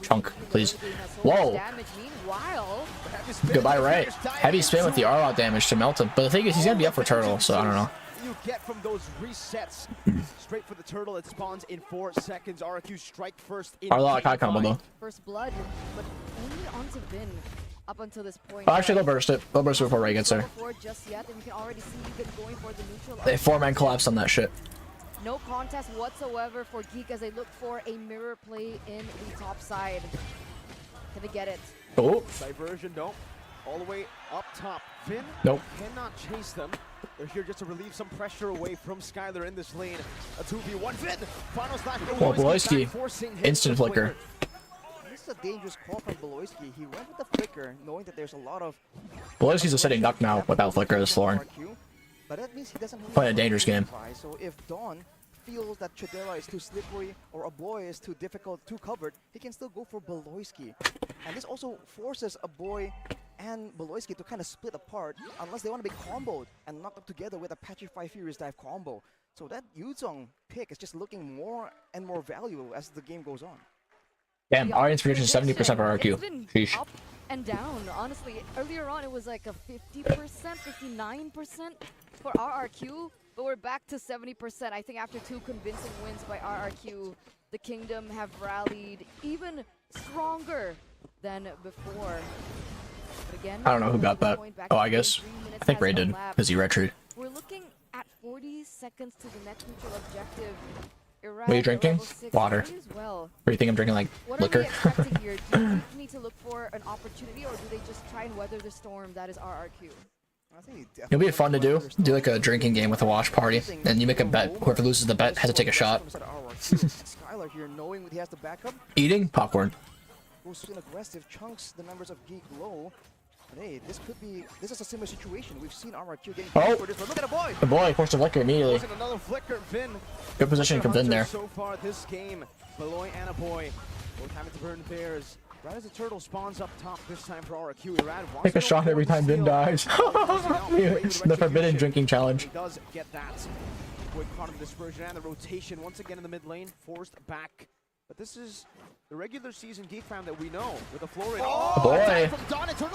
chunk, please. Whoa. Goodbye, Ray. Heavy spin with the R-Lot damage to melt him. But the thing is, he's gonna be up for turtle, so I don't know. You get from those resets straight for the turtle. It spawns in 4 seconds. RQ strike first. R-Lot high combo though. First blood, but only onto Vin. Up until this point. Oh, actually, they'll burst it. They'll burst it before Ray gets there. They 4-man collapse on that shit. No contest whatsoever for Geek as they look for a mirror play in the top side. Can they get it? Oh. Diversion, no. All the way up top. Vin nope. Cannot chase them. They're here just to relieve some pressure away from Skylar in this lane. A 2v1. Vin! Final slash. Well, Beloyski. Instant flicker. This is a dangerous call from Beloyski. He went with the flicker, knowing that there's a lot of. Beloyski's a sitting duck now without flicker this floor. But that means he doesn't really playing a dangerous game. So if Dawn feels that Chidera is too slippery or a boy is too difficult, too covered, he can still go for Beloyski. And this also forces a boy and Beloyski to kind of split apart unless they want to be comboed and knocked up together with a Pacify Furious Dive combo. So that Yuzong pick is just looking more and more valuable as the game goes on. Damn, audience prediction 70% for RQ. It's been Sheesh. up and down, honestly. Earlier on, it was like a 50%, 59% for RRQ, but we're back to 70%. I think after 2 convincing wins by RRQ, the Kingdom have rallied even stronger than before. But again, I don't know who got that. Oh, I guess. I think Ray did, because he retreated. We're looking at 40 seconds to the next neutral objective. What are you drinking? Water. Well. Or do you think I'm drinking like What liquor? are we expecting here? Do you need to look for an opportunity, or do they just try and weather the storm that is RRQ? I think It'll be fun to do. Do like a drinking game with a watch party, and you make a bet. Whoever loses the bet has to take a shot. Skylar here, knowing he has the backup, Eating popcorn. goes in aggressive chunks the members of Geek low. But hey, this is a similar situation. We've seen RRQ getting Oh. for this, but look at the boy! The boy forced a flicker immediately. Wasn't another flicker, Vin. Good position from Vin there. So far this game, Beloy and a boy both having to burn bears. Right as the turtle spawns up top this time for RRQ, Irad wants Take a to shot go every for the time Vin steal. dies. It's the forbidden drinking challenge. He does get that. Boy caught in the dispersion and the rotation once again in the mid lane, forced back. But this is the regular season Geek Fam that we know with the Florid. Oh boy!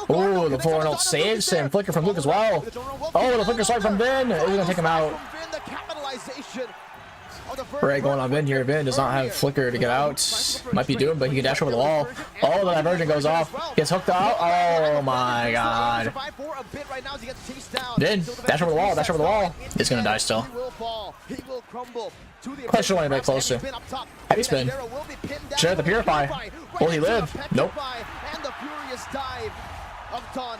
Oh, the Florid saves him. Flicker from Luke as well. Oh, the flicker swipe from Vin. It's gonna take him out. The capitalization. Ray going on Vin here. Vin does not have flicker to get out. Might be doomed, but he can dash over the wall. Oh, the diversion goes off. Gets hooked out. Oh my god. Vin, dash over the wall. Dash over the wall. He's gonna die still. I should want to get closer. Heavy spin. Should have the purify. Will he live? Nope. And the furious dive of Don.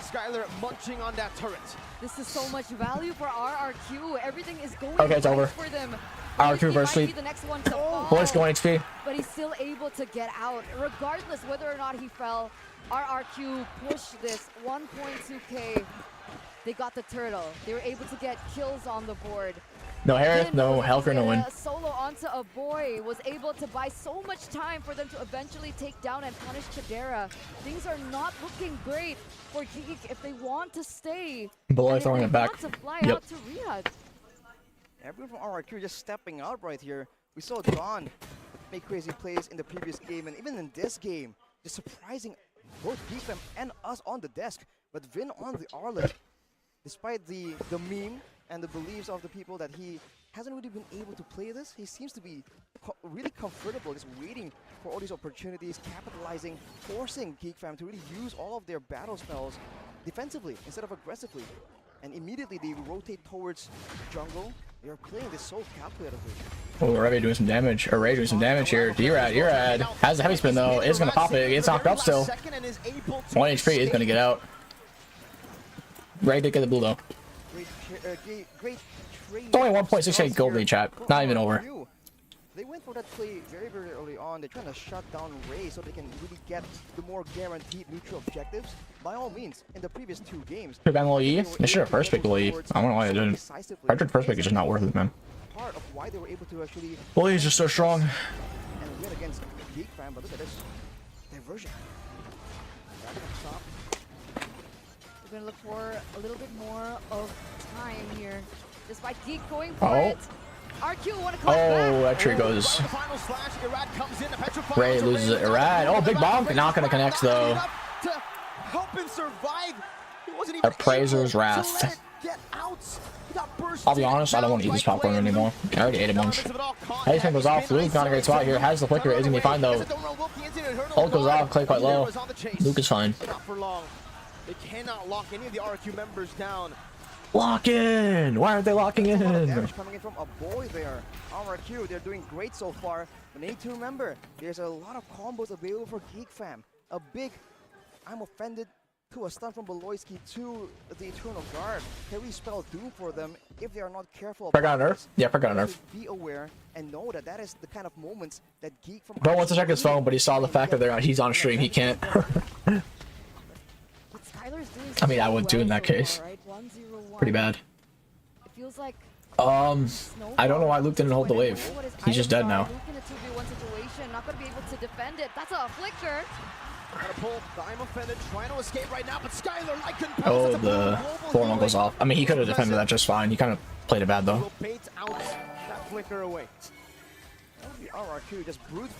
Skylar munching on that turret. This is so much value for RRQ. Everything is going Okay, it's right over. for them. RRQ versus Might be sleep. the next one to fall, Boys going HP. but he's still able to get out. Regardless whether or not he fell, RRQ pushed this 1.2k. They got the turtle. They were able to get kills on the board. No Harris, Vin no was Helker, able no to win. get a solo onto a boy, was able to buy so much time for them to eventually take down and punish Chidera. Things are not looking great for Geek if they want to stay. Beloy and if throwing they it back. want to fly Yep. out to Riyadh. Everyone from RRQ just stepping out right here. We saw Don make crazy plays in the previous game, and even in this game, just surprising both Geek Fam and us on the desk. But Vin on the Arlet, despite the meme and the beliefs of the people that he hasn't really been able to play this, he seems to be really comfortable just waiting for all these opportunities, capitalizing, forcing Geek Fam to really use all of their battle spells defensively instead of aggressively. And immediately they rotate towards jungle. They're playing this so calculatively. Oh, Ray doing some damage. Or Ray doing some damage here. D-Rad has the heavy spin though. It's gonna pop it. It's knocked up still. 1 HP is gonna get out. Ray did get the blue though. Great trade. It's only 1.68 gold lead, chat. Not even over. They went for that play very, very early on. They're trying to shut down Ray so they can really get the more guaranteed neutral objectives. By all means, in the previous 2 games, Should have been low E. They should have first pick low E. I don't know why I didn't. Frederick first pick is just not worth it, man. Part of why they were able to actually Low E is just so strong. and win against Geek Fam, but look at this diversion. We're gonna look for a little bit more of time here. Despite Geek going for it. RQ want to collect back. Oh, that tree goes. Ray loses it. Irad. Oh, big bonk. Not gonna connect though. Appraiser's Wrath. I'll be honest, I don't want to eat this popcorn anymore. I already ate a bunch. Headspin goes off. Luke not a great spot here. Has the flicker. Is gonna be fine though. Ult goes off. Clay quite low. Luke is fine. They cannot lock any of the RQ members down. Lock in! Why aren't they locking in? Damage coming in from a boy there. RRQ, they're doing great so far. But need to remember, there's a lot of combos available for Geek Fam. A big, I'm offended, to a stun from Beloyski to the Eternal Guard. Can we spell doom for them if they are not careful? Preg on Nerf? Yeah, Preg on Nerf. Be aware and know that that is the kind of moments that Geek Fam... Bro wants to check his phone, but he saw the fact that he's on stream. He can't. I mean, I would do in that case. Pretty bad. It feels like I don't know why Luke didn't hold the wave. He's just dead now. Luke in a 2v1 situation, not gonna be able to defend it. That's a flicker. Oh, the formal goes off. I mean, he could have defended that just fine. He kind of played it bad though.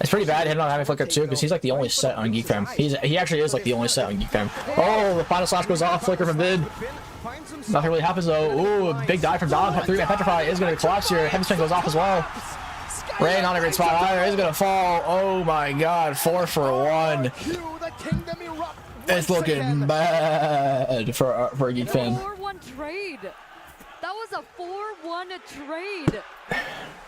It's pretty bad him not having flicker too, because he's like the only set on Geek Fam. He actually is like the only set on Geek Fam. Oh, the final slash goes off. Flicker from Vid. Nothing really happens though. Ooh, big dive from Dom. 3-man Petrify is going to collapse here. Heavy Spin goes off as well. Ray not a great spot either. Is going to fall. Oh my god. 4 for 1. It's looking bad for a Geek Fan. 4-1 trade. That was a 4-1 trade.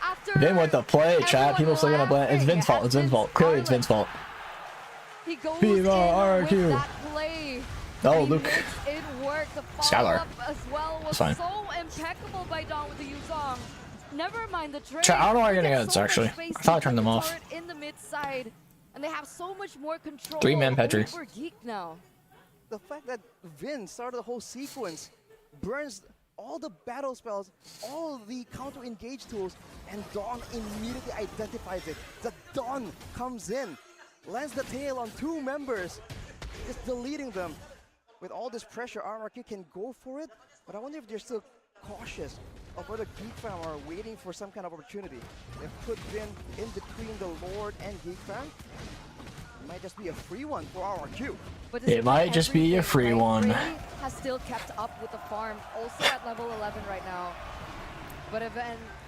After Vin with the play, chat. People still gonna blame. It's Vin's fault. It's Vin's fault. Clearly, it's Vin's fault. He goes RQ. in with that play. Oh, Luke. It worked. The Skylar. follow-up as well was Fine. so impeccable by Don with the Yuzong. Never mind the trade. Chat, I don't know why you're getting ads, So actually. much space I thought I to turned them the off. turret in the mid side, and they have so much more control. 3-man Petri. Over Geek now. The fact that Vin started the whole sequence, burns all the battle spells, all the counter engage tools, and Dawn immediately identifies it. The Dawn comes in, lands the tail on 2 members, just deleting them. With all this pressure, RRQ can go for it, but I wonder if they're still cautious of whether Geek Fam are waiting for some kind of opportunity. They've put Vin in between the Lord and Geek Fam. It might just be a free one for RRQ. But It might just be a free one. Ray has still kept up with the farm, also at level 11 right now. But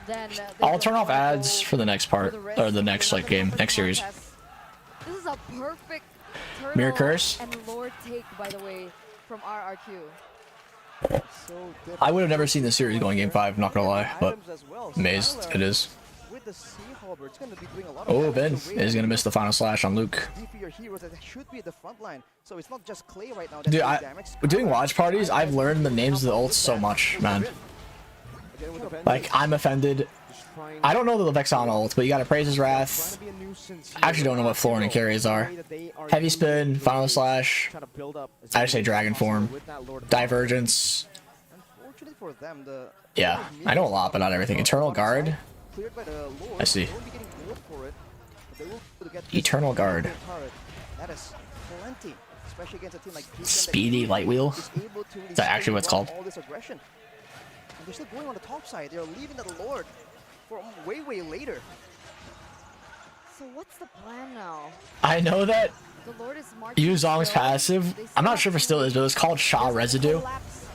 then I'll turn off ads for the next part, or the next like game, next series. This is a perfect turtle Mirror Curse. and Lord take, by the way, from RRQ. I would have never seen this series going game 5, not gonna lie, but amazed it is. With the Sea Halberd, it's going to be doing a lot Oh, of Ben damage to is Ray. gonna miss the final slash on Luke. For your heroes that should be at the front line. So it's not just Clay right now. Dude, doing watch parties, I've learned the names of the ults so much, man. Like, I'm offended. I don't know the Vexana ult, but you gotta praise his wrath. I actually don't know what Florin and carries are. Heavy spin, final slash. I just say dragon form. Divergence. Unfortunately for them, the Yeah, I know a lot, but not everything. Eternal Guard. cleared by the Lord. I see. They won't be getting gold for it, but they will be able to get this Eternal Guard. turret. That is plenty, especially against a team like Geek Fam that Speedy light wheel. is able to really Is that actually what it's run called? all this aggression. And they're still going on the top side. They're leaving the Lord for way later. So what's the plan now? I know that The Lord is marching Yuzong's still. passive, They I'm not still sure if it still is, but it was called Shaw have Residue collapse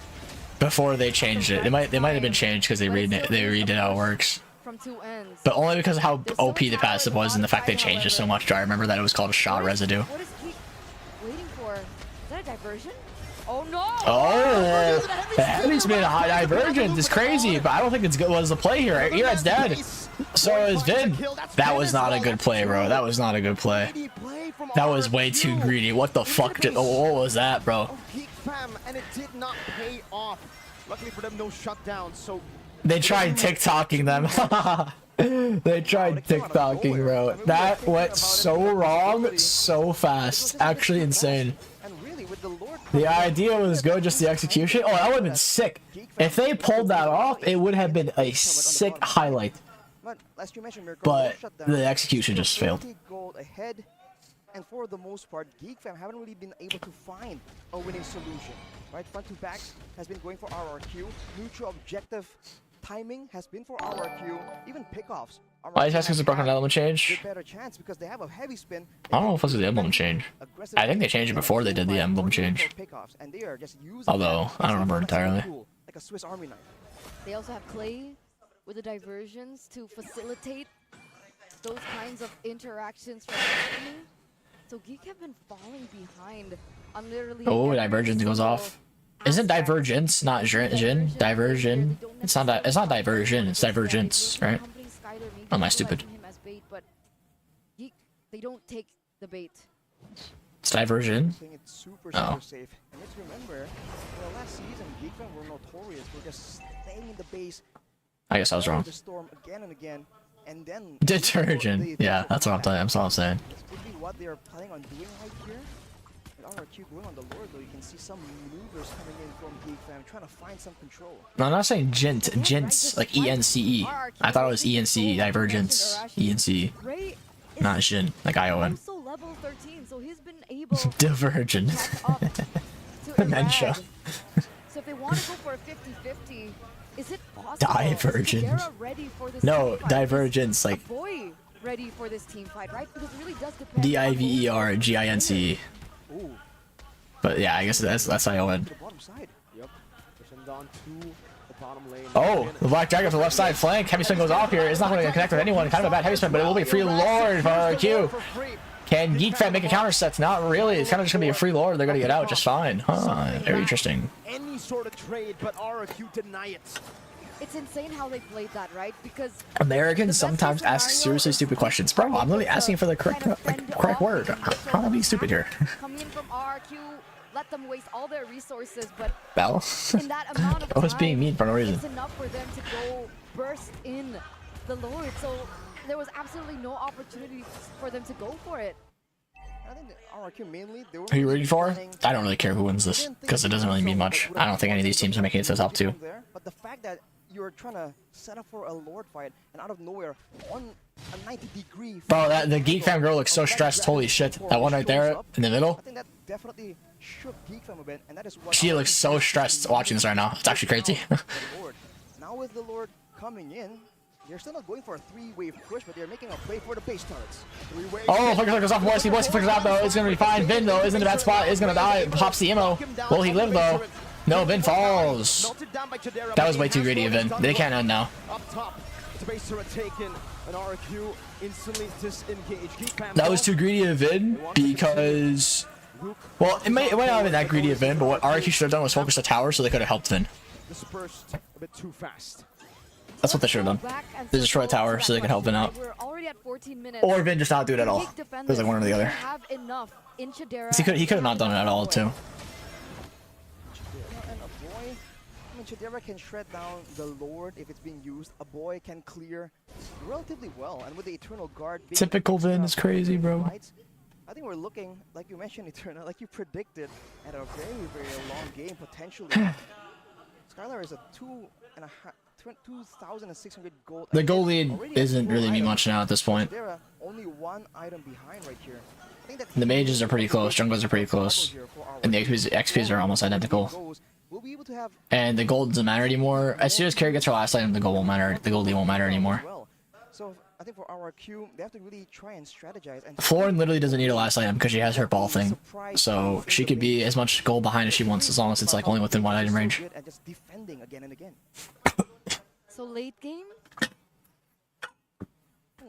before they changed it. They might have been changed because they redid how it works. from 2 ends. But only because of how OP the passive was and the fact they changed it so much. I remember that it was called Shaw Residue. What is Geek waiting for? Is that a diversion? Oh no! Oh, the heavy spin high divergence is crazy, but I don't think it's good. Was the play here? Erad's dead. So is Vin. That was not a good play, bro. That was not a good play. That was way too greedy. What the fuck? What was that, bro? Geek Fam, and it did not pay off. Luckily for them, no shutdown. So They tried TikToking them. They tried TikToking, bro. That went so wrong, so fast. Actually insane. And really, with the Lord The idea was good, just the execution. Oh, that would have been sick. If they pulled that off, it would have been a sick highlight. But as you mentioned, Miracle, But no shutdown. the execution just failed. 20 gold ahead, and for the most part, Geek Fam haven't really been able to find a winning solution. Right, front to backs has been going for RRQ. Neutral objective timing has been for RRQ. Even pickoffs. Why is that because the broken had element a change? better chance because they have a heavy spin. I don't know if it's the emblem change. I think they changed it before they did the emblem change. Pickoffs, and they are just using Although, that I don't as a remember flexible entirely. tool, like a Swiss Army knife. They also have Clay with the diversions to facilitate those kinds of interactions from happening. So Geek have been falling behind on literally. Oh, every divergence goes single off. Isn't aspect. divergence not Jin? Diversion? It's not diversion, it's divergence, right? Oh, am I stupid? Him as bait, but Geek, they don't take the bait. It's diversion. Saying it's super Oh. safe. And let's remember, last season, Geek Fam were notorious for just staying in the base. I guess I was wrong. The storm again and again, and then Detergent. Yeah, that's what I'm telling you. That's what I'm saying. This could be what they are planning on doing right here. With RRQ going on the Lord, though, you can see some maneuvers coming in from Geek Fam, trying to find some control. No, I'm not saying gent. Gents, like ENCE. I thought it was ENCE, divergence. ENCE. Ray is Not Jin, like ION. also level 13, so he's been able able Divergent. to catch up to Dementia. Irad. So if they want to go for a 50-50, is it possible? Divergent. Is Kadera ready for this No, team fight? divergence, Is like a boy ready for this team fight, right? Because it really does depend. Divergince. Ooh, But yeah, I guess that's how I win. to the bottom side. Yep. Pushing down to the bottom lane. Oh, the Black Dragon for the left side flank. Heavy spin goes off here. It's not going to connect with anyone. Kind of a bad heavy spin, but it will be free lord for RQ. Can Geek Fan make a counter set? Not really. It's kind of just going to be a free lord. They're going to get out just fine. Huh. Very interesting. Any sort of trade, but RQ deny it. It's insane how they played that, right? Because Americans sometimes ask seriously stupid questions. Bro, I'm literally asking for the correct word. How am I being stupid here? coming in from RQ, let them waste all their resources, but Bell? in that amount of I was being time, mean for no reason. it's enough for them to go burst in the Lord. So there was absolutely no opportunity for them to go for it. I think the RQ mainly, they were Who are you rooting for? planning- I don't really care who wins this because it doesn't really mean much. I don't think any of these teams are making it to the top two. There, but the fact that you're trying to set up for a Lord fight and out of nowhere on a 90-degree. Bro, the Geek Fam girl looks so stressed. Holy shit. That one right there in the middle. I think that definitely shook Geek Fam a bit, and that is what She looks so stressed watching this right now. It's actually crazy. Now with the Lord coming in, they're still not going for a three-wave push, but they're making a play for the base turrets. Oh, flicker flickers off Boise. Boise flickers out though. It's gonna be fine. Vin though is in a bad spot. Is gonna die. Pops the ammo. Will he live though? No, Vin falls. That was way too greedy of Vin. They can't end now. Up top, the base turret taken, and RQ instantly disengaged. Geek Fam That was too greedy of Vin because, well, it might not have been that greedy of Vin, but what RQ should have done was focus the tower so they could have helped Vin. dispersed a bit too fast. That's what they should have done. They destroy a tower so they can help Vin out. We're already at 14 minutes. Or Vin just not do it at all. It was like one or the other. Have enough in Chidera. He could have not done it at all too. And a boy, I mean, Chidera can shred down the Lord if it's being used. A boy can clear relatively well, and with the Eternal Guard being Typical Vin is crazy, bro. fights, I think we're looking, like you mentioned, Eternal, like you predicted, at a very, very long game potentially. Skylar is a 2,600 gold. The goal lead isn't really mean much now at this point. Chidera only one item behind right here. I think that The mages are pretty close, junglers are pretty close, and the XPs are almost identical. We'll be able to have And the gold doesn't matter anymore. As soon as Carrie gets her last item, the gold won't matter. The gold lead won't matter anymore. well. So I think for RQ, they have to really try and strategize. And Florin literally doesn't need a last item because she has her ball thing. So she could be as much gold behind as she wants as long as it's like only within one item range. and just defending again and again. So late game,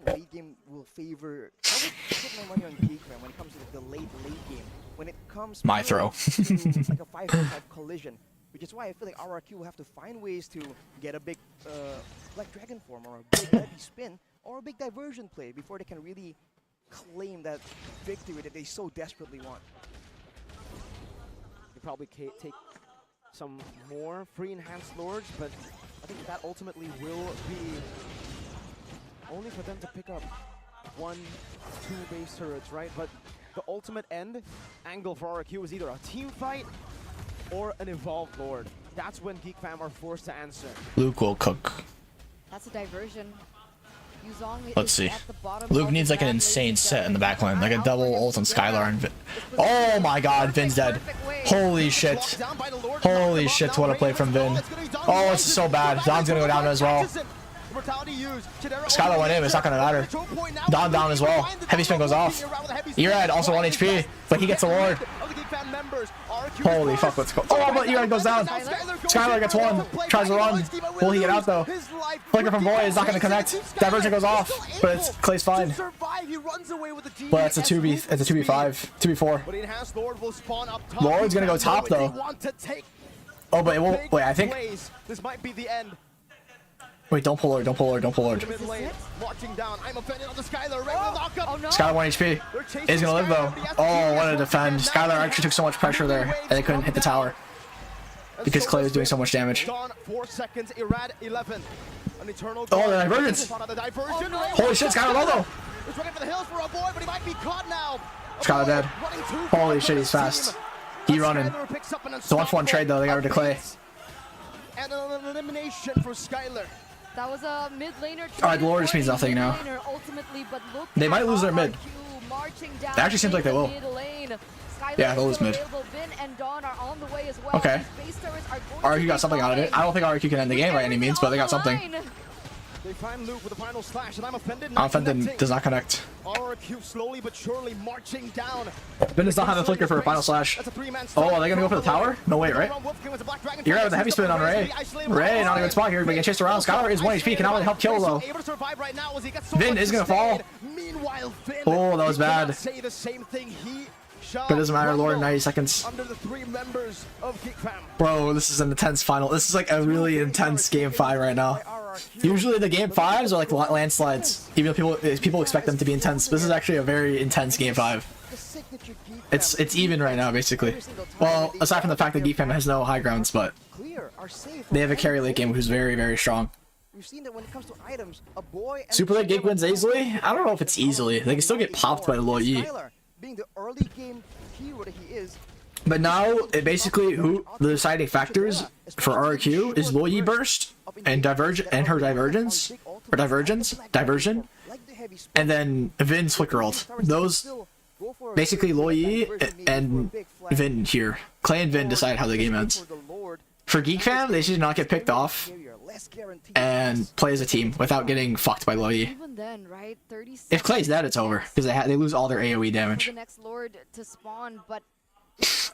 Late game will favor. I would put my money on Geek Man when it comes to the late game. When it comes My throw. to like a 5v5 collision, which is why I feel like RRQ will have to find ways to get a big Black Dragon form or a big heavy spin or a big diversion play before they can really claim that victory that they so desperately want. They probably take some more free enhanced lords, but I think that ultimately will be only for them to pick up 1-2 base turrets, right? But the ultimate end angle for RQ is either a team fight or an evolved lord. That's when Geek Fam are forced to answer. Luke will cook. that's a diversion. Yuzong Let's is see. at the bottom Luke of needs the like an map, insane ladies and set in the gentlemen. backline, like a Out double for ult on Chidera. Skylar and Vin. This Oh was my god, perfect, Vin's dead. perfect way. Holy shit. Down by the Lord. Holy shit, what a play from Vin. Oh, it's so bad. Don's gonna go down as well. Skylar went in, but it's not gonna matter. Don down as well. Heavy spin goes off. Erad also 1 HP, but he gets a ward. Holy fuck, let's go. Oh, but Erad goes down. Skylar gets one. Tries to run. Will he get out though? Flicker from Boy is not gonna connect. Diversion goes off, but it's Clay's fine. But it's a 2v, it's a 2v5, 2v4. Lord's gonna go top though. Oh, but it won't. Wait, I think. This might be the end. Wait, don't pull Lord, don't pull Lord, don't pull Lord. Mid lane, marching down. I'm offended on the Skylar. Regular lockup. Oh no! Skylar 1 HP. Is gonna live though. Oh, what a defend. Skylar actually took so much pressure there, and they couldn't hit the tower because Clay was doing so much damage. Dawn, 4 seconds. Irad 11. An eternal. Oh, the divergence. Holy shit, Skylar low though. He's running for the hills for a boy, but he might be caught now. Skylar dead. Holy shit, he's fast. He running. It's a 1-for-1 trade though. They got rid of Clay. And an elimination for Skylar. That was a mid laner. Alright, the Lord just means nothing now. Ultimately, but look They at might lose their mid. RRQ marching down It actually seems like they in the will. mid lane. Yeah, they'll lose mid. Okay. RQ got something out of it. I don't think RQ can end the game by any means, but they got something. They find Luke with the final slash, and I'm Offended does not connect. RQ slowly but surely marching down. Vin does not have a flicker for a final slash. Oh, are they gonna go for the tower? No way, right? You're out with the heavy spin on Ray. Ray, not a good spot here, but getting chased around. Skylar is 1 HP, cannot really help kill though. Vin is gonna fall. Oh, that was bad. But it doesn't matter, Lord, 90 seconds. Under the 3 members of Geek Fam. Bro, this is an intense final. This is like a really intense game 5 right now. Usually the game 5s are like landslides. Even though people expect them to be intense. This is actually a very intense game 5. It's even right now, basically. Well, aside from the fact that Geek Fam has no high grounds, but they have a carry late game who's very, very strong. We've seen that when it comes to items, a boy and Super late Geek wins easily? I don't know if it's easily. They can still get popped by Lo Yi. being the early game hero that he is. But now, it basically, the deciding factors for RQ is Lo Yi burst and her diversion, and then Vin's flicker ult. Those, basically Lo Yi and Vin here. Clay and Vin decide how the game ends. For Geek Fam, they should not get picked off and play as a team without getting fucked by Lo Yi. If Clay's dead, it's over because they lose all their AoE damage.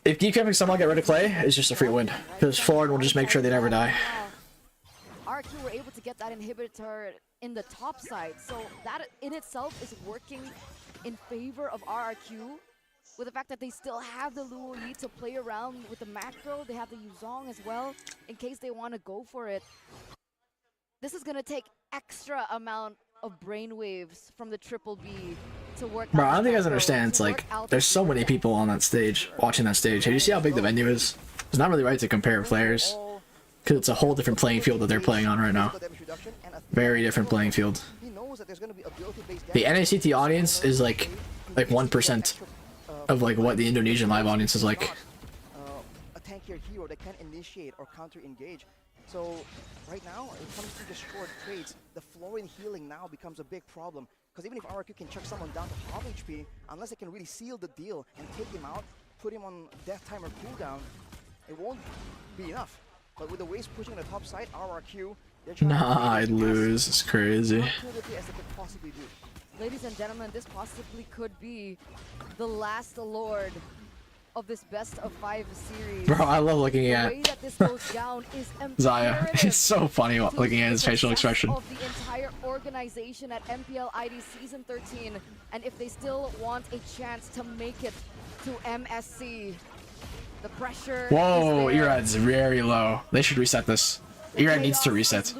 If Geek Fam can somehow get rid of Clay, it's just a free win because Ford will just make sure they never die. RQ were able to get that inhibitor in the top side, so that in itself is working in favor of RRQ. With the fact that they still have the Luo Yi to play around with the macro, they have the Yuzong as well, in case they want to go for it. This is going to take extra amount of brainwaves from the Triple B to work. Bro, I don't think you guys understand. It's like, there's so many people on that stage, watching that stage. Hey, you see how big the venue is? It's not really right to compare players, because it's a whole different playing field that they're playing on right now. Very different playing field. The NACT audience is like 1% of like what the Indonesian live audience is like. A tankier hero that can initiate or counter engage. So right now, when it comes to the short trades, the flow in healing now becomes a big problem. Because even if RQ can chuck someone down to half HP, unless they can really seal the deal and take him out, put him on death timer cooldown, it won't be enough. But with the waves pushing on the top side, RRQ, nah, I'd lose. It's crazy. Ladies and gentlemen, this possibly could be the last Lord of this best of 5 series. Bro, I love looking at the way that this goes down is Zaya. It's so funny looking at his facial expression. Of the entire organization at MPL ID Season 13, and if they still want a chance to make it to MSC, the pressure. Whoa, Erad's very low. They should reset this. Erad needs to reset.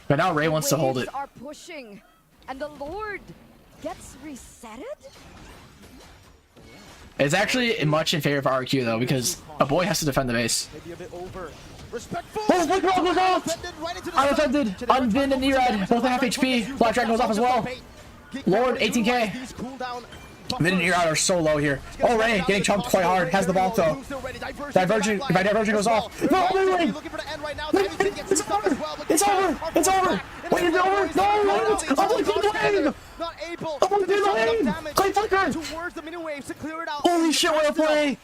But now Ray wants to hold it. Are pushing, and the Lord gets resetted. It's actually much in favor of RQ though, because a boy has to defend the base. Oh, look, goes off! I'm offended. On Vin and Erad, both half HP. Black Dragon goes off as well. Lord, 18k. Vin and Erad are so low here. Oh, Ray getting chunked quite hard. Has the ball though. Diversion goes off. No, wait. It's over. It's over. It's over. Wait, it's over. No, I'm looking the not able to do the lane. Clay flicker. Towards the mini waves to clear it out. Holy shit, what a play.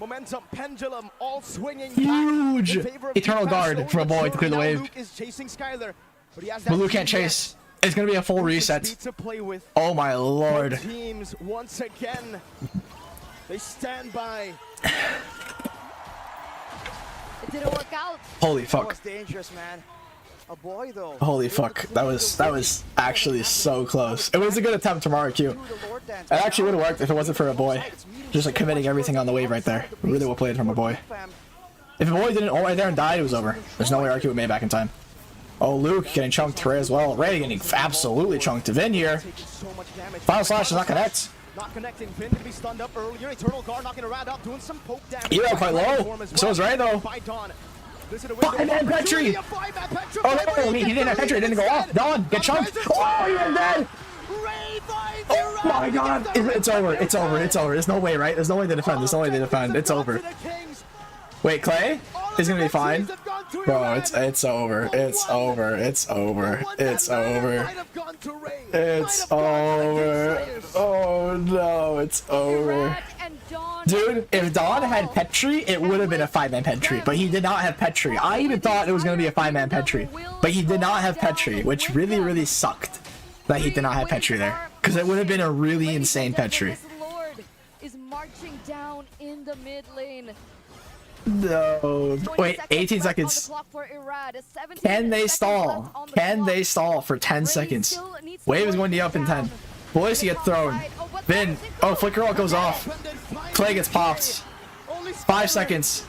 Momentum, pendulum, all swinging. Huge. Eternal guard from a boy to clear the wave. Luke is chasing Skylar, but he has Luke can't chase. It's gonna be a full reset. Oh my lord. Teams once again. They stand by. It didn't work out. Holy fuck. That was dangerous, man. A boy though. Holy fuck. That was actually so close. It was a good attempt from RQ. It actually would have worked if it wasn't for a boy. Just like committing everything on the wave right there. Really well played from a boy. If a boy didn't ult right there and died, it was over. There's no way RQ would made it back in time. Oh, Luke getting chunked Ray as well. Ray getting absolutely chunked. Vin here. Final slash does not connect. Not connecting. Vin to be stunned up earlier. Eternal guard knocking around up, doing some poke damage. You're quite low. So is Ray though. 5-man Petri. Oh no, he didn't have Petri. It didn't go off. Dawn, get chunked. Oh, you're dead. Oh my god. It's over. It's over. It's over. There's no way, right? There's no way to defend. There's no way to defend. It's over. Wait, Clay is gonna be fine. Bro, it's over. It's over. It's over. It's over. It's over. Oh no, it's over. And Dawn Dude, if Don had Petri, it would have been a 5-man Petri, but he did not have Petri. I even thought it was going to be a 5-man Petri, but he did not have Petri, which really, really sucked that he did not have Petri there, because it would have been a really insane Petri. Lord is marching down in the mid lane. No. Wait, 18 seconds. Can they stall? Can they stall for 10 seconds? Wave is going to be up in 10. Boys get thrown. Vin. Oh, flicker ult goes off. Play gets popped. 5 seconds.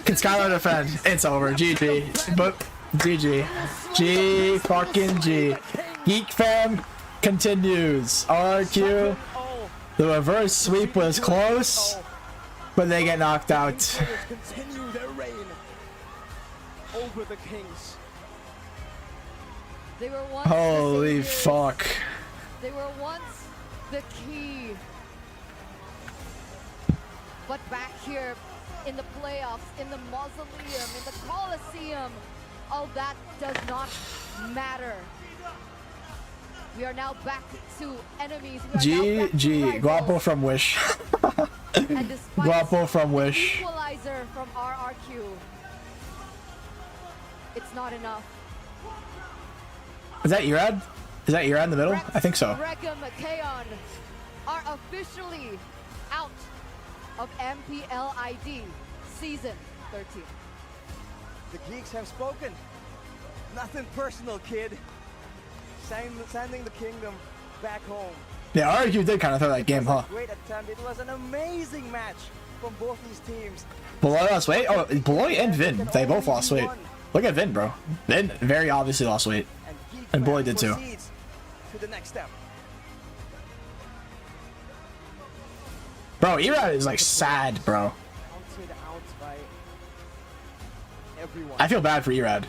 Can Skylar defend? It's over. GG. But GG. G fucking G. Geek fam continues. RQ. The reverse sweep was close, but they get knocked out. Continue their reign over the Kings. They were once Holy fuck. They were once the key. But back here in the playoffs, in the mausoleum, in the Coliseum, all that does not matter. We are now back to enemies. GG. Guapo from Wish. And despite Guapo from Wish. equalizer from RRQ, it's not enough. Is that Erad? Is that Erad in the middle? I think so. Regum Kaon are officially out of MPLID Season 13. The Geeks have spoken. Nothing personal, kid. Sending the kingdom back home. Yeah, RQ did kind of throw that game, huh? Great attempt. It was an amazing match from both these teams. Beloy lost weight? Oh, Beloy and Vin. They both lost weight. Look at Vin, bro. Vin very obviously lost weight. And Beloy did too. To the next step. Bro, Erad is like sad, bro. I feel bad for Erad.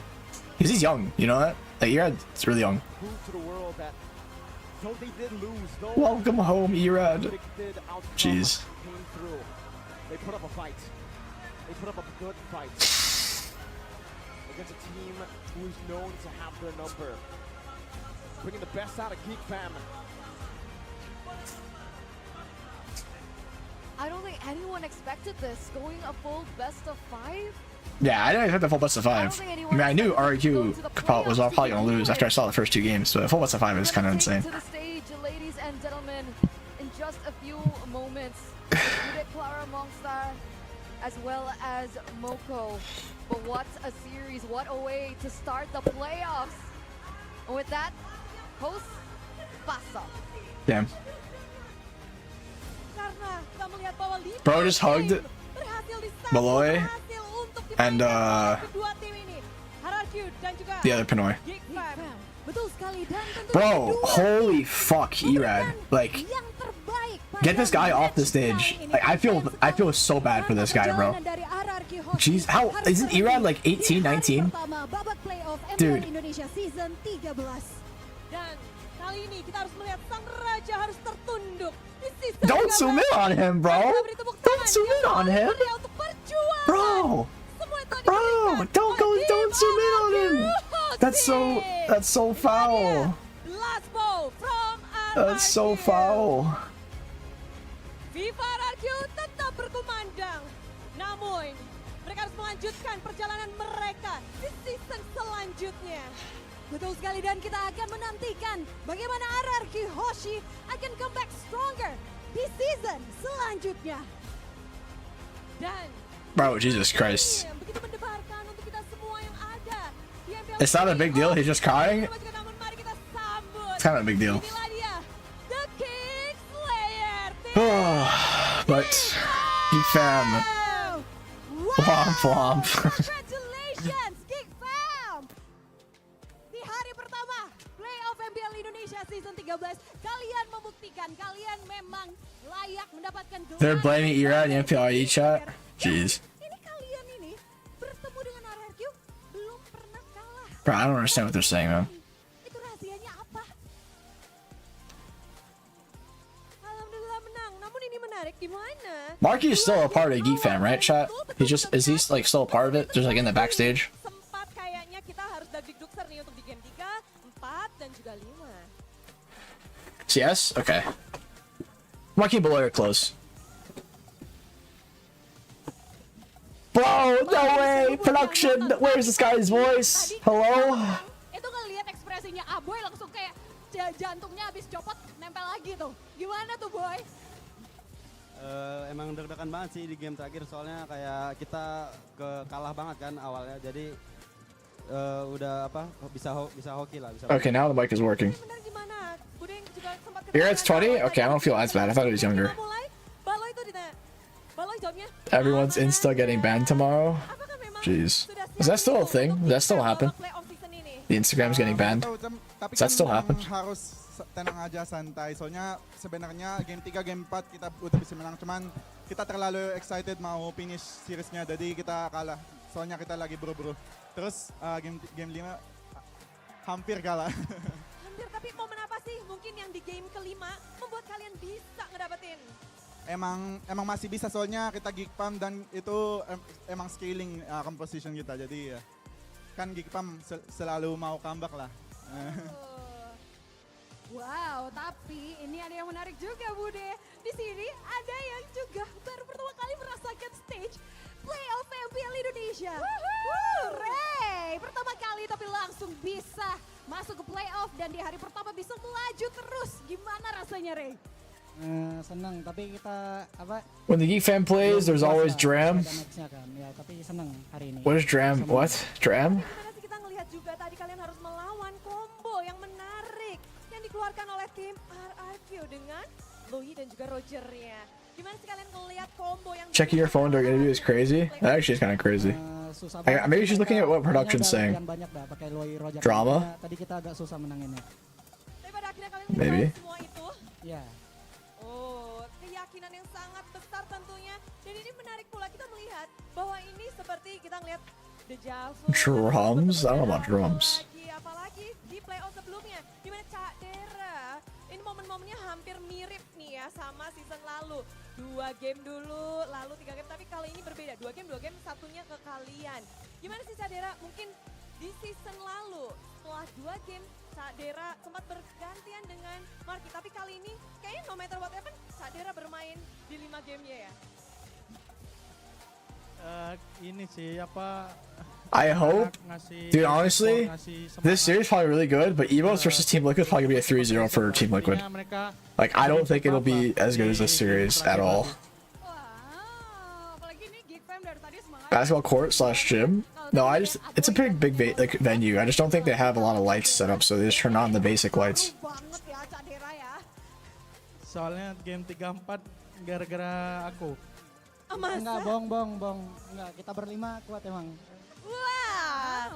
Because he's young, you know that? Like, Erad's really young. To the world that though they did lose, though Welcome home, Erad. Jeez. Came through. They put up a fight. They put up a good fight against a team who's known to have their number, bringing the best out of Geek Fam. I don't think anyone expected this, going a full best of 5. Yeah, I didn't expect the full best of 5. I mean, I knew RQ was probably going to lose after I saw the first 2 games, but a full best of 5 is kind of insane. To the stage, ladies and gentlemen, in just a few moments, Clara Mongstar, as well as Moko. But what a series, what a way to start the playoffs. And with that, host, pasa. Damn. Bro just hugged Beloy and the other Pinoy. Bro, holy fuck, Erad. Like, get this guy off the stage. Like, I feel so bad for this guy, bro. Jeez, how isn't Erad like 18, 19? Dude. Don't zoom in on him, bro. Don't zoom in on him. Bro. Bro, don't zoom in on him. That's so foul. That's so foul. RRQ tetap berkumandang. Namun, mereka harus melanjutkan perjalanan mereka di season selanjutnya. Betul sekali, dan kita akan menantikan bagaimana RRQ Hoshi akan come back stronger di season selanjutnya. Dan Bro, Jesus Christ. begitu mendebarkan untuk kita semua yang ada. It's not a big deal, he's just crying. It's kind of a big deal. Inilah dia, The King Slayer. But, Geek Fam. Womp womp. Congratulations, Geek Fam! Di hari pertama Playoff MPL Indonesia Season 13, kalian membuktikan kalian memang layak mendapatkan gelar. They're blaming Erad in the MPLE chat. Jeez. Ini kalian ini bertemu dengan RRQ belum pernah kalah. Bro, I don't understand what they're saying, man. Itu rahasianya apa? Alhamdulillah menang, namun ini menarik di mana? Marky is still a part of Geek Fam, right, chat? Is he like still a part of it? Just like in the backstage? Sempat kayaknya kita harus dagdikdukser nih untuk di game 3, 4, dan juga 5. CS? Okay. Marky and Beloy are close. No way! Production! Where's this guy's voice? Hello? Itu ngelihat ekspresinya Aboy langsung kayak jantungnya habis copot nempel lagi tuh. Gimana tuh Boy? Emang deg-degan banget sih di game terakhir soalnya kayak kita kalah banget kan awalnya. Jadi udah apa bisa hoki lah. Okay, now the mic is working. Benar gimana? Budeng juga sempat Your head's 20? Okay, I don't feel as bad. I thought it was younger. Baloi itu ditanya. Baloi jawabnya. Everyone's Insta getting banned tomorrow. Jeez. Is that still a thing? Does that still happen? The Instagram's getting banned? Does that still happen? Harus tenang aja, santai. Soalnya sebenarnya game 3, game 4 kita udah bisa menang. Cuman kita terlalu excited mau finish seriesnya. Jadi kita kalah. Soalnya kita lagi buru-buru. Terus game 5 hampir kalah. Hampir, tapi momen apa sih mungkin yang di game kelima membuat kalian bisa ngedapetin? Emang masih bisa soalnya kita geek pump dan itu emang scaling composition kita. Jadi ya kan geek pump selalu mau comeback lah. Wow, tapi ini ada yang menarik juga Bude. Di sini ada yang juga baru pertama kali merasakan stage playoff MPL Indonesia. Hooray! Pertama kali tapi langsung bisa masuk ke playoff dan di hari pertama bisa melaju terus. Gimana rasanya Ray? Senang, tapi kita apa? When the Geek Fam plays, there's always Dram. Ya, tapi senang hari ini. What is Dram? What? Dram? Gimana sih kita ngelihat juga tadi kalian harus melawan combo yang menarik yang dikeluarkan oleh tim RRQ dengan Louis dan juga Rogernya. Gimana sih kalian ngelihat combo yang Checking your phone during interview is crazy? That actually is kind of crazy. Maybe she's looking at what production's saying. Drama? Tadi kita agak susah menanginnya. Tapi pada akhirnya kalian Maybe. menang semua itu. Ya. Oh, keyakinan yang sangat besar tentunya. Dan ini menarik pula kita melihat bahwa ini seperti kita ngelihat deja vu. Drums? I don't know about drums. Apalagi di playoff sebelumnya, dimana Cak Dera. Ini momen-momennya hampir mirip nih ya sama season lalu. 2 game dulu, lalu 3 game, tapi kali ini berbeda. 2 game, satunya ke kalian. Gimana sih Cak Dera? Mungkin di season lalu, setelah 2 game, Cak Dera sempat bergantian dengan Marky. Tapi kali ini kayaknya no matter what happen, Cak Dera bermain di 5 gamenya ya. Ini sih apa? I hope, dude, honestly, this series is probably really good, but Evos versus Team Liquid is probably going to be a 3-0 for Team Liquid. Like, I don't think it'll be as good as this series at all. Basketball court / gym? No, it's a big venue. I just don't think they have a lot of lights set up, so they just turn on the basic lights. Soalnya game 3-4 gara-gara aku. Enggak, bong. Enggak, kita berlima kuat emang. Wah,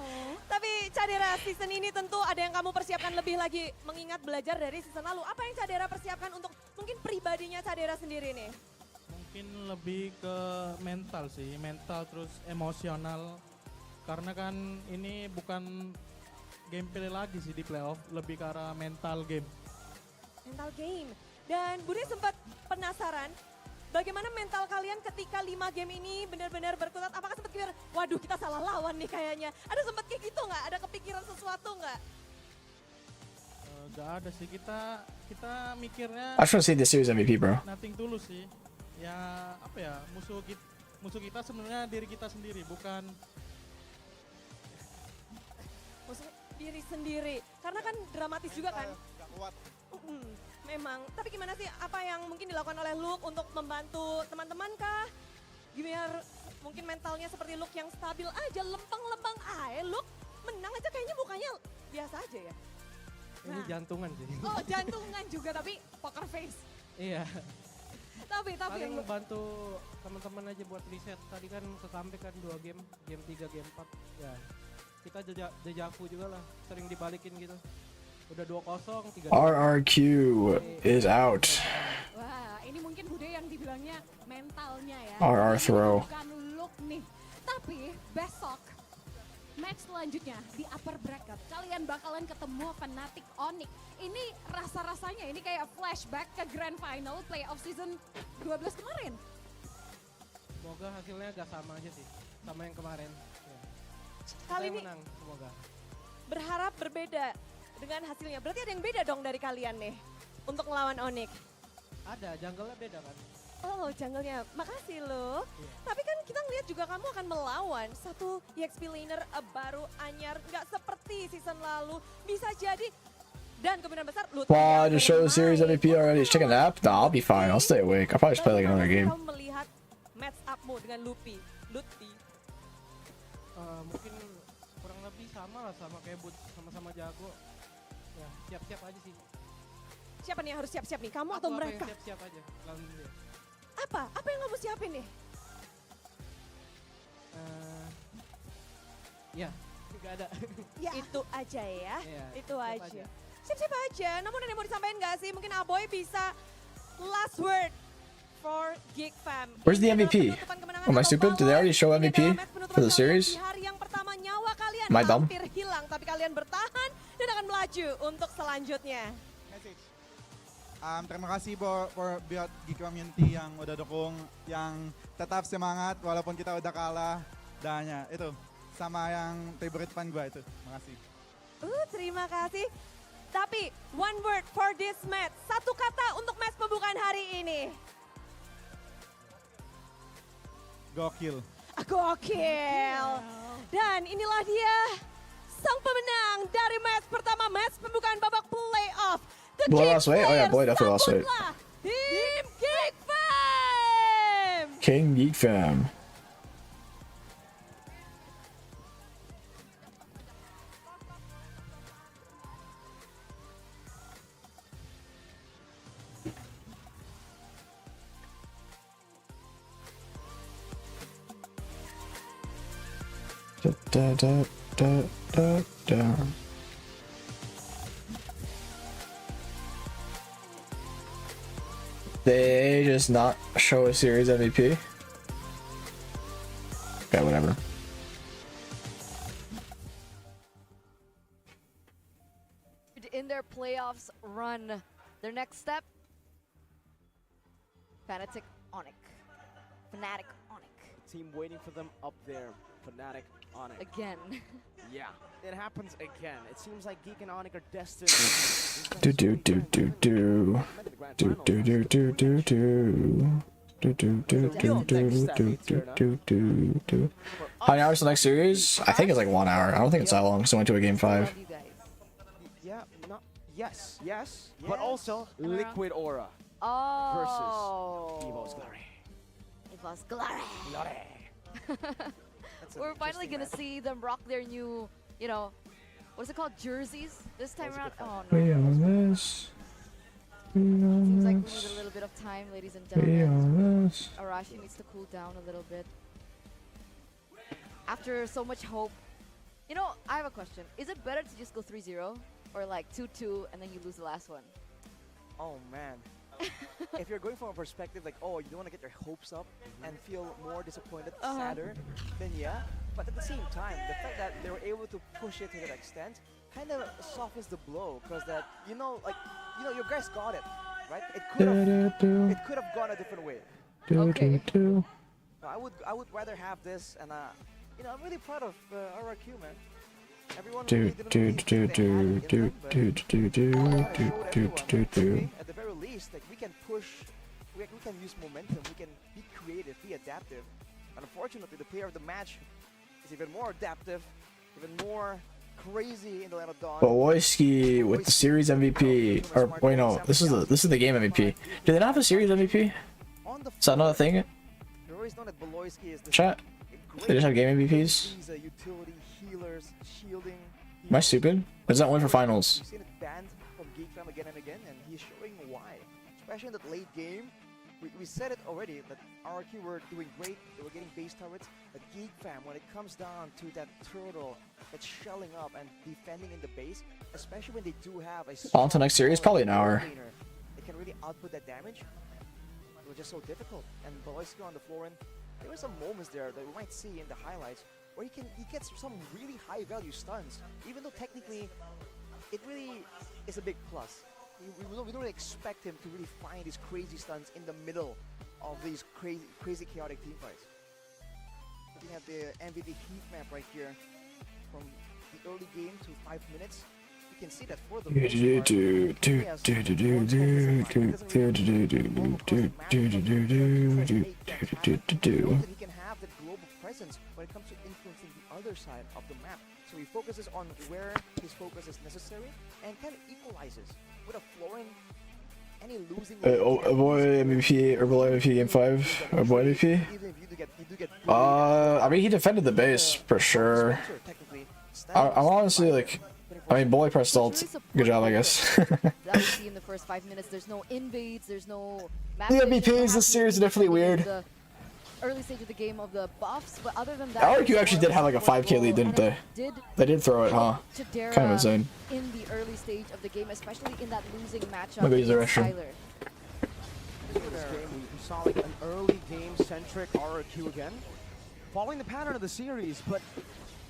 tapi Cak Dera season ini tentu ada yang kamu persiapkan lebih lagi mengingat belajar dari season lalu. Apa yang Cak Dera persiapkan untuk mungkin pribadinya Cak Dera sendiri nih? Mungkin lebih ke mental sih, mental terus emosional. Karena kan ini bukan gameplay lagi sih di playoff, lebih ke arah mental game. Mental game. Dan Bude sempat penasaran, bagaimana mental kalian ketika 5 game ini benar-benar berkutat? Apakah sempat pikir, waduh kita salah lawan nih kayaknya. Ada sempat kayak gitu nggak? Ada kepikiran sesuatu nggak? Gak ada sih, kita mikirnya... I just want to see the series MVP, bro. Nothing tulus sih. Ya apa ya, musuh kita sebenarnya diri kita sendiri, bukan... Musuh diri sendiri. Karena kan dramatis juga kan? Gak kuat. Memang, tapi gimana sih apa yang mungkin dilakukan oleh Luke untuk membantu teman-teman kah? Gimana mungkin mentalnya seperti Luke yang stabil aja, lempeng-lempeng aja. Luke menang aja kayaknya mukanya biasa aja ya. Ini jantungan sih. Oh jantungan juga tapi poker face. Iya. Tapi paling ngebantu teman-teman aja buat reset. Tadi kan kesampaikan 2 game, game 3, game 4. Ya kita dejavu juga lah, sering dibalikin gitu. Udah 2-0, 3-2. RRQ is out. Wah, ini mungkin Bude yang dibilangnya mentalnya ya. RR throw. Bukan Luke nih. Tapi besok match selanjutnya di upper bracket kalian bakalan ketemu Fnatic Onyx. Ini rasa-rasanya ini kayak flashback ke grand final playoff season 12 kemarin. Semoga hasilnya agak sama aja sih, sama yang kemarin. Ya. Kali ini menang, semoga. Berharap berbeda dengan hasilnya. Berarti ada yang beda dong dari kalian nih untuk melawan Onyx. Ada, jungle-nya beda kan? Oh, jungle-nya. Makasih loh. Tapi kan kita ngeliat juga kamu akan melawan satu EXP laner baru anyar. Nggak seperti season lalu. Bisa jadi. Dan kemungkinan besar Lutfi Wow, yang just show the series bermain. MVP already. Just take a nap? Nah, I'll be fine. I'll stay awake. I'll probably just play like another game. Kamu melihat match up-mu dengan Lutfi. Mungkin kurang lebih sama lah sama kayak Bud, sama-sama jago. Ya, siap-siap aja sih. Siapa nih yang harus siap-siap nih? Kamu Aku atau apa mereka? yang siap-siap aja lawan dia. Apa? Apa yang kamu siapin nih? Ya, nggak ada. Ya. Itu aja ya. Iya, Itu siap aja. aja. Siap-siap aja. Namun ada yang mau disampaikan nggak sih? Mungkin Aboy bisa last word for Geek Fam. Where's the MVP? Am I stupid? Did they already show MVP for the series? Di hari yang pertama nyawa kalian Am I dumb? hampir hilang, tapi kalian bertahan dan akan melaju untuk selanjutnya. Message. Terima kasih buat Geek Community yang udah dukung, yang tetap semangat walaupun kita udah kalah. Dan ya, itu sama yang favorite fan gue itu. Makasih. Terima kasih. Tapi one word for this match. Satu kata untuk match pembukaan hari ini. Gokil. Gokil. Dan inilah dia sang pemenang dari match pertama, match pembukaan babak playoff. The Boy King lost weight? Oh yeah, boy definitely lost weight. sambutlah Tim Geek Fam. King Geek Fam. Da, da, da, da, da. They just not show a series MVP? Okay, whatever. In their playoffs run, their next step, Fnatic Onyx. Fnatic Onyx. Team waiting for them up there. Fnatic Onyx. Again. Yeah, it happens again. It seems like Geek and Onyx are destined. Do do do do do. Do do do do do do. Do do do do do do do do do. How many hours the next series? I think it's like 1 hour. I don't think it's that long. So I went to a game 5. Yeah, yes, but also Liquid Aura Oh. versus Evos Glory. Evos Glory. We're finally gonna see them rock their new, you know, what is it called, jerseys this time around. Oh no. We on this. We Seems like on we need a this. little bit of time, ladies and We gentlemen. on this. Arashi needs to cool down a little bit. After so much hope. You know, I have a question. Is it better to just go 3-0 or like 2-2 and then you lose the last one? Oh man. If you're going from a perspective like, oh, you don't want to get your hopes up and feel more disappointed, sadder, then yeah. But at the same time, the fact that they were able to push it to that extent kind of softens the blow, because that, you know, your guys got it, right? It could have gone a different way. Okay. No, I would rather have this, and you know, I'm really proud of RRQ, man. Everyone really didn't believe they had it in them, but showed everyone that, at the very least, like, we can push, we can use momentum, we can be creative, be adaptive. And unfortunately, the player of the match is even more adaptive, even more crazy in the lane of dawn. Boyski with the series MVP. Or wait, no, this is the game MVP. Do they not have a series MVP? Is that another thing? You always know that Beloyski is the Chat? They just have game MVPs? He's a utility, healers, shielding. Am I stupid? Does that win for finals? We've seen it banned from Geek Fam again and again, and he's showing why. Especially in that late game. We said it already, that RRQ were doing great, they were getting base turrets, but Geek Fam, when it comes down to that turtle that's shelling up and defending in the base, especially when they do have a On to next series, probably an hour. laner, they can really output that damage. It was just so difficult. And Beloyski on the floor, and there were some moments there that we might see in the highlights where he gets some really high value stuns, even though technically it really is a big plus. We don't really expect him to really find these crazy stuns in the middle of these crazy chaotic team fights. Looking at the MVP heat map right here, from the early game to 5 minutes, you can see that for the Do most do part, do do he has do do do more do focus in do mind. do He do doesn't really do do do do do do make that do happen. do do He knows do. that he can have that global presence when it comes to influencing the other side of the map. So he focuses on where his focus is necessary and kind of equalizes with a Florin. Any losing Avoid MVP, Herbal MVP Game 5, avoid MVP. I mean, he defended the base for sure. I'm honestly like, I mean, Bully pressed ult. Good job, I guess. That we see in the first 5 minutes. There's no invades. There's no. The MVPs this series are definitely weird. Early stage of the game of the buffs, but other than that, RQ actually did have like a 5k lead, didn't they? They did throw it, huh? Kind of insane. In the early stage of the game, especially in that losing matchup. Maybe he's a against restroom. Tyler. In this game, we saw like an early game-centric RRQ again, following the pattern of the series, but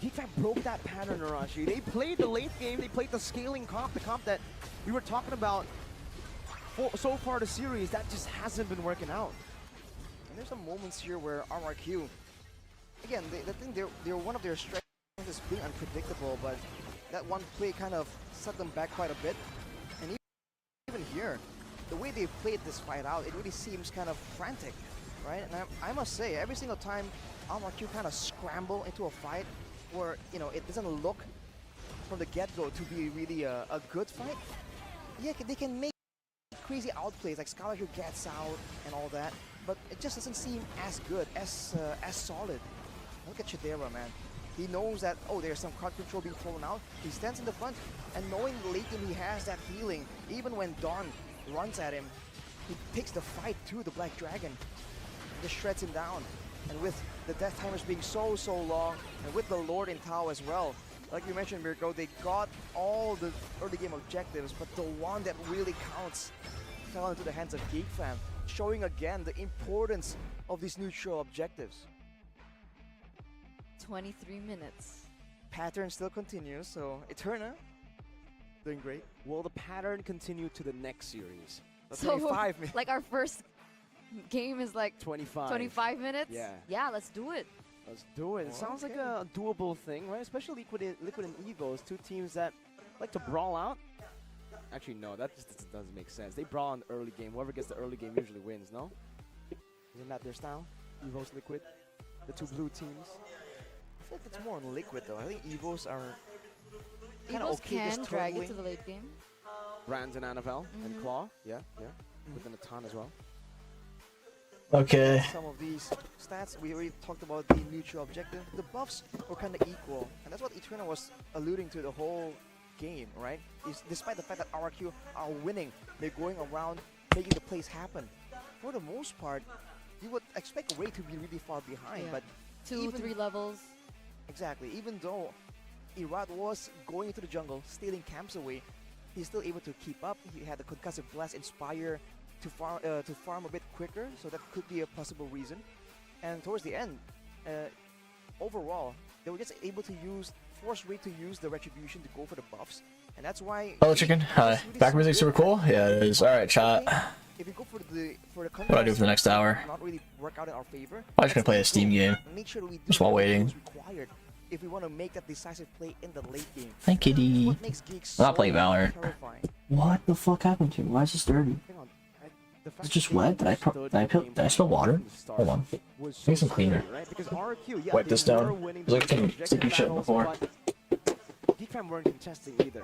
GeekFam broke that pattern, Arashi. They played the late game, they played the scaling comp, the comp that we were talking about so far the series, that just hasn't been working out. And there's some moments here where RRQ, again, the thing they're one of their strengths is being unpredictable, but that one play kind of set them back quite a bit. And even here, the way they played this fight out, it really seems kind of frantic, right? And I must say, every single time RRQ kind of scramble into a fight where, you know, it doesn't look from the get-go to be really a good fight, yeah, they can make crazy outplays like Scholar who gets out and all that, but it just doesn't seem as good, as solid. Look at Chidera, man. He knows that, oh, there's some card control being thrown out. He stands in the front, and knowing late game he has that healing, even when Dawn runs at him, he takes the fight to the Black Dragon, and just shreds him down. And with the death timers being so long, and with the Lord in Tau as well, like you mentioned, Mirko, they got all the early game objectives, but the one that really counts fell into the hands of GeekFam, showing again the importance of these neutral objectives. 23 minutes. Pattern still continues, so Eterna doing great. Will the pattern continue to the next series? So, 25 minutes. like our first game is like 25 minutes? Yeah. Let's do it. Let's do it. It sounds like a doable thing, right? Especially Liquid and Evos, two teams that like to brawl out. Actually, no, that just doesn't make sense. They brawl in the early game. Whoever gets the early game usually wins, no? Isn't that their style? Evos, Liquid, the two blue teams. I feel like it's more on Liquid though. I think Evos are kind of Evos okay can just drag it turtling. to the late game. Brands and Annabelle and Claw, yeah. Within a ton as well. Okay. Some of these stats, we already talked about the neutral objective. The buffs were kind of equal, and that's what Eterna was alluding to the whole game, right? Is despite the fact that RRQ are winning, they're going around making the plays happen. For the most part, you would expect Ray to be really far behind, but 2-3 levels. Exactly. Even though Irad was going into the jungle, stealing camps away, he's still able to keep up. He had the concussive blast inspire to farm a bit quicker, so that could be a possible reason. And towards the end, overall, they were just able to force Ray to use the retribution to go for the buffs, and that's why. Hello, Chicken. Hi. Back music super cool. Yeah, it is. All right, chat. If we go for the What do I do for the next hour? not really work out in our favor. I'm just gonna play a Steam game. Make sure we do Just while waiting. what's required if we want to make that decisive play in the late game. Hi, kitty. What makes Geeks I'm not playing so Valorant. terrifying. What the fuck happened to me? Why is this dirty? Is it just wet? Did I spill water? Hold on. Make some cleaner. Because RRQ, yeah, Wipe this they were down. winning It was like the some objective sticky shit battles, before. but GeekFam weren't contesting either.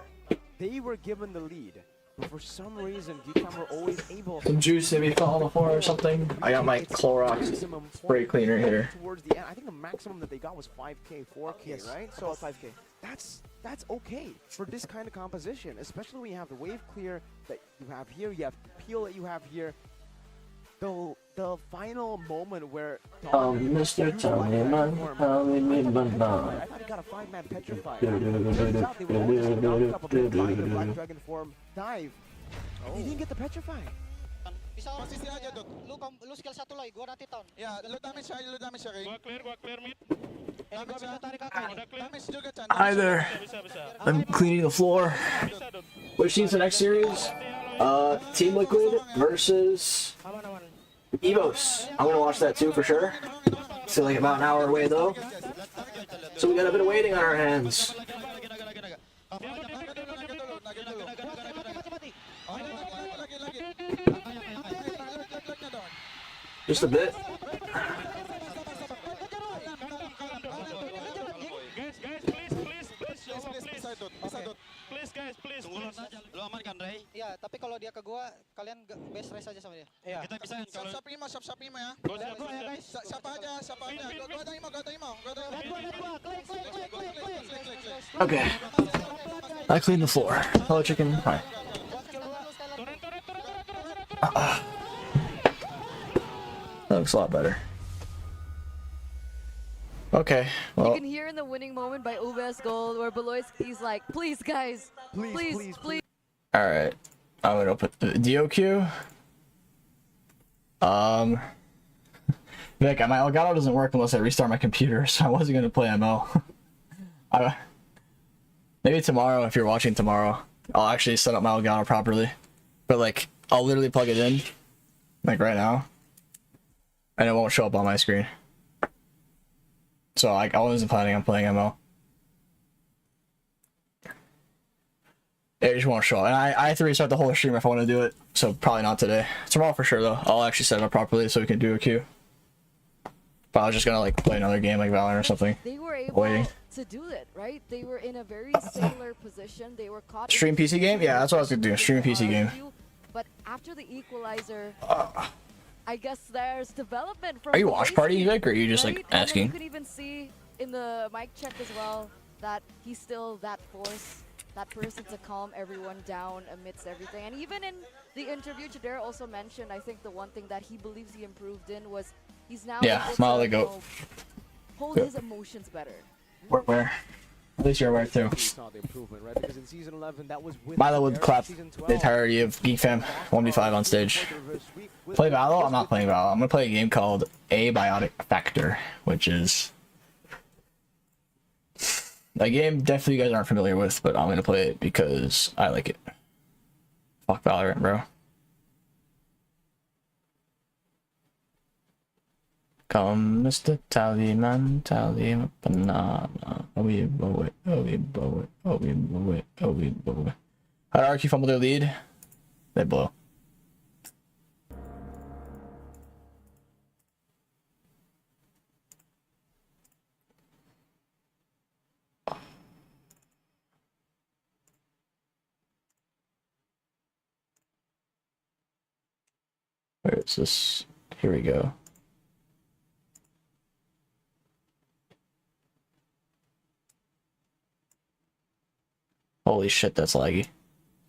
They were given the lead, but for some reason, GeekFam were always able. Some juice maybe fell on the floor or something. I got my Clorox spray cleaner here. Towards the end, I think the maximum that they got was 5K, 4K, right? So 5K. That's okay for this kind of composition, especially when you have the wave clear that you have here, you have peel that you have here. The final moment where Mr. Tony Man, tell me I thought he got a 5-man petrify. Turns out they were always knocked up a bit by the Black Dragon form dive. He didn't get the petrify. Posisi aja, Dok. Lu skill satu lagi, gua nanti tahun. Ya, lu damage siya, Ring. Gua clear mid. Damage siya. Damage juga, Chan. Hi there. I'm cleaning the floor. Which team's the next series? Team Liquid versus Evos. I'm gonna watch that too for sure. Still like about an hour away though. So we got a bit of waiting on our hands. Just a bit. Please guys, please. Lu aman kan, Ray? Iya, tapi kalau dia ke gua, kalian base race aja sama dia. Iya. Kita bisa kalau Siap prima ya. Siapa aja. Gua ada imo. Okay. I clean the floor. Hello, chicken. Hi. That looks a lot better. Okay, well. You can hear in the winning moment by Ubes goal where Beloyski's like, please guys, please. Alright. I'm gonna put the DOQ. Vic, my Elgato doesn't work unless I restart my computer, so I wasn't gonna play ML. Maybe tomorrow, if you're watching tomorrow, I'll actually set up my Elgato properly. But like, I'll literally plug it in, like right now, and it won't show up on my screen. So like, I wasn't planning on playing ML. It just won't show up. And I have to restart the whole stream if I want to do it, so probably not today. Tomorrow for sure though. I'll actually set it up properly so we can do a queue. But I was just gonna like play another game like Valorant or something. They were able to do it, right? They were in a very similar position. They were caught. Stream PC game? Yeah, that's what I was gonna do. Stream PC game. But after the equalizer, I guess there's development from. Are you watch party, Vic, or are you just like asking? And you could even see in the mic check as well that he's still that force, that person to calm everyone down amidst everything. And even in the interview, Jadera also mentioned, I think the one thing that he believes he improved in was he's now able to hold his emotions better. Where? At least you're aware too. Saw the improvement, right? Because in season 11, that was with Milo would clap the entirety of Geek Fam 1v5 on stage. Play Valo? I'm not playing Valo. I'm gonna play a game called Abiotic Factor, which is a game definitely you guys aren't familiar with, but I'm gonna play it because I like it. Fuck Valorant, bro. Come, Mr. Tallyman, tally a banana. Oh, we blow it. Oh, we blow it. Oh, we blow it. Oh, we blow it. How did RQ fumble their lead? They blow. Where is this? Here we go. Holy shit, that's laggy.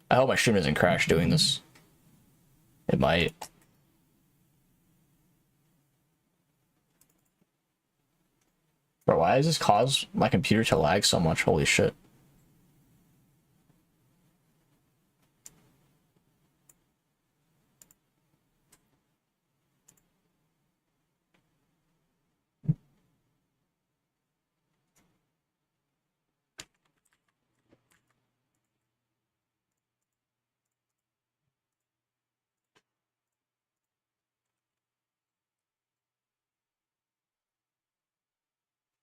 I hope my stream doesn't crash doing this. It might. Bro, why does this cause my computer to lag so much? Holy shit.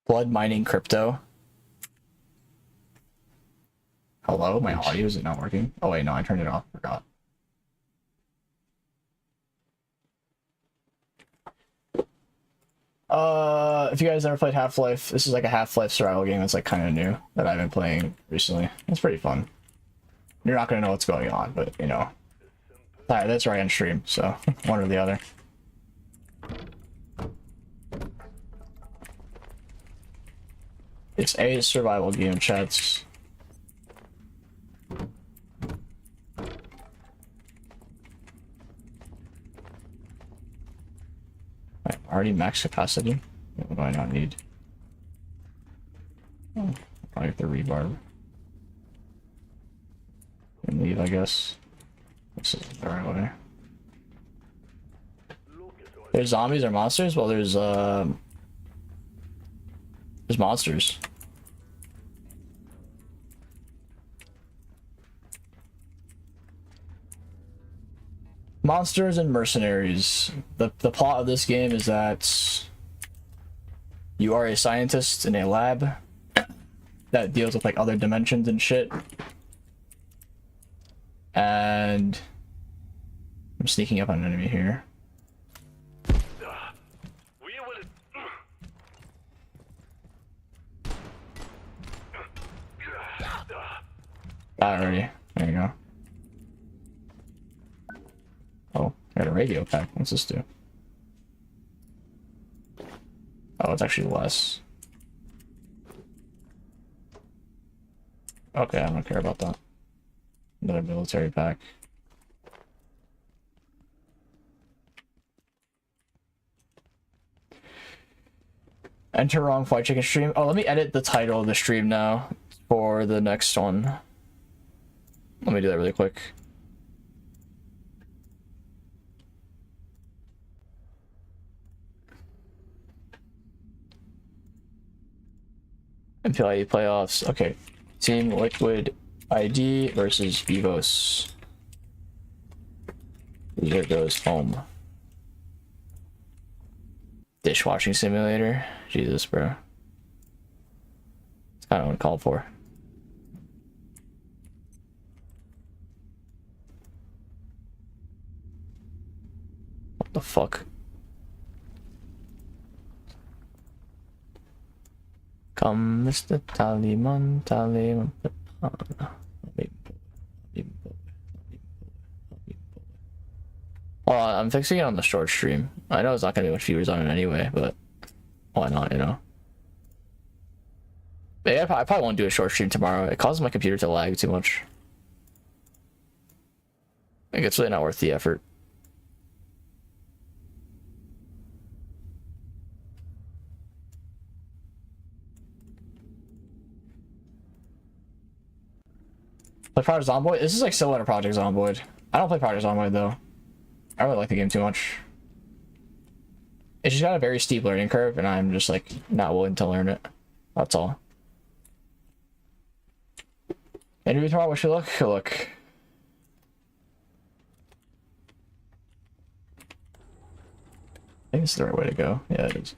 Blood mining crypto. Hello, my audio is it not working? Oh wait, no, I turned it off. Forgot. If you guys ever played Half-Life, this is like a Half-Life survival game that's like kind of new that I've been playing recently. It's pretty fun. You're not gonna know what's going on, but you know. Alright, that's right on stream, so one or the other. It's a survival game, chats. Right, already max capacity. What do I not need? Oh, I have to rebarb. And leave, I guess. This is the right way. There's zombies or monsters? Well, there's monsters. Monsters and mercenaries. The plot of this game is that you are a scientist in a lab that deals with like other dimensions and shit. And I'm sneaking up on an enemy here. Already. There you go. Oh, I got a radio pack. What's this do? Oh, it's actually less. Okay, I don't care about that. Another military pack. Enter wrong FwydChickn stream. Oh, let me edit the title of the stream now for the next one. Let me do that really quick. MPLIE playoffs. Okay. Team Liquid ID versus Evos. Loser goes home. Dishwashing simulator. Jesus, bro. It's kind of uncalled for. What the fuck? Come, Mr. Taliman, Taliman. Well, I'm fixing it on the short stream. I know it's not gonna be much viewers on it anyway, but why not, you know? But yeah, I probably won't do a short stream tomorrow. It causes my computer to lag too much. Like, it's really not worth the effort. Play Project Zomboid? This is like similar to Project Zomboid. I don't play Project Zomboid though. I really like the game too much. It's just got a very steep learning curve and I'm just like not willing to learn it. That's all. Interview tomorrow, wish you luck. Good luck. I think it's the right way to go. Yeah, it is.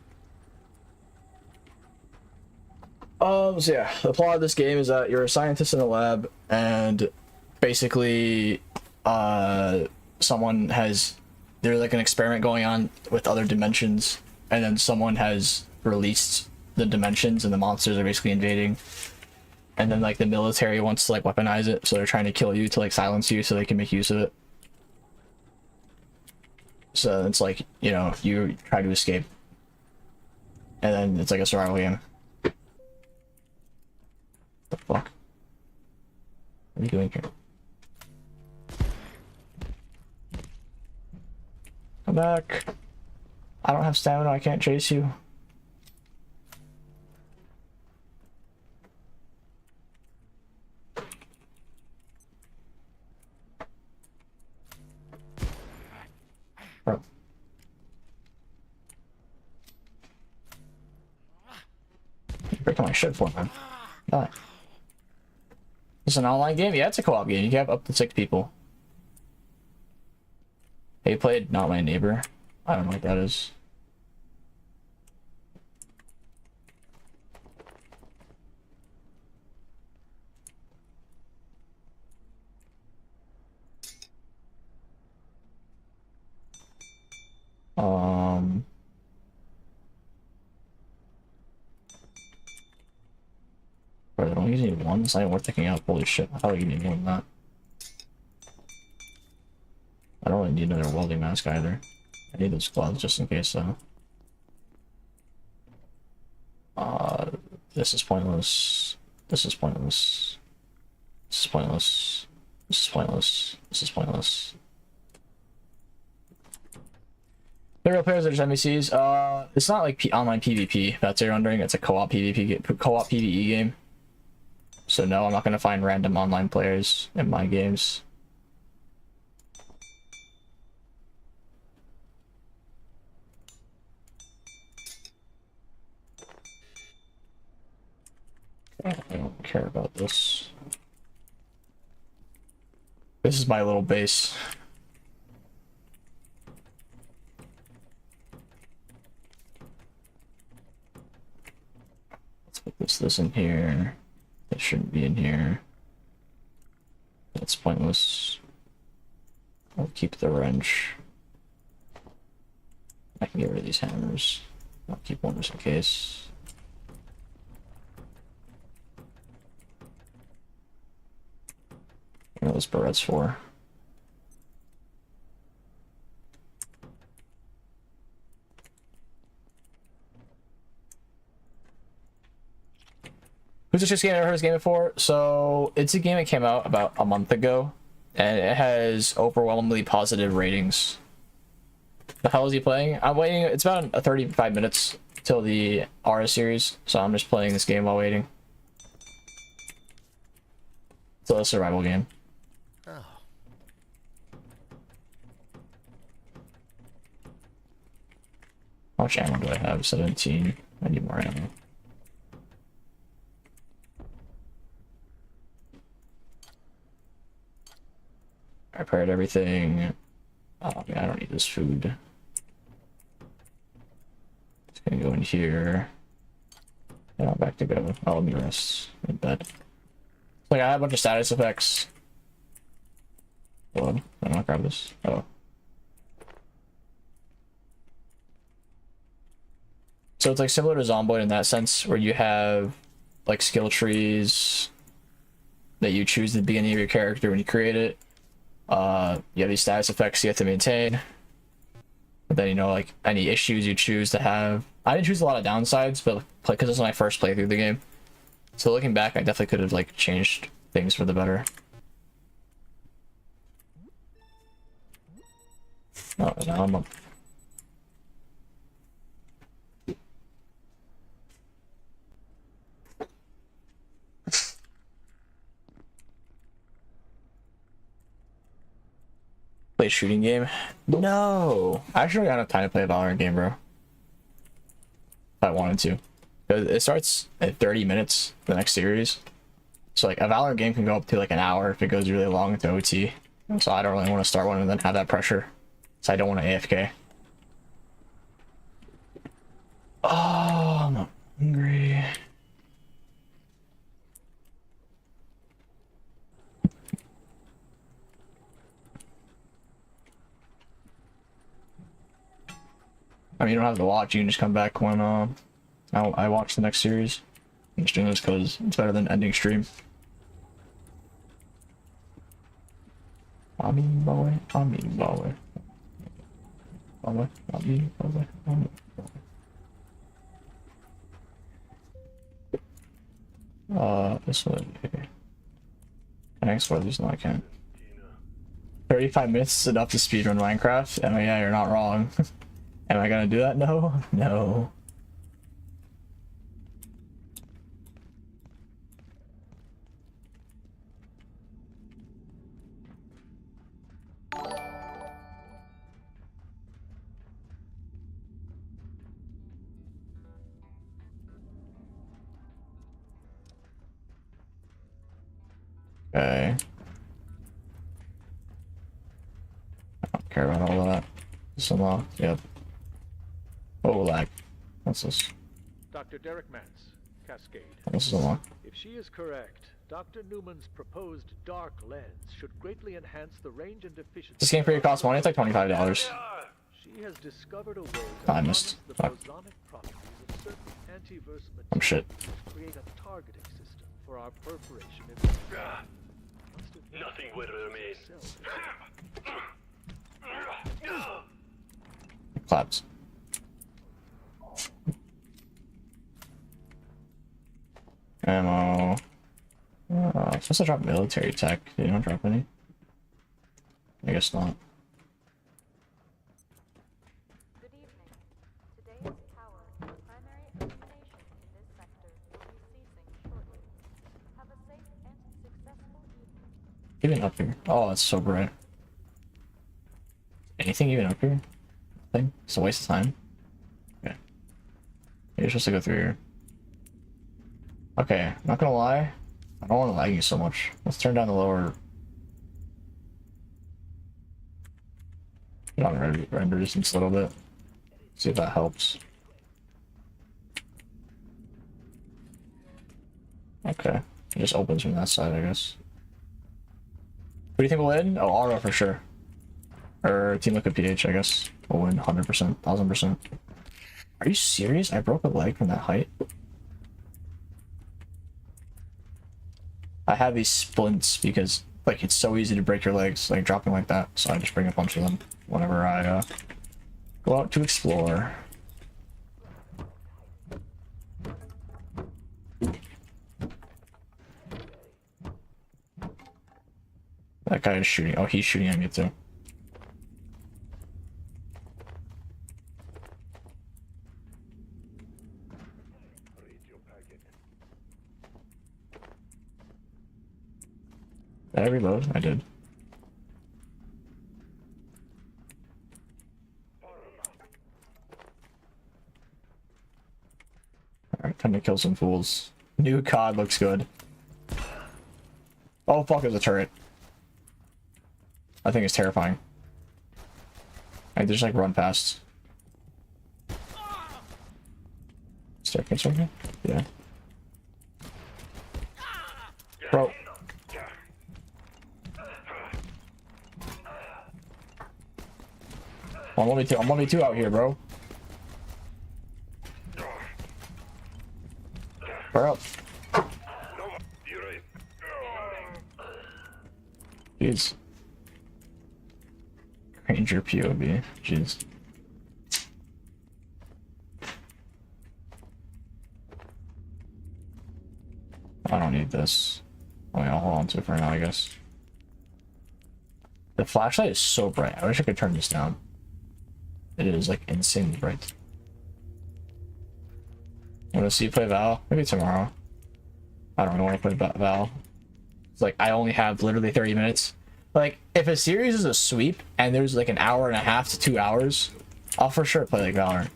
So yeah, the plot of this game is that you're a scientist in a lab and basically someone has, there's like an experiment going on with other dimensions and then someone has released the dimensions and the monsters are basically invading, and then like the military wants to like weaponize it, so they're trying to kill you to like silence you so they can make use of it. So it's like, you know, you try to escape and then it's like a survival game. The fuck? What are you doing here? Come back. I don't have stamina, I can't chase you. Bro. You're breaking my shit for, man. Die. It's an online game? Yeah, it's a co-op game. You can have up to 6 people. Hey, you played Not My Neighbor? I don't know what that is. Bro, they don't use any one? It's not even worth picking up. Holy shit, I thought we needed more than that. I don't really need another welding mask either. I need those gloves just in case, though. This is pointless. This is pointless. This is pointless. This is pointless. This is pointless. The real players are just NPCs. It's not like online PvP, that's what you're wondering. It's a co-op PvP, co-op PvE game. So no, I'm not gonna find random online players in my games. I don't care about this. This is my little base. Let's put this in here. It shouldn't be in here. That's pointless. I'll keep the wrench. I can get rid of these hammers. I'll keep one just in case. What are those barrettes for? Who's this game? I've heard this game before. So it's a game that came out about a month ago, and it has overwhelmingly positive ratings. The hell is he playing? I'm waiting. It's about 35 minutes till the Aura series, so I'm just playing this game while waiting. It's a survival game. Oh. How much ammo do I have? 17. I need more ammo. I prepared everything. Oh man, I don't need this food. It's gonna go in here. Yeah, back to go. Oh, let me rest in bed. Like I have a bunch of status effects. Hold on, I'm gonna grab this. Oh. So it's like similar to Zomboid in that sense, where you have like skill trees that you choose at the beginning of your character when you create it. You have these status effects you have to maintain. But then, you know, like any issues you choose to have. I didn't choose a lot of downsides, but because this was my first playthrough of the game. So looking back, I definitely could have like changed things for the better. Oh, now I'm up. Play a shooting game? No! I actually don't have time to play a Valorant game, bro. If I wanted to. It starts at 30 minutes, the next series. So like a Valorant game can go up to like an hour if it goes really long into OT. So I don't really want to start one and then have that pressure. So I don't want to AFK. Oh, I'm hungry. I mean, you don't have to watch. You can just come back when I watch the next series. I'm just doing this because it's better than ending stream. I mean, boy. This one here. Can I explore these? No, I can't. 35 minutes is enough to speedrun Minecraft? Oh yeah, you're not wrong. Am I gonna do that? No. No. Okay. I don't care about all of that. Just unlocked. Yep. Oh, lag. What's this? Dr. Derek Mance, Cascade. This is unlocked. If she is correct, Dr. Newman's proposed dark lens should greatly enhance the range and efficiency. This game for you costs money. It's like $25. She has discovered a way Oh, I missed. the Fuck. bosonic properties of certain antiverse I'm shit. materials to create a targeting system for our perforation. Nothing will remain. Claps. Ammo. I'm supposed to drop military tech. Did you not drop any? I guess not. Good evening. Today's power, the primary illumination in this sector, will be ceasing shortly. Have a safe and successful evening. Even up here. Oh, it's so bright. Anything even up here? Nothing? It's a waste of time. Okay. You're supposed to go through here. Okay, not gonna lie. I don't want to lag you so much. Let's turn down the lower. Put on render distance a little bit. See if that helps. Okay. It just opens from that side, I guess. What do you think will win? Oh, Aura for sure. Or Team Liquid PH, I guess. Will win 100%, 1000%. Are you serious? I broke a leg from that height? I have these splints because Like, it's so easy to break your legs, like dropping like that. So I just bring a bunch of them whenever I go out to explore. That guy is shooting. Oh, he's shooting at me too. Did I reload? I did. Alright, time to kill some fools. New COD looks good. Oh fuck, there's a turret. I think it's terrifying. I just like run past. Staircase right here? Yeah. Bro. I'm 1v2. I'm 1v2 out here, bro. We're up. Jeez. Ranger POV. Jeez. I don't need this. Oh yeah, I'll hold on to it for now, I guess. The flashlight is so bright. I wish I could turn this down. It is like insanely bright. Want to see you play Val? Maybe tomorrow. I don't really want to play Val. It's like I only have literally 30 minutes. Like if a series is a sweep and there's like an hour and a half to 2 hours, I'll for sure play like Valorant.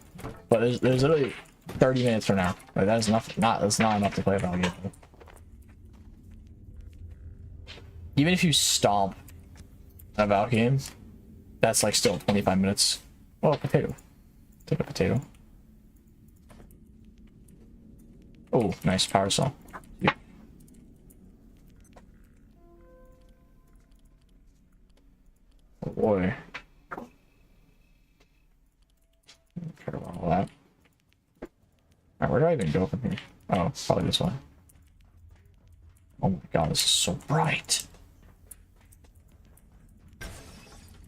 But there's literally 30 minutes from now. Like that's that's not enough to play Val game. Even if you stomp a Val game, that's like still 25 minutes. Oh, potato. Take a potato. Oh, nice power cell. Yep. Oh boy. Care about all that. Alright, where do I even go from here? Oh, probably this one. Oh my god, this is so bright.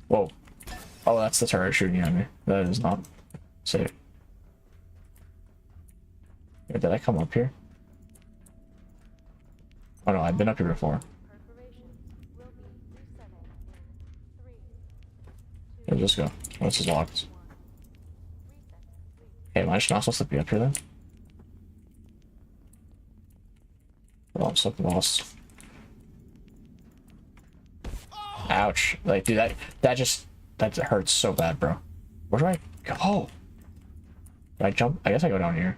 Whoa. Oh, that's the turret shooting at me. That is not safe. Wait, did I come up here? Oh no, I've been up here before. Let's just go. This is locked. Hey, am I just not supposed to be up here then? Oh, I'm so lost. Ouch. Like, dude, that hurts so bad, bro. Where do I go? Did I jump? I guess I go down here.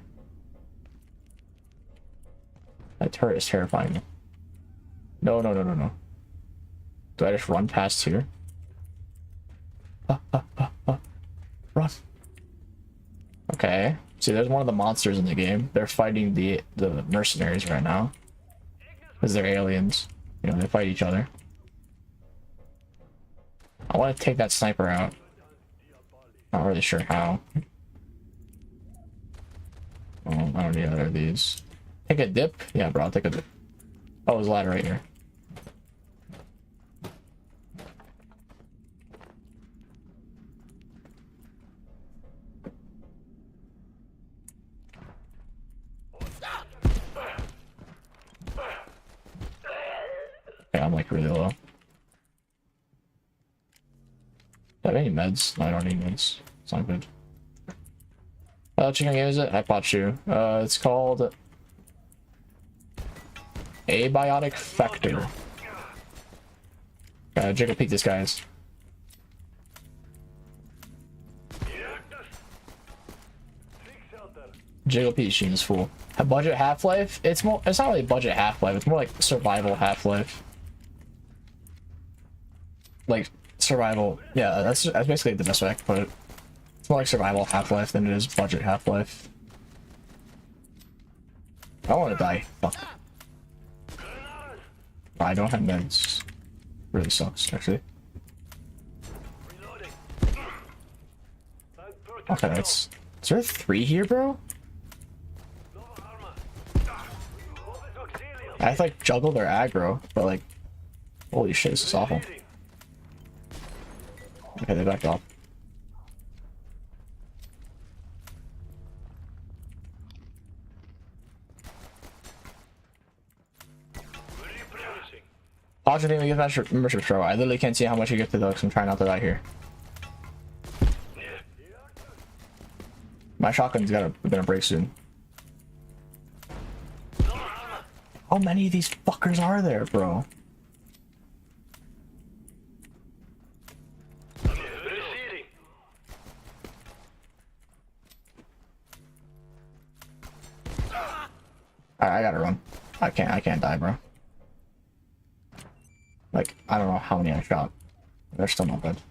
That turret is terrifying me. No, no, no, no, no. Do I just run past here? Run. Okay. See, there's one of the monsters in the game. They're fighting the mercenaries right now. Because they're aliens. You know, they fight each other. I want to take that sniper out. Not really sure how. Oh, I don't need either of these. Take a dip? Yeah, bro, I'll take a dip. Oh, there's a ladder right here. Okay, I'm like really low. Do I have any meds? No, I don't need meds. It's not good. What chicken game is it? I bought you. It's called Abiotic Factor. Jacob peek this guy's. Jiggle Peach is full. A budget Half-Life? It's not really budget Half-Life, it's more like survival Half-Life. Like survival, yeah, that's basically the best way I can put it. It's more like survival Half-Life than it is budget Half-Life. I don't want to die. Fuck. I don't have meds. Really sucks, actually. Okay, is there 3 here, bro? I have to like juggle their aggro, but like, Holy shit, this is awful. Okay, they backed off. Posture team, we get membership show. I literally can't see how much you get to though, because I'm trying not to die here. My shotgun's gonna break soon. How many of these fuckers are there, bro? I gotta run. I can't die, bro. Like, I don't know how many I shot. They're still not dead.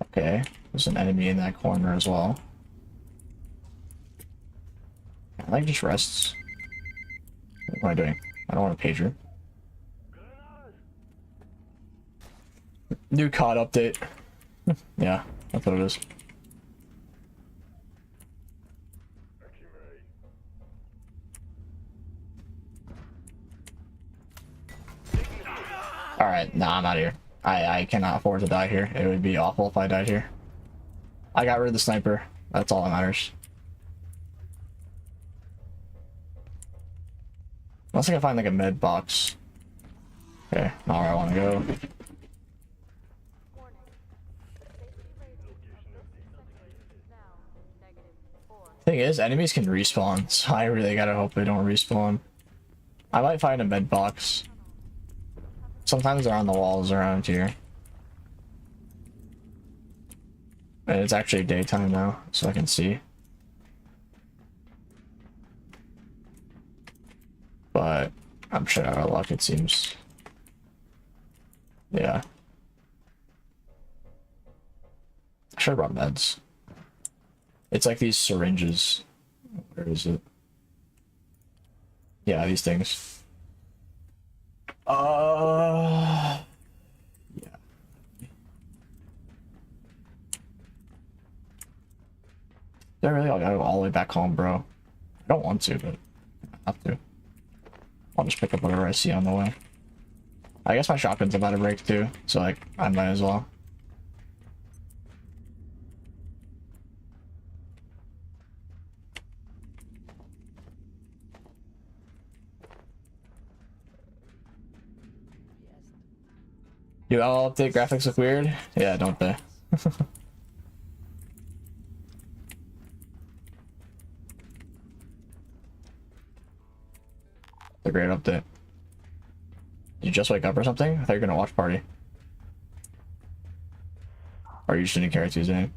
Okay, there's an enemy in that corner as well. I like just rests. What am I doing? I don't want a pager. New COD update. Yeah, that's what it is. Alright, nah, I'm out of here. I cannot afford to die here. It would be awful if I died here. I got rid of the sniper. That's all that matters. Unless I can find like a med box. Okay, not where I want to go. Thing is, enemies can respawn, so I really gotta hope they don't respawn. I might find a med box. Sometimes they're on the walls around here. And it's actually daytime now, so I can see. But I'm shit out of luck, it seems. Yeah. I should have brought meds. It's like these syringes. Where is it? Yeah, these things. Yeah. I really gotta go all the way back home, bro. I don't want to, but I have to. I'll just pick up whatever I see on the way. I guess my shotgun's about to break too, so like I might as well. Do all update graphics look weird? Yeah, don't they? A great update. Did you just wake up or something? I thought you were gonna watch party. Or you just didn't care Tuesday.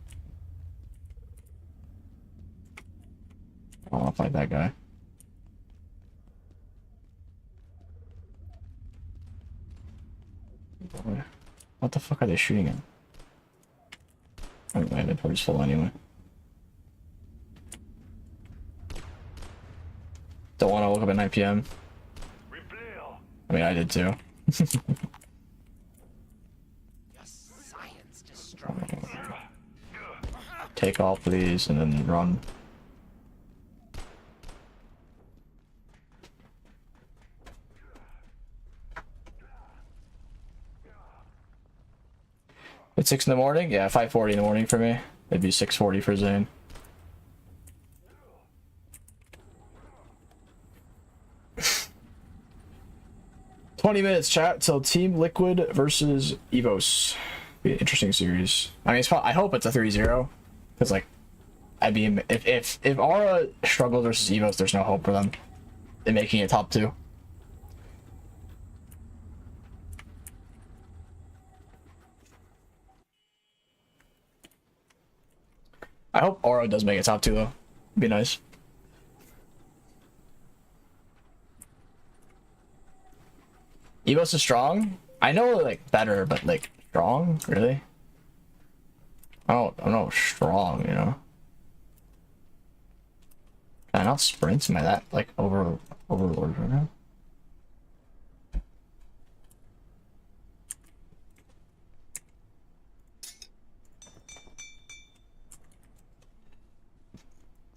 I don't want to fight that guy. What the fuck are they shooting at? Anyway, inventory's full anyway. Don't want to wake up at 9 PM. I mean, I did too. Take off, please, and then run. It's 6 in the morning? Yeah, 5:40 in the morning for me. It'd be 6:40 for Zane. $20 chat till Team Liquid versus Evos. Be an interesting series. I mean, I hope it's a 3-0. Because, like, I mean, if Aura struggles versus Evos, there's no hope for them in making it top 2. I hope Aura does make it top 2 though. Be nice. Evos is strong? I know like better, but like strong? Really? I don't know strong, you know. Can I not sprint? Am I that like overlord right now?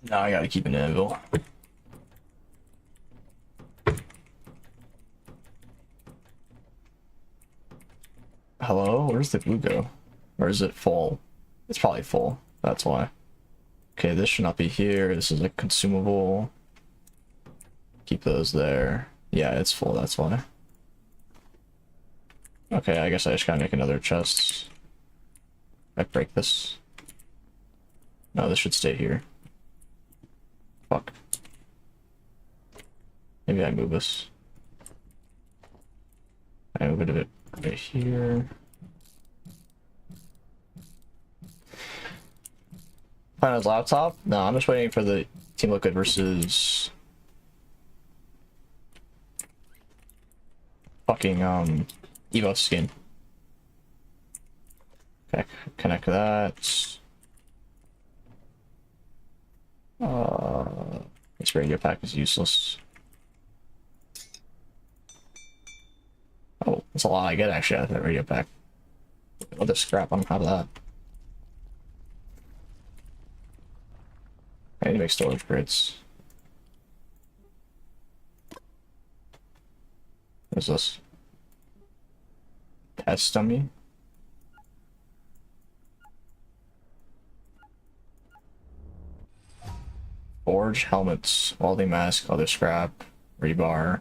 No, I gotta keep an anvil. Hello? Where's the glue go? Or is it full? It's probably full. That's why. Okay, this should not be here. This is a consumable. Keep those there. Yeah, it's full, that's why. Okay, I guess I just gotta make another chest. I break this. No, this should stay here. Fuck. Maybe I move this. I move it a bit right here. Find his laptop? No, I'm just waiting for the Team Liquid versus fucking Evos skin. Okay, connect that. This radio pack is useless. Oh, that's a lot I get actually out of that radio pack. Other scrap, I don't have that. I need to make storage grids. What is this? Test dummy? Forge helmets, welding mask, other scrap, rebar.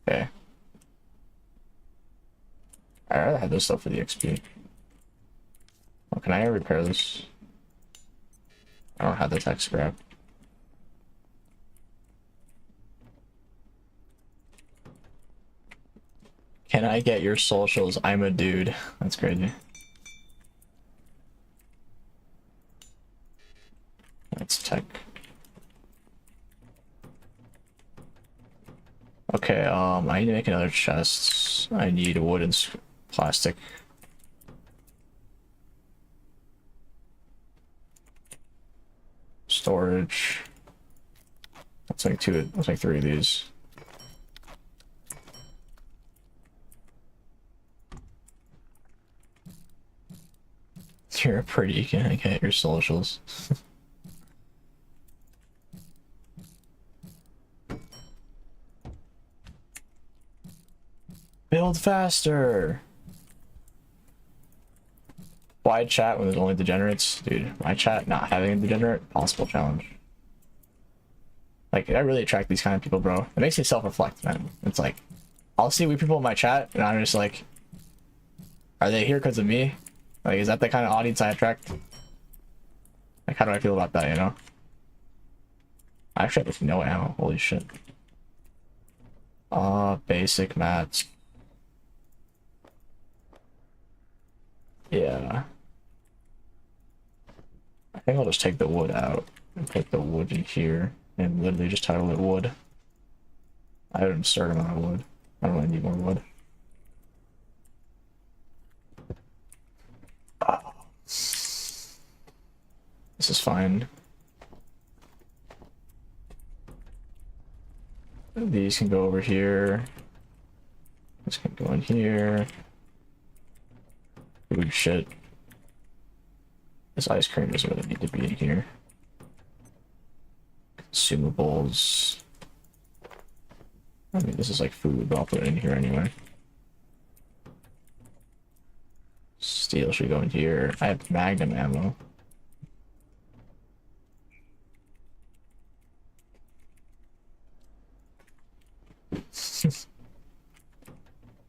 Okay. I'd rather have this stuff for the XP. Oh, can I repair this? I don't have the tech scrap. Can I get your socials? I'm a dude. That's crazy. That's tech. Okay, I need to make another chest. I need wood and plastic. Storage. Let's make two. Let's make 3 of these. You're pretty. Can I get your socials? Build faster. Wide chat when there's only degenerates? Dude, my chat not having a degenerate? Possible challenge. Like, I really attract these kind of people, bro. It makes me self-reflect, man. It's like, I'll see weird people in my chat, and I'm just like, are they here because of me? Like, is that the kind of audience I attract? Like, how do I feel about that, you know? I actually have no ammo. Holy shit. Basic mats. Yeah. I think I'll just take the wood out and put the wood in here and literally just title it wood. I have an absurd amount of wood. I don't really need more wood. This is fine. These can go over here. This can go in here. Food shit. This ice cream doesn't really need to be in here. Consumables. I mean, this is like food, but I'll put it in here anyway. Steel should go in here. I have magnum ammo.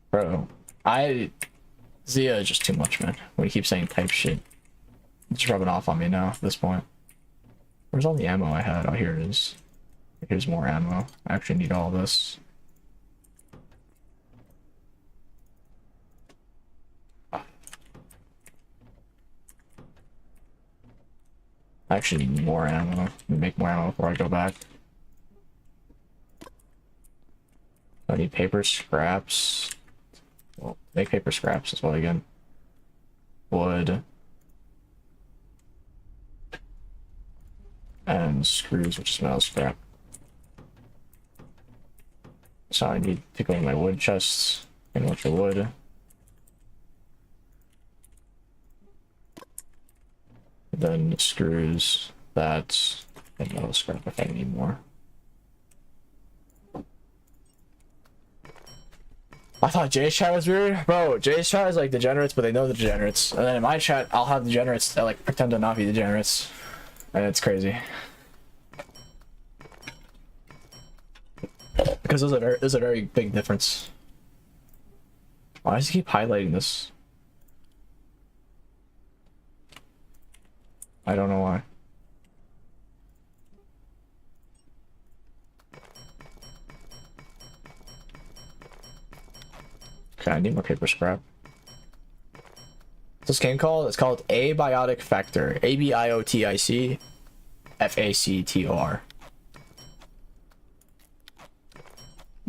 Bro, Zia is just too much, man. When you keep saying type shit, it's rubbing off on me now at this point. Where's all the ammo I had? Oh, here it is. Here's more ammo. I actually need all this. I actually need more ammo. Let me make more ammo before I go back. I need paper scraps. Well, make paper scraps as well again. Wood. And screws, which is metal scrap. So I need to go in my wood chests and look for wood. Then screws, that. And no scrap if I need more. I thought Jay's chat was weird. Bro, Jay's chat is like degenerates, but they know the degenerates. And then in my chat, I'll have degenerates that like pretend to not be degenerates. And it's crazy. Because there's a very big difference. Why does he keep highlighting this? I don't know why. Okay, I need more paper scrap. What's this game called? It's called Abiotic Factor. ABIOTIC FACTOR.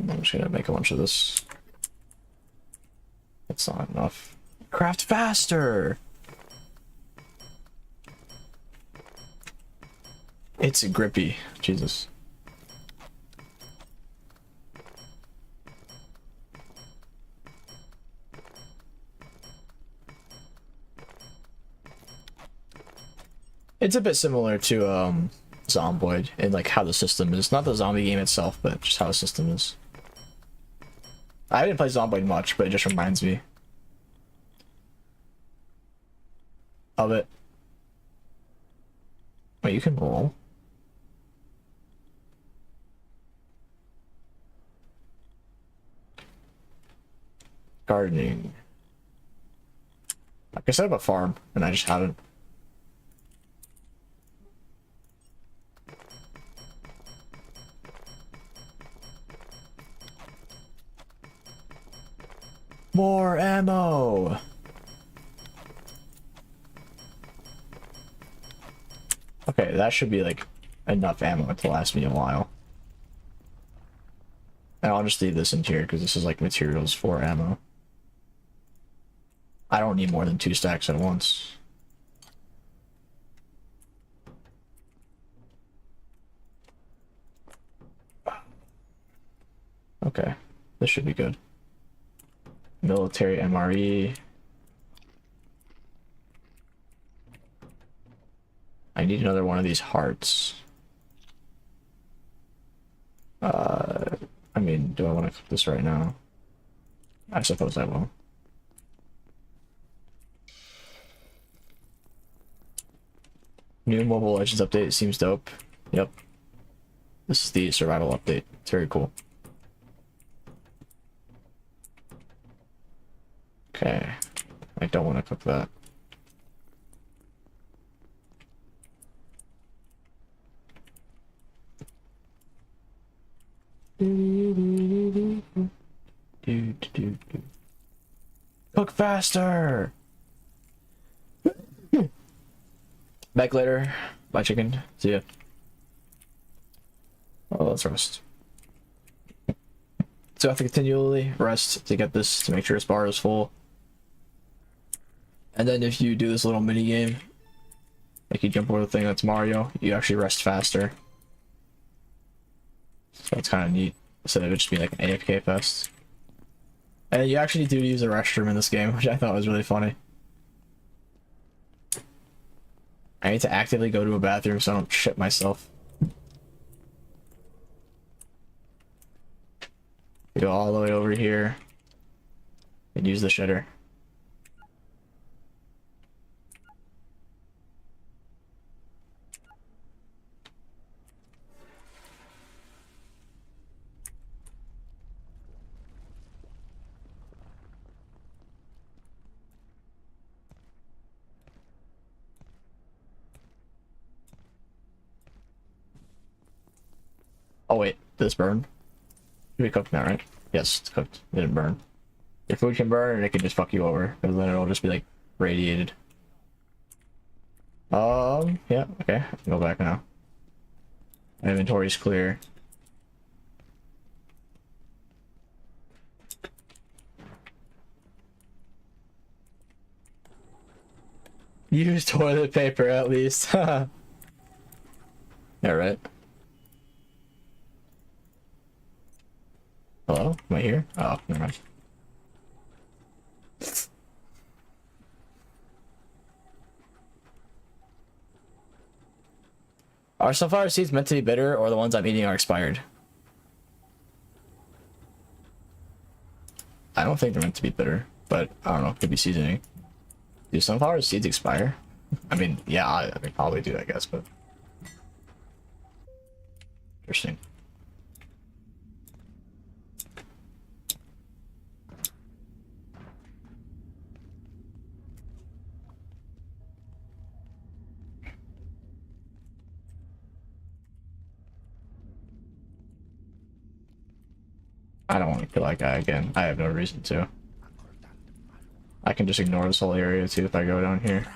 I'm just gonna make a bunch of this. That's not enough. Craft faster! It's grippy. Jesus. It's a bit similar to Zomboid in like how the system is. Not the zombie game itself, but just how the system is. I didn't play Zomboid much, but it just reminds me of it. Wait, you can roll? Gardening. Like I said about farm, and I just haven't. More ammo! Okay, that should be like enough ammo to last me a while. And I'll just leave this in here because this is like materials for ammo. I don't need more than 2 stacks at once. Okay, this should be good. Military MRE. I need another one of these hearts. I mean, do I want to cook this right now? I suppose I will. New Mobile Legends update seems dope. Yep. This is the survival update. It's very cool. Okay. I don't want to cook that. Cook faster! Back later. Bye, chicken. See ya. Oh, let's rest. So I have to continually rest to get this, to make sure this bar is full. And then if you do this little mini game, like you jump over the thing that's Mario, you actually rest faster. So that's kind of neat, instead of it just being like an AFK fest. And you actually do use a restroom in this game, which I thought was really funny. I need to actively go to a bathroom so I don't shit myself. Go all the way over here and use the shitter. Oh wait, did this burn? Should be cooked now, right? Yes, it's cooked. It didn't burn. Your food can burn and it can just fuck you over, because then it'll just be like radiated. Yeah, okay. I can go back now. My inventory's clear. Use toilet paper at least. Yeah, right. Hello? Am I here? Oh, never mind. Are sunflower seeds meant to be bitter, or the ones I'm eating are expired? I don't think they're meant to be bitter, but I don't know. Could be seasoning. Do sunflower seeds expire? I mean, yeah, they probably do, I guess, but interesting. I don't want to kill that guy again. I have no reason to. I can just ignore this whole area too if I go down here.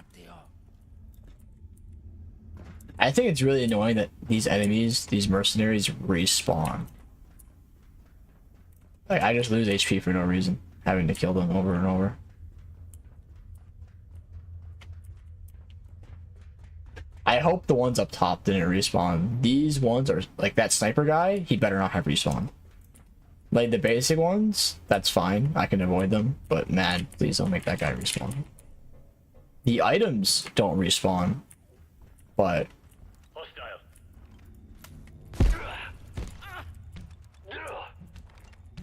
I think it's really annoying that these enemies, these mercenaries, respawn. Like, I just lose HP for no reason, having to kill them over and over. I hope the ones up top didn't respawn. These ones are, like that sniper guy, he better not have respawn. Like the basic ones, that's fine. I can avoid them, but man, please don't make that guy respawn. The items don't respawn, but Hostile.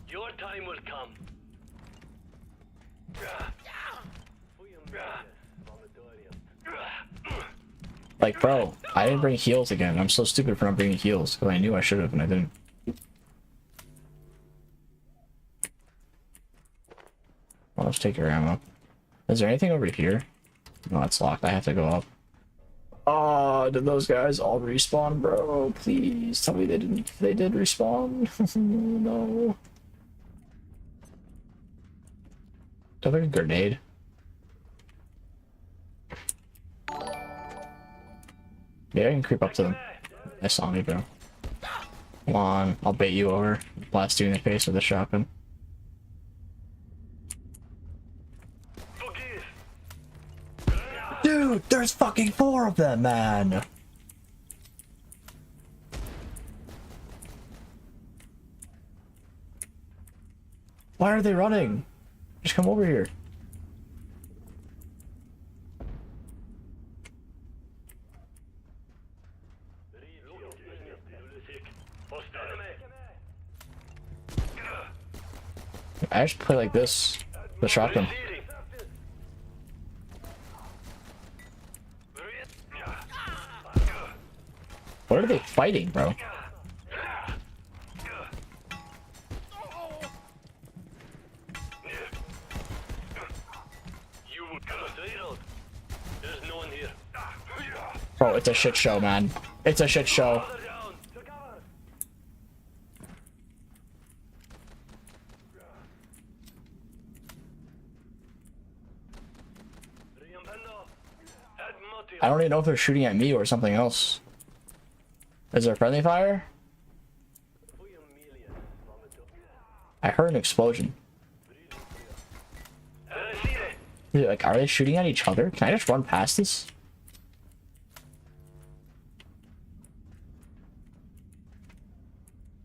Your time will come. like, bro, I didn't bring heals again. I'm so stupid for not bringing heals because I knew I should have and I didn't. Well, let's take your ammo. Is there anything over here? No, it's locked. I have to go up. Oh, did those guys all respawn, bro? Please tell me they didn't. They did respawn. No. Do I have a grenade? Yeah, I can creep up to them. They saw me, bro. Come on, I'll bait you over. Blast you in the face with a shotgun. Dude, there's fucking 4 of them, man! Why are they running? Just come over here. I should play like this. The shotgun. What are they fighting, bro? Bro, it's a shit show, man. It's a shit show. I don't even know if they're shooting at me or something else. Is there friendly fire? I heard an explosion. Dude, like, are they shooting at each other? Can I just run past this?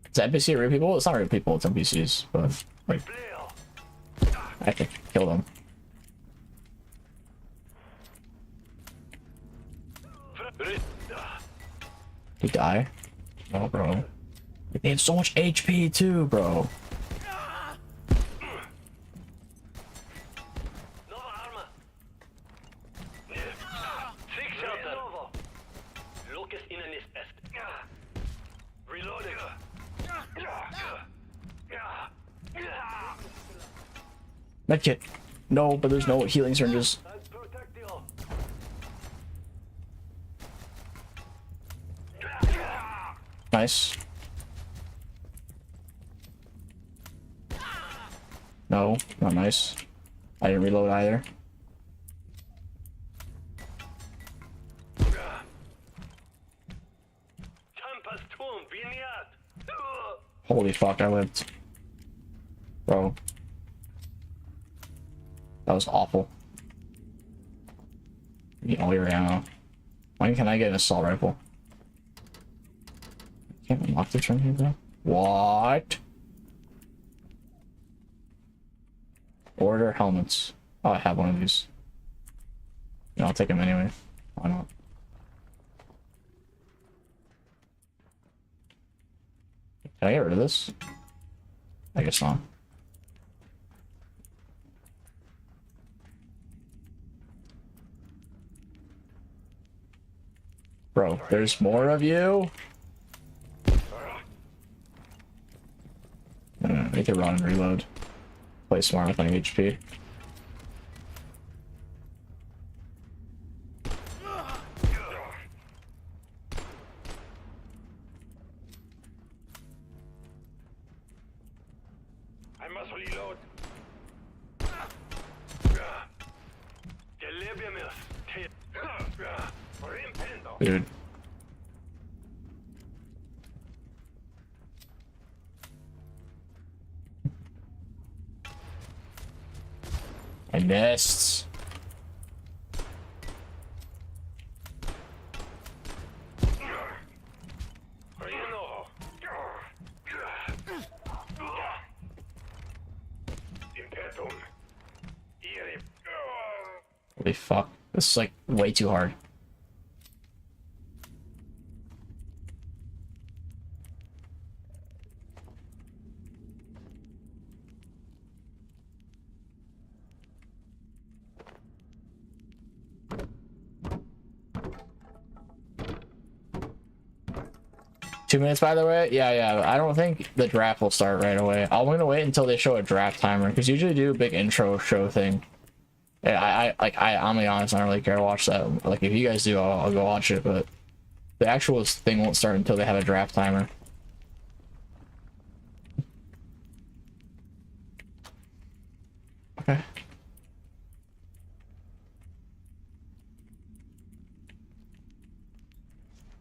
Is that NPC real people? It's not real people, it's NPCs, but like, I can kill them. He die? Oh, bro. They have so much HP too, bro. Medkit. No, but there's no healing syringes. Nice. No, not nice. I didn't reload either. Holy fuck, I lived. Bro. That was awful. Give me all your ammo. When can I get an assault rifle? Can't unlock this from here, bro. What? Order helmets. Oh, I have one of these. No, I'll take them anyway. Why not? Can I get rid of this? I guess not. Bro, there's more of you? Make it run and reload. Play smart with my HP. I must reload. Dude. I missed. Holy fuck. This is like way too hard. Two minutes, by the way. Yeah. I don't think the draft will start right away. I'm gonna wait until they show a draft timer because usually do a big intro show thing. Yeah, I'm be honest, I don't really care to watch that. Like, if you guys do, I'll go watch it. But the actual thing won't start until they have a draft timer. Okay.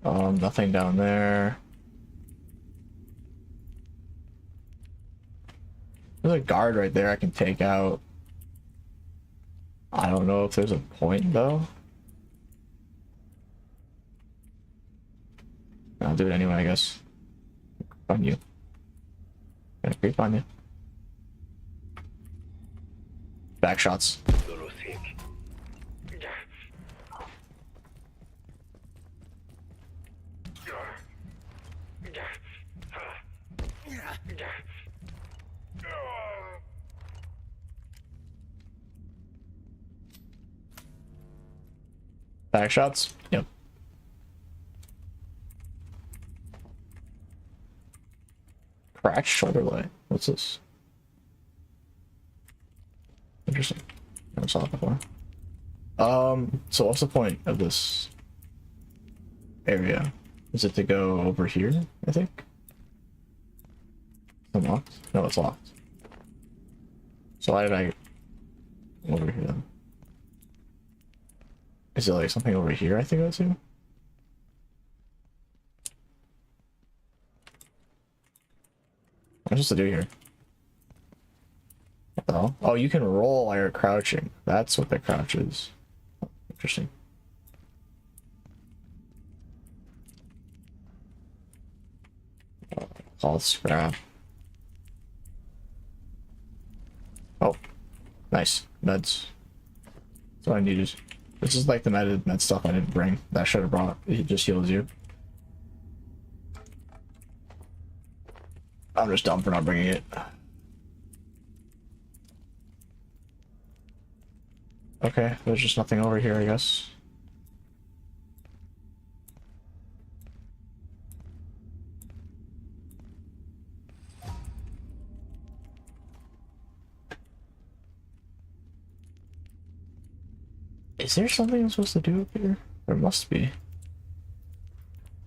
Nothing down there. There's a guard right there I can take out. I don't know if there's a point though. I'll do it anyway, I guess. On you. Gonna creep on you. Back shots. Back shots? Yep. Cracked shoulder light. What's this? Interesting. Never saw it before. So what's the point of this area? Is it to go over here, I think? Unlocked? No, it's locked. So why did I go over here then? Is it like something over here I think I see? What am I supposed to do here? What the hell? Oh, you can roll while you're crouching. That's what the crouch is. Interesting. All scrap. Oh, nice. Meds. That's what I needed. This is like the med stuff I didn't bring. That I should have brought. It just heals you. I'm just dumb for not bringing it. Okay, there's just nothing over here, I guess. Is there something I'm supposed to do up here? There must be.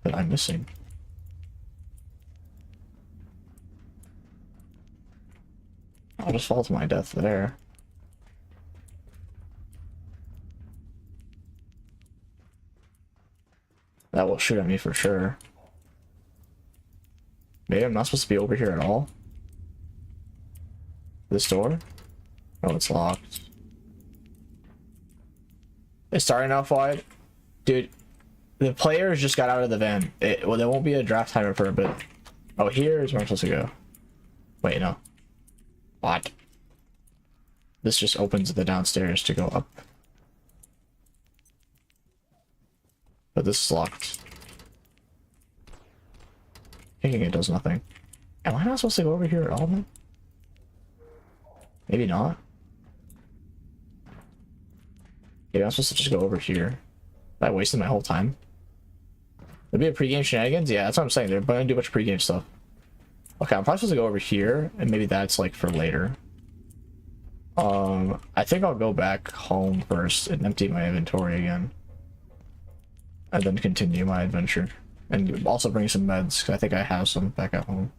That I'm missing. I'll just fall to my death there. That will shoot at me for sure. Maybe I'm not supposed to be over here at all. This door? Oh, it's locked. It's starting off wide. Dude, the players just got out of the van. Well, there won't be a draft timer for a bit. Oh, here is where I'm supposed to go. Wait, no. What? This just opens the downstairs to go up. But this is locked. Kicking it does nothing. Am I not supposed to go over here at all then? Maybe not. Maybe I'm supposed to just go over here. I wasted my whole time. There'll be a pregame shenanigans? Yeah, that's what I'm saying. They're gonna do a bunch of pregame stuff. Okay, I'm probably supposed to go over here, and maybe that's like for later. I think I'll go back home first and empty my inventory again. And then continue my adventure. And also bring some meds, because I think I have some back at home.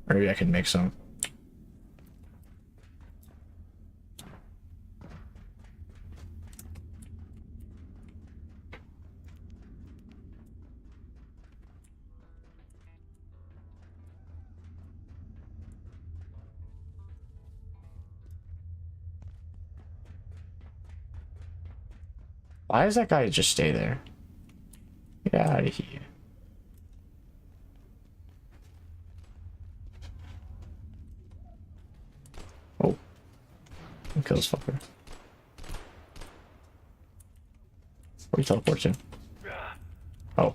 Or maybe I can make some. Why does that guy just stay there? Get out of here. Oh. Kill this fucker. Where are you teleporting? Oh.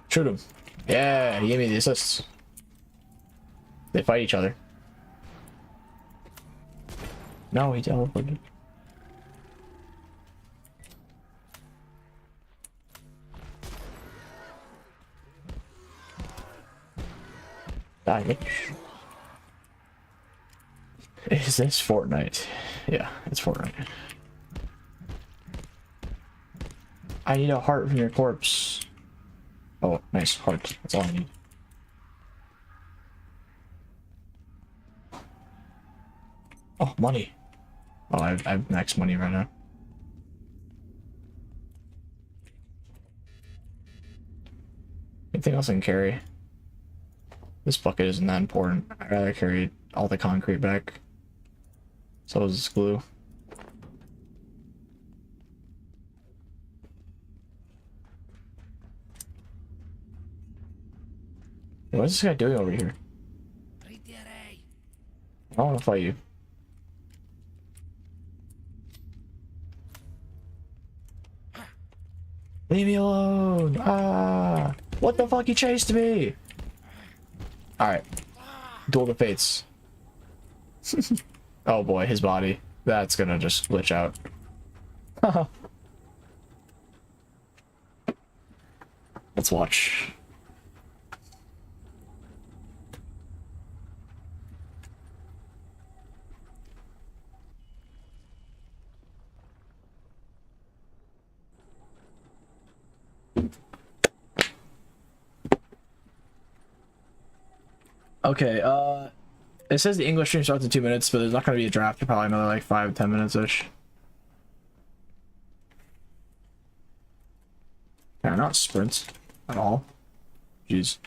Shoot him. Yeah, he gave me the assists. They fight each other. No, he teleported. Die. Is this Fortnite? Yeah, it's Fortnite. I need a heart from your corpse. Oh, nice heart. That's all I need. Oh, money. Oh, I have max money right now. Anything else I can carry? This bucket isn't that important. I'd rather carry all the concrete back. So is this glue. What is this guy doing over here? I don't want to fight you. Leave me alone! Ah! What the fuck? He chased me! Alright. Duel the Fates. Oh boy, his body. That's gonna just glitch out. Let's watch. Okay, it says the English stream starts in 2 minutes, but there's not gonna be a draft for probably another like 5-10 minutes-ish. Can I not sprint at all? Jeez.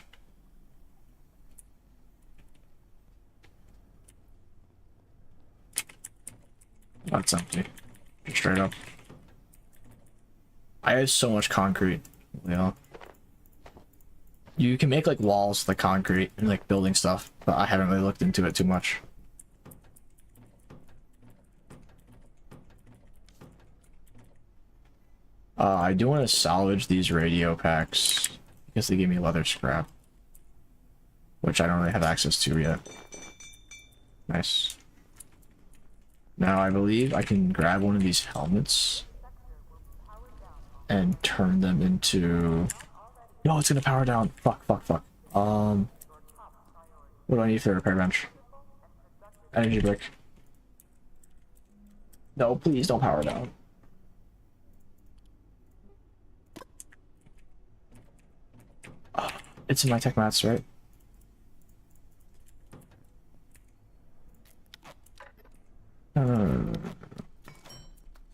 That's empty. Straight up. I have so much concrete. Yeah. You can make like walls with like concrete and like building stuff, but I haven't really looked into it too much. I do want to salvage these radio packs because they give me leather scrap, which I don't really have access to yet. Nice. Now I believe I can grab one of these helmets and turn them into... No, it's gonna power down. Fuck. What do I need for the repair bench? Energy brick. No, please don't power down. It's in my tech mats, right?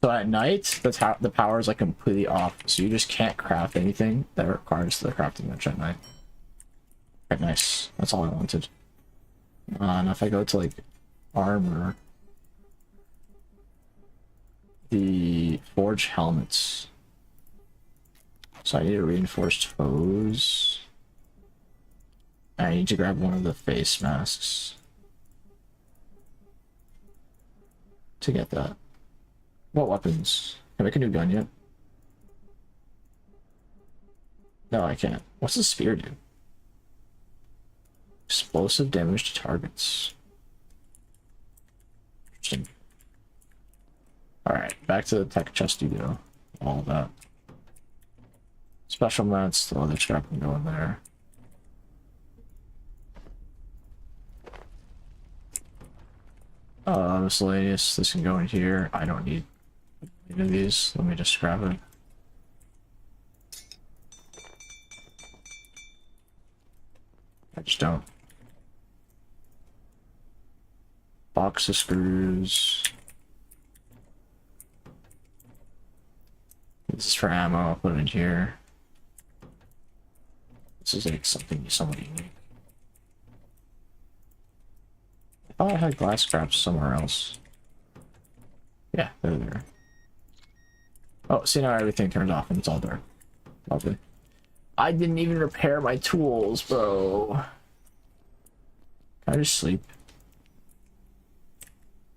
So at night, the power is like completely off, so you just can't craft anything that requires the crafting bench at night. Okay, nice. That's all I wanted. And if I go to like armor, the forge helmets. So I need a reinforced hose. I need to grab one of the face masks to get that. What weapons? Can I make a new gun yet? No, I can't. What's the spear do? Explosive damage to targets. Interesting. Alright, back to the tech chest studio. All of that. Special mats, the other scrap can go in there. Miscellaneous, this can go in here. I don't need any of these. Let me just grab it. I just don't. Box of screws. This is for ammo. I'll put it in here. This is like something somewhat unique. I thought I had glass scraps somewhere else. Yeah, they're there. Oh, see now everything turns off and it's all dark. Lovely. I didn't even repair my tools, bro. Can I just sleep?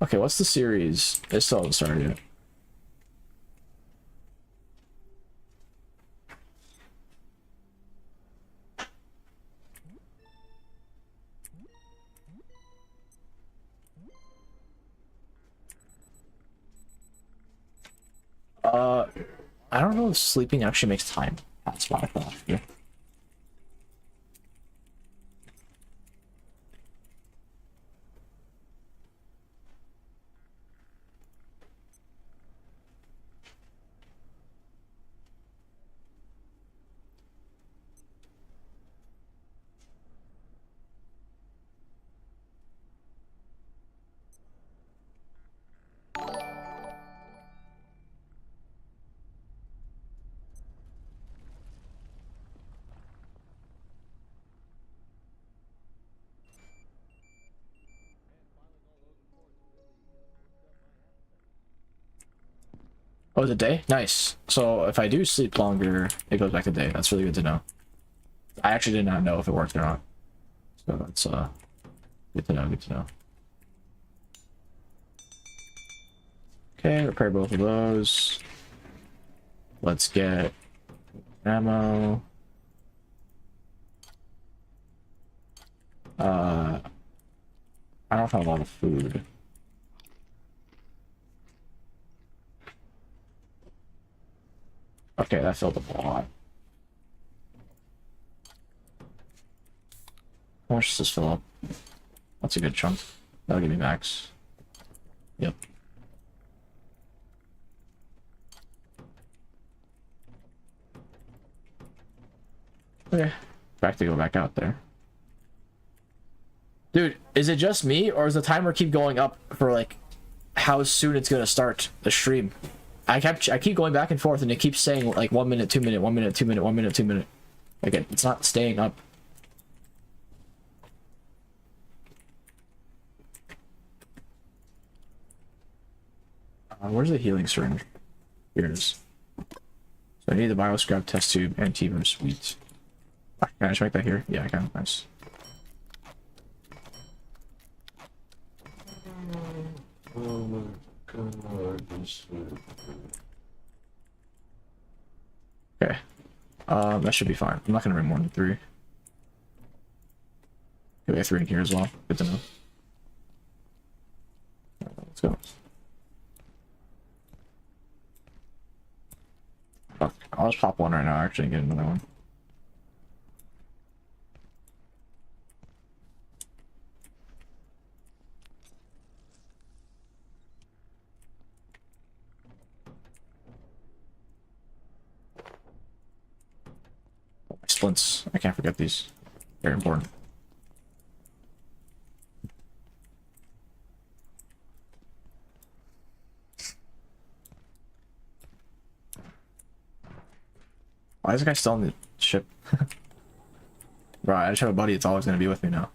Okay, what's the series? It still hasn't started yet. I don't know if sleeping actually makes time. That's what I thought. Yeah. Oh, the day? Nice. So if I do sleep longer, it goes back to day. That's really good to know. I actually did not know if it worked or not. So that's good to know, good to know. Okay, repair both of those. Let's get ammo. I don't have a lot of food. Okay, that filled up a lot. How much does this fill up? That's a good chunk. That'll give me max. Yep. Okay. Back to go back out there. Dude, is it just me, or does the timer keep going up for like how soon it's gonna start the stream? I keep going back and forth, and it keeps saying like 1 minute, 2 minute, 1 minute, 2 minute, 1 minute, 2 minute. Like it's not staying up. Where's the healing syringe? Here it is. So I need the bioscrap test tube and T-verse. Sweet. Can I just make that here? Yeah, I can. Nice. Oh my god, Okay. That should be fine. I'm not gonna bring more than 3. Okay, we have 3 in here as well. Good to know. Let's go. Fuck. I'll just pop one right now, actually, and get another one. Splints. I can't forget these. Very important. Why is this guy still on the ship? Bro, I just have a buddy that's always gonna be with me now.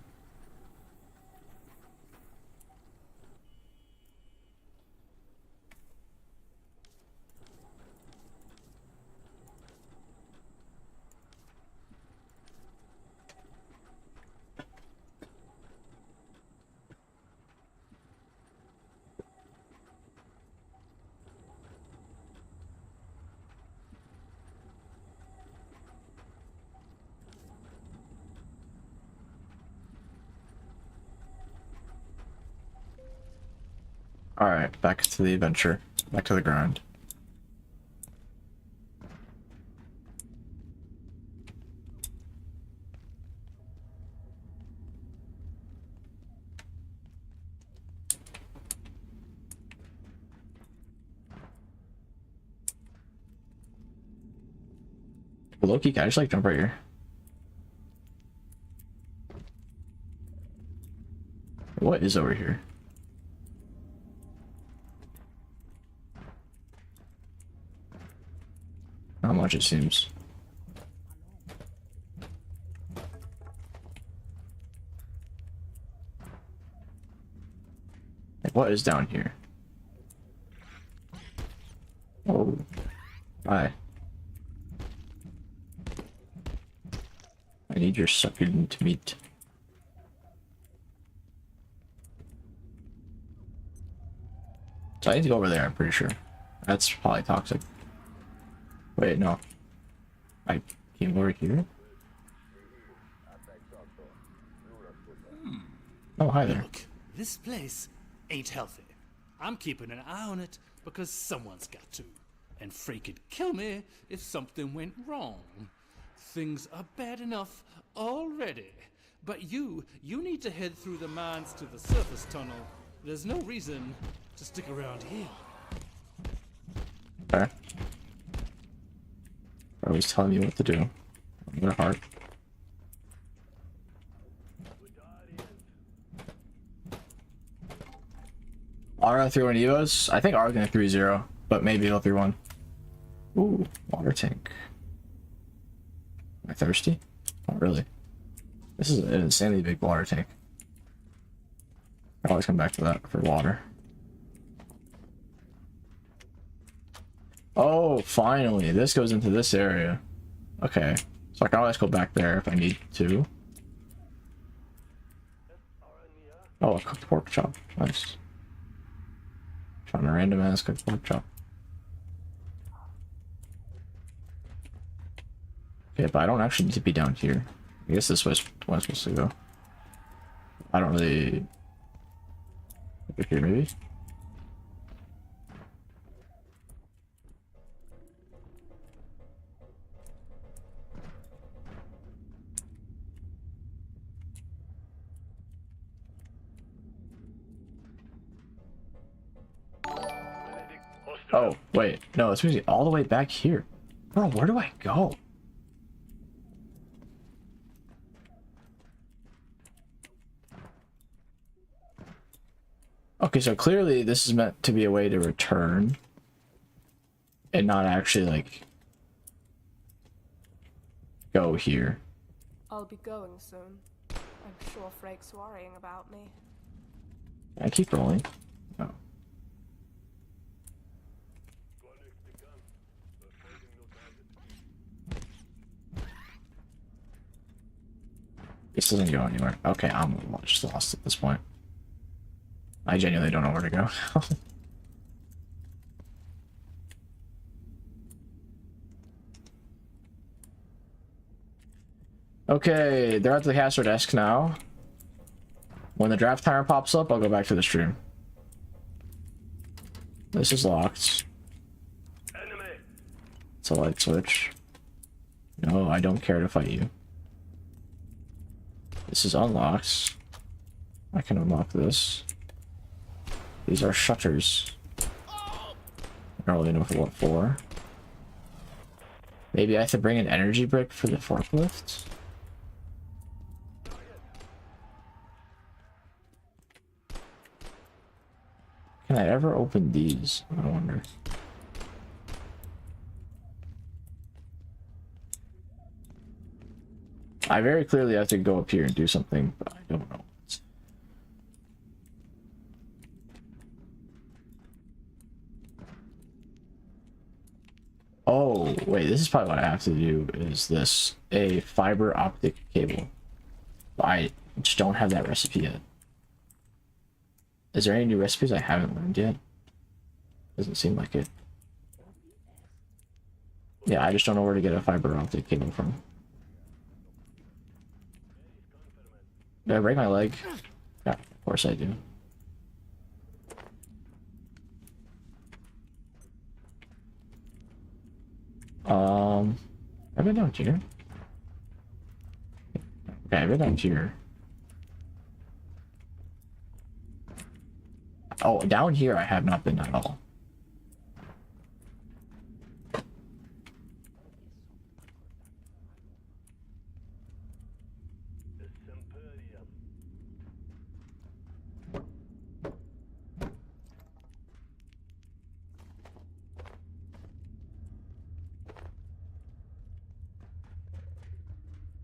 Alright, back to the adventure. Back to the grind. Loki, can I just like jump right here? What is over here? Not much, it seems. Like, what is down here? Oh, hi. I need your succulent meat. So I need to go over there, I'm pretty sure. That's probably toxic. Wait, no. I came over here? Oh, hi there. Look, this place ain't healthy. I'm keeping an eye on it because someone's got to. And Frey could kill me if something went wrong. Things are bad enough already. But you need to head through the mines to the surface tunnel. There's no reason to stick around here. Okay. Always telling me what to do. I'm gonna heart. Aura 3-1 Evos? I think Aura's gonna 3-0, but maybe he'll 3-1. Ooh, water tank. Am I thirsty? Not really. This is an insanely big water tank. I always come back to that for water. Oh, finally. This goes into this area. Okay. So I can always go back there if I need to. Oh, a cooked pork chop. Nice. Trying a random ass cooked pork chop. Okay, but I don't actually need to be down here. I guess this was where I'm supposed to go. I don't really... Over here, maybe? Oh, wait. No, it's supposed to be all the way back here. Bro, where do I go? Okay, so clearly this is meant to be a way to return. And not actually, like, go here. I'll be going soon. I'm sure Frake's worrying about me. I keep rolling. Oh. This doesn't go anywhere. Okay, I'm just lost at this point. I genuinely don't know where to go. Okay, they're at the caster desk now. When the draft timer pops up, I'll go back to the stream. This is locked. It's a light switch. No, I don't care to fight you. This is unlocked. I can unlock this. These are shutters. I don't really know for what for. Maybe I have to bring an energy brick for the forklift? Can I ever open these? I wonder. I very clearly have to go up here and do something, but I don't know. Oh, wait, this is probably what I have to do, is this. A fiber optic cable. But I just don't have that recipe yet. Is there any new recipes I haven't learned yet? Doesn't seem like it. Yeah, I just don't know where to get a fiber optic cable from. Did I break my leg? Yeah, of course I do. I've been down here. Okay, I've been down here. Oh, down here I have not been at all.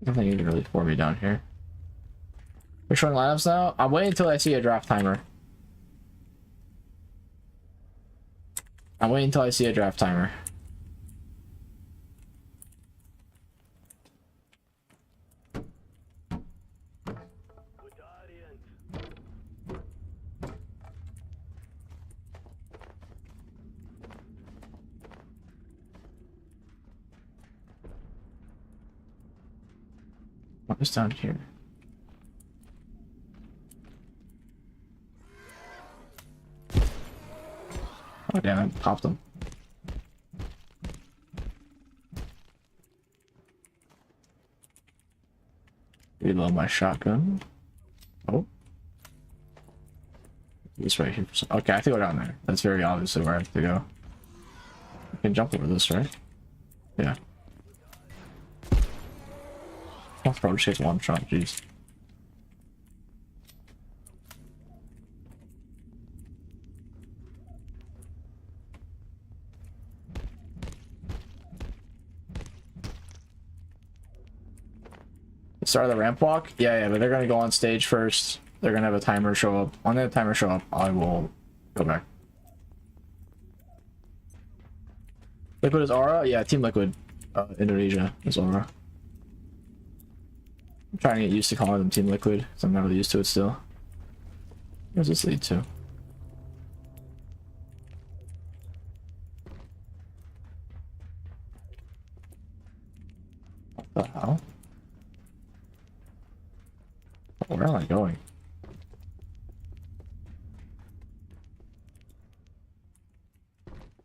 Nothing is really for me down here. We're showing lineups now? I'm waiting until I see a draft timer. I'm waiting until I see a draft timer. What is down here? Oh damn it, popped them. Reload my shotgun. Oh. This right here. Okay, I have to go down there. That's very obviously where I have to go. I can jump over this, right? Yeah. Oh, bro, just takes one shot, jeez. Start of the ramp walk? Yeah, but they're gonna go on stage first. They're gonna have a timer show up. When the timer show up, I will go back. Liquid is Aura? Yeah, Team Liquid. Indonesia is Aura. I'm trying to get used to calling them Team Liquid, because I'm not really used to it still. Where's this lead to? What the hell? Where am I going?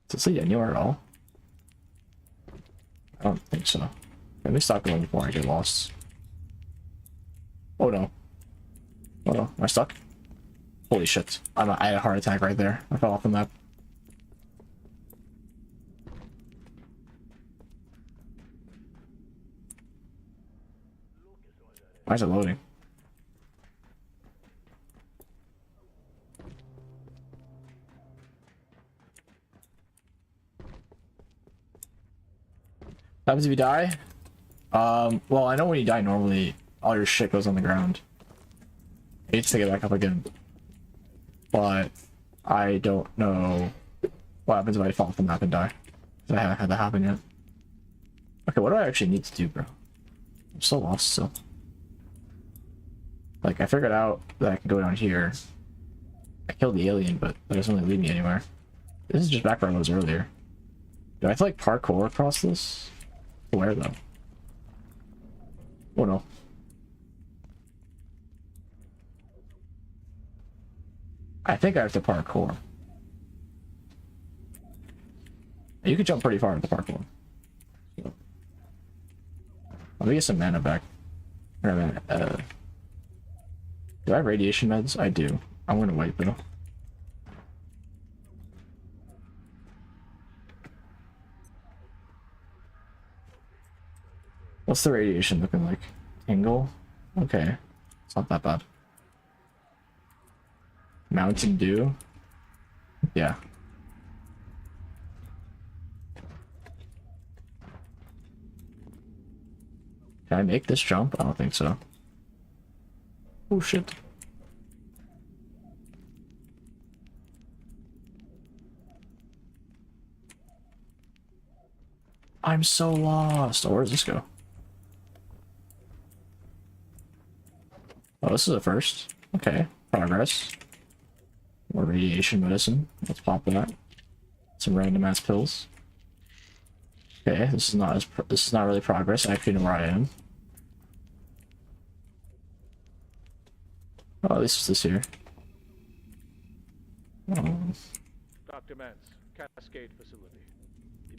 Does it lead anywhere at all? I don't think so. Let me stop going before I get lost. Oh no. Oh no, am I stuck? Holy shit. I had a heart attack right there. I fell off the map. Why is it loading? What happens if you die? Well, I know when you die normally, all your shit goes on the ground. You need to take it back up again. But I don't know what happens if I fall off the map and die. Because I haven't had that happen yet. Okay, what do I actually need to do, bro? I'm so lost still. Like, I figured out that I can go down here. I killed the alien, but that doesn't really lead me anywhere. This is just back where I was earlier. Do I have to, like, parkour across this? Where, though? Oh, no. I think I have to parkour. You can jump pretty far with the parkour. So. Let me get some mana back. Wait a minute. Do I have radiation meds? I do. I'm gonna wait though. What's the radiation looking like? Angle? Okay. It's not that bad. Mountain Dew? Yeah. Can I make this jump? I don't think so. Oh shit. I'm so lost. Oh, where does this go? Oh, this is a first. Okay, progress. More radiation medicine. Let's pop that. Some random ass pills. Okay, this is not really progress. I actually know where I am. Oh, at least it's this here. Dr. Mance, Cascade Facility.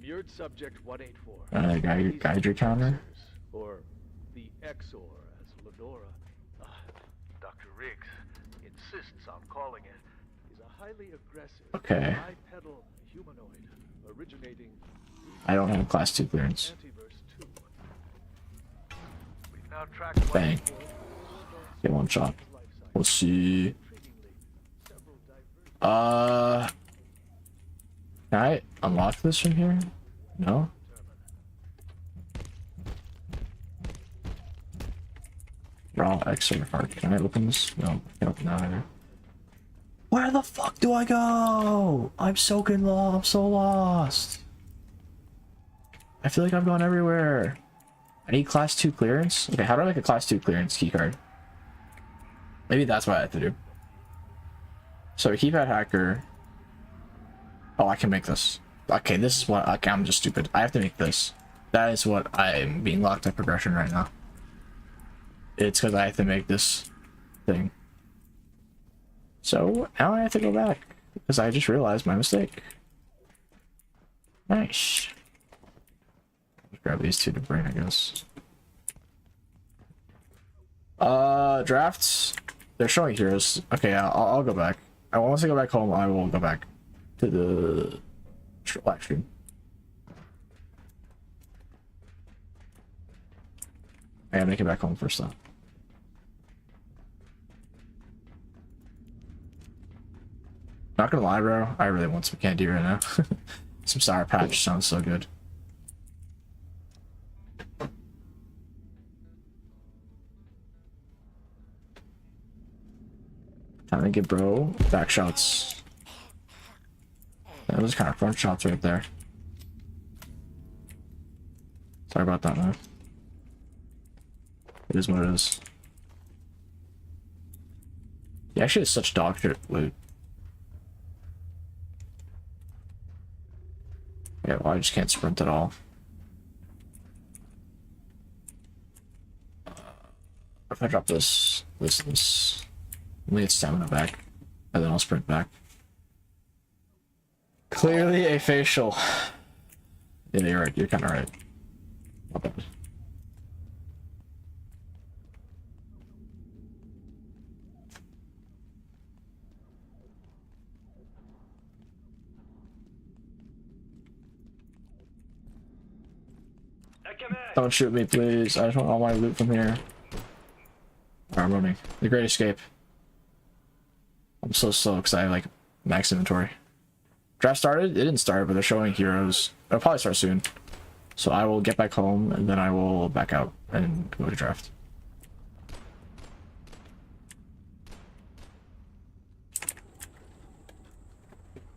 Immured subject 184. Guide your counter. Or the Exor, as Lenora, Dr. Riggs insists on calling it, is a highly aggressive, Okay. bipedal humanoid originating. I don't have a class 2 clearance. Antiverse 2. We've now tracked Bang. Get one shot. Let's see. Can I unlock this from here? No? Raw Exor card. Can I open this? No, I can't open that either. Where the fuck do I go? I'm so lost. I'm so lost. I feel like I've gone everywhere. I need class 2 clearance? Okay, how do I make a class 2 clearance keycard? Maybe that's what I have to do. So keypad hacker. Oh, I can make this. Okay, this is what. Okay, I'm just stupid. I have to make this. That is what I'm being locked at progression right now. It's because I have to make this thing. So now I have to go back because I just realized my mistake. Nice. Let's grab these two to bring, I guess. Drafts. They're showing heroes. Okay, I'll go back. Once I go back home, I will go back to the live stream. I gotta make it back home first though. Not gonna lie, bro. I really want some candy right now. Some Sour Patch sounds so good. Time to get bro back shots. That was kind of front shots right there. Sorry about that, man. It is what it is. He actually has such dog shit loot. Yeah, well, I just can't sprint at all. If I drop this, let me get stamina back, and then I'll sprint back. Clearly a facial. Yeah, you're right. You're kind of right. Not bad. Don't shoot me, please. I just want all my loot from here. Alright, I'm running. The Great Escape. I'm so slow because I have like max inventory. Draft started? It didn't start, but they're showing heroes. It'll probably start soon. So I will get back home and then I will back out and go to draft.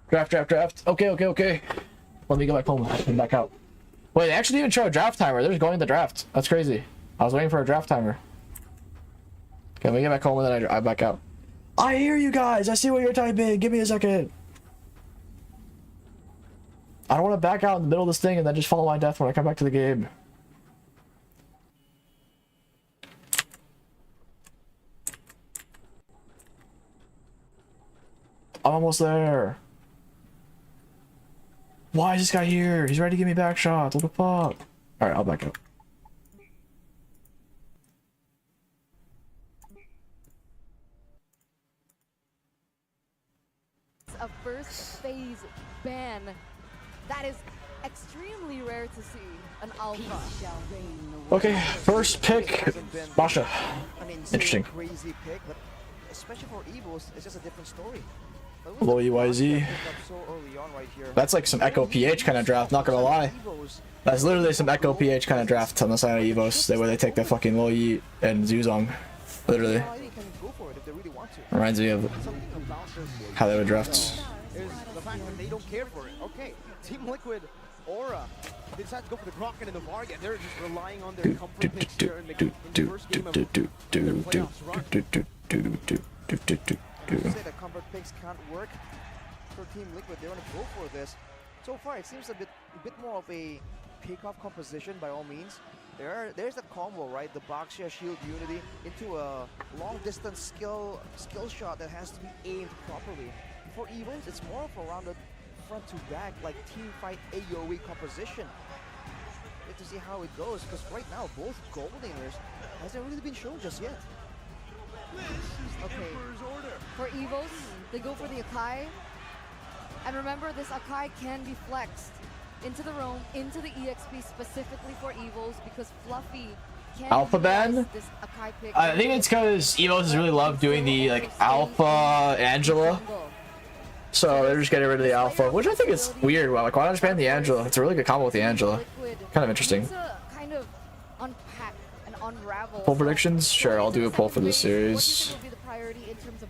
Draft. Okay. Let me go back home and back out. Wait, they actually didn't even show a draft timer. They're just going to the draft. That's crazy. I was waiting for a draft timer. Okay, let me get back home and then I back out. I hear you guys. I see what you're typing. Give me a second. I don't want to back out in the middle of this thing and then just follow my death when I come back to the game. I'm almost there. Why is this guy here? He's ready to give me back shots. What the fuck? Alright, I'll back up. A first phase ban. That is extremely rare to see an alpha. Okay, first pick, Basha. An insane, Interesting. crazy pick, but especially for Evos, it's just a different story. Low EYZ. That's like some Echo PH kind of draft, not gonna lie. That's literally some Echo PH kind of draft on the side of Evos, where they take the fucking Low E and Zuzong. Literally. Reminds me of how they would draft. Is the fact that they don't care for it. Okay, Team Liquid, Aura, they decide to go for the Grokken and the Varga. They're just relying on their comfort picks here in the first game of the playoffs run. To say that comfort picks can't work for Team Liquid, they want to go for this. So far, it seems a bit more of a pick-off composition by all means. There's that combo, right? The Baxia Shield Unity into a long-distance skill shot that has to be aimed properly. For Evos, it's more of a rounded front to back like team fight AoE composition. Wait to see how it goes, because right now both gold laners hasn't really been shown just yet. Okay, for Evos, they go for the Akai. And remember, this Akai can be flexed into the roam, into the EXP specifically for Evos, because Fluffy can Alpha ban? utilize this Akai pick. I think it's because Evos really love doing the like Alpha Angela. So they're just getting rid of the Alpha, which I think is weird. Well, like, why not just ban the Angela? It's a really good combo with the Angela. Kind of interesting. Kind of unpack and unravel. Poll predictions? Sure, I'll do a poll for this series.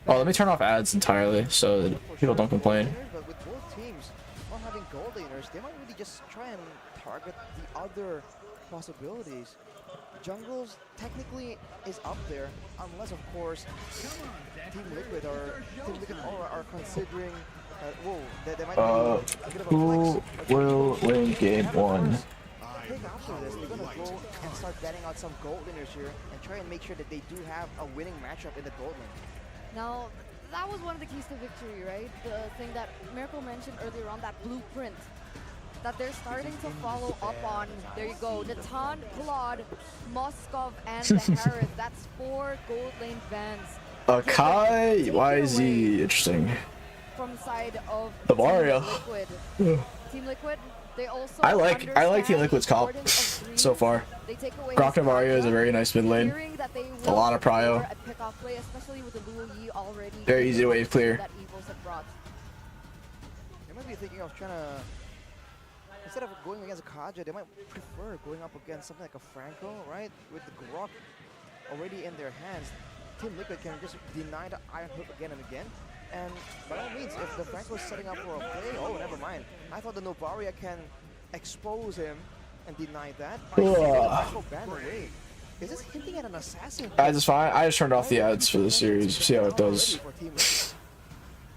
Oh, let me turn off ads entirely so that people don't complain. But with both teams not having gold laners, they might really just try and target the other possibilities. Jungles technically is up there, unless of course Team Liquid or Aura are considering whoa, they might be a bit of a Who flex. will win game 1? Pick after this, they're gonna go and start betting out some gold laners here and try and make sure that they do have a winning matchup in the gold lane. Now, that was one of the keys to victory, right? The thing that Miracle mentioned earlier on, that blueprint that they're starting to follow up on. There you go. Natan, Claude, Moskov, and the Harris. That's 4 gold lane bans. Akai, YZ, interesting. From side of The Mario. Team Liquid. Team Liquid, they also I like Team Liquid's comp so far. Grok and Mario is a very nice mid lane. A lot of prio. Very easy to wave clear. They might be thinking of trying to, instead of going against a Kaja, they might prefer going up against something like a Franco, right? With the Grok already in their hands, Team Liquid can just deny the Iron Hook again and again. And by all means, if the Franco is setting up for a play, oh, never mind. I thought the Novaria can expose him and deny that. Franco banned away. Is this hinting at an assassin? Ads is fine. I just turned off the ads for the series. See how it does.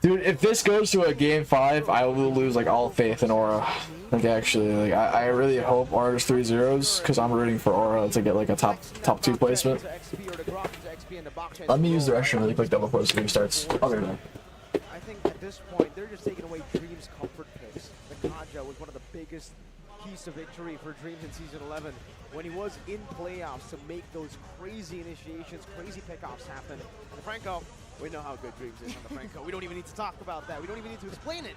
Dude, if this goes to a game 5, I will lose like all faith in Aura. Like actually, like I really hope Aura's 3-0s because I'm rooting for Aura to get like a top 2 placement. Let me use the restroom really quick though before the game starts. I'll be right back. I think at this point they're just taking away Dream's comfort picks. The Kaja was one of the biggest keys to victory for Dreams in Season 11 when he was in playoffs to make those crazy initiations, crazy pickoffs happen. And the Franco, we know how good Dreams is on the Franco. We don't even need to talk about that. We don't even need to explain it.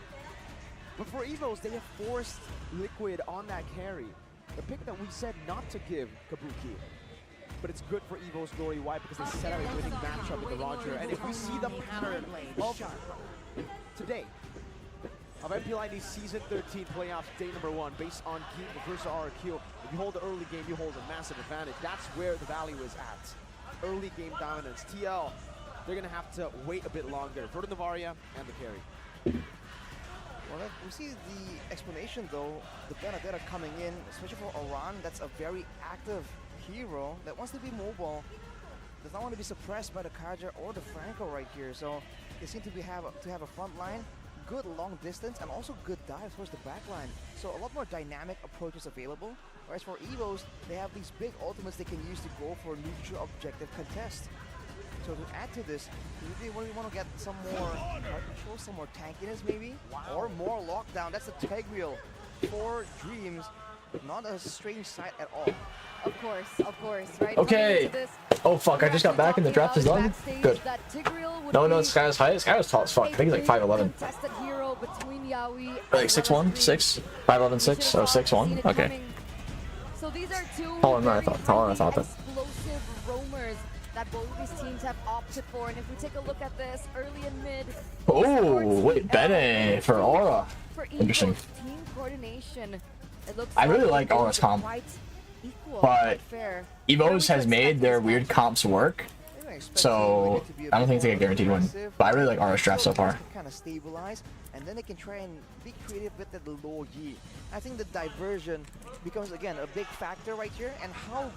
But for Evos, they have forced Liquid on that carry. The pick that we said not to give Kabuki. But it's good for Evos' glory. Why? Because they set out a winning matchup in the Roger. And if we see the pattern of today, of MPLID's Season 13 playoffs, day number 1, based on Geek versus RQ, if you hold the early game, you hold a massive advantage. That's where the value is at. Early game dominance. TL, they're going to have to wait a bit longer. Throw to Navaria and the carry. Well, we see the explanation though, the Benedetta coming in, especially for Oran, that's a very active hero that wants to be mobile, does not want to be suppressed by the Kaja or the Franco right here. So they seem to have a front line, good long distance, and also good dives towards the back line. So a lot more dynamic approaches available. Whereas for Evos, they have these big ultimates they can use to go for neutral objective contest. So to add to this, we want to get some more card control, some more tankiness maybe, or more lockdown. That's the Tegreal for Dreams. Not a strange sight at all. Of course, right? Okay. Oh fuck, I just got back and the draft is done? Good. No, Sky was high. Sky was tall as fuck. I think he's like 5'11". Like 6'1", 6? 5'11", 6? Oh, 6'1"? Okay. So these are two Taller than I thought that. explosive roamers that both of these teams have opted for. And if we take a look at this early and mid, Oh, wait, Bene for Aura. Interesting. team coordination. It looks I really like Aura's comp, but Evos has made their weird comps work, so I don't think they get guaranteed win. But I really like Aura's draft so far. Kind of stabilize, and then they can try and be creative with the low Yi. I think the diversion becomes again a big factor right here, and how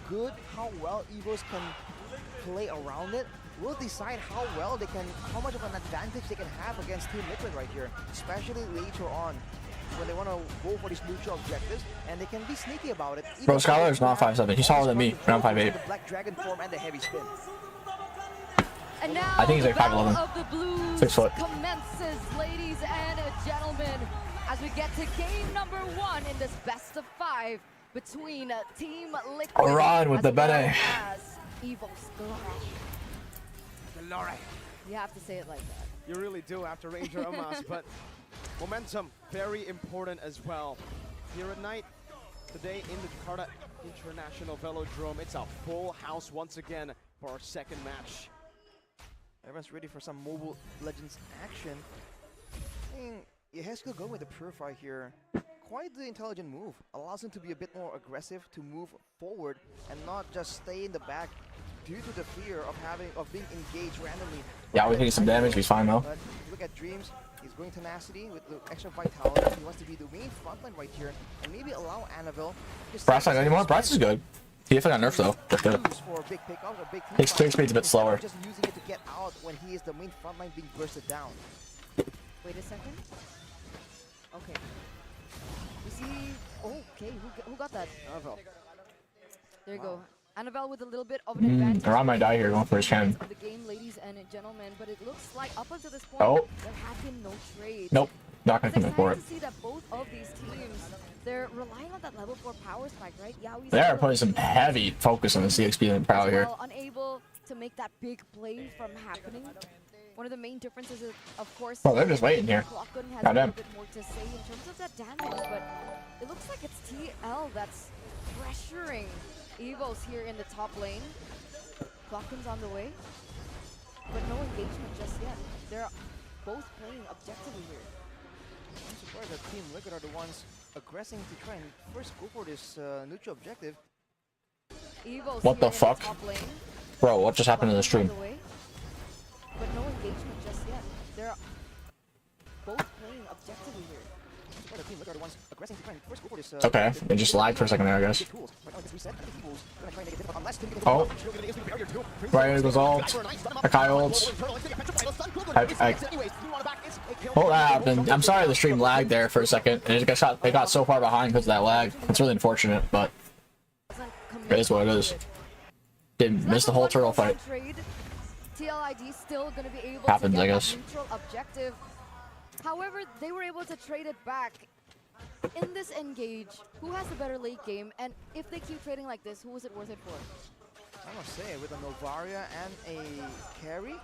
well Evos can play around it will decide how much of an advantage they can have against Team Liquid right here, especially later on when they want to go for these neutral objectives, and they can be sneaky about it. Bro, Skylar's not 5'7". He's taller than me, and I'm 5'8". The Black Dragon form and the heavy spin. And now I think he's like the battle 5'11". of the Blues 6 foot. commences, ladies and gentlemen. as we get to game number 1 in this best of 5 between Team Liquid Orion with as the well Bene. as Evos. You have to say it like that. You really do after Ranger Amas, but momentum, very important as well. Here at night, today in the Jakarta International Velodrome, it's a full house once again for our second match. Everyone's ready for some Mobile Legends action. Yehesco going with the Purify here. Quite the intelligent move. Allows him to be a bit more aggressive, to move forward and not just stay in the back due to the fear of being engaged randomly. Yeah, we're taking some damage. He's fine though. But look at Dreams. He's going tenacity with the extra vitality. He wants to be the main frontline right here and maybe allow Annabelle. Bryce not anymore. Bryce is good. He definitely got nerfed though. That's good. For big pickups or big His clear speed's a bit slower. Just using it to get out when he is the main frontline being bursted down. Wait a second. Okay. We see. Okay, who got that? Annabelle. There you go. Annabelle with a little bit of an advantage. Around might die here going for his cannon. Of the game, ladies and gentlemen, but it looks like up until this point, Oh. there have been no trades. Nope. Not gonna It's commit for it. exciting to see that both of these teams, they're relying on that level 4 power spike, right? Yaoi's They are still putting some heavy focus on the CXP and power here. unable to make that big play from happening. One of the main differences is, of course, Oh, they're just waiting here. FwydChickn has a Goddamn. little bit more to say in terms of that damage, but it looks like it's TL that's pressuring Evos here in the top lane. FwydChickn's on the way, but no engagement just yet. They're both playing objectively here. I'm surprised that Team Liquid are the ones aggressing to try and first go for this neutral objective. Evos What the here in fuck? top lane, Bro, what just happened to the stream? on the way, but no engagement just yet. They're both playing objectively here. I'm surprised that Team Liquid are the ones aggressing to try and first go for this. Okay, it just lagged for a second there, I guess. Oh. Right, here goes ult. Akai ults. Oh, that happened. I'm sorry the stream lagged there for a second. And it got so far behind because of that lag. It's really unfortunate, but it is what it is. Didn't miss the whole turtle fight. TLID still going to be able Happens, to I get guess. that neutral objective. However, they were able to trade it back. In this engage, who has the better late game? And if they keep trading like this, who is it worth it for? I must say, with a Novaria and a carry,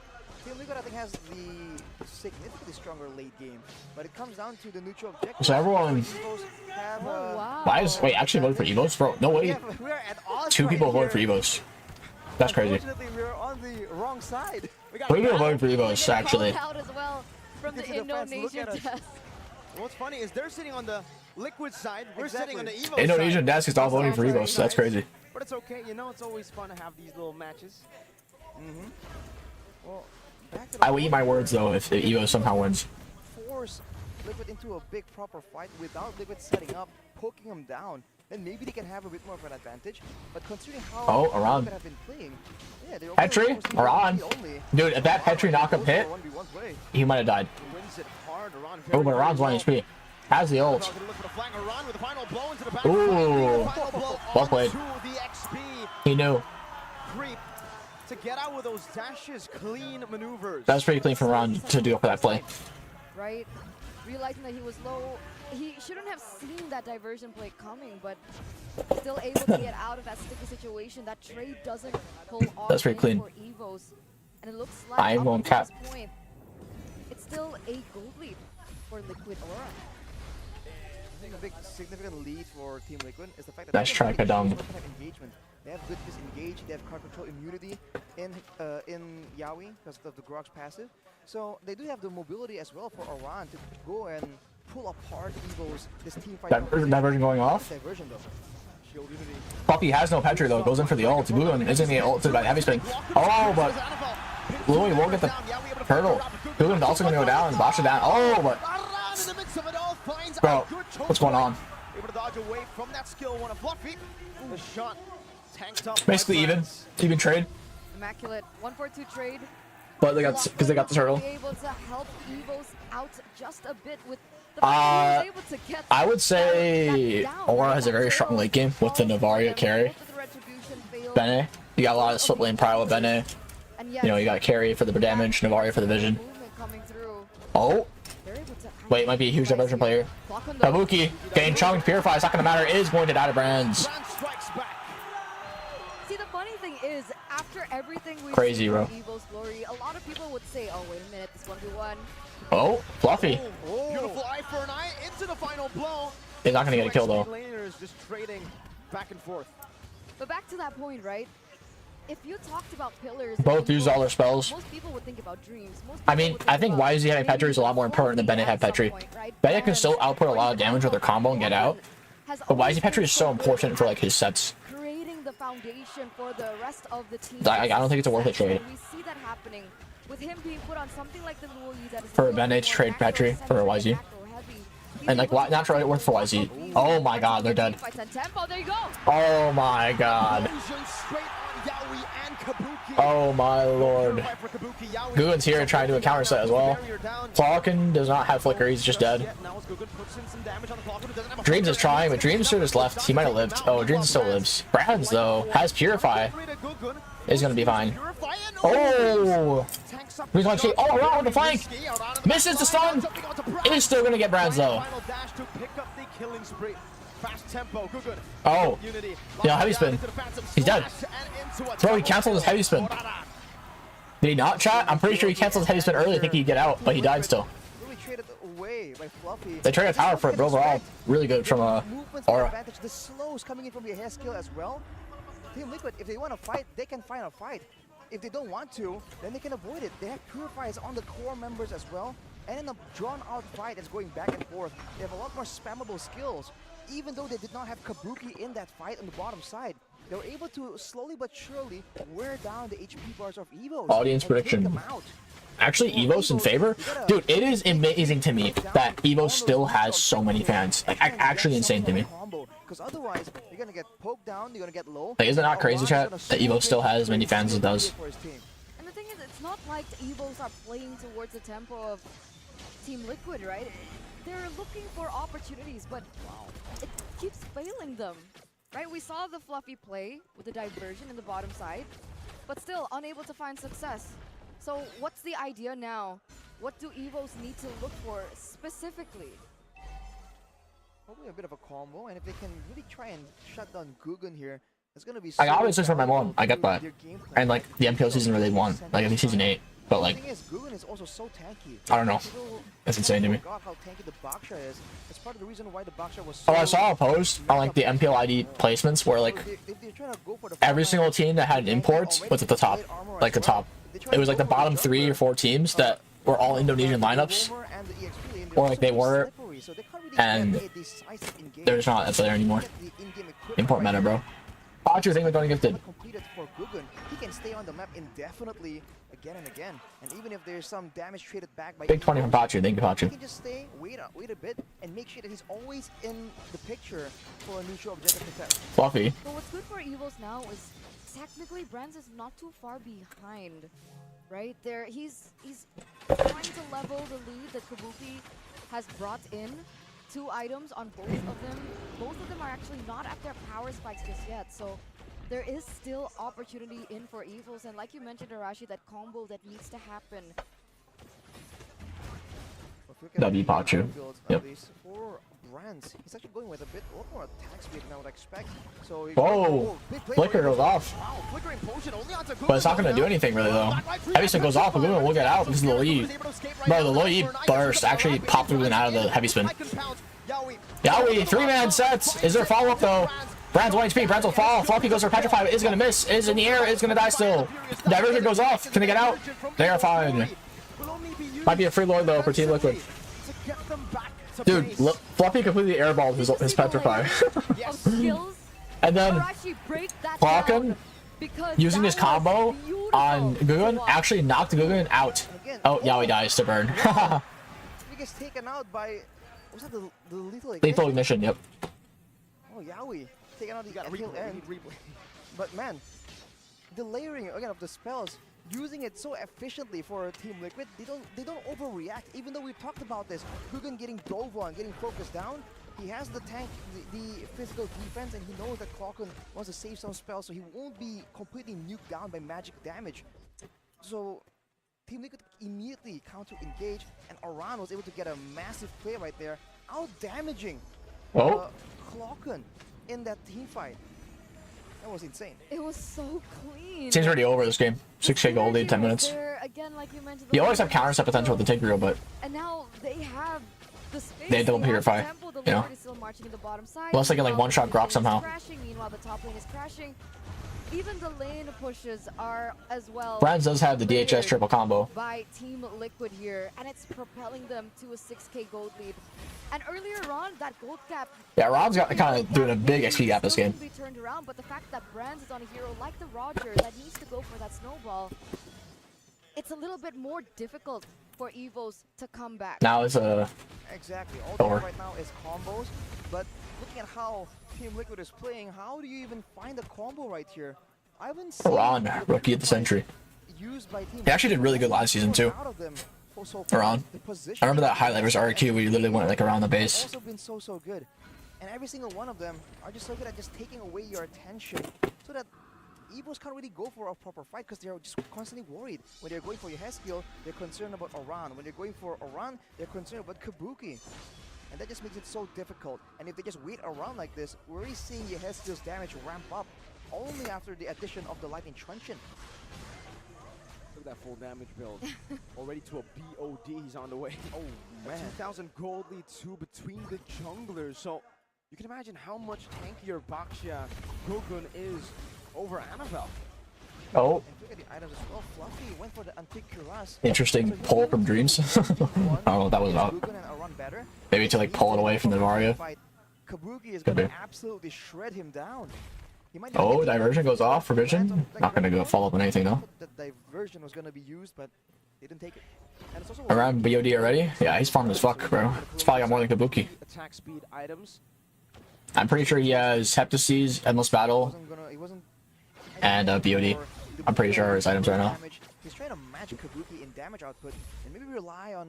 Team Liquid I think has the significantly stronger late game. But it comes down to the neutral objective. So everyone... Why is... Wait, actually voted for Evos? Bro, no way. Two people voted for Evos. That's crazy. Unfortunately, we're on the wrong side. Three people voted for Evos, actually. Out as well from the Indonesian desk. What's funny is they're sitting on the Liquid side, we're sitting on the Evo Indonesian side. desk is all voting for Evos. That's crazy. But it's okay, you know, it's always fun to have these little matches. Well, back to the I will eat my words, though, if Evos somehow wins. force Liquid into a big proper fight without Liquid setting up, poking them down. Then maybe they can have a bit more of an advantage. But considering how Oh, Aran. Liquid have been playing, yeah, they're Petri? Aran? Dude, if that Petri knockup hit, he might have died. Oh, but Aran's 1 HP. Has the ult. Ooh. Well played. He knew. Creep to get out with those dashes, clean maneuvers. That was pretty clean from Aran to do for that play. Right? Realizing that he was low, he shouldn't have seen that diversion play coming, but still able to get out of that sticky situation. That trade doesn't pull off. That's pretty clean. For Evos. And it looks like I up won't until cap. this point, it's still a gold lead for Liquid Aura. I think a big significant lead for Team Liquid is the fact that Nice they try, have Kadam. engagement. They have good disengage, they have card control immunity in Yaoi because of the Grog's passive. So they do have the mobility as well for Aran to go and pull apart Evos, this team fight. Diversion going off. Diversion though. Shield unity. Puppy has no Petri, though. Goes in for the ult. Blue one isn't the ult by the heavy spin. Oh, but Louis won't get the turtle. Blue's also going to go down and bosh it down. Oh, but... Bro, what's going on? Able to dodge away from that skill one of Fluffy. The shot tanked up. Basically even. Even trade. Immaculate 1-4-2 trade. But they got, because they got the turtle. Be able to help Evos out just a bit with the fact he was able to get I would say Aura has a very strong late game with the Novaria carry. Bene, you got a lot of split lane prowess with Bene. You know, you got carry for the damage, Novaria for the vision. coming through. Oh, They're able to Wait, it might be a huge diversion player. Kabuki getting chunked. Purify. It's not going to matter. Is going to die to Brands. See, the funny thing is, after everything we've Crazy, seen bro. from Evo's Glory, a lot of people would say, oh, wait a minute, this 1v1. Oh, Fluffy. Beautiful eye for an eye into the final blow. He's not going to get a kill, though. Laners just trading back and forth. But back to that point, right? If you talked about pillars, Both use all their spells. most people would think about dreams. Most I mean, I think YZ having Petri is a lot more important than Bennett had Petri. Bennett can still output a lot of damage with their combo and get out. But YZ Petri is so important for like his sets. creating the foundation for the rest of the team. I don't think it's a worth it trade. And we see that happening with him being put on something like the Luo Yi that is For Bennett to trade Petri for YZ. And like, not really worth for YZ. Oh my god, they're dead. There you go. Oh my god. Oh my lord. Gugun's here trying to do a counter set as well. Falcon does not have flicker, he's just dead. Dreams is trying, but Dreams should have just left. He might have lived. Oh, Dreams still lives. Brands though has Purify. Is gonna be fine. Oh! He's going to take all around with the flank. Misses the stun. Is still gonna get Brands though. Oh, yeah, heavy spin. He's dead. Bro, he canceled his heavy spin. Did he not, chat? I'm pretty sure he canceled his heavy spin early. I think he'd get out, but he died still. They traded power for it, but overall, really good from Aura. The slows coming in from your hair skill as well. Team Liquid, if they want to fight, they can find a fight. If they don't want to, then they can avoid it. They have purifiers on the core members as well. And in a drawn-out fight that's going back and forth, they have a lot more spammable skills. Even though they did not have Kabuki in that fight on the bottom side, they were able to slowly but surely wear down the HP bars of Evos. Audience prediction. Actually, Evos in favor? Dude, it is amazing to me that Evos still has so many fans. Like, actually insane to me. Because otherwise, you're going to get poked down, you're going to get low. Like, is it not crazy, chat, that Evos still has as many fans as it does? And the thing is, it's not like the Evos are playing towards the tempo of Team Liquid, right? They're looking for opportunities, but it keeps failing them, right? We saw the Fluffy play with the diversion in the bottom side, but still unable to find success. So what's the idea now? What do Evos need to look for specifically? Probably a bit of a combo, and if they can really try and shut down Gugun here, it's going to be I always switch for my mom. I get that. And like the MPL season really won. Like I think season 8. But like, the thing is, Gugun is also so tanky. I don't know. That's insane to me. How tanky the Baksha is. It's part of the reason why the Baksha was Oh, I saw a post on like the MPL ID placements where like every single team that had an import was at the top. Like the top. It was like the bottom 3 or 4 teams that were all Indonesian lineups. Or like they were. And they're just not there anymore. Import meta, bro. Watch your thing with going gifted. For Gugun, he can stay on the map indefinitely again and again. And even if there's some damage traded back by Big 20 from Pachu. Thank you, he Pachu. can just stay, wait a bit, and make sure that he's always in the picture for a neutral objective to test. Fluffy. But what's good for Evos now is technically Brands is not too far behind, right? He's trying to level the lead that Kabuki has brought in. 2 items on both of them. Both of them are actually not at their power spikes just yet, so there is still opportunity in for Evos, and like you mentioned, Arashi, that combo that needs to happen. W Pachu. Yep. For Brands, he's actually going with a lot more attack speed than I would expect. So Whoa! Flicker goes off. But it's not going to do anything really though. Heavy spin goes off, but Gugun will get out because of the lead. Bro, the low E burst actually popped Gugun out of the heavy spin. Yaoi, 3-man sets. Is there a follow-up though? Brands 1 HP, Brands will fall. Fluffy goes for Petrify, is going to miss. Is in the air, is going to die still. Diversion goes off. Can they get out? They are fine. Might be a free lord though for Team Liquid. Dude, Fluffy completely airballed his Petrify. And then Falcon, using his combo on Gugun, actually knocked Gugun out. Oh, Yaoi dies to burn. He gets taken out by, was that the lethal ignition? Lethal ignition, yep. Oh, Yaoi taken out the kill end. But man, the layering again of the spells, using it so efficiently for Team Liquid, they don't overreact. Even though we talked about this, Gugun getting dove on, getting focused down, he has the tank, the physical defense, and he knows that Falcon wants to save some spells, so he won't be completely nuked down by magic damage. So Team Liquid immediately counter-engage, and Oran was able to get a massive play right there, out-damaging Clocken in that team fight. That was insane. It was so clean. Team's already over this game. 6K gold lead, 10 minutes. Again, like you mentioned, You always have counter-set potential with the Tigreal, but and now they have the space. they double purify, you know? Unless they can like one-shot Grok somehow. Meanwhile, the top lane is crashing. Even the lane pushes are as well. Brands does have the DHS triple combo. By Team Liquid here, and it's propelling them to a 6K gold lead. And earlier on, that gold cap. Yeah, Rob's got kind of doing a big XP gap this game. Be turned around, but the fact that Brands is on a hero like the Roger that needs to go for that snowball, it's a little bit more difficult for Evos to come back. Now it's exactly all they have right now is combos, but looking at how Team Liquid is playing, how do you even find a combo right here? I haven't seen Oran, rookie of the century. Used by Team He actually did really good last season too. Oran. I remember that highlight versus RQ where you literally went like around the base. Also been so good, and every single one of them are just so good at just taking away your attention, so that Evos can't really go for a proper fight because they're just constantly worried. When they're going for your Heskill, they're concerned about Oran. When they're going for Oran, they're concerned about Kabuki. And that just makes it so difficult. And if they just wait around like this, we're already seeing your Heskill's damage ramp up only after the addition of the Lightning Truncheon. Look at that full damage build. Already to a BOD, he's on the way. Oh man. 2,000 gold lead 2 between the junglers. So you can imagine how much tankier Baxia Gogun is over Annabelle. Oh. And look at the items as well. Fluffy went for the Antique Cuirass. Interesting pull from Dreams. I don't know what that was about. Maybe to like pull it away from the Varia. Kabuki is going to absolutely shred him down. Oh, diversion goes off for Vision. Not gonna go follow up on anything though. The diversion was going to be used, but they didn't take it. And it's also Around BOD already? Yeah, he's farming as fuck, bro. He's probably got more than Kabuki. Attack speed items. I'm pretty sure he has Heptasies, Endless Battle, and BOD. I'm pretty sure his items right now. He's trying to match Kabuki in damage output and maybe rely on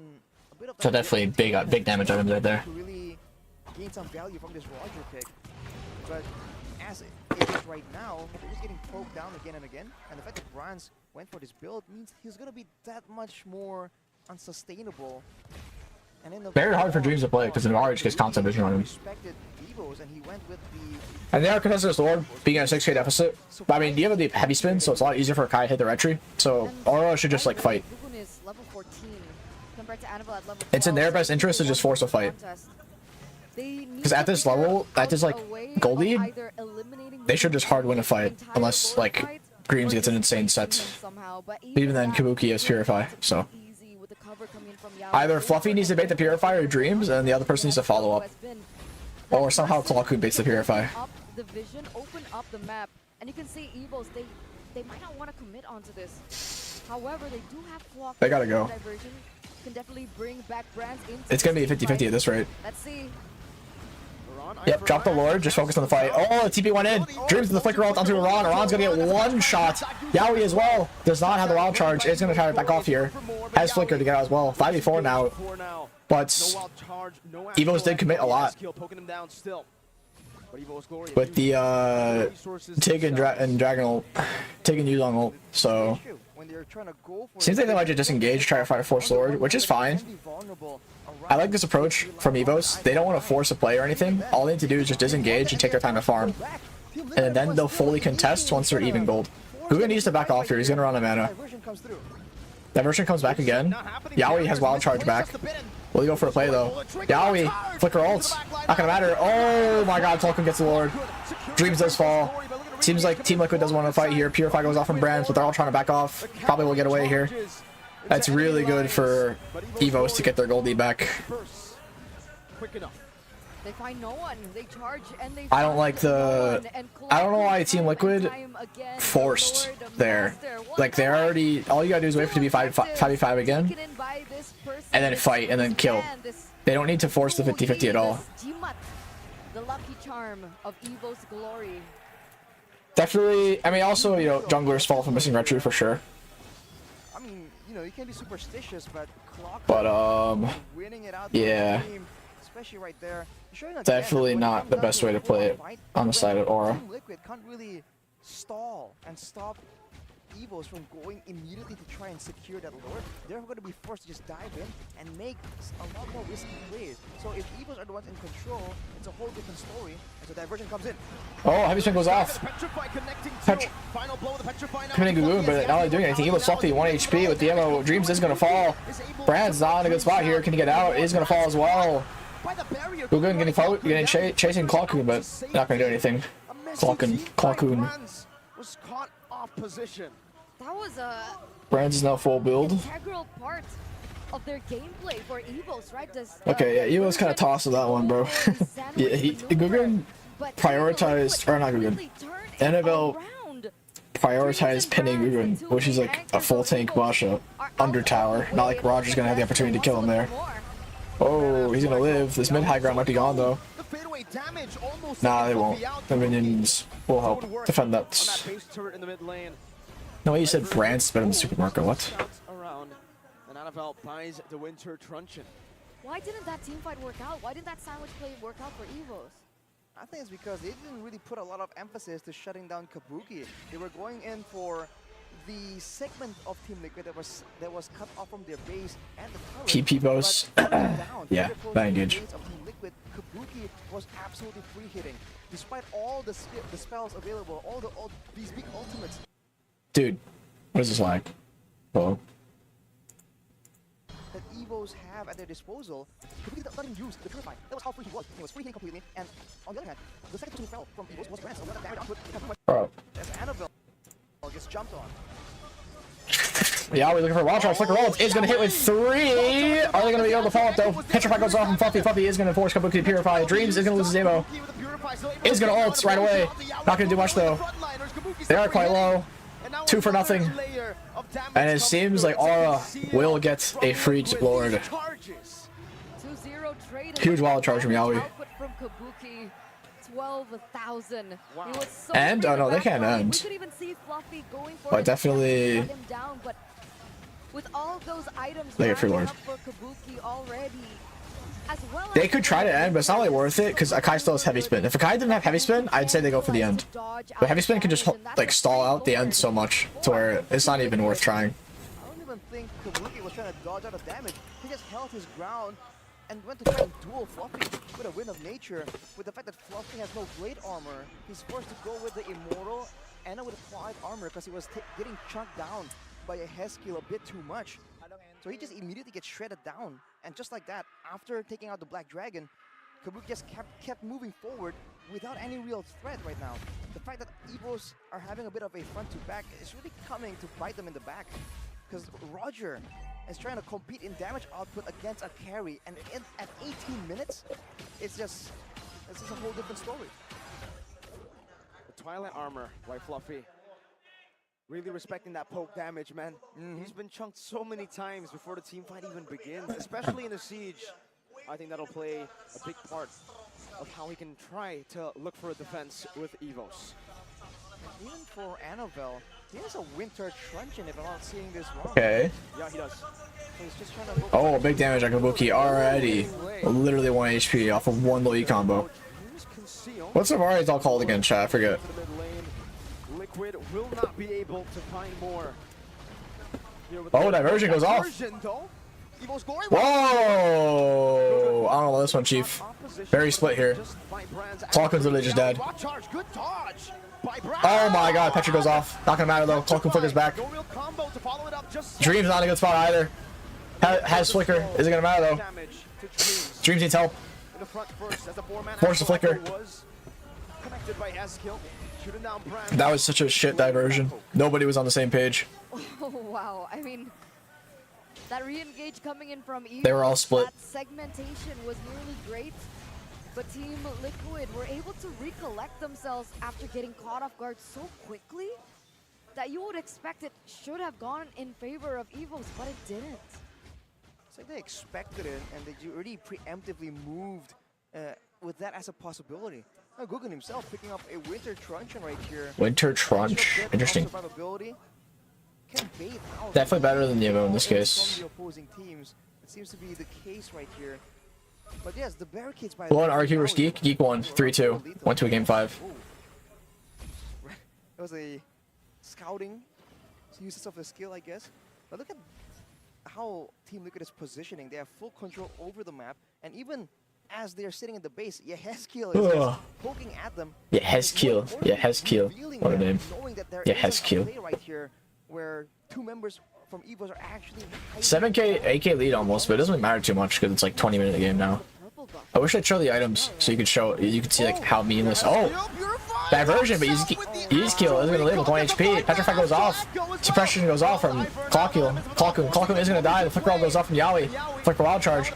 a bit of So definitely big damage items right there. to really gain some value from this Roger pick. But as it is right now, they're just getting poked down again and again. And the fact that Brands went for this build means he's going to be that much more unsustainable. And in the Very hard for Dreams to play because Navarro just gets constant vision on him. respected Evos, and he went with the And they are contesting this Lord, being at a 6K deficit. But I mean, you have the heavy spin, so it's a lot easier for Kai to hit the retry. So Aura should just like fight. Gugun is level 14 compared to Annabelle at level 12. It's in their best interest to just force a fight. Because at this level, at this like gold lead, they should just hard win a fight unless like Dreams gets an insane set. Even then, Kabuki has Purify, so either Fluffy needs to bait the Purify or Dreams, and the other person needs to follow up, or somehow Tlaku baits the Purify. The vision, open up the map, and you can see Evos. They might not want to commit onto this. However, they do have Flock. They gotta go. Diversion can definitely bring back Brands into It's gonna be a 50-50 at this rate. Let's see. Yep, drop the Lord, just focus on the fight. Oh, TP went in. Dreams with the flicker ult onto Iran. Iran's gonna get one shot. Yaoi as well. Does not have the wild charge. It's gonna try to back off here. Has flicker to get out as well. 5v4 now. But Evos did commit a lot. With the Tig and Dragon ult. Tig and Yuzong ult. So seems like they might just disengage, try to fight a force Lord, which is fine. I like this approach from Evos. They don't want to force a play or anything. All they need to do is just disengage and take their time to farm. And then they'll fully contest once they're even gold. Gugun needs to back off here. He's going to run a mana. Diversion comes back again. Yaoi has wild charge back. Will he go for a play though? Yaoi, flicker ults. Not going to matter. Oh my god, Tolkien gets the Lord. Dreams does fall. Seems like Team Liquid doesn't want to fight here. Purify goes off from Brands, but they're all trying to back off. Probably will get away here. That's really good for Evos to get their gold lead back. They find no one. They charge and they I don't like the... I don't know why Team Liquid forced there. Like, they're already... All you gotta do is wait for it to be 5v5 again. And then fight, and then kill. They don't need to force the 50-50 at all. The lucky charm of Evo's glory. Definitely... I mean, also, you know, junglers fall from missing retry for sure. I mean, you know, you can be superstitious, but winning it out yeah. team, especially right there. Definitely not the best way to play it on the side of Aura. Team Liquid can't really stall and stop Evos from going immediately to try and secure that lure, they're going to be forced to just dive in and make a lot more risky plays. So if Evos are the ones in control, it's a whole different story. And so diversion comes in. Oh, heavy spin goes off. Committing Gugun, but not really doing anything. Evo's fluffy, 1 HP with the ammo. Dreams is gonna fall. Brand's not in a good spot here. Can he get out? Is gonna fall as well. Gugun getting chasing Clockun, but not gonna do anything. Clockun. Was caught off position. That was a Brand's is now full build. integral part of their gameplay for Evos, right? Okay, yeah, Evo's kind of tossed with that one, bro. Yeah, Gugun prioritized, or not Gugun. Annabelle prioritized pinning Gugun, which is like a full tank Basha under tower. Not like Roger's gonna have the opportunity to kill him there. Oh, he's gonna live. This mid high ground might be gone though. Nah, they won't. The minions will help defend that. No way you said Brand's better than the supermarket. What? And Annabelle buys the winter truncheon. Why didn't that team fight work out? Why didn't that sandwich play work out for Evos? I think it's because they didn't really put a lot of emphasis to shutting down Kabuki. They were going in for the segment of Team Liquid that was cut off from their base and the turret. Keep Evos. Yeah, that engage. Of Team Liquid, Kabuki was absolutely free hitting, despite all the spells available, all these big ultimates. Dude, what is this like? Oh. That Evos have at their disposal, Kabuki did not use the Purify. That was how free he was. He was free hitting completely. And on the other hand, the second person who fell from Evos was Brand. So that damage output Bro. as Annabelle gets jumped on. Yeah, we're looking for a wild charge. Flicker rolls is gonna hit with 3. Are they gonna be able to follow up though? Petrify goes off from Fluffy. Fluffy is gonna force Kabuki to purify. Dreams is gonna lose his ammo. Is gonna ult right away. Not gonna do much though. They are quite low. 2 for nothing. And it seems like Aura will get a free Lord. Huge wild charge from Yaoi. 12,000. Wow. So and oh no, they can't end. We could even see Fluffy going for But definitely him down, but with all those items they get free Lord. for Kabuki already, as well They could try to end, but it's not really worth it because Akai still has heavy spin. If Akai didn't have heavy spin, I'd say they go for the end. But heavy spin can just like stall out the end so much to where it's not even worth trying. I don't even think Kabuki was trying to dodge out of damage. He just held his ground and went to try and duel Fluffy with a Wind of Nature. With the fact that Fluffy has no blade armor, he's forced to go with the Immortal and with a Quad armor because he was getting chunked down by a Heskil a bit too much. So he just immediately gets shredded down. And just like that, after taking out the Black Dragon, Kabuki just kept moving forward without any real threat right now. The fact that Evos are having a bit of a front to back is really coming to bite them in the back. Because Roger is trying to compete in damage output against a carry, and at 18 minutes, it's just a whole different story. The Twilight armor by Fluffy. Really respecting that poke damage, man. He's been chunked so many times before the team fight even begins, especially in the siege. I think that'll play a big part of how he can try to look for a defense with Evos. Even for Annabelle, he has a Winter Truncheon if I'm not seeing this wrong. Okay. Yeah, he does. So he's just trying to look Oh, big damage on Kabuki already. Literally 1 HP off of 1 low E combo. What's Savari's all called again, chat? I forget. Liquid will not be able to find more. Oh, diversion goes off. Whoa! I don't know this one, Chief. Very split here. Clockkun's literally just dead. Oh my god, Petra goes off. Not gonna matter though. Clockun flickers back. Dream's not in a good spot either. Has flicker. Isn't gonna matter though. Dreams needs help. Force the flicker. That was such a shit diversion. Nobody was on the same page. Oh, wow. I mean, that re-engage coming in from Evos, They were all split. that segmentation was nearly great, but Team Liquid were able to recollect themselves after getting caught off guard so quickly that you would expect it should have gone in favor of Evos, but it didn't. It's like they expected it and they already preemptively moved with that as a possibility. Now Gugun himself picking up a Winter Truncheon right here. Winter Trunch. Interesting. Definitely better than the Evo in this case. The opposing teams. It seems to be the case right here. But yes, the barricades by One RQ vs Geek. Geek won 3-2. Went to a game 5. It was a scouting uses of the skill, I guess. But look at how Team Liquid is positioning. They have full control over the map, and even as they're sitting in the base, Yehezkiel is just poking at them. Yehezkiel. What a name. Knowing that there is a Yehezkiel. play right here where two members from Evos are actually 7k, 8k lead almost, but it doesn't really matter too much because it's like 20-minute game now. I wish I'd show the items so you could see like how meaningless. Oh, diversion, but easy kill is gonna live with 1 HP. Petrify goes off. Suppression goes off from Clockula. Clockula is gonna die. The flicker all goes off from Yaoi. Flicker wild charge.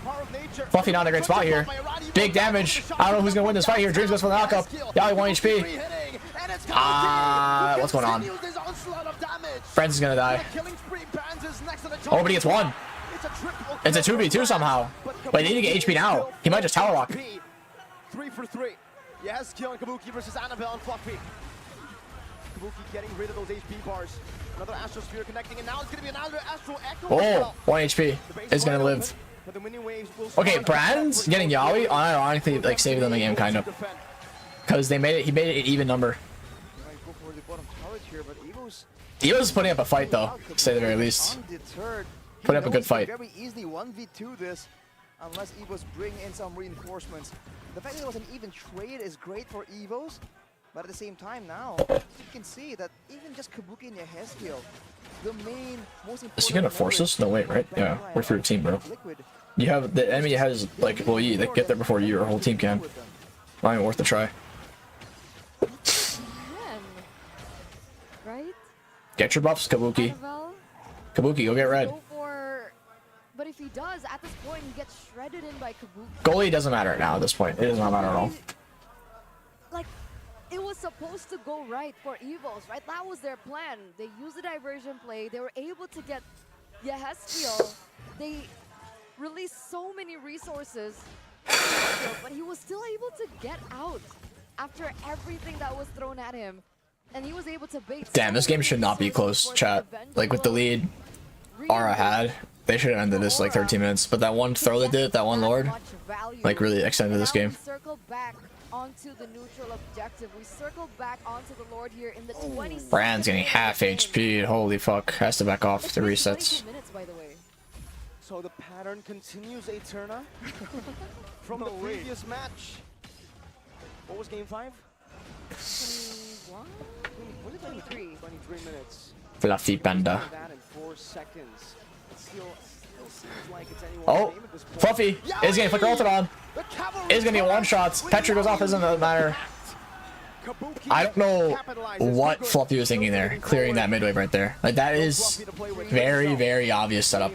Fluffy not in a great spot here. Big damage. I don't know who's gonna win this fight here. Dreams goes for the knockup. Yaoi 1 HP. What's going on? Friends is gonna die. Oh, but he gets one. It's a 2v2 somehow. Wait, they need to get HP now. He might just tower walk. 3 for 3. Yehezkiel and Kabuki versus Annabelle and Fluffy. Kabuki getting rid of those HP bars. Another Astro Sphere connecting, and now it's gonna be another Astro Echo. Oh, 1 HP is gonna live. Okay, Brand's getting Yaoi unironically like saving them the game kind of. Because he made it an even number. Evos is putting up a fight though, to say the very least. Put up a good fight. Very easily 1v2 this, unless Evos bring in some reinforcements. The fact that it was an even trade is great for Evos, but at the same time now, you can see that even just Kabuki and Yehezkiel, the main, most important... Is he gonna force us? No, wait, right? Yeah, we're for your team, bro. You have, the enemy has, like, well, they get there before your whole team can. Not even worth a try. Right? Get your buffs, Kabuki. Kabuki, go get red. But if he does, at this point, he gets shredded in by Kabuki. Goalie doesn't matter now at this point. It does not matter at all. Like, it was supposed to go right for Evos, right? That was their plan. They used the diversion play. They were able to get Yehezkiel. They released so many resources, but he was still able to get out after everything that was thrown at him. And he was able to bait. Damn, this game should not be close, chat. Like, with the lead Aura had, they should have ended this like 13 minutes. But that one throw they did, that one Lord, like really extended this game. Circle back onto the neutral objective. We circle back onto the Lord here in the 20. Brand's getting half HP. Holy fuck. Has to back off the resets. So the pattern continues, Eterna. From the previous match. What was game 5? 21? Was it 23? 23 minutes. Fluffy panda. That in 4 seconds. It still seems like it's anyone's Oh, game at this point. Fluffy is getting flicker ulted on. Is gonna get one shots. Petri goes off, doesn't matter. I don't know what Fluffy was thinking there, clearing that mid wave right there. Like, that is very, very obvious setup.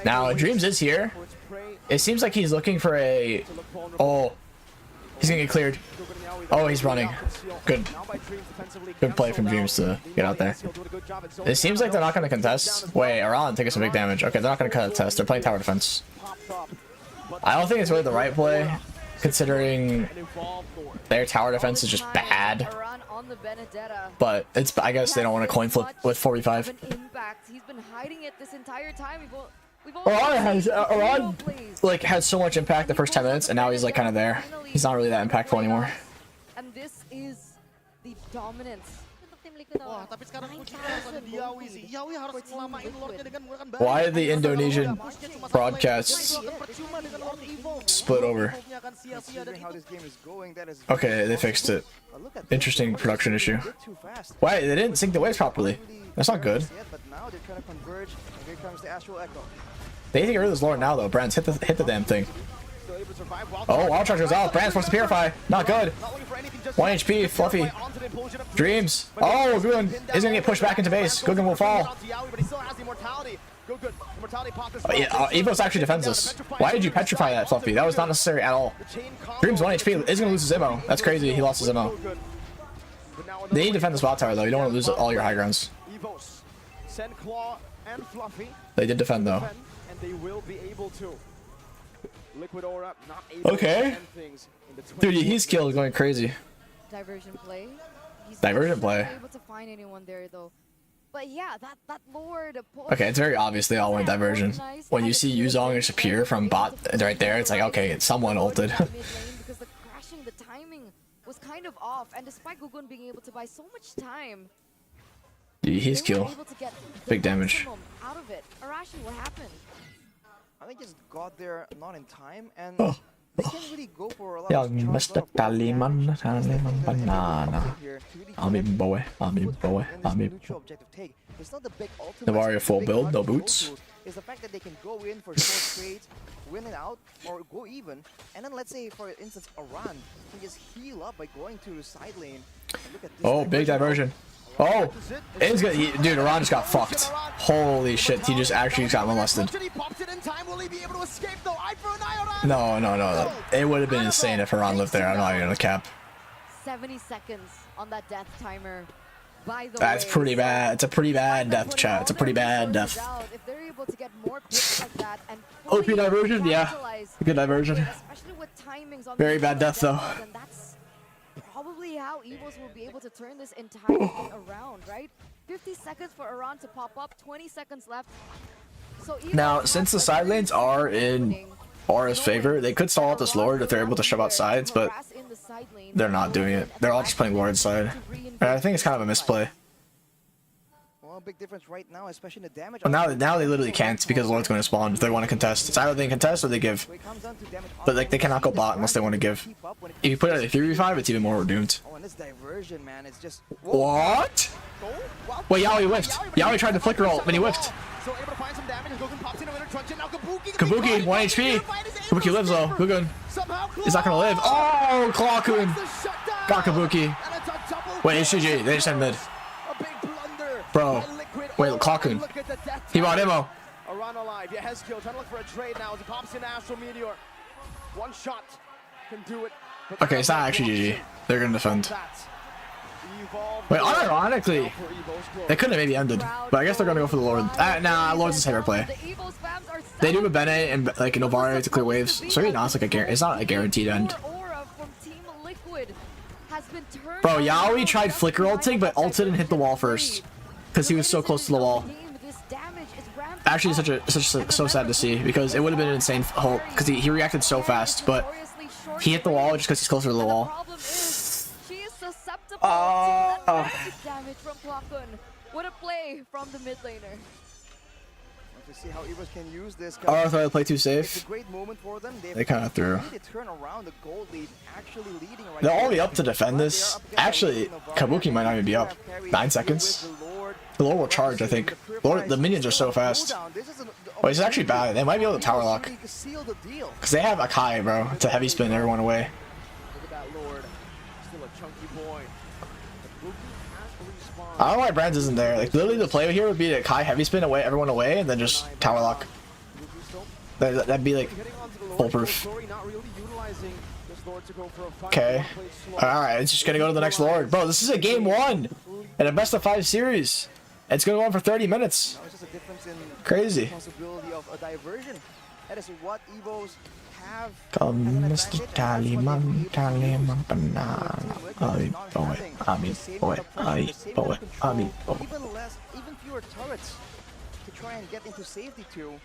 Now, Dreams is here. It seems like he's looking for a... Oh, he's gonna get cleared. Oh, he's running. Good play from Dreams to get out there. It seems like they're not gonna contest. Wait, Aran taking some big damage. Okay, they're not gonna contest. They're playing tower defense. I don't think it's really the right play, considering their tower defense is just bad. But it's, I guess they don't want to coin flip with 4v5. He's been hiding it this entire time. Aran like had so much impact the first 10 minutes, and now he's like kind of there. He's not really that impactful anymore. And this is the dominance. Wah, tapi sekarang kuncinya ada di Yaoi sih. Yaoi harus ngelamain Lordnya dengan menggunakan barrier. Why did the Indonesian broadcast split over? Okay, they fixed it. Interesting production issue. Why they didn't sync the waves properly? That's not good. They need to get rid of this Lord now though. Brands, hit the damn thing. Oh, wild charge goes out. Brand's forced to purify. Not good. 1 HP, Fluffy. Dreams. Oh, Gugan is gonna get pushed back into base. Gugan will fall. Oh, yeah, Evos actually defends this. Why did you petrify that, Fluffy? That was not necessary at all. Dreams 1 HP is gonna lose his ammo. That's crazy. He lost his ammo. They need to defend this bot tower though. You don't want to lose all your high grounds. They did defend though. And they will be able to. Liquid Aura not able okay. to end things in the Dude, his kill is going crazy. Diversion play. Diversion play. Not able to find anyone there though. But yeah, that Lord. Okay, it's very obvious they all went diversion. When you see Yuzong disappear from bot right there, it's like, okay, someone ulted. Because the crashing, the timing was kind of off, and despite Gugun being able to buy so much time. Dude, he's they weren't kill. able to get the Big damage. maximum out of it. Arashi, what happened? I think just got there not in time, and Oh. they can't really go for a lot Yeah, of charge, Mr. Taliman, Taliman Banana. I'm in boy. I'm in boy. I'm in. neutral objective take. It's not the big ultimate. Navaria full big build, no hard to go boots. to. It's the fact that they can go in for short trades, win it out, or go even, and then let's say, for instance, Aran can just heal up by going to the side lane. Look at this Oh, big diversion. Oh, it's good. Dude, Aran just got fucked. Holy shit, he just actually got molested. No. It would have been insane if Aran lived there. I'm not even gonna cap. 70 seconds on that death timer. By the That's way, pretty bad. It's a pretty bad death, chat. It's a pretty bad death. if they're able to get more picks like that and OP diversion, yeah. Good diversion. especially with timings on Very the bad death, though. then that's probably how Evos will be able to turn this entire thing around, right? 50 seconds for Aran to pop up, 20 seconds left. So Evos Now, have since the a side very lanes are in Aura's favor, they could stall out this Lord if they're able to shove out sides, but they're not doing it. They're all just playing Lord side. And I think it's kind of a misplay. Well, big difference right now, especially in the damage. Well, now they literally can't because Lord's going to spawn if they want to contest. It's either they contest or they give. But like they cannot go bot unless they want to give. If you put it at a 3v5, it's even more doomed. Oh, and this diversion, man, it's just... What? Wait, Yaoi whiffed. Yaoi tried to flicker ult, but he whiffed. So able to find some damage, and Gogun pops in over the truncheon. Now Kabuki, 1 HP. Kabuki lives though. Gogun. He's not gonna live. Oh, Clawcoon. Got Kabuki. Wait, it's GG. They just had mid. Bro. Wait, Clawcoon. He bought ammo. Aran alive. Yeah, Hezkill trying to look for a trade now as he pops in Astral Meteor. One shot can do it. Okay, it's not actually GG. They're gonna defend. Wait, unironically, they could have maybe ended, but I guess they're gonna go for the Lord. Nah, Lord's a safer play. They do a Bene and like an Novaria to clear waves, so maybe not like it's not a guaranteed end. Bro, Yaoi tried flicker ulting, but ulted and hit the wall first because he was so close to the wall. Actually, so sad to see because it would have been an insane ult because he reacted so fast, but he hit the wall just because he's closer to the wall. Damage from Clawcoon. What a play from the mid laner. To see how Evos can use this. Oh, I thought I played too safe. It's a great moment for them. They kind of threw. They turn around the gold lead, actually leading right. They'll all be up to defend this. Actually, Kabuki might not even be up. 9 seconds. The Lord will charge, I think. The minions are so fast. Wait, it's actually bad. They might be able to tower lock. Because they have Akai, bro, to heavy spin everyone away. Look at that Lord. Still a chunky boy. I don't know why Brands isn't there. Like, literally the play here would be to Kai heavy spin away, everyone away, and then just tower lock. That'd be like foolproof. Okay. Alright, it's just gonna go to the next Lord. Bro, this is a game 1 in a best of 5 series. It's gonna go on for 30 minutes. Crazy. That is what Evos have. Come, Mr. Taliman, Taliman Banana. I boy. Even fewer turrets to try and get into safety too.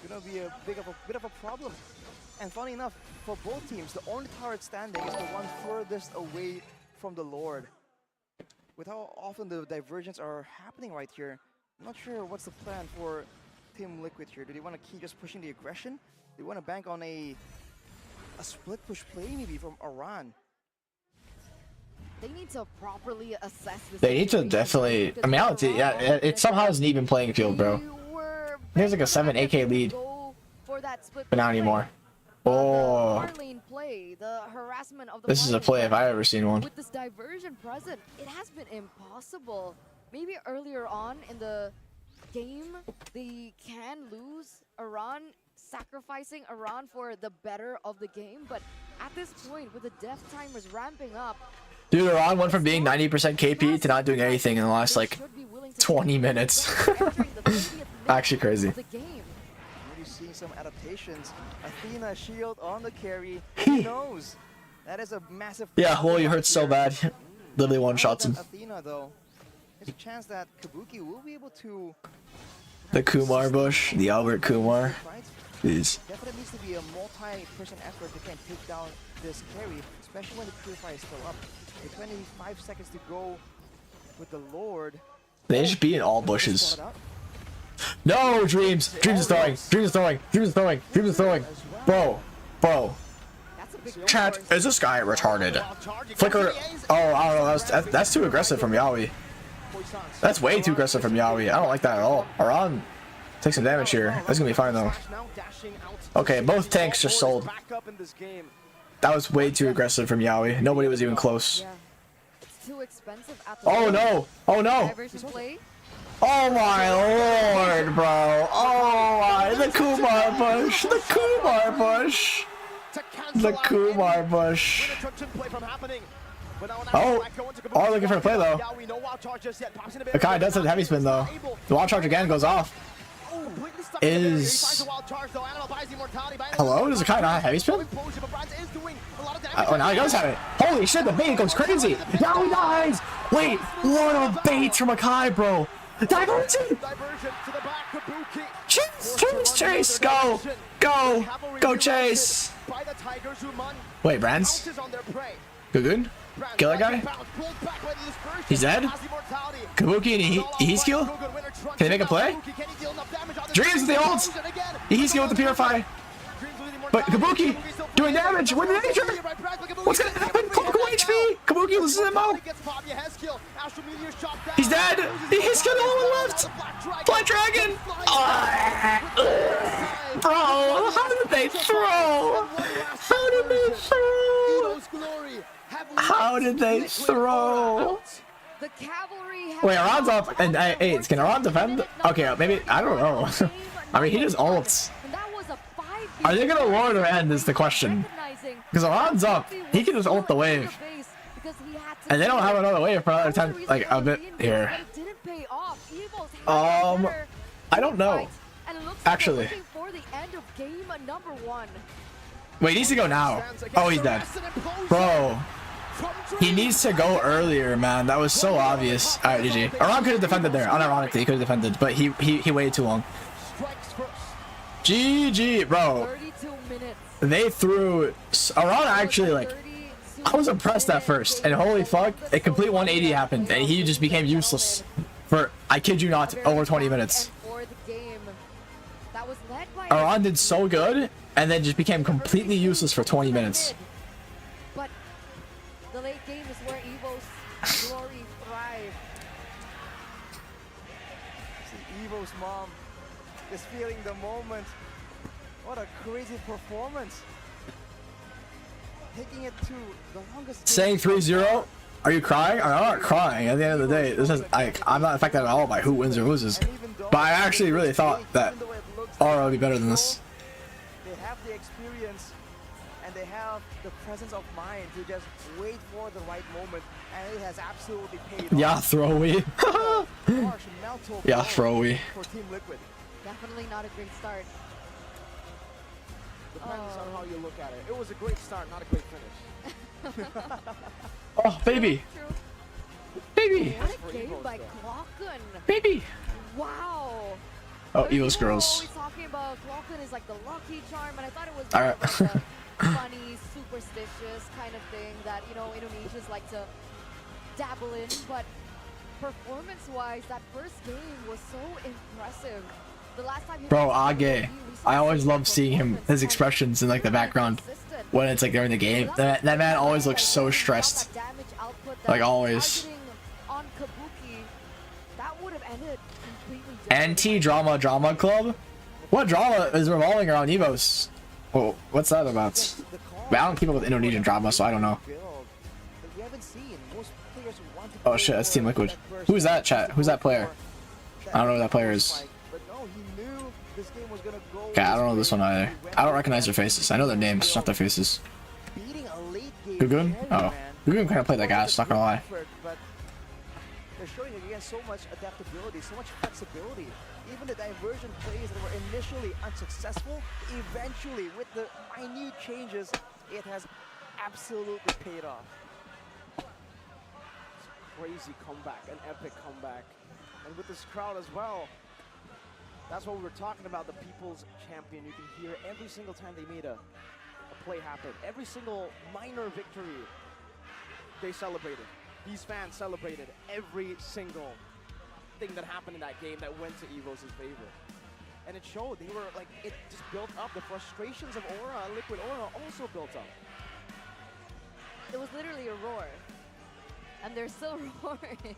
It's gonna be a bit of a problem. And funny enough, for both teams, the only turret standing is the one furthest away from the Lord. With how often the diversions are happening right here, I'm not sure what's the plan for Team Liquid here. Do they want to keep just pushing the aggression? They want to bank on a split push play maybe from Aran. They need to properly assess this. They need to definitely. I mean, it somehow is an even playing field, bro. There's like a 7 AK lead, but not anymore. Oh, this is a play if I ever seen one. With this diversion present, it has been impossible. Maybe earlier on in the game, they can lose Aran, sacrificing Aran for the better of the game, but at this point, with the death timers ramping up, Dude, Aran went from being 90% KP to not doing anything in the last like 20 minutes. Actually crazy. Seeing some adaptations. Athena shield on the carry. Who knows? That is a massive. Yeah, well, you hurt so bad. Literally one shots him. Athena though, there's a chance that Kabuki will be able to. The Kumar bush, the Albert Kumar. Please. Definitely needs to be a multi-person effort to try and take down this carry, especially when the Purify is still up. With 25 seconds to go with the Lord, They should be in all bushes. No, Dreams! Dreams is throwing! Dreams is throwing! Dreams is throwing! Dreams is throwing! Bro. Chat, is this guy retarded? Flicker. Oh, I don't know. That's too aggressive from Yaoi. That's way too aggressive from Yaoi. I don't like that at all. Aran, take some damage here. That's gonna be fine though. Okay, both tanks just sold. That was way too aggressive from Yaoi. Nobody was even close. Oh no! Oh no! Oh my lord, bro! Oh my! The Kumar bush! The Kumar bush! The Kumar bush! Oh! Oh, looking for a play though. The guy does have the heavy spin though. The wild charge again goes off. Is hello? Does the guy not have heavy spin? Oh, now he does have it. Holy shit! The bait goes crazy. Now he dies. Wait, what a bait from Akai, bro! Diversion! Chase! Go Chase! Wait, Brands? Good? Kill that guy? He's dead? Kabuki and Ihiskill? Can they make a play? Dreams with the ult! Ihiskill with the Purify! But Kabuki doing damage with the nature! What's gonna happen? Kabuki HP! Kabuki loses ammo! He's dead! He's got all the left! Fly Dragon! Bro, how did they throw? How did they throw? How did they throw? Wait, Aran's up and 8. Can Aran defend? Okay, maybe, I don't know. I mean, he just ults. Are they gonna lure or end is the question. Because Aran's up, he can just ult the wave. And they don't have another wave for another time, like a bit here. I don't know. Actually. Wait, he needs to go now. Oh, he's dead. Bro. He needs to go earlier, man. That was so obvious. Alright, GG. Aran could have defended there. Unironically, he could have defended, but he waited too long. GG, bro. They threw Aran actually, like, I was impressed at first, and holy fuck, a complete 180 happened, and he just became useless for, I kid you not, over 20 minutes. Aran did so good, and then just became completely useless for 20 minutes. But the late game is where Evos glory thrive. See Evos' mom is feeling the moment. What a crazy performance. Taking it to the longest. Saying 3-0? Are you crying? I'm not crying. At the end of the day, this is like, I'm not affected at all by who wins or loses. But I actually really thought that Aura would be better than this. They have the experience and they have the presence of mind to just wait for the right moment, and it has absolutely paid off. Yeah, throwy. Yeah, throwy. For Team Liquid. Definitely not a great start. Depends on how you look at it. It was a great start, not a great finish. Oh, baby. Baby. What a game by Clocken. Baby. Wow. Oh, Evos People are girls. always talking about Clocken is like the lucky charm, and I thought it was All right. like a funny, superstitious kind of thing that, you know, Indonesians like to dabble in. But performance-wise, that first game was so impressive. The last time Bro, Age. I always love seeing him, his expressions in like the background when it's like during the game. That man always looks so stressed. Like always. On Kabuki, that would have ended completely Anti-drama club? What drama is revolving around Evos? Oh, what's that about? But I don't keep up with Indonesian drama, so I don't know. Oh shit, that's Team Liquid. Who's that, chat? Who's that player? I don't know who that player is. Okay, I don't know this one either. I don't recognize their faces. I know their names, not their faces. Gugun? Oh. Gugun kind of played like ass, not gonna lie. They're showing again so much adaptability, so much flexibility. Even the diversion plays that were initially unsuccessful, eventually with the minute changes, it has absolutely paid off. Crazy comeback, an epic comeback. And with this crowd as well, that's what we were talking about, the people's champion. You can hear every single time they made a play happen. Every single minor victory, they celebrated. These fans celebrated every single thing that happened in that game that went to Evos' favor. And it showed. They were like, it just built up. The frustrations of Aura, Liquid Aura, also built up. It was literally a roar. And they're still roaring.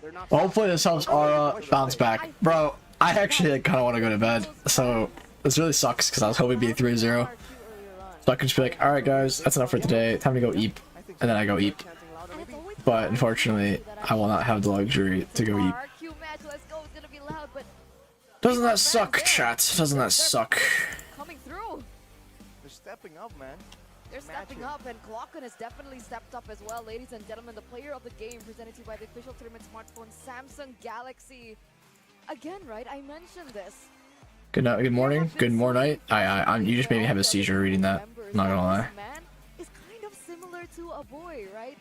They're not. Well, hopefully this helps Aura bounce back. Bro, I actually kind of want to go to bed. So this really sucks because I was hoping it'd be 3-0. So I could just be like, alright guys, that's enough for today. Time to go eat. And then I go eat. But unfortunately, I will not have the luxury to go eat. Doesn't that suck, chat? Doesn't that suck? Coming through. They're stepping up, man. They're stepping up, and FwydChickn has definitely stepped up as well. Ladies and gentlemen, the player of the game presented to you by the official tournament smartphone, Samsung Galaxy. Again, right? I mentioned this. Good night, good morning, good more night. You just made me have a seizure reading that. Not gonna lie. Man is kind of similar to a boy, right?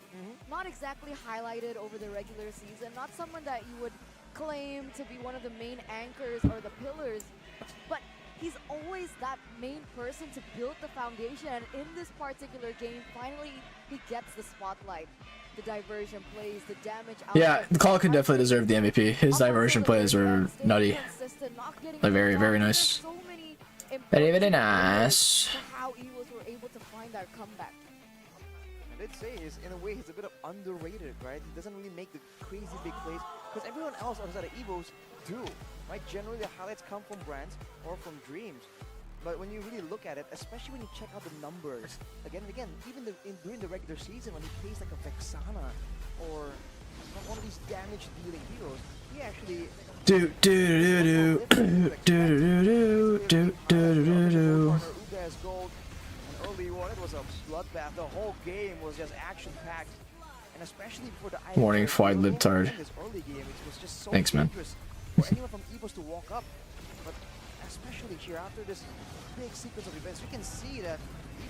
Not exactly highlighted over the regular season. Not someone that you would claim to be one of the main anchors or the pillars, but he's always that main person to build the foundation, and in this particular game, finally, he gets the spotlight. The diversion plays, the damage out. Yeah, the call can definitely deserve the MVP. His diversion plays were nutty. Like very, very nice. Very, very nice. How Evos were able to find that comeback. And I'd say is, in a way, he's a bit of underrated, right? He doesn't really make the crazy big plays, because everyone else outside of Evos do, right? Generally, the highlights come from brands or from dreams. But when you really look at it, especially when you check out the numbers, again and again, even during the regular season, when he plays like a Vexana or one of these damage-dealing heroes, he actually... Gold. And early on, it was a bloodbath. The whole game was just action-packed. And especially for the... Morning, Fwyd Libtard. Thanks, man. For anyone from Evos to walk up, but especially here after this big sequence of events, we can see that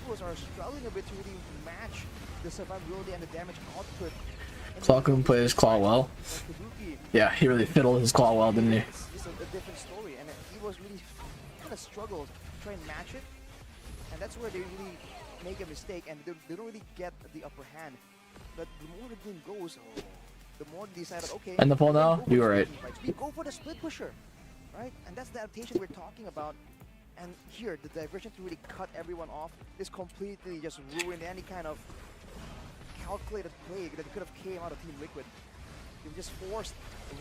Evos are struggling a bit to really match the survivability and the damage output. FwydChickn plays Claw well. Yeah, he really fiddled his Claw well, didn't he? It's a different story, and Evos really kind of struggled to try and match it, and that's where they really make a mistake, and they don't really get the upper hand. But the more the game goes, the more they decided, okay. And the poll now? You were right. We go for the split pusher, right? And that's the adaptation we're talking about. And here, the diversion to really cut everyone off is completely just ruined any kind of calculated play that could have came out of Team Liquid. They just forced,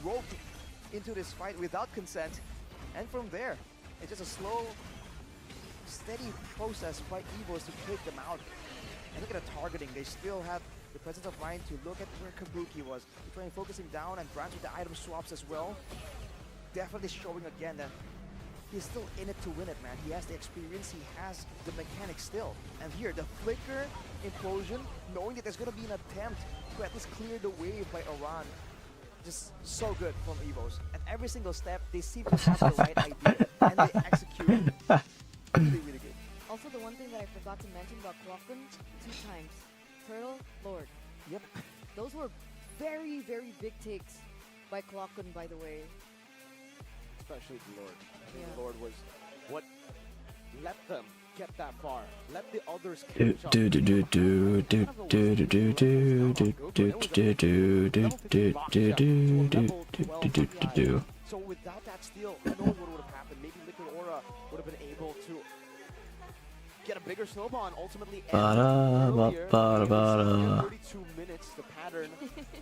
roped into this fight without consent. And from there, it's just a slow, steady process by Evos to take them out. And look at the targeting. They still have the presence of mind to look at where Kabuki was, to try and focus him down, and Branch with the item swaps as well. Definitely showing again that he's still in it to win it, man. He has the experience, he has the mechanics still. And here, the flicker implosion, knowing that there's going to be an attempt to at least clear the wave by Iran. Just so good from Evos. At every single step, they seem to have the right idea, and they execute it. Really, really good. Also, the one thing that I forgot to mention about FwydChickn, 2 times. Turtle, Lord. Yep. Those were very, very big takes by FwydChickn, by the way. Especially the Lord. I think the Lord was what let them get that far. Let the others catch up. So without that steal, who knows what would have happened? Maybe Liquid Aura would have been able to get a bigger snowball and ultimately end earlier. 32 minutes, the pattern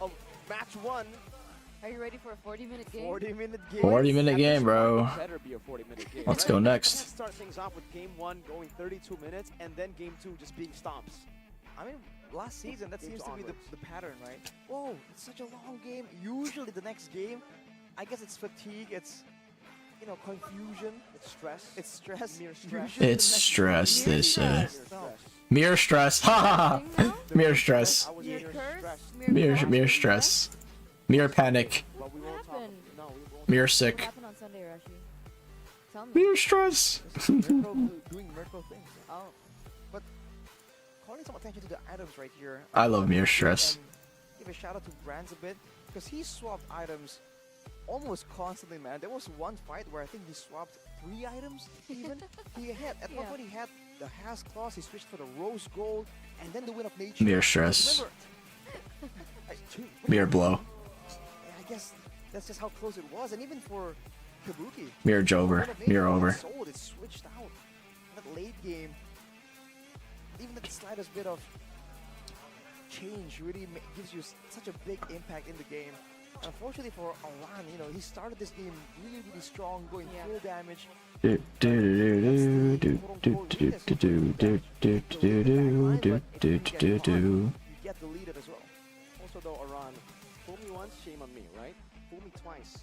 of match 1. Are you ready for a 40-minute game? 40-minute game. 40-minute game, bro. Better be a 40-minute game. Let's go next. Let's start things off with game 1 going 32 minutes and then game 2 just being stomps. I mean, last season, that seems to be the pattern, right? Whoa, it's such a long game. Usually the next game, I guess it's fatigue, it's, you know, confusion. It's stress. It's stress. Mere stress. It's stress, they say. Mere stress. Ha ha ha. Mere stress. Mere stress. Mere panic. Mere sick. What happened on Sunday, Rashi? Tell me. Mere stress. Doing miracle things. Oh. But calling some attention to the items right here. I love mere stress. Give a shout out to Brands a bit, because he swapped items almost constantly, man. There was one fight where I think he swapped 3 items even. At one point he had the Has Claws, he switched for the Rose Gold, and then the Wind of Nature. Mere stress. Mere blow. I guess that's just how close it was. And even for Kabuki, Mirror over. Mirror over. Sold, it switched out. That late game, even the slightest bit of change really gives you such a big impact in the game. Unfortunately for Aran, you know, he started this game really, really strong, going full damage. You get deleted as well. Also though, Aran, fool me once, shame on me, right? Fool me twice.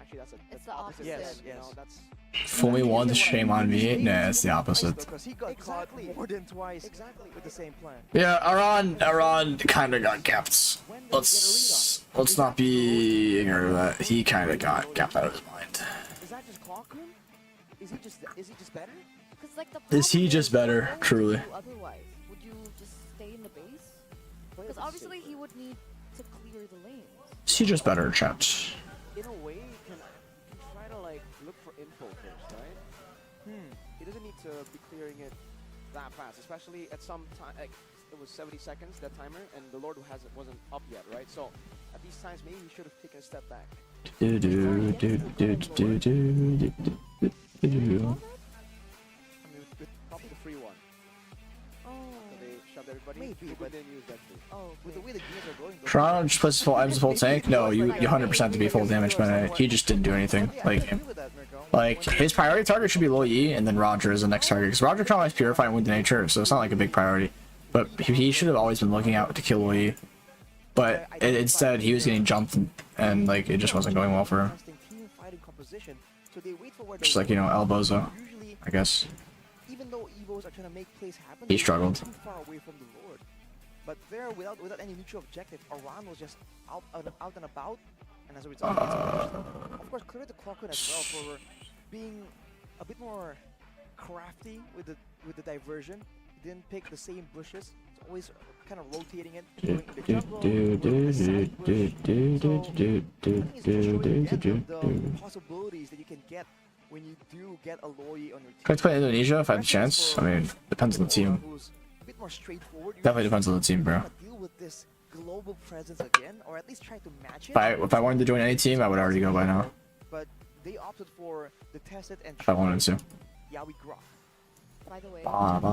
Actually, that's the opposite. Yes, You know, yes. that's Fool me once, shame on me. Nah, it's the opposite. Because he got caught more than twice with the same plan. Yeah, Aran kind of got gapped. Let's not be ignorant of that. He kind of got gapped out of his mind. Is that just Clockroom? Is he just better? Like the Is he just better? Truly. Otherwise, would you just stay in the base? Because obviously he would need to clear the lanes. Is he just better, chat? in a way can try to like look for info first, right? He doesn't need to be clearing it that fast, especially at some time. Like, it was 70 seconds that timer, and the Lord wasn't up yet, right? So at these times, maybe he should have taken a step back. Probably the free one. So they shoved everybody. Maybe, but didn't use that free. With the way the games are going, Toronto just puts full items full tank. No, you 100% to be full damage, but he just didn't do anything. Like his priority target should be Lo Yi, and then Roger is the next target. Because Roger can always purify and wound the nature, so it's not like a big priority. But he should have always been looking out to kill Lo Yi. But instead, he was getting jumped, and like it just wasn't going well for him. Just like, you know, El Bozo, I guess. Even though Evos are trying to make plays happen, He struggled. too far away from the Lord. But there, without any neutral objective, Aran was just out and about, and as a result, of course, clear the Clockroom as well for being a bit more crafty with the diversion. He didn't pick the same bushes. It's always kind of rotating it, going in the jungle, going side bush. The possibilities that you can get when you do get a Loyi on your team. Could I play Indonesia if I had the chance? I mean, depends on the team. A bit more straightforward. Definitely depends on the team, bro. Deal with this global presence again, or at least try to match it. If I wanted to join any team, I would already go by now. But they opted for the tested and If I wanted to. Yawi Gruff. By the way, Alright.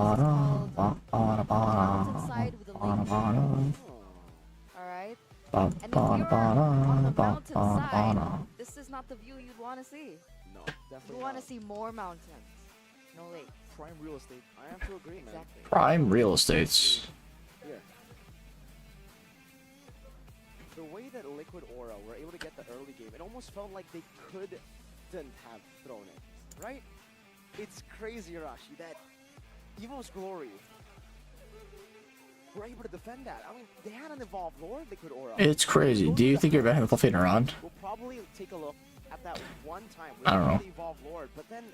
alright? And if you're on the mountainside, this is not the view you'd want to see. No, definitely. You want to see more mountains, no lakes. Prime real estate. I have to agree, man. Exactly. Prime real estates. Yeah. The way that Liquid Aura were able to get the early game, it almost felt like they couldn't have thrown it, right? It's crazy, Rashi, that Evos Glory were able to defend that. I mean, they had an evolved Lord, Liquid Aura. It's crazy. Do you think you're better than Fluffy around? We'll probably take a look at that one time. I don't know. The evolved Lord, but then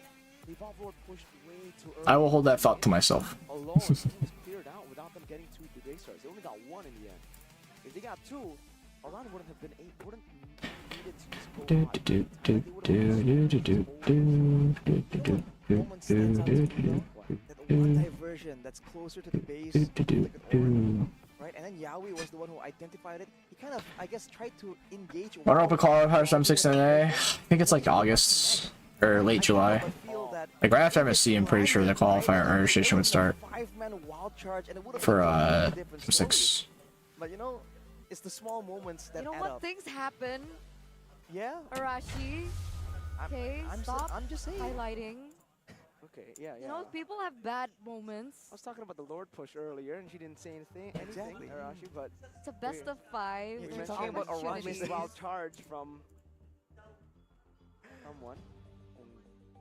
the evolved Lord pushed way too early. I will hold that thought to myself. Alone, it was cleared out without them getting 2 debate stars. They only got 1 in the end. If they got 2, Aran wouldn't have been wouldn't needed to one diversion that's closer to the base, right? And then Yawi was the one who identified it. He kind of, I guess, tried to engage. When open qualifiers from 6 in a, I think it's like August or late July. Like right after MSC, I'm pretty sure the qualifier registration would start for 6. But you know, it's the small moments that You know add what? up. Things happen. Yeah. Arashi. Okay, stop I'm just saying. highlighting. Okay, yeah. You know, people have bad moments. I was talking about the Lord push earlier, and she didn't say anything, Exactly. Arashi, but It's a best of 5. we There's talking about Aran opportunities. missed wild charge from one,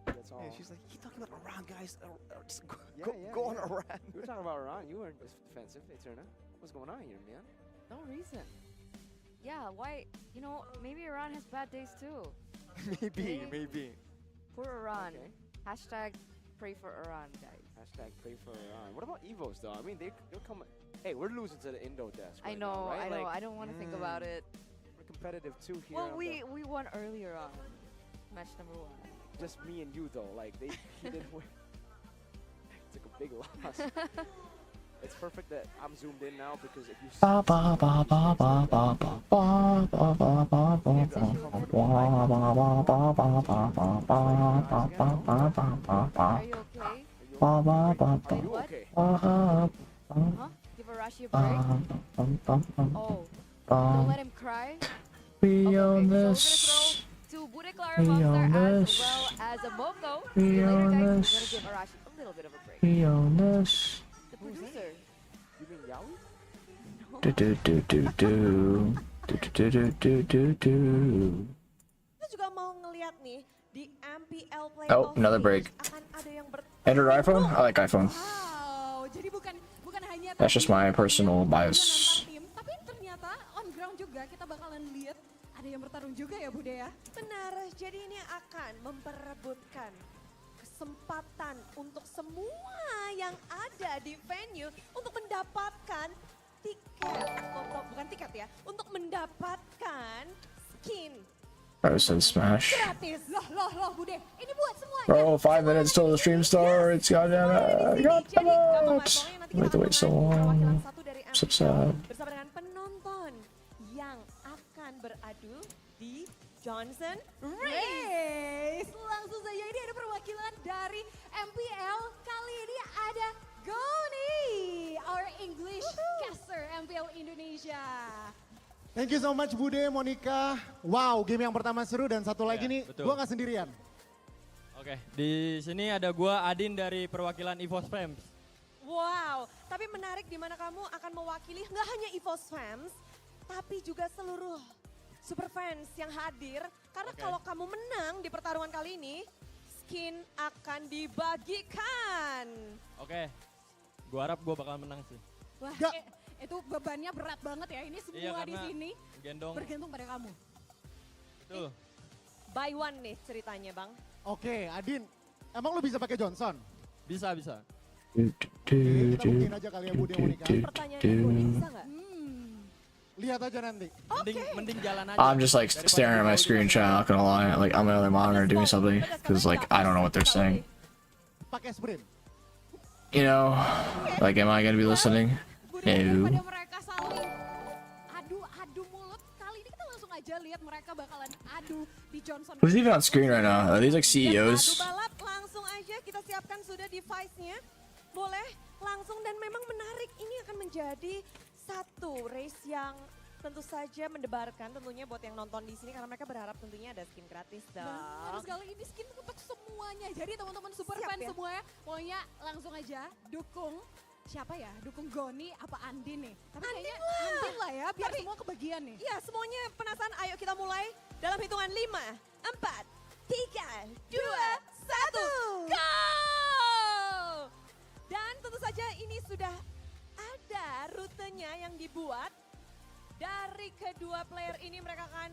and that's all. Yeah, she's like, keep talking about Aran, guys. Just Yeah, go on yeah. Aran. We were talking about Aran. You weren't defensive, Eterna. What's going on here, man? No reason. Yeah, why? You know, maybe Iran has bad days too. Maybe. Poor Iran. Hashtag pray for Iran, guys. Hashtag pray for Iran. What about Evos, though? I mean, they'll come. Hey, we're losing to the Indo desk. I right know, now, right? I know. Like, I don't want to think about it. We're competitive too here. Well, on we won earlier on. Match number 1. just me and you though. Like he didn't win. Took a big loss. It's perfect that I'm zoomed in now because if you Ba ba ba ba ba ba ba ba ba ba ba ba. Give Arashi a break. Oh, don't let him cry. We own Okay, this. so we're gonna throw to Bude Clara We own Monster this. as well as a Moko. We See you later, own guys. We're this. gonna give Arashi a little bit of a break. We own this. The producer. You mean Yaoi? Do do do do do. Do do do do do do. Kita juga mau ngeliat nih di MPL Play Oh, another break. akan ada yang Android or iPhone? I like iPhone. Wow, jadi bukan hanya That's just my personal bias. tim, tapi ternyata on ground juga kita bakalan lihat ada yang bertarung juga ya Bude ya. Benar, jadi ini akan memperebutkan kesempatan untuk semua yang ada di venue untuk mendapatkan tiket, atau bukan tiket ya, untuk mendapatkan skin Person smash. gratis. Loh Bude, ini buat semuanya. Bro, 5 minutes till the stream starts. Goddamn it. Goddamn it. We have to wait so long. So sad. Bersama dengan penonton yang akan beradu di Johnson Race. Langsung saja ini ada perwakilan dari MPL. Kali ini ada Goni, our English caster MPL Indonesia. Thank you so much Bude, Monica. Wow, game yang pertama seru dan satu lagi nih, betul. gua nggak sendirian. Oke, di sini ada gua Adin dari perwakilan Evos Fams. Wow, tapi menarik di mana kamu akan mewakili nggak hanya Evos fans, tapi juga seluruh super fans yang hadir. Karena kalau kamu menang di pertarungan kali ini, skin akan dibagikan. Oke, gua harap gua bakal menang sih. Wah, itu bebannya berat banget ya. Ini semua Iya, di karena sini gendong. bergantung pada kamu. Betul. By one nih ceritanya Bang. Oke, Adin, emang lu bisa pakai Johnson? Bisa. Kita buktiin aja kali ya Bude, Monica. Pertanyaannya Goni bisa nggak? Lihat aja nanti. Mending jalan aja. I'm just like staring at my screen chat, not gonna lie. Like I'm on the monitor doing something. Cause like I don't know what they're saying. Pakai sprint. You know, like am I gonna be listening? No. Daripada mereka saling adu mulut, kali ini kita langsung aja lihat mereka bakalan adu di Johnson. Who's even on screen right now? Are these like Adu CEOs? balap langsung aja kita siapkan sudah device-nya. Boleh langsung dan memang menarik. Ini akan menjadi satu race yang tentu saja mendebarkan tentunya buat yang nonton di sini karena mereka berharap tentunya ada skin gratis dong. Benar sekali, ini skin untuk semuanya. Jadi teman-teman super fan ya? semuanya, pokoknya langsung aja dukung siapa ya? Dukung Goni apa Andin nih? Tapi kayaknya Andin lah ya, biar semua kebagian nih. Iya, semuanya penasaran. Ayo kita mulai dalam hitungan 5, 4, 3, 2, 1, go! Dan tentu saja ini sudah ada rutenya yang dibuat. Dari kedua player ini mereka akan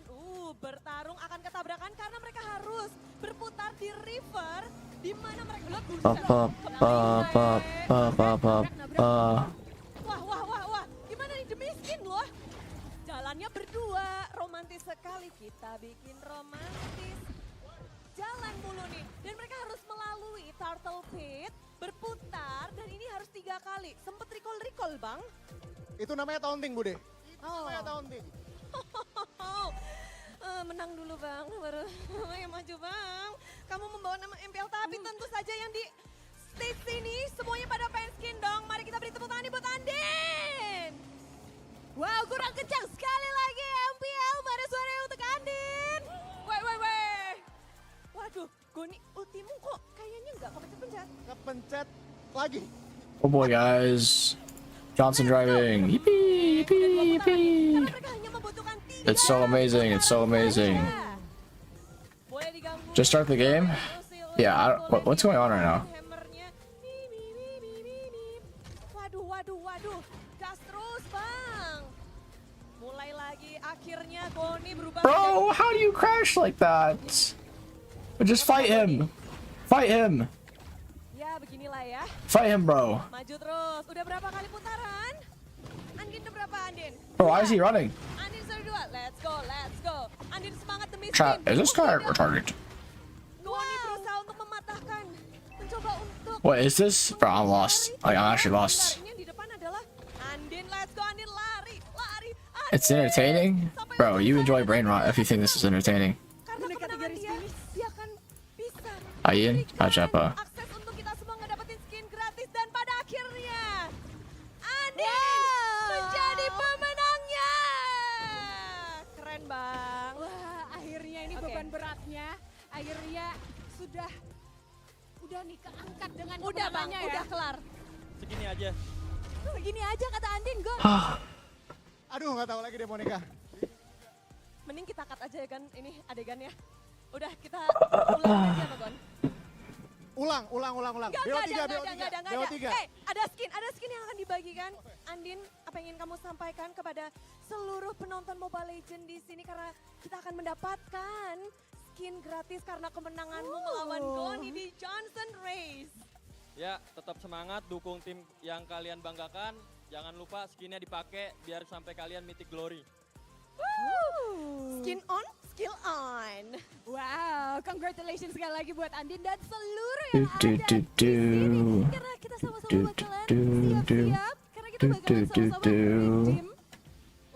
bertarung, akan ketabrakan karena mereka harus berputar di river di mana mereka Wah, gimana nih demi skin loh. Jalannya berdua, romantis sekali. Kita bikin romantis. Jalan mulu nih. Dan mereka harus melalui turtle pit, berputar dan ini harus 3 kali. Sempet recall Bang. Itu namanya taunting Bude. Namanya taunting. Menang dulu Bang, baru yang maju Bang. Kamu membawa nama MPL tapi tentu saja yang di stage sini semuanya pada pengen skin dong. Mari kita beri tepuk tangan buat Andin. Wow, kurang kencang sekali lagi MPL. Mana suaranya untuk Andin? Weh. Waduh, Goni ultimu kok kayaknya nggak kepencet-pencet. Kepencet lagi. Oh boy, guys. Johnson driving. Yippee, yippee, yippee. It's so amazing. It's so amazing. Just start the game? Yeah, what's going on right now? Waduh. Gas terus, Bang. Mulai lagi akhirnya Goni berubah. Bro, how do you crash like that? Just fight him. Fight him. Ya, beginilah ya. Fight him, bro. Maju terus. Udah berapa kali putaran? Andin udah berapa, Andin? Bro, why is he running? Andin sudah 2. Let's go. Andin semangat demi Chat, skin. is this guy retarded? Goni berusaha untuk mematahkan. Mencoba untuk. What is this? Bro, I'm lost. Like, I'm actually lost. Yang di depan adalah Andin. Let's go, Andin. Lari. It's entertaining? Bro, you enjoy brain rot if you think this is entertaining. Karena kemenangan Ayun, aja pa. akses untuk kita semua ngedapetin skin gratis dan pada akhirnya Andin menjadi pemenangnya. Keren bang. Wah, akhirnya ini Oke. beban beratnya akhirnya udah nih keangkat dengan Udah bang, kemenangannya ya. udah kelar. Segini aja. Segini aja kata Andin, Gon. Aduh, nggak tahu lagi deh Monica. Mending kita cut aja ya kan ini adegannya. Udah kita ulang aja apa Gon? Ulang. Enggak, BO3, enggak ada. BO3. Ada skin yang akan dibagikan. Andin, apa yang ingin kamu sampaikan kepada seluruh penonton Mobile Legends di sini karena kita akan mendapatkan skin gratis karena kemenanganmu melawan Goni di Johnson Race. Ya, tetap semangat, dukung tim yang kalian banggakan. Jangan lupa skinnya dipakai biar sampai kalian mythic glory. Skin on, skill on. Wow, congratulations sekali lagi buat Andin dan seluruh yang ada Do, di sini. Karena kita sama-sama bakalan siap-siap. Karena kita bakalan sama-sama redeem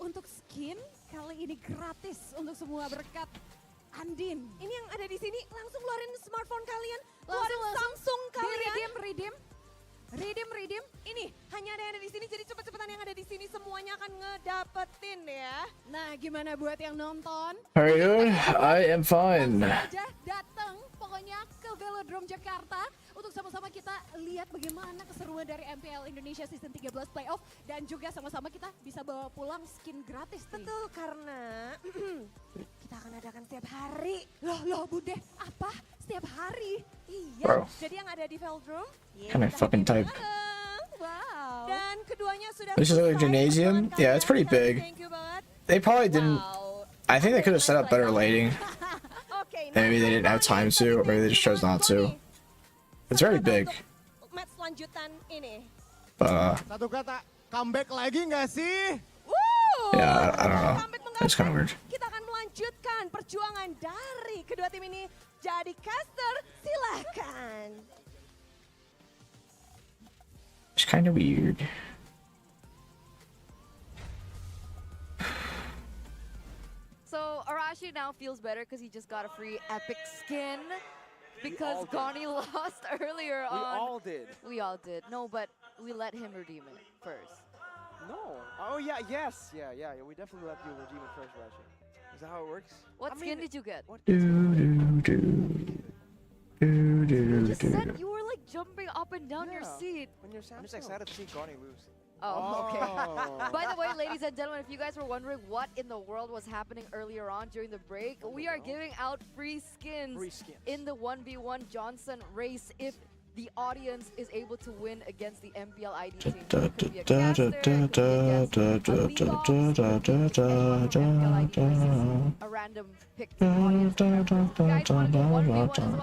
untuk skin kali ini gratis untuk semua berkat Andin. Ini yang ada di sini langsung keluarin smartphone kalian, Langsung, keluarin Samsung kalian. Redeem. Ini hanya ada yang ada di sini, jadi cepet-cepetan yang ada di sini semuanya akan ngedapetin ya. Nah, gimana buat yang nonton? Very good. I am fine. Aja datang pokoknya ke Velodrome Jakarta untuk sama-sama kita lihat bagaimana keseruan dari MPL Indonesia Season 13 Playoff dan juga sama-sama kita bisa bawa pulang skin gratis nih. Betul, karena kita akan adakan setiap hari. Loh Bude, apa? Setiap hari? Iya, Bro. jadi yang ada di Velodrome. Can I fucking type? Wow. Dan keduanya sudah This is a gymnasium. Yeah, it's pretty big. Thank you banget. They probably didn't. I think they could have set up better lighting. Maybe they didn't have time to, or maybe they just chose not to. It's very big. Match lanjutan ini. But Satu kata, comeback lagi nggak sih? yeah, I don't know. It's kind of weird. Kita akan melanjutkan perjuangan dari kedua tim ini. Jadi caster, silakan. It's kind of weird. So Arashi now feels better because he just got a free epic skin because Goni lost earlier on. We all did. We all did. No, but we let him redeem it first. No. Oh yeah, yes. Yeah. We definitely let you redeem it first, Rashi. Is that how it works? What skin did you get? You just said you were like jumping up and down your seat. When you're I'm just excited to see Goni lose. Oh, okay. By the way, ladies and gentlemen, if you guys were wondering what in the world was happening earlier on during the break, we are giving out free skins in the 1v1 Johnson race if the audience is able to win against the MPL ID team. So it could be a caster, it could be against a Evos, MPL ID versus a random picked audience member. If you guys want to 1v1 as well, don't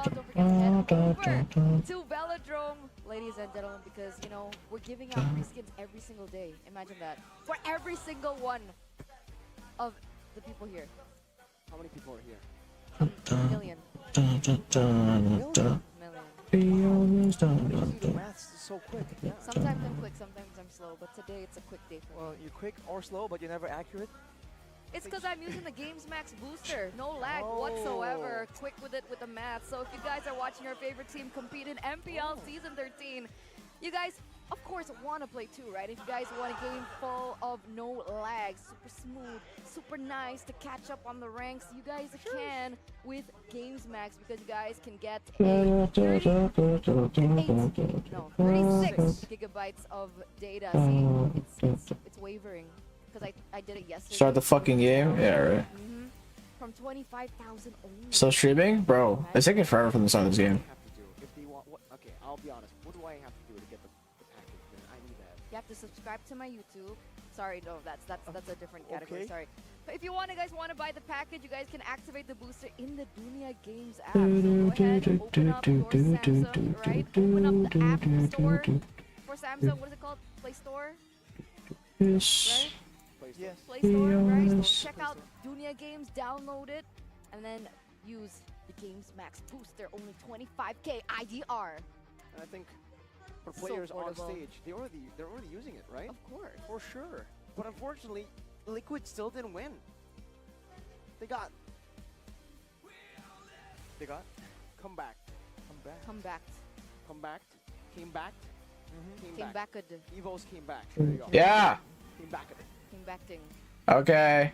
forget to head over to Velodrome, ladies and gentlemen, because, you know, we're giving out free skins every single day. Imagine that. For every single one of the people here. How many people are here? A million. The math's so quick. Yeah. Sometimes I'm quick, sometimes I'm slow, but today it's a quick day for me. Well, you're quick or slow, but you're never accurate. It's because I'm using the Games Max booster. No lag whatsoever. Quick with it with the math. So if you guys are watching your favorite team compete in MPL Season 13, you guys, of course, want to play too, right? If you guys want a game full of no lag, super smooth, super nice to catch up on the ranks, you guys can with Games Max because you guys can get a 36 gigabytes of data. See, it's wavering because I did it yesterday. Start the fucking game? Yeah, right. From 25,000 only. Still streaming? Bro, it's taking forever from the start of this game. If they want, okay, I'll be honest. What do I have to do to get the package? Then I need that. You have to subscribe to my YouTube. Sorry, no, that's a different category. Okay. Sorry. But if you guys want to buy the package, you guys can activate the booster in the Dunia Games app. So go ahead, open up your Samsung, right? Open up the app store for Samsung. What is it called? Play Store? Yes. Right? Yes. Play Store, right? So check out Dunia Games, download it, and then use the Games Max booster. Only 25k IDR. And I think for So players on portable. stage, they're already using it, right? Of course. For sure. But unfortunately, Liquid still didn't win. They got comeback. back. Come back. Come back. Came back. Came back. Evos came back. There you go. Yeah. Came back. Came back ding. Okay.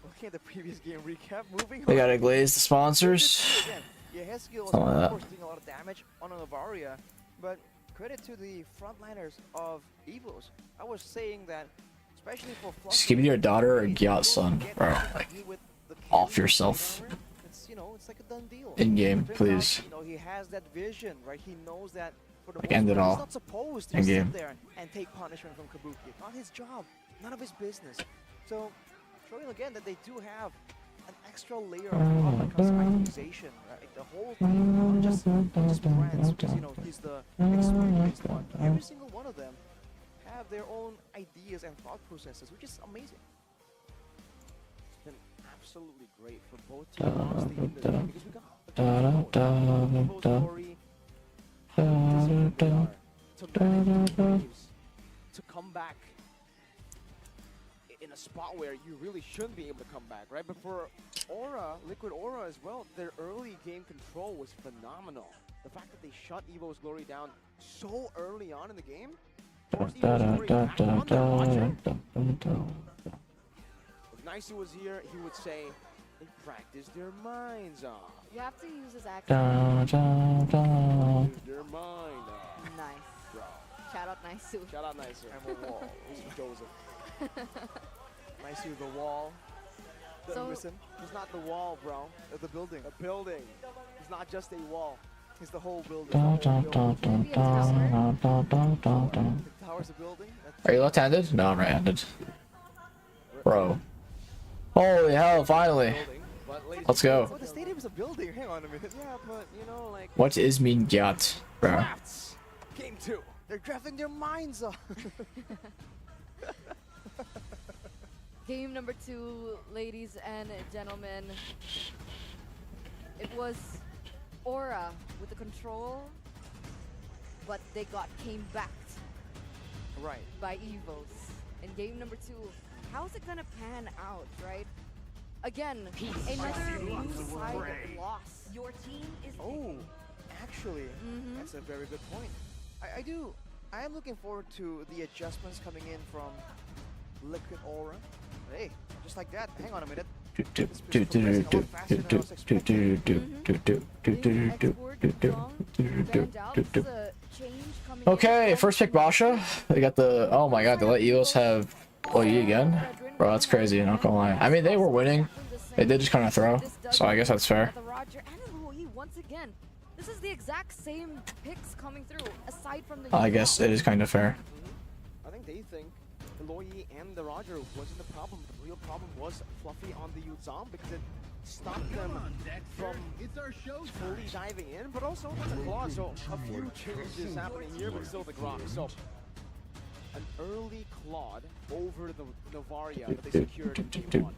Looking at the previous game recap, moving They on. gotta glaze the sponsors. Again, yeah, his skill was Something like of that. course doing a lot of damage on Navaria, but credit to the frontliners of Evos. I was saying that, especially for Just give me your daughter or Gyat son, bro. Like, off yourself. it's, you know, it's like a done deal. in game, Turns please. out, you know, he has that vision, right? He knows that for the Like, most end it part, all. he's not supposed to In just game. sit there and take punishment from Kabuki. Not his job, none of his business. So, showing again that they do have an extra layer of like customization, right? The whole team, not just Brands, because you know he's the experienced one. Every single one of them have their own ideas and thought processes, which is amazing. It's been absolutely great for both teams, honestly, in this game, because we got Evos Glory to manage the waves, to come back in a spot where you really shouldn't be able to come back, right? But for Aura, Liquid Aura as well, their early game control was phenomenal. The fact that they shut Evo's Glory down so early on in the game, forced Evo's Glory back on their launcher. If Nisu was here, he would say, they practiced their minds off. You have to use his accent. Practiced their mind off. Nice. Bro. Shout out Nice. Shout out Nisu. I'm a wall. Who's Joseph? Nice with the wall. So- Listen, he's not the wall, bro. The building. A building. It's not just a wall. He's the whole building. Maybe a tower. The tower's a building. That's Are you left-handed? No, I'm right-handed. Bro. Holy hell, finally. Let's go. Oh, the stadium's a building. Hang on a minute. Yeah, but you know, like. What is mean Gyat, bro? Drafts. Game 2. They're drafting their minds off. Game number 2, ladies and gentlemen. It was Aura with the control, but they came back Right. by Evos. In game number 2, how's it gonna pan out, right? Again, another blue side loss. Your team is Oh, actually, that's a very good point. I am looking forward to the adjustments coming in from Liquid Aura. Hey, just like that. Hang on a minute. Okay, first pick Basha. They got the. Oh my god, they let Evos have OE again? Bro, that's crazy, not gonna lie. I mean, they were winning. They did just kind of throw, so I guess that's fair. The Roger and Louis once again. This is the exact same picks coming through, aside from the. I guess it is kind of fair. I think they think Eloy and the Roger wasn't the problem. The real problem was Fluffy on the Yuzam because it stopped them from fully diving in, but also the Claw. So a few changes happening here, but still the Grok. So an early Claude over the Novaria that they secured in G1.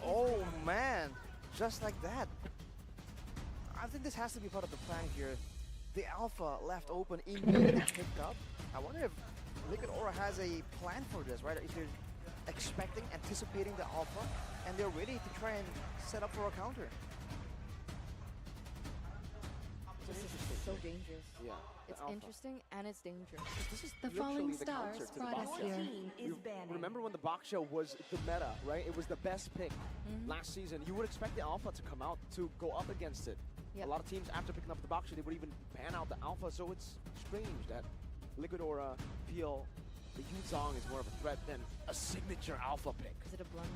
Oh man, just like that. I think this has to be part of the plan here. The Alpha left open, immediately picked up. I wonder if Liquid Aura has a plan for this, right? If they're expecting, anticipating the Alpha, and they're ready to try and set up for a counter. This is so dangerous. Yeah. It's interesting and it's dangerous. This is The literally falling the stars counter to the brought us Box here. Show. You remember when the Box Show was the meta, right? It was the best pick last season. You would expect the Alpha to come out to go up against it. Yep. A lot of teams, after picking up the Box Show, they would even ban out the Alpha, so it's strange that Liquid Aura feel the Yuzong is more of a threat than a signature Alpha pick. Is it a blunder?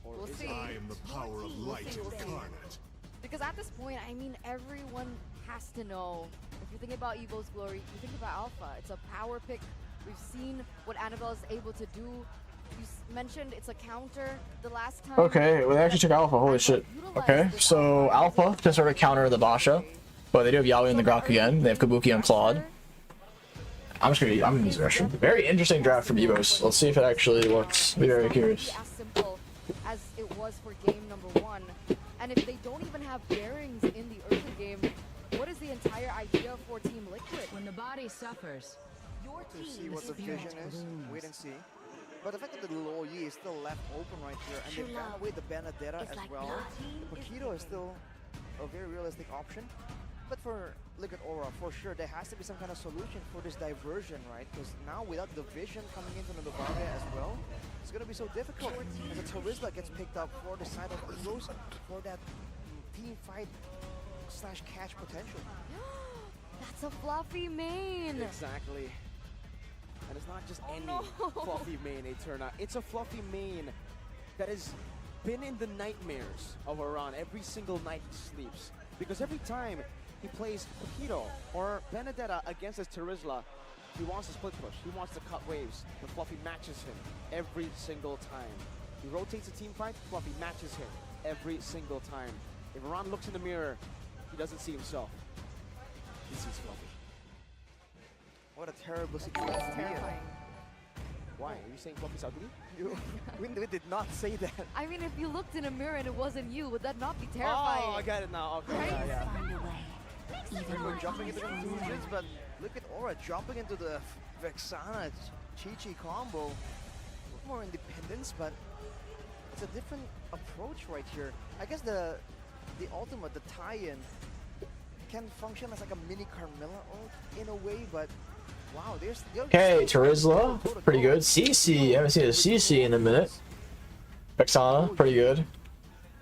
Or We'll is see. it? I am the power of light incarnate. Because at this point, I mean, everyone has to know. If you think about Evo's Glory, you think about Alpha. It's a power pick. We've seen what Annabelle is able to do. You mentioned it's a counter the last time. Okay, well, they actually took Alpha. Holy shit. Okay, so Alpha to sort of counter the Basha, but they do have Yaoi and the Grok again. They have Kabuki and Claude. I'm gonna use the restroom. Very interesting draft from Evos. Let's see if it actually works. Be very curious. As simple as it was for game number 1. And if they don't even have bearings in the early game, what is the entire idea for Team Liquid? When the body suffers, your To team see what the vision is, wait and see. But the fact that the low Yi is still left open right here, and they ran away the Benedetta as well. The Paquito is still a very realistic option. But for Liquid Aura, for sure, there has to be some kind of solution for this diversion, right? Because now without the vision coming into the Novaria as well, it's going to be so difficult. As a Terizla gets picked up for the side of Evos for that team fight / catch potential. That's a fluffy main. Exactly. And it's not just any no. fluffy main, Eterna. It's a fluffy main that has been in the nightmares of Aran every single night he sleeps. Because every time he plays Paquito or Benedetta against his Terizla, he wants to split push, he wants to cut waves, but Fluffy matches him every single time. He rotates a team fight, Fluffy matches him every single time. If Aran looks in the mirror, he doesn't see himself. He sees Fluffy. What a terrible situation to be in. Why? Are you saying Fluffy's ugly? We did not say that. I mean, if you looked in a mirror and it wasn't you, would that not be terrifying? Oh, I get it now. Okay, Right? yeah. We're jumping into conclusions, but look at Aura jumping into the Vexana Chi-Chi combo. More independence, but it's a different approach right here. I guess the ultimate, the tie-in, can function as like a mini Carmilla ult in a way, but wow, there's Okay, Terizla, pretty good. CC, haven't seen a CC in a minute. Vexana, pretty good.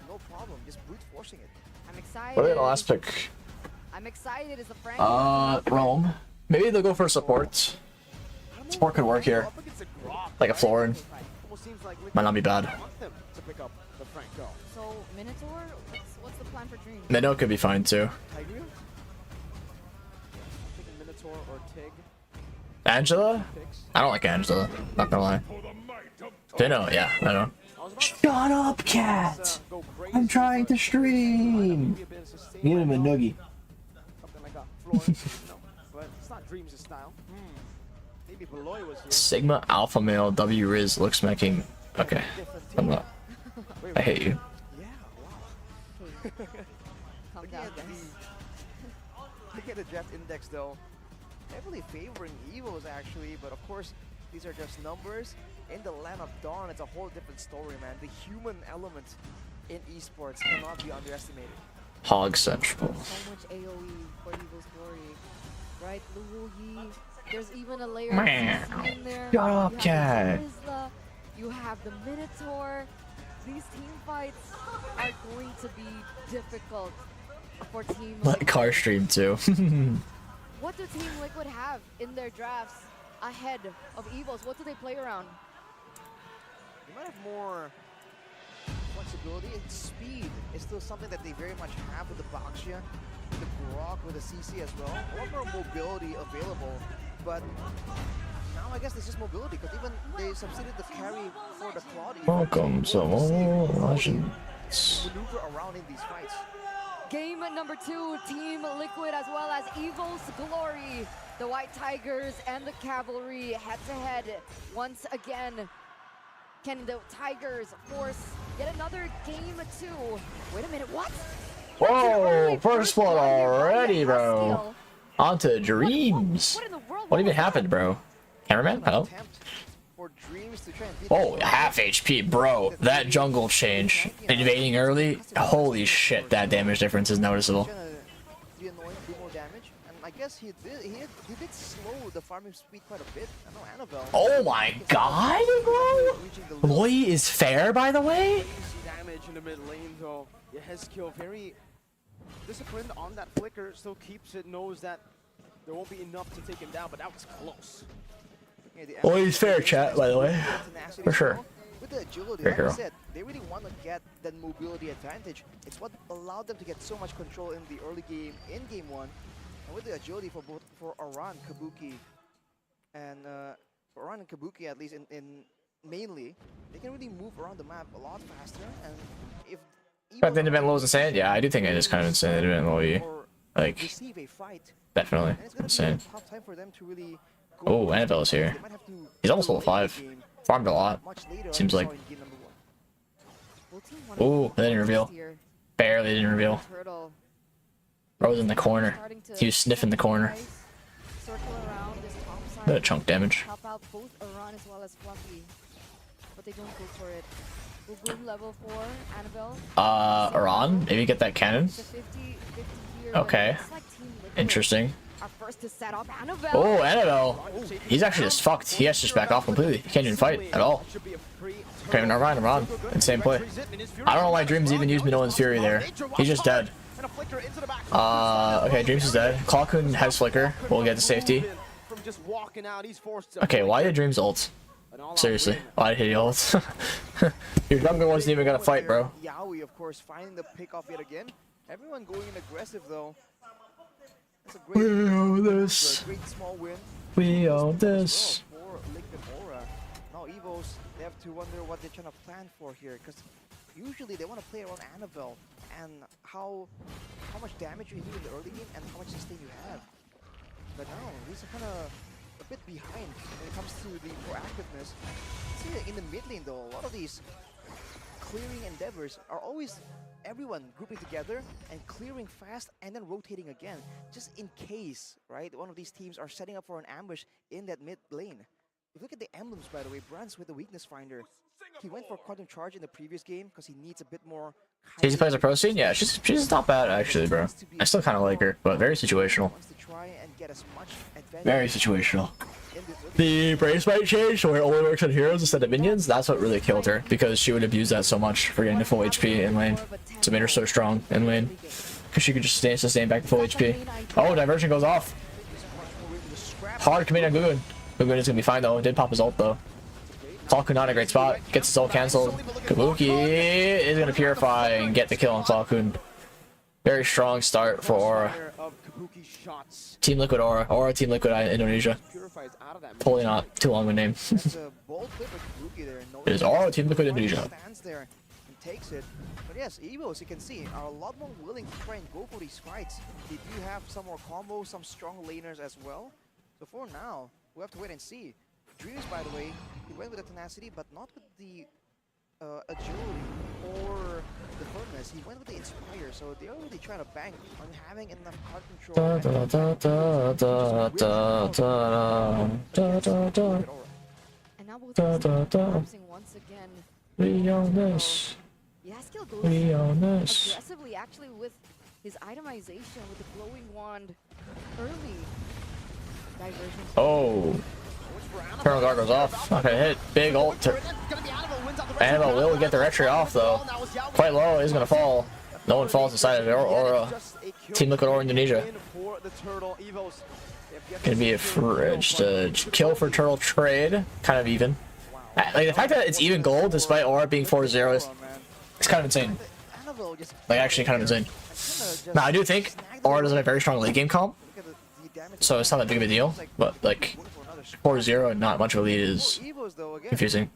No problem, just brute forcing it. I'm excited. What are the last pick? I'm excited as a friend. Rome. Maybe they'll go for support. Support could work here. Like a Florin. Might not be bad. To pick up the Franco. So, Minotaur, what's the plan for Dream? Minnow could be fine too. Tigreal? Thinking Minotaur or Tig. Angela? I don't like Angela, not gonna lie. Minnow, yeah, I know. Shut up, cat! I'm trying to stream! Give him a noogie. Something like a Florin. No, but it's not Dreams' style. Maybe Beloy was here. Sigma Alpha Male W Riz looks making. Okay, I'm not. I hate you. Calm down, guys. Look at the draft index though. Heavily favoring Evos actually, but of course these are just numbers. In the land of Dawn, it's a whole different story, man. The human element in esports cannot be underestimated. Hog Central. So much AoE for Evil's glory, right? Luwu Yi. There's even a layer Meow. of CC in there. Shut up, you cat. have the Terizla, you have the Minotaur. These team fights are going to be difficult for Team Let Liquid. car stream too. What do Team Liquid have in their drafts ahead of Evos? What do they play around? You might have more flexibility and speed. Is still something that they very much have with the Baxia, with the Grok, with the CC as well. A lot more mobility available, but now I guess it's just mobility because even they substituted the carry for the Claude. Welcome to all Legends. Maneuver around in these fights. Game number 2, Team Liquid as well as Evos Glory. The White Tigers and the Cavalry head-to-head once again. Can the Tigers force yet another game 2? Wait a minute, what? Whoa, first blood already, bro. On to Dreams. What even happened, bro? Cameraman? Hello? Oh, half HP, bro. That jungle change. Invading early. Holy shit, that damage difference is noticeable. Be annoying, do more damage, and I guess he did slow the farming speed quite a bit. I know Annabelle. Oh my god, bro! Loy is fair, by the way? Damage in the mid lane though. Yeah, Hezkill very disciplined on that flicker, still keeps it, knows that there won't be enough to take him down, but that was close. Loy's fair, chat, by the way. For sure. With the agility, Great like I hero. said, they really want to get that mobility advantage. It's what allowed them to get so much control in the early game, in game 1. And with the agility for both Aran, Kabuki, and for Aran and Kabuki at least in mainly, they can really move around the map a lot faster. And if But then event low is insane? Yeah, I do think it is kind of insane that event low. Like, receive a fight, definitely and it's gonna insane. be a tough time for them to really Oh, Annabelle's here. He's almost level 5. Farmed a lot. Seems like. Oh, they didn't reveal. Barely didn't reveal. Bro's in the corner. He was sniffing the corner. Circle around this top side. Bit of chunk damage. Help out both Aran as well as Fluffy. but they don't go for it. We'll go level 4, Annabelle. Iran? Maybe get that cannon? It's a 50 here, but Okay. it's like Team Liquid Interesting. are first to set up Annabelle. Oh, Annabelle. He's actually just fucked. He has to just back off completely. He can't even fight at all. Okay, never mind. I'm wrong. Insane play. I don't know why Dreams even used Minolan's Fury there. He's just dead. Okay, Dreams is dead. Clawcoon has Flicker. We'll get to safety. Okay, why did Dreams ult? Seriously, why did he ult? Your jungler wasn't even gonna fight, bro. Yaoi, of course, finding the pick off yet again. Everyone going in aggressive though. That's a great, We own this. a great small win. We own this. For Liquid Aura. Now Evos, they have to wonder what they're trying to plan for here, because usually they want to play around Annabelle and how much damage you do in the early game and how much sustain you have. But now these are kind of a bit behind when it comes to the proactiveness. See, in the mid lane though, a lot of these clearing endeavors are always everyone grouping together and clearing fast and then rotating again, just in case, right? One of these teams are setting up for an ambush in that mid lane. If you look at the emblems, by the way, Brand's with the weakness finder. He went for Quantum Charge in the previous game because he needs a bit more. She plays a pro scene? Yeah, she's not bad actually, bro. I still kind of like her, but very situational. Very situational. The Brave Bite change, so it only works on heroes instead of minions, that's what really killed her, because she would abuse that so much for getting to full HP in lane. So it made her so strong in lane. Because she could just sustain back to full HP. Oh, Diversion goes off. Hard commit on Gugun. Gugun is going to be fine though. It did pop his ult though. Clawcoon not a great spot. Gets his ult cancelled. Kabuki is going to purify and get the kill on Clawcoon. Very strong start for Aura. Team Liquid Aura. Aura Team Liquid Indonesia. Totally not too long of a name. It is Aura Team Liquid Indonesia. Takes it. But yes, Evos, you can see, are a lot more willing to try and go for these fights. They do have some more combos, some strong laners as well. So for now, we have to wait and see. Dreams, by the way, he went with the tenacity, but not with the agility or the firmness. He went with the inspire, so they're really trying to bank on having enough card control. And now both collapsing once again. We own this. Yaskill goes We own this. aggressively actually with his itemization with the glowing wand early. Diversion. Oh. Eternal Guard goes off. Not gonna hit. Big ult. Annabelle will get the retry off though. Quite low. Is gonna fall. No one falls inside of it. Or Team Liquid or Indonesia. Gonna be a fridge to kill for turtle trade. Kind of even. Like the fact that it's even gold despite Aura being 4-0 is it's kind of insane. Like actually kind of insane. Now I do think Aura does have a very strong late game comp, so it's not that big of a deal. But like 4-0 and not much of a lead is confusing.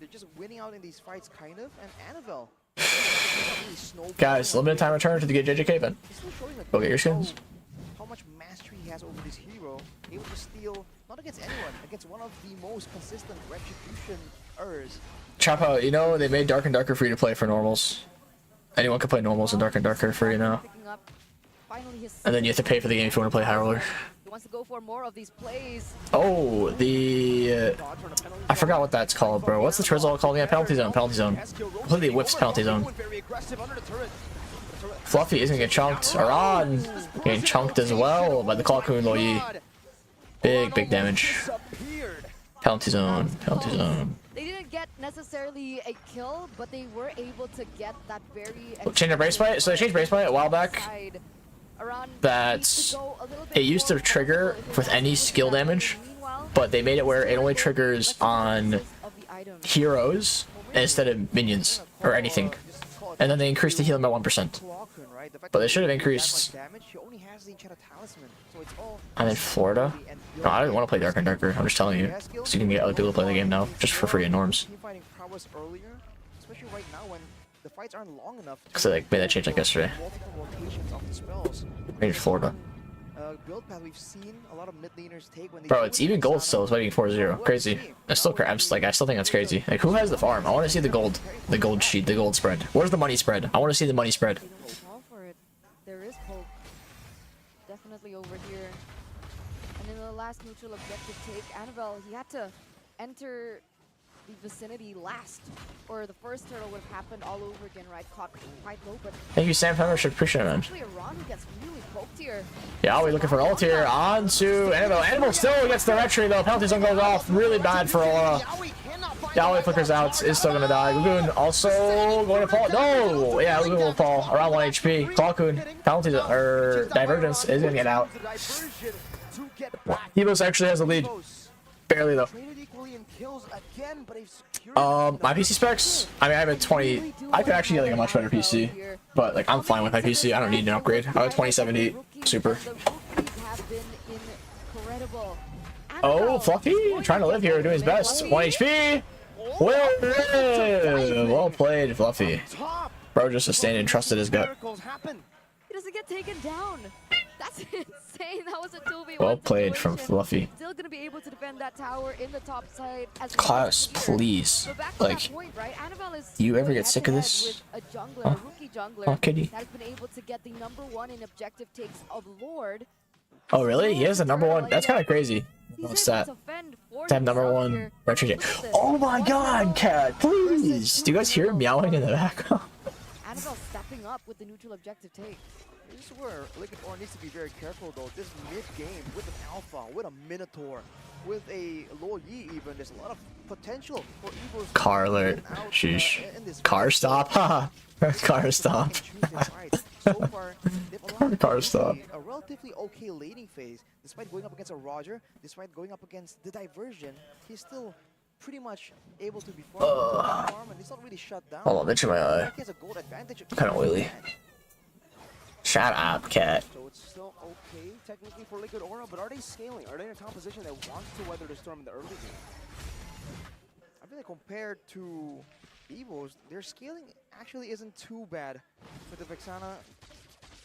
Guys, limited time return to the JJK event. Go get your skins. How much mastery he has over this hero, able to steal not against anyone, against one of the most consistent retribution-ers. Chapo, you know they made Dark and Darker free to play for normals. Anyone can play normals and Dark and Darker free now. And then you have to pay for the game if you want to play High Roller. He wants to go for more of these plays. Oh, the I forgot what that's called, bro. What's the Trizzle called? Yeah, penalty zone. Penalty zone. Completely whips penalty zone. Fluffy is gonna get chunked. Aran getting chunked as well by the Clawcoon Loyi. Big damage. Penalty zone. Penalty zone. They didn't get necessarily a kill, but they were able to get that very. Change their brace bite. So they changed brace bite a while back. That it used to trigger with any skill damage, but they made it where it only triggers on heroes instead of minions or anything. And then they increased the healing by 1%. But they should have increased. I'm in Florida. No, I don't want to play Dark and Darker. I'm just telling you, so you can get other people to play the game now, just for free at norms. Because they like, made that change like yesterday. Right in Florida. Bro, it's even gold still. It's waiting 4-0. Crazy. I still think that's crazy. Like, who has the farm? I want to see the gold sheet, the gold spread. Where's the money spread? I want to see the money spread. There is hope. Definitely over here. And in the last neutral objective take, Annabelle, he had to enter the vicinity last, or the first turtle would have happened all over again, right? Caught quite low, but Thank you, Sam Membership. Appreciate it, man. actually Iran who gets really poked here. Yeah, we're looking for ult here. On to Annabelle. Annabelle still gets the retry though. Penalty zone goes off. Really bad for Aura. Yaoi flickers out. Is still gonna die. Lagoon also going to fall. No! Yeah, Lagoon will fall. Around 1 HP. Clawcoon. Penalty or Divergence is gonna get out. Evos actually has the lead. Barely though. My PC specs. I mean, I have a 20. I could actually get like a much better PC, but like I'm fine with my PC. I don't need an upgrade. I have a 2070 Super. Oh, Fluffy trying to live here, doing his best. 1 HP. Well played, Fluffy. Bro just sustained and trusted his gut. He doesn't get taken down. That's insane. That was a 2v1. Well played from Fluffy. Still gonna be able to defend that tower in the top side as Class, please. Like, you ever get sick of this? a jungler, Oh. a rookie jungler Oh, kitty. that has been able to get the #1 in objective takes of Lord. Oh, really? He has the #1. That's kind of crazy. What's that? To have #1 retro. Oh my god, cat, please. Do you guys hear meowing in the background? Annabelle stepping up with the neutral objective take. This is where Liquid Aura needs to be very careful though. This mid-game with an Alpha, with a Minotaur, with a Lo Yi even, there's a lot of potential for Evos. Car alert. Sheesh. Car stop. Haha. Car stop. Car stop. A relatively okay laning phase, despite going up against a Roger, despite going up against the Diversion, he's still pretty much able to be farm and he's not really shut down. Hold on, itching my eye. He has a gold advantage. Kind of oily. Shut up, cat. So it's still okay technically for Liquid Aura, but are they scaling? Are they in a composition that wants to weather the storm in the early game? I feel like compared to Evos, their scaling actually isn't too bad for the Vexana.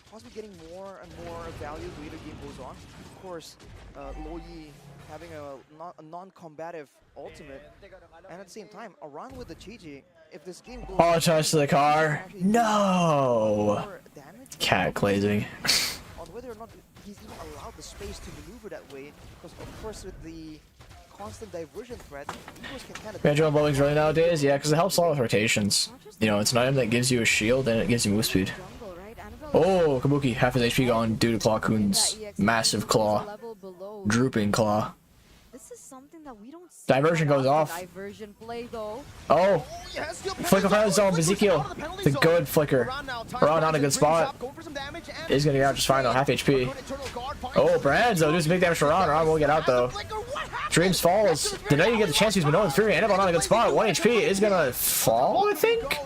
Possibly getting more and more value as the game goes on. Of course, Lo Yi having a non-combative ultimate, and at the same time, around with the Chi-Chi, if this game goes... Apologize to the car. No! Cat glazing. on whether or not he's even allowed the space to maneuver that way, because of course with the constant diversion threat, Evos can kind of... Banjo and bowling's really nowadays? Yeah, because it helps a lot with rotations. You know, it's an item that gives you a shield and it gives you move speed. Oh, Kabuki, half his HP gone due to Clawcoon's massive claw. Drooping claw. This is something that we don't see. Diversion goes off. Diversion play though. Oh! Flicker from his zone, Ezekiel. The good flicker. Around on a good spot. He's gonna get out just fine though, half HP. Oh, Brands though, does big damage to Ron. Ron will get out though. Dreams falls. The night you get the chance, he's been known Fury. Annabelle on a good spot. 1 HP is gonna fall, I think?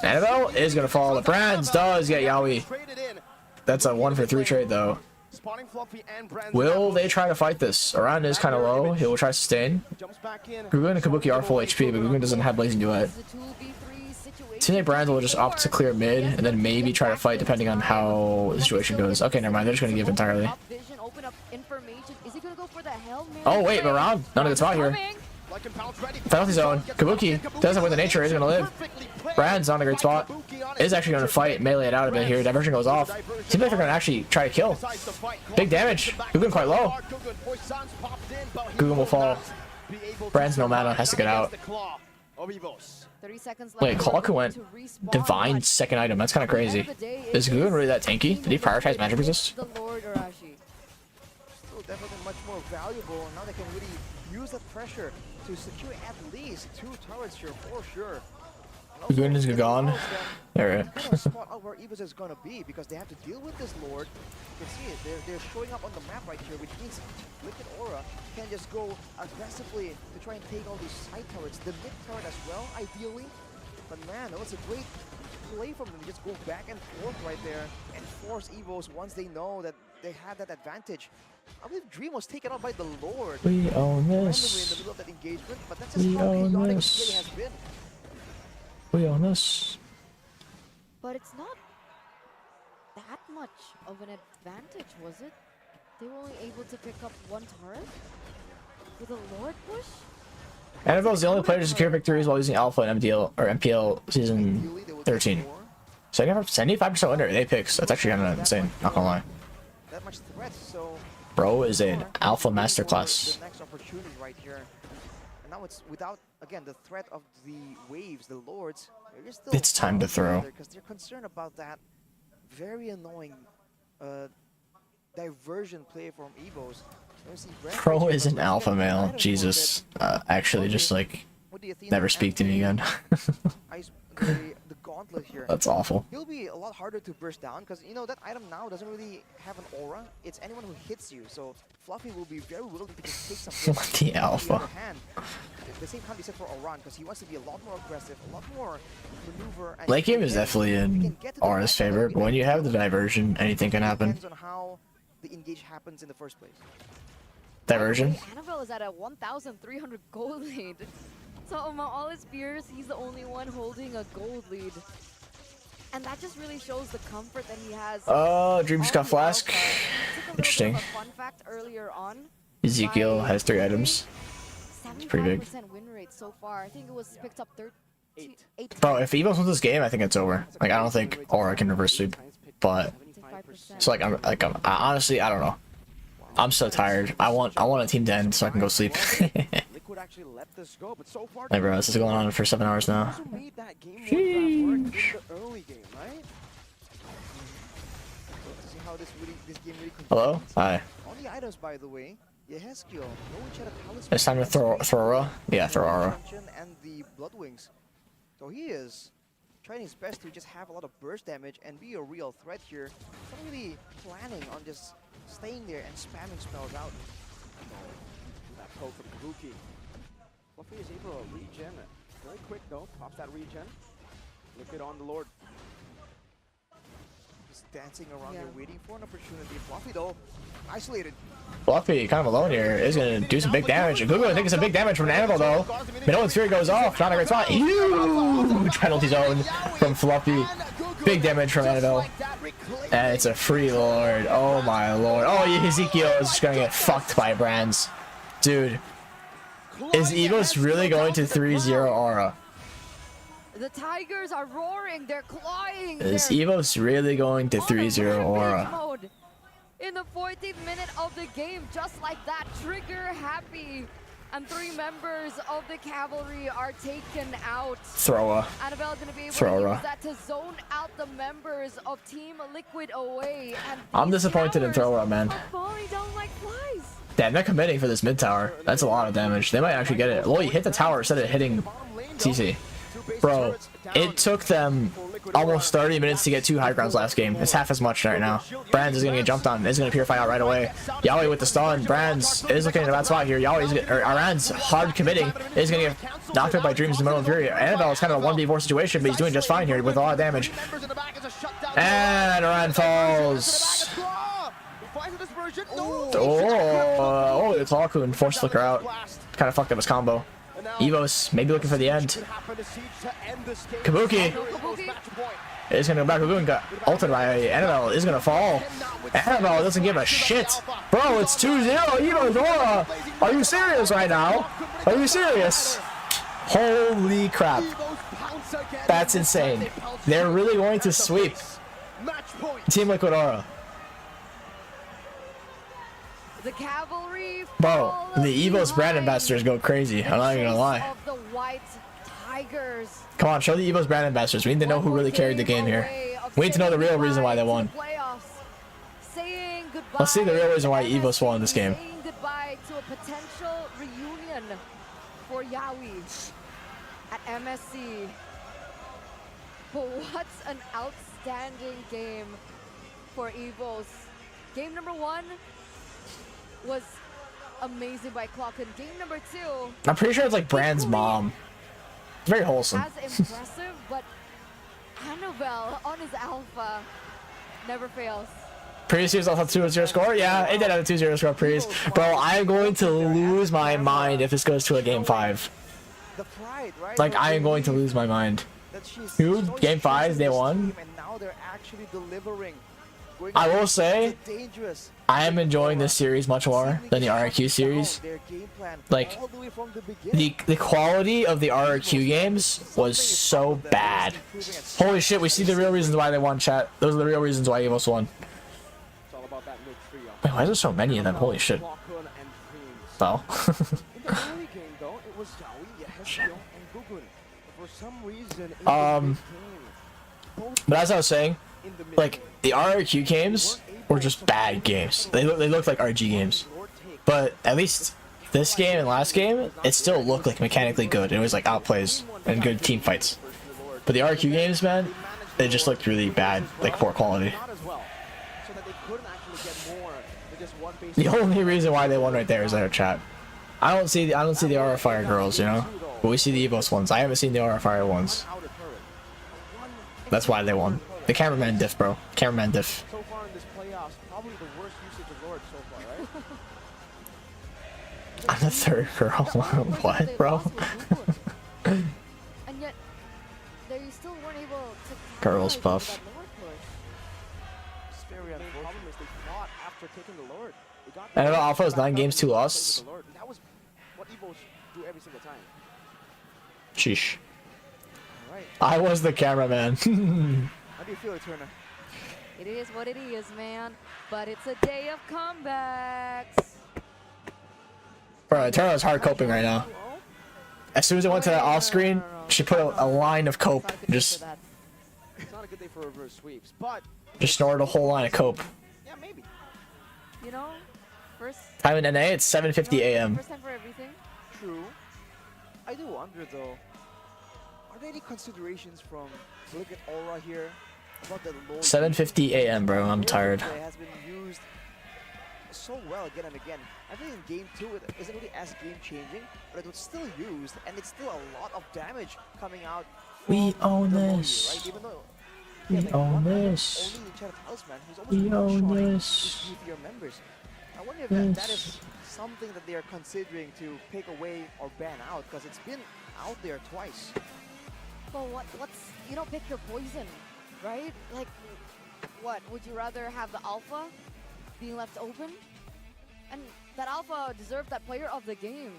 Annabelle is gonna fall. The Brands does get Yaoi. That's a 1 for 3 trade though. Will they try to fight this? Around is kind of low. He will try to sustain. Gugun and Kabuki are full HP, but Gugun doesn't have Blazing Duet. Seems like Brands will just opt to clear mid and then maybe try to fight depending on how the situation goes. Okay, never mind. They're just gonna give entirely. Oh wait, but Ron, not a good spot here. Penalty zone. Kabuki doesn't win the nature. He's gonna live. Brad's on a great spot. Is actually gonna fight, melee it out a bit here. Diversion goes off. Seems like they're gonna actually try to kill. Big damage. Gugun quite low. Gugun will fall. Brad's no mana, has to get out. 30 seconds Wait, Clawcoon went divine second item. That's kind of crazy. Is Gugun really that tanky? Did he prioritize magic resist? Still definitely much more valuable, and now they can really use that pressure to secure at least 2 turrets here for sure. Gugun is gone. Alright. Spot out where Evos is gonna be because they have to deal with this Lord. You can see it, they're showing up on the map right here, which means Liquid Aura can just go aggressively to try and take all these side turrets, the mid turret as well, ideally. But man, that was a great play from them to just go back and forth right there and force Evos once they know that they had that advantage. I believe Dream was taken out by the Lord. We own randomly this. in the middle of that engagement, but that's just We how own chaotic this. this play has been. We own this. But it's not that much of an advantage, was it? They were only able to pick up 1 turret with a Lord push? Annabelle's the only player to secure victories while using Alpha and MPL season 13. 75% winner in Apex. That's actually kind of insane, not gonna lie. That much threat, so Bro is an Alpha masterclass. the next opportunity right here. now it's without, again, the threat of the waves, the lords. They're just still It's time to throw. because they're concerned about that very annoying diversion play from Evos. Pro is an alpha male. Jesus. Actually, just like never speak to me again. The gauntlet here. That's awful. He'll be a lot harder to burst down because you know that item now doesn't really have an aura. It's anyone who hits you. So Fluffy will be very willing to just take some hits. The alpha. On the other hand, the same can't be said for Oran because he wants to be a lot more aggressive, a lot more maneuver. And Late game is definitely in Aura's favor, but when you have the diversion, anything can happen. Depends on how the engage happens in the first place. Diversion? Annabelle is at a 1,300 gold lead. So among all his peers, he's the only one holding a gold lead. And that just really shows the comfort that he has. Oh, Dream's got Flask. Interesting. Fun fact earlier on. Ezekiel has 3 items. It's pretty big. 75% win rate so far. I think it was picked up 8. Bro, if Evos wins this game, I think it's over. Like, I don't think Aura can reverse sweep. But so like I'm honestly, I don't know. I'm so tired. I want a team to end so I can go sleep. Hey bro, this is going on for 7 hours now. Sheesh. Hello? Hi. On the items, by the way, Yehezkiel, It's time to throw Aura. Yeah, throw Aura. And the Blood Wings. So he is trying his best to just have a lot of burst damage and be a real threat here. Not really planning on just staying there and spamming spells out. That poke from Kabuki. Fluffy is able to regen. Very quick though, pops that regen. Look it on the Lord. Just dancing around here, waiting for an opportunity. Fluffy though, isolated. Fluffy, kind of alone here, is going to do some big damage. Google, I think it's some big damage from Annabelle though. Minoan's Fury goes off, not a great spot. Huge penalty zone from Fluffy. Big damage from Annabelle. And it's a free Lord. Oh my Lord. Oh, Ezekiel is just going to get fucked by Brands. Dude. Is Evos really going to 3-0 Aura? The Tigers are roaring, they're clawing. Is Evos really going to 3-0 Aura? Mode. In the 14th minute of the game, just like that, trigger happy. And 3 members of the cavalry are taken out. Thrower. Annabelle gonna be able Thrower. to use that to zone out the members of Team Liquid away. And I'm disappointed in Thrower, man. falling down like flies. Damn, they're committing for this mid tower. That's a lot of damage. They might actually get it. Loy, hit the tower instead of hitting TC. Bro, it took them almost 30 minutes to get 2 high grounds last game. It's half as much right now. Brands is going to get jumped on. Is going to purify out right away. Yaoi with the stun. Brands is looking in a bad spot here. Aran's hard committing. Is going to get knocked out by Dreams in the middle of Fury. Annabelle is kind of a 1v4 situation, but he's doing just fine here with a lot of damage. And Aran falls. Oh, the Clarkun forced Flicker out. Kind of fucked up his combo. Evos maybe looking for the end. Kabuki is gonna go back. Kabuki got ulted by Annabelle. Is gonna fall. Annabelle doesn't give a shit. Bro, it's 2-0. Evos Aura. Are you serious right now? Are you serious? Holy crap. That's insane. They're really going to sweep Team Liquid Aura. The cavalry. Bro, the Evos brand ambassadors go crazy. I'm not even gonna lie. Of the White Tigers. Come on, show the Evos brand ambassadors. We need to know who really carried the game here. We need to know the real reason why they won. Let's see the real reason why Evos won this game. Saying goodbye to a potential reunion for Yaoi at MSC. But what an outstanding game for Evos. Game number 1 was amazing by Clock, and game number 2. I'm pretty sure it's like Brand's mom. It's very wholesome. As impressive, but Annabelle on his alpha never fails. Priest was off a 2-0 score? Yeah, it did have a 2-0 score, Priest. Bro, I'm going to lose my mind if this goes to a game 5. Like, I am going to lose my mind. Dude, game 5, they won. And now they're actually delivering. I will say, I am enjoying this series much more than the RRQ series. Like, the quality of the RRQ games was so bad. Holy shit, we see the real reasons why they won, chat. Those are the real reasons why Evos won. Wait, why is there so many of them? Holy shit. Well. was Yawi, Yehesio, and Gugun. For some reason, in But as I was saying, like the RRQ games were just bad games. They looked like RG games. But at least this game and last game, it still looked like mechanically good. It was like outplays and good team fights. But the RRQ games, man, they just looked really bad, like poor quality. The only reason why they won right there is their chat. I don't see the RR Fire girls, you know, but we see the Evos ones. I haven't seen the RR Fire ones. That's why they won. The cameraman diff, bro. Cameraman diff. So far in this playoffs, probably the worst usage of Lord so far, right? I'm the third girl. What, bro? And yet, they still weren't able to. Girls buff. It's very unfortunate. The problem is they fought after taking the Lord. I know Alpha was 9 games, 2 losses. That was what Evos do every single time. Sheesh. Alright. I was the cameraman. How do you feel, Turner? It is what it is, man. But it's a day of comebacks. Bro, Turner's hard coping right now. As soon as I went to that off screen, she put a line of cope. Just It's not a good day for reverse sweeps, but snorted a whole line of cope. yeah, maybe. You know, first Time in NA, it's 7:50 a.m. first time for everything. True. I do wonder though, are there any considerations from look at Aura here about the Lord? 7:50 a.m. bro, I'm tired. It has been used so well again and again. I think in game 2 it isn't really as game changing, but it was still used and it's still a lot of damage coming out. We own the Lord, this. right? Even though We like own only this. Enchanted Talisman, who's almost We own one-shotting this. his GTR members. I wonder if Yes. that is something that they are considering to take away or ban out, because it's been out there twice. But what's you know, pick your poison, right? Like, what would you rather have the alpha being left open? And that alpha deserved that player of the game.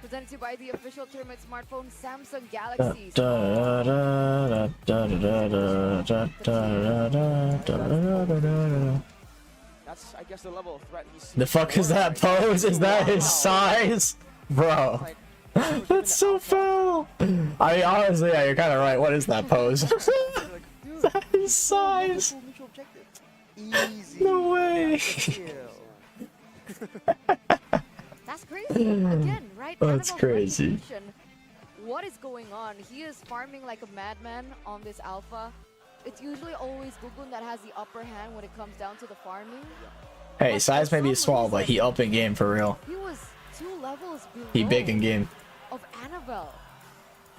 Presented to you by the official tournament smartphone Samsung Galaxy. That's, I guess, the level of threat he's The fuck is that pose? Is that his size? Bro. That's so foul. I mean, honestly, yeah, you're kind of right. What is that pose? That is size. No way. That's crazy. Again, right? That's Annabelle's crazy. reputation. What is going on? He is farming like a madman on this alpha. It's usually always Gugun that has the upper hand when it comes down to the farming. Hey, size may be small, but he up in game for real. He was 2 levels below He big in game. of Annabelle.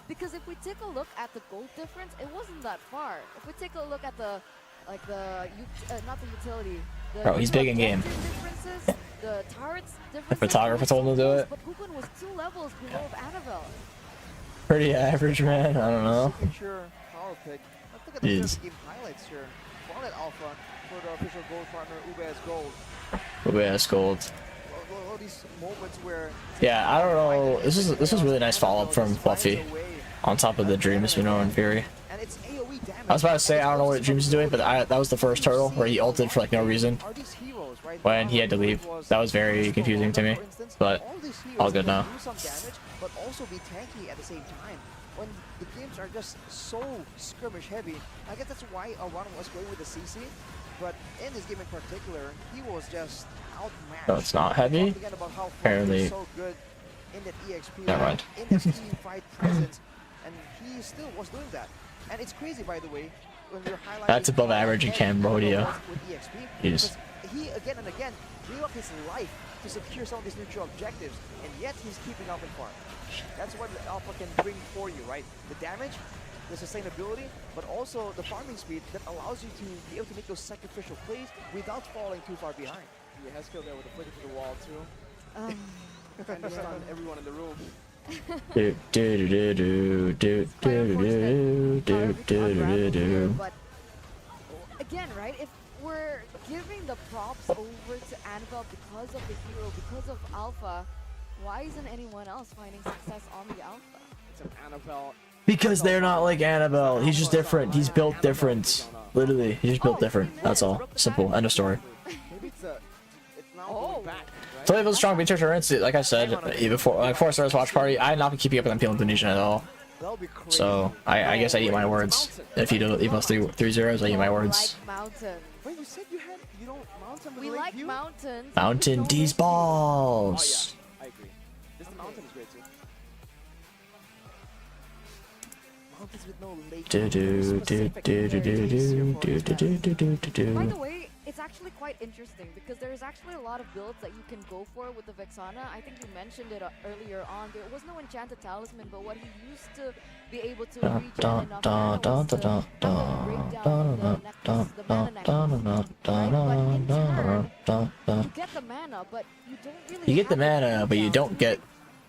Because if we take a look at the gold difference, it wasn't that far. If we take a look at the, like not the utility. The Bro, he's big in game. differences, the turrets The differences. photographer told him to do it. But Gugun was 2 levels below of Annabelle. Pretty average, man. I don't know. Signature power pick. Let's look at the Jeez. first game highlights here. Wallet Alpha for the official gold partner, Ubez Gold. Ubez Gold. All these moments where Yeah, I don't know. This was really nice follow up from Fluffy. On top of the dreams, you know, in Fury. and it's AoE damage. I was about to say I don't know what Dreams is doing, but that was the first turtle where he ulted for like no reason when he had to leave. That was very confusing to me, but all good now. Do some damage, but also be tanky at the same time. When the games are just so skirmish heavy, I guess that's why Aran was going with the CC. But in this game in particular, he was just outmatched. No, it's not heavy. Forget about how Apparently. so good in that EXP, Never mind. in that team fight presence, and he still was doing that. And it's crazy, by the way, when you're highlighting. That's above average in Cambodia. With EXP, Jeez. because he again and again gave up his life to secure some of these neutral objectives, and yet he's keeping up in farm. That's what the Alpha can bring for you, right? The damage, the sustainability, but also the farming speed that allows you to be able to make those sacrificial plays without falling too far behind. Yeah, Haskell there with a flicker to the wall too. Kind of stunned everyone in the room. Do do do do do do do do do. But again, right? If we're giving the props over to Annabelle because of the hero, because of Alpha, why isn't anyone else finding success on the Alpha? It's an Annabelle. Because they're not like Annabelle. He's just different. He's built different. Literally, he's just built different. That's all. Simple. End of story. Maybe it's now going back, right? So it was strong beach tournaments. Like I said before I started watch party, I had not been keeping up with MPL Indonesia at all. So I guess I eat my words. If you do Evos 3-0s, I eat my words. Like mountains. Wait, you said you don't mountain with We lake like view? mountains. Mountain these balls. Oh yeah, I agree. This mountain is great too. Mountains with no lake. By the way, it's actually quite interesting because there's actually a lot of builds that you can go for with the Vexana. I think you mentioned it earlier on. There was no enchanted talisman, but what he used to be able to regen enough mana was to have them break down the necklace, the mana necklace, right? But in turn, you get the mana, but you don't really You get the have it mana, but you don't get.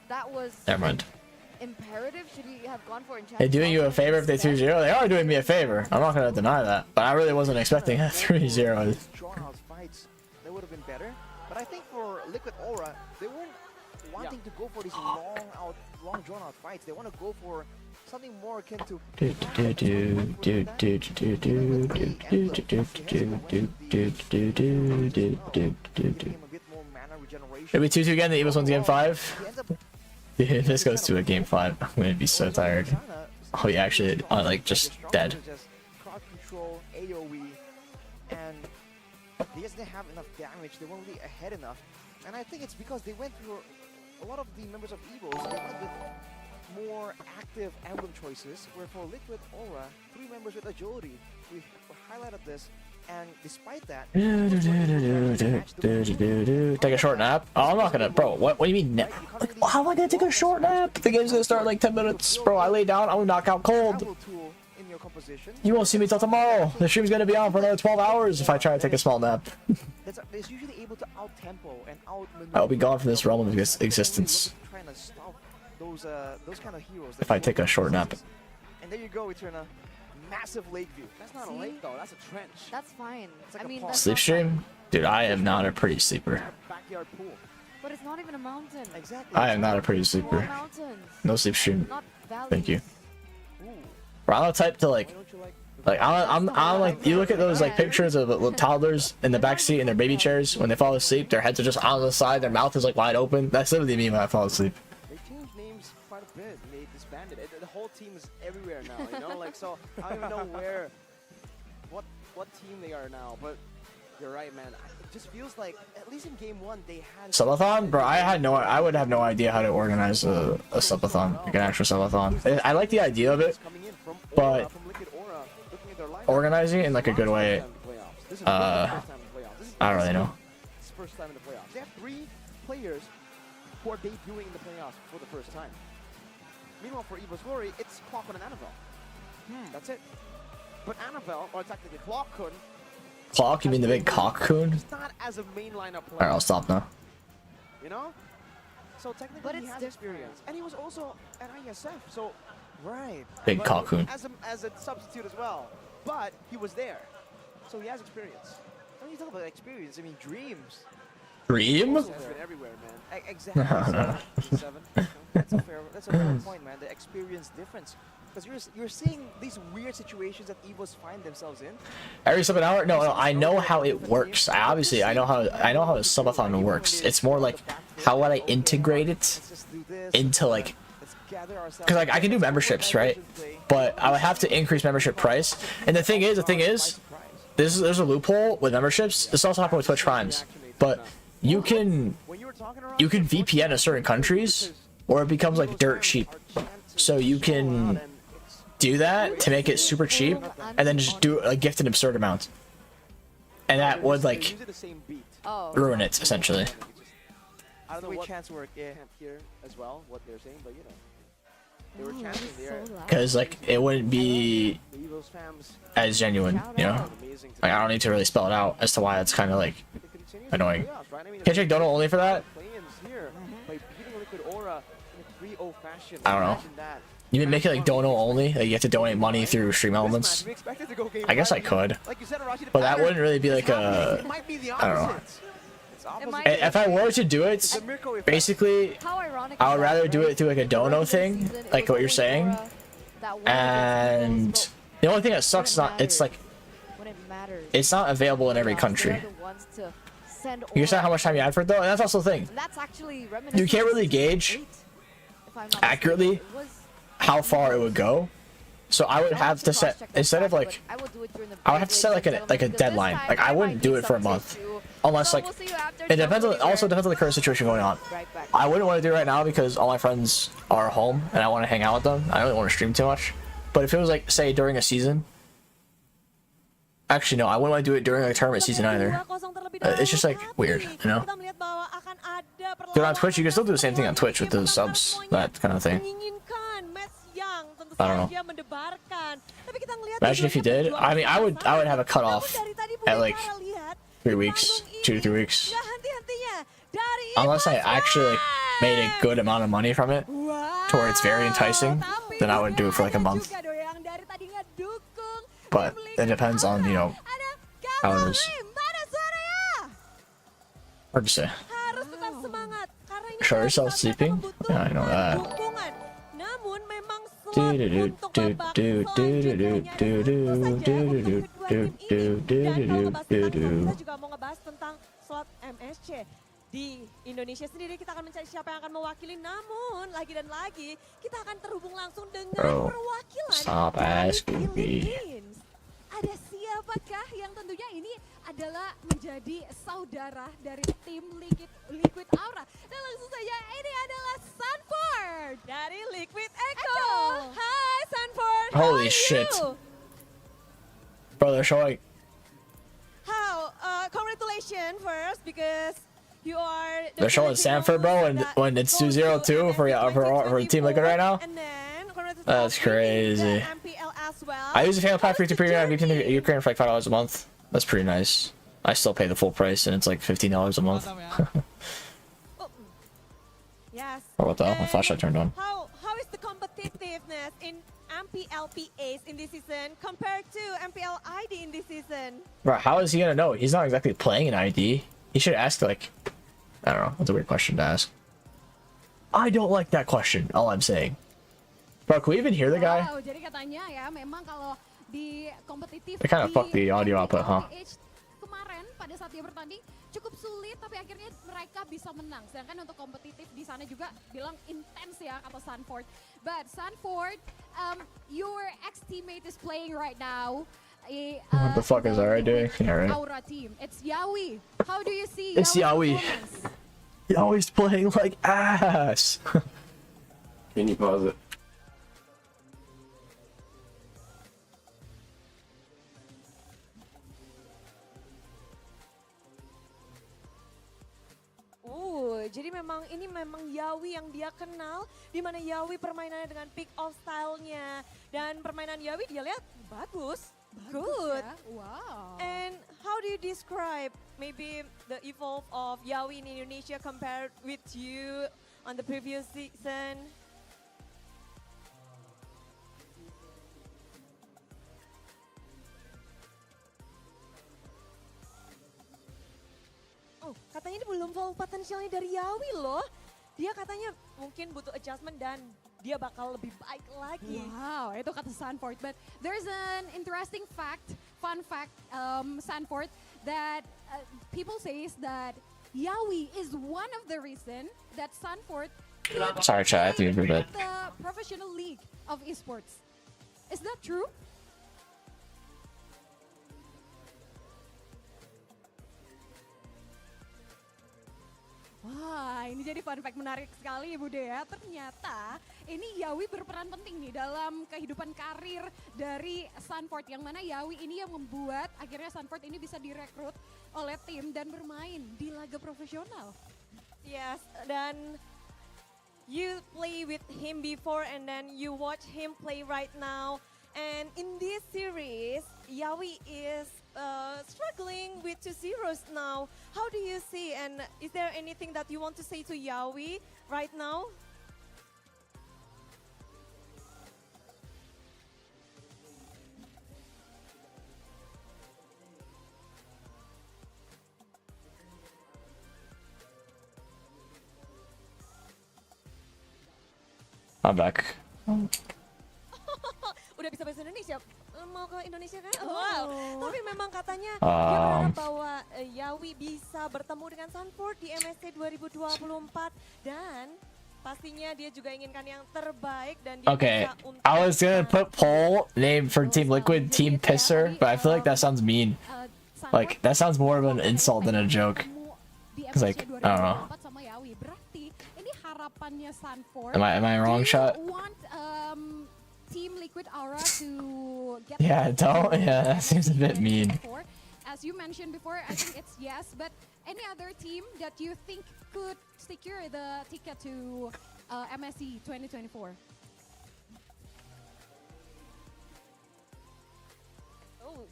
that was Never mind. imperative. Should he have gone for enchanted They're doing you a favor if they 2-0. They are doing me a favor. I'm not gonna deny that, but I really wasn't expecting a 3-0. Drawn-out fights, that would have been better. But I think for Liquid Aura, they weren't wanting to go for these long drawn-out fights. They want to go for something more akin to. It'll be 2-2 again. The Evos wins game 5. If this goes to a game 5, I'm gonna be so tired. Oh, yeah, actually, like just dead. Crowd control, AoE, and they just didn't have enough damage. They weren't really ahead enough, and I think it's because they went through a lot of the members of Evos. They went with more active emblem choices. Where for Liquid Aura, 3 members with agility. We highlighted this. And despite that, take a short nap. Oh, I'm not gonna, bro. What do you mean? Like, how am I gonna take a short nap? The game's gonna start in like 10 minutes, bro. I lay down, I'm gonna knock out cold. You won't see me till tomorrow. The stream's gonna be on for another 12 hours if I try to take a small nap. It's usually able to out-tempo and out-maneuver. I'll be gone from this realm of existence Trying to stop those kind of heroes. if I take a short nap. And there you go, Eterna. Massive lake view. That's not a lake though. That's a trench. That's fine. Like I mean, Sleep stream? Dude, I am not a pretty sleeper. Backyard pool. But it's not even a mountain. Exactly. I am not a pretty sleeper. No sleep stream. Thank you. Bro, I'm the type to like I'm like, you look at those like pictures of little toddlers in the backseat in their baby chairs when they fall asleep, their heads are just on the side, their mouth is like wide open. That's literally me when I fall asleep. They changed names quite a bit. They disbanded it. The whole team is everywhere now, you know? Like, so I don't even know what team they are now, but you're right, man. It just feels like, at least in game 1, they had... Subathon? Bro, I would have no idea how to organize a subathon, like an actual subathon. I like the idea of it, but organizing it in like a good way, I don't really know. This is first time in the playoffs. They have 3 players who are debuting in the playoffs for the first time. Meanwhile, for Evos Glory, it's Clockun and Annabelle. That's it. But Annabelle, or technically Clockun, Clock? You mean the big cocoon? not as a main lineup player. Alright, I'll stop now. You know? So technically he has experience. And he was also at ISF, so right. Big But cocoon. as a substitute as well. But he was there. So he has experience. When you talk about experience, I mean dreams. Dream? Has been everywhere, man. Exactly. That's a fair point, man. The experience difference. Because you're seeing these weird situations that Evos find themselves in. Every sub an hour? No, I know how it works. I know how a subathon works. It's more like how would I integrate it into like, because like I can do memberships, right? But I would have to increase membership price. And the thing is, there's a loophole with memberships. This also happened with Twitch Primes, but you can VPN to certain countries, or it becomes like dirt cheap. So you can do that to make it super cheap, and then just do a gift an absurd amount, and that would like ruin it essentially. I don't know what chance work here as well, what they're saying, but you know. They were chanting there. Because like it wouldn't be as genuine, you know. Like I don't need to really spell it out as to why it's kind of like annoying. Can I check Dono only for that? I don't know. You make it like Dono only? Like you have to donate money through stream elements? I guess I could, but that wouldn't really be like a. I don't know. If I were to do it, basically, I would rather do it through like a dono thing, like what you're saying. And the only thing that sucks is it's not available in every country. send You said how much time you had for it though, and that's also the thing. And that's actually You can't really gauge accurately how far it would go. So I would have to set, instead of like, I would have to set like a deadline. Like I wouldn't do it for a month, unless like it depends on, also depends on the current situation going on. I wouldn't want to do it right now because all my friends are home and I want to hang out with them. I don't really want to stream too much. But if it was like, say, during a season, actually no, I wouldn't want to do it during a tournament season either. It's just like weird, you know. Dude, on Twitch you can still do the same thing on Twitch with the subs, that kind of thing. I don't know. Imagine if you did. I mean, I would have a cutoff at like 3 weeks, 2 to 3 weeks. Unless I actually like made a good amount of money from it, to where it's very enticing, then I would do it for like a month. But it depends on, you know, how it is. Hard to say. Show yourself sleeping? Yeah, I know that. Dan kalau kita juga mau ngebahas tentang slot MSC. Di Indonesia sendiri kita akan mencari siapa yang akan mewakili, namun lagi dan lagi kita akan terhubung langsung dengan perwakilan dari Philippines. Ada siapakah yang tentunya ini adalah menjadi saudara dari tim Liquid Aura. Dan langsung saja ini adalah Sanford dari Liquid Echo. Hai Sanford. Holy shit. Bro, they're showing. How? Congratulations first because you are. They're showing Sanford, bro, when it's 2-0-2 for a team like it right now. That's crazy. I use a family pack for you to pre-run Ukraine for like $5 a month. That's pretty nice. I still pay the full price and it's like $15 a month. Yes. Oh, what the hell? My flashlight turned on. How is the competitiveness in MPL PAs in this season compared to MPL ID in this season? Bro, how is he gonna know? He's not exactly playing an ID. He should ask like, I don't know. That's a weird question to ask. I don't like that question. All I'm saying. Bro, can we even hear the guy? Wow, jadi katanya ya memang kalau di kompetitif They kind of fucked the audio output, huh? Kemarin pada saat dia bertanding cukup sulit tapi akhirnya mereka bisa menang. Sedangkan untuk kompetitif di sana juga bilang intens ya kata Sanford. But Sanford, your ex-teammate is playing right now. What the fuck is Aura doing? Yeah, right. Aura team. It's Yawi. How do you see It's Yawi. Yawi's playing like ass. Can you pause it? Jadi memang ini memang Yawi yang dia kenal, di mana Yawi permainannya dengan pick off style-nya dan permainan Yawi dia lihat bagus, good. Ya? Wow. And how do you describe maybe the evolve of Yawi in Indonesia compared with you on the previous season? Oh, katanya ini belum full potensialnya dari Yawi loh. Dia katanya mungkin butuh adjustment dan dia bakal lebih baik lagi. Wow, itu kata Sanford. But there's an interesting fact, fun fact, Sanford, that people says that Yawi is one of the reason that Sanford Sorry, chat. I think the professional league of esports. Is that true? Wah, ini jadi fun fact menarik sekali Ibu Dea. Ternyata ini Yawi berperan penting nih dalam kehidupan karir dari Sanford. Yang mana Yawi ini yang membuat akhirnya Sanford ini bisa direkrut oleh tim dan bermain di laga profesional. Yes, dan you play with him before and then you watch him play right now. And in this series, Yawi is struggling with 2-0s now. How do you see, and is there anything that you want to say to Yawi right now? I'm back. Udah bisa bahasa Indonesia. mau ke Indonesia kan? Wow. Tapi memang katanya dia Um, berharap bahwa Yawi bisa bertemu dengan Sanford di MSC 2024 dan pastinya dia juga inginkan yang terbaik dan dia Okay, bisa untuk I was gonna put poll name for Team Liquid, Team Pisser, but I feel like that sounds mean. Like, that sounds more of an insult than a joke. Di Cause like, MSC I don't know. 2024 sama Yawi. Berarti ini harapannya Sanford. Am I wrong, Do you Shot? want Team Liquid Aura to get Yeah, don't. Yeah, that seems a bit mean. As you mentioned before, I think it's yes, but any other team that you think could secure the ticket to MSC 2024? Oh.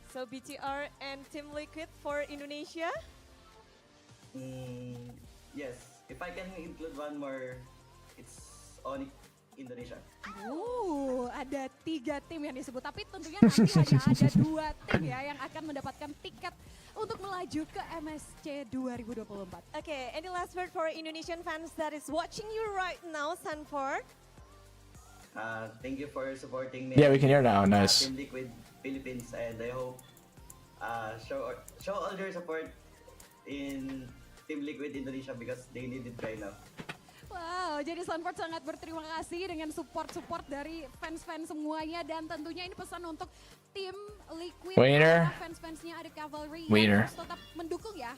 So BTR and Team Liquid for Indonesia? Yes, if I can include one more, it's only Indonesia. Ada 3 tim yang disebut, tapi tentunya nanti hanya ada 2 tim ya yang akan mendapatkan tiket untuk melaju ke MSC 2024. Okay, any last word for Indonesian fans that is watching you right now, Sanford? Thank you for supporting me. Yeah, we can hear now. Nice. Team Liquid Philippines, and I hope show all your support in Team Liquid Indonesia because they need it right now. Wow, jadi Sanford sangat berterima kasih dengan support dari fans-fans semuanya dan tentunya ini pesan untuk tim Liquid, Wiener. fans-fansnya ada Cavalry Wiener. yang harus tetap mendukung ya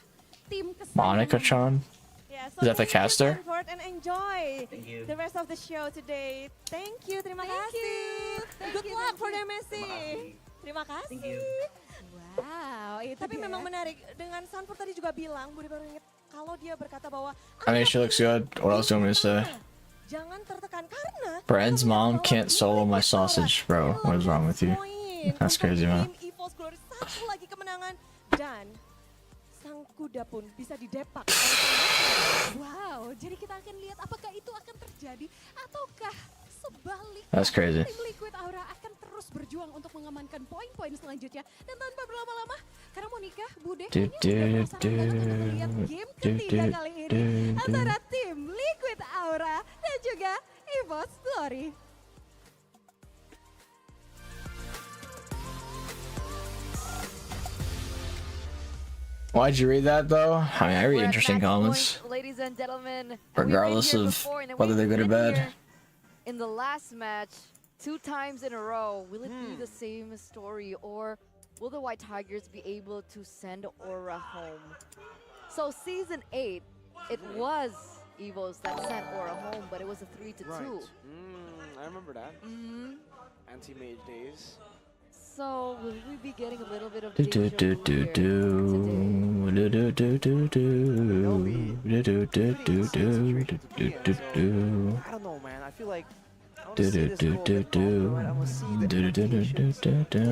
tim Monica-chan? Yeah, so Is that the thank you, caster? Sanford, and enjoy Thank you. the rest of the show today. Thank you, terima kasih. Good luck for the MSC. Terima kasih. Thank you. Wow, itu Tapi dia. memang menarik dengan Sanford tadi juga bilang, Budi baru inget kalau dia berkata bahwa I mean, she looks good. What else do you want me to say? jangan tertekan karena Brand's mom can't solo my sausage, bro. What is wrong with you? That's crazy, man. tim Evos Glory satu lagi kemenangan dan sang kuda pun bisa didepak. Wow, jadi kita akan lihat apakah itu akan terjadi ataukah sebaliknya. That's crazy. Tim Liquid Aura akan terus berjuang untuk mengamankan poin-poin selanjutnya dan tanpa berlama-lama karena Monica, Bude kayaknya sudah penasaran banget untuk melihat game ketiga kali ini antara tim Liquid Aura dan juga Evos Glory. Why'd you read that though? I mean, I read We're at interesting match comments, point, ladies and gentlemen. And regardless we've been here of before, and whether we've they're good or been bad. here In the last match, 2 times in a row, will it be the same story, or will the White Tigers be able to send Aura home? So season 8, it was Evos that sent Aura home, but it was a 3-2. Right. I remember that. Anti-mage days. So will we be getting a little bit of Do deja do do vu do here do do do do do do do do do do do do. I don't know, man. I feel like Do do do do do do do do do do do.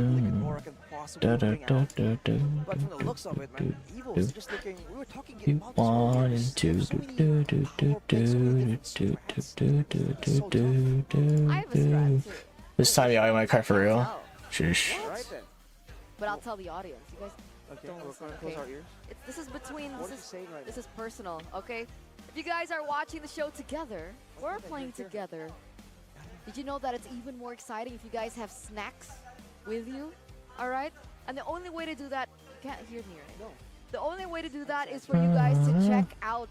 Da da da da da. But from the looks of it, man, Evos is just looking. We were talking You about this want earlier. to do do do do do do do do do I have a strat do. too. This time, yeah, I might cry for real. Sheesh. Right then. But I'll tell the audience. You guys Okay, don't we're listen, gonna close okay? our ears. This is between. What This is is he saying right this now? is personal, okay? If you guys are watching the show together, we're playing together. Did you know that it's even more exciting if you guys have snacks with you? All right? And the only way to do that, you can't hear me, right? No. The only way to do that is for you guys to check out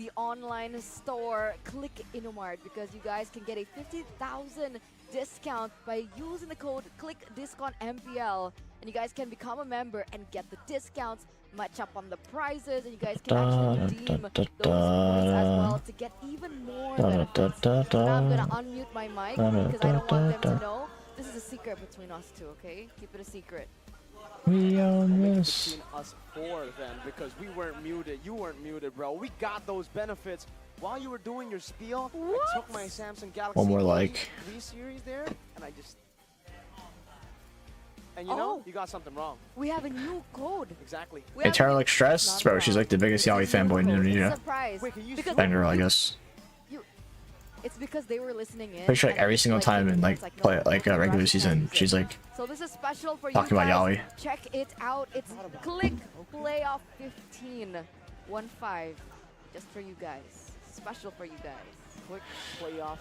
the online store, Click Innomart, because you guys can get a 50,000 discount by using the code ClickDiscountMPL, and you guys can become a member and get the discounts, match up on the prizes, and you guys can actually redeem those points as well to get even more benefits. Now I'm gonna unmute my mic because I don't want them to know. This is a secret between us two, okay? Keep it a secret. We own this. Between us 4 then, because we weren't muted. You weren't muted, bro. We got those benefits while you were doing your spiel. I took my Samsung Galaxy One more like. 3 series there, and I just. And you know, you got something wrong. We have a new code. Exactly. Eternal like stress, bro. She's like the biggest Yaoi fanboy in Indonesia. Surprise. Because Banger, I guess. it's because they were listening in. Pretty sure like and every single time in like play like a regular season, she's like So this is special for talking you about guys. Yaoi. Check it out. It's Click Playoff 15. 1-5. Just for you guys. Special for you guys. Click Playoff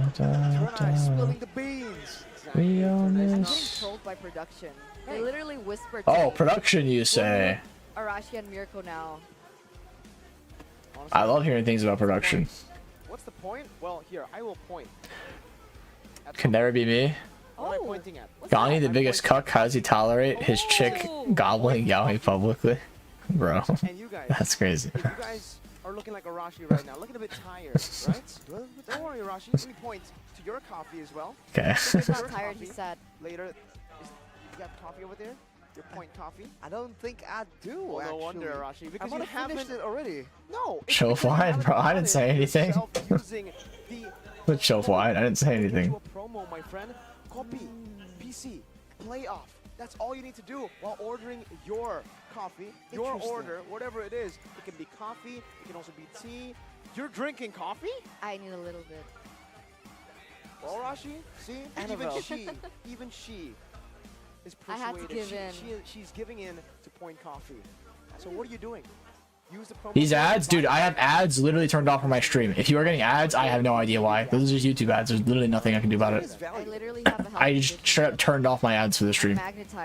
Spilling the beans. We own I'm getting this. trolled by production. They literally whispered. Oh, production, you say? Arashi and Mirko now. I love hearing things about production. What's the point? Well, here, I will point. Can never be me. What am I pointing at? Gani, the biggest cuck, how does he tolerate his chick gobbling yaoi publicly? Bro, And you guys, that's crazy. if you guys are looking like Arashi right now, looking a bit tired, right? Well, don't worry, Arashi. Let me point to your coffee as well. Okay. He's not tired, he said. Later, you got coffee over there? Your point coffee? I don't think I do. Well, no actually. wonder, Arashi, because I you might have finished haven't- it already. No. it's Show because you fine, haven't bro. I didn't done say it anything. yourself using the Let's show fine. I didn't say anything. do a promo, my friend. Copy, PC, play off. That's all you need to do while ordering your coffee, your Interesting. order, whatever it is. It can be coffee, it can also be tea. You're drinking coffee? I need a little bit. Well, Rashi, see, Annabelle. even she is I had to persuaded. give in. She's giving in to Point Coffee. So what are you doing? Use the promo These code, ads, dude, I have ads literally turned off on my stream. If you are getting ads, I have no idea why. Those are just YouTube ads. There's literally nothing I can do about it. I literally have a health I just straight up turned off my ads for the stream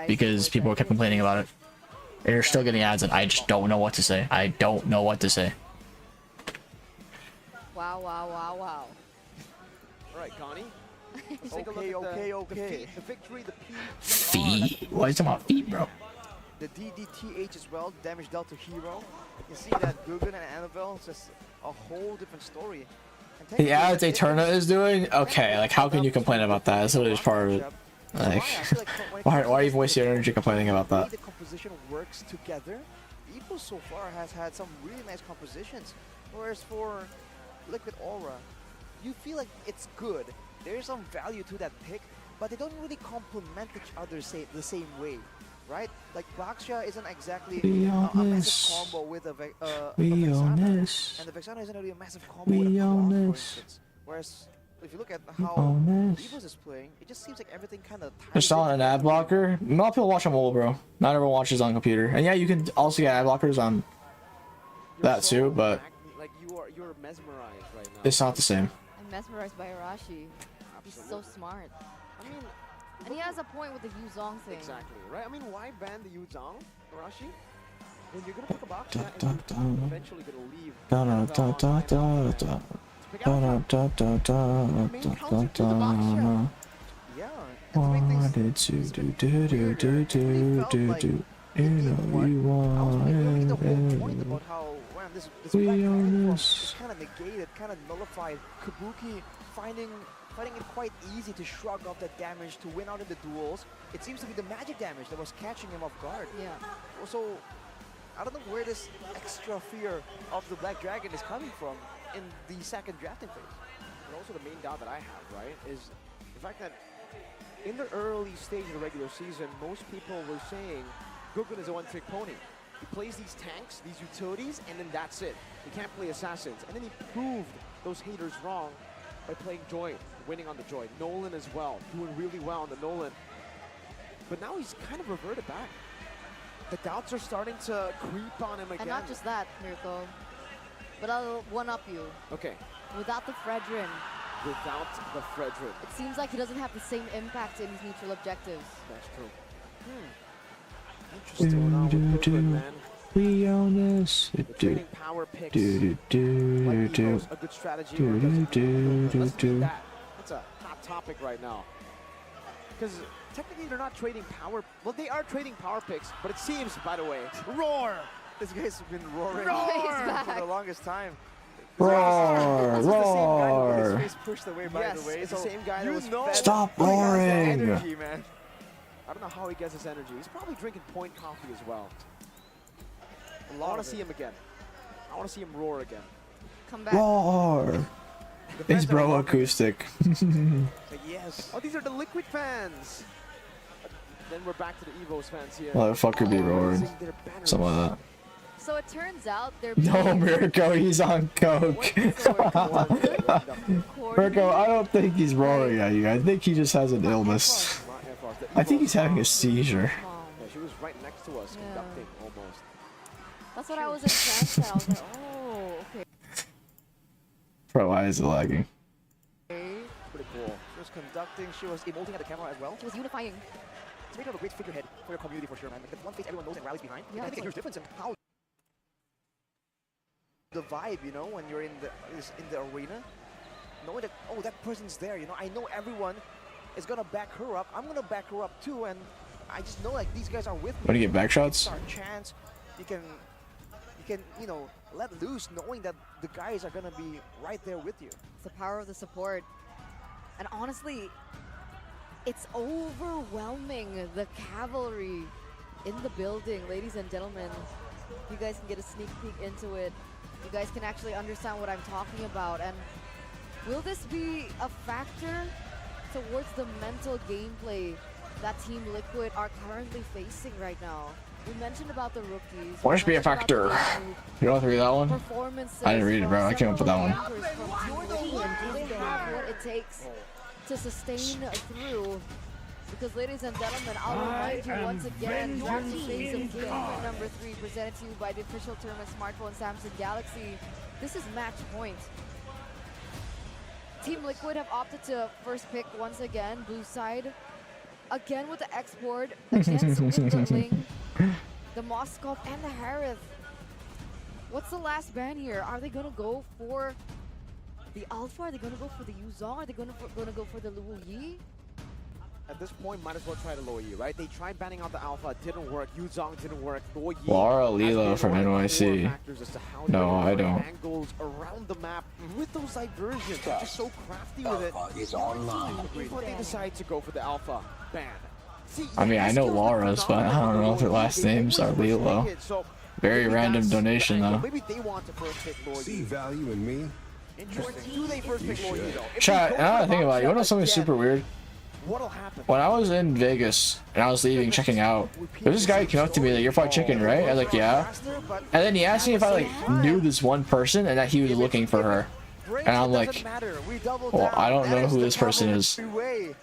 because people kept complaining about it. And you're still getting ads, and I just don't know what to say. I don't know what to say. Wow, wow, wow, wow. All right, Connie. Let's take a Okay, look at okay, the, okay. The victory, the P. Feet? Why are you talking about feet, bro? The DDTH as well, damage dealt to hero. You can see that Guggen and Annabelle is just a whole different story. And The technically, ads it- Eterna is doing? Okay, like how can you complain about that? That's literally just part of it. Like, why are you voicing your energy complaining about the way that? the composition works together, Evos so far has had some really nice compositions. Whereas for Liquid Aura, you feel like it's good. There's some value to that pick, but they don't really complement each other the same way, right? Like Baxia isn't exactly Be a massive honest. combo with a Be Vexana, honest. and the Vexana isn't really a massive combo Be with a Claw, for honest. instance. Whereas if you look at how honest. Evos is playing, it just seems like everything kind of Just on an ad blocker? Not people watch on mobile, bro. Not everyone watches on computer. And yeah, you can also get ad blockers on that too, but Like you're mesmerized right now. it's not the same. I'm mesmerized by Arashi. He's so smart. I mean, And he has a point with the Yuzong thing. exactly, right? I mean, why ban the Yuzong, Arashi? When you're gonna pick a box and you're eventually gonna leave. Da da da da da da. Da da da da da da da. Wanted to do do do do do do do. You know you want it. about how this We Black own Dragon form this. is kind of negated, kind of nullified. Kabuki finding it quite easy to shrug off that damage to win out in the duels. It seems to be the magic damage that was catching him off guard. Yeah. Also, I don't know where this extra fear of the Black Dragon is coming from in the second drafting phase. And also the main doubt that I have, right, is the fact that in the early stage of the regular season, most people were saying Guggen is a one-trick pony. He plays these tanks, these utilities, and then that's it. He can't play assassins. And then he proved those haters wrong by playing Joy, winning on the Joy. Nolan as well, doing really well on the Nolan. But now he's kind of reverted back. The doubts are starting to creep on him again. And not just that, Mirko. But I'll one-up you. Okay, Without the Fredrin, without the Fredrin. it seems like he doesn't have the same impact in his neutral objectives. That's true. Interesting now with Guggen, man. We own this. The Do trading power picks. do do Like do Evos, a good strategy. do or doesn't do Guggen? do Let's do do. that. That's a hot topic right now. Because technically they're not trading power. Well, they are trading power picks, but it seems, by the way, roar. This guy's been roaring Roar! for the longest time. Roar! This is the same guy who got his Roar! face pushed away, by Yes, the way. it's the same guy that you was know fed- Stop he has the roaring! energy, man. I don't know how he gets his energy. He's probably drinking point coffee as well. I want to see him again. I want to see him roar again. Come back. Roar! It's bro acoustic. Yes. Oh, these are the Liquid fans. Then we're back to the Evos fans here. Motherfucker be roaring. Raising their banners. Oh, Something like that. So it turns out they're No, Mirko, he's on coke. Mirko, I don't think he's roaring at you. I think he just has an illness. I think he's having a seizure. Yeah, she was right next to us, conducting almost. That's what I was excited. I was like, oh, okay. Bro, why is it lagging? Pretty cool. She was conducting, she was emoting at the camera as well. She was unifying. It's making her a great figurehead for your community for sure, man. Like, that's one face everyone knows and rallies behind. Yeah, And I think a huge difference in how the vibe, you know, when you're in the arena, knowing that, oh, that person's there, you know, I know everyone is gonna back her up. I'm gonna back her up too, and I just know like these guys are with me. Want to get back shots? It's our chance. You can, you know, let loose, knowing that the guys are gonna be right there with you. It's the power of the support, and honestly, it's overwhelming. The cavalry in the building, ladies and gentlemen. You guys can get a sneak peek into it. You guys can actually understand what I'm talking about. And will this be a factor towards the mental gameplay that Team Liquid are currently facing right now? We mentioned about the rookies. Why should be a factor? You don't have to read that one? I didn't read it, bro. I came up with that one. Do they have what it takes to sustain through? Because, ladies and gentlemen, I'll remind you once again, during the phase of game number 3, presented to you by the official tournament smartphone Samsung Galaxy. This is match point. Team Liquid have opted to first pick once again, blue side. Again with the export, against with the Ling, the Moskov, and the Harith. What's the last ban here? Are they gonna go for the Alpha? Are they gonna go for the Yuzong? Are they gonna go for the Luo Yi? At this point, might as well try the Luo Yi, right? They tried banning out the Alpha, it didn't work. Yuzong didn't work. Luo Yi Laura Lilo from NYC. No, I don't. Angles around the map with those diversions. They're just so crafty with it. Is online. Before they decide to go for the Alpha ban. See, I mean, I know Laura's, but I don't know if their last names are Lilo. Very random donation, though. Maybe they want to first pick Luo Yi. See value in me? Interesting. Do they first pick Luo Yi, though? Chat, now that I think about it, you wanna know something super weird? What'll happen? When I was in Vegas and I was leaving, checking out, there's this guy who came up to me like, "You're FwydChickn, right?" I was like, "Yeah." And then he asked me if I like knew this one person and that he was looking for her. And I'm like, "Well, I don't know who this person is."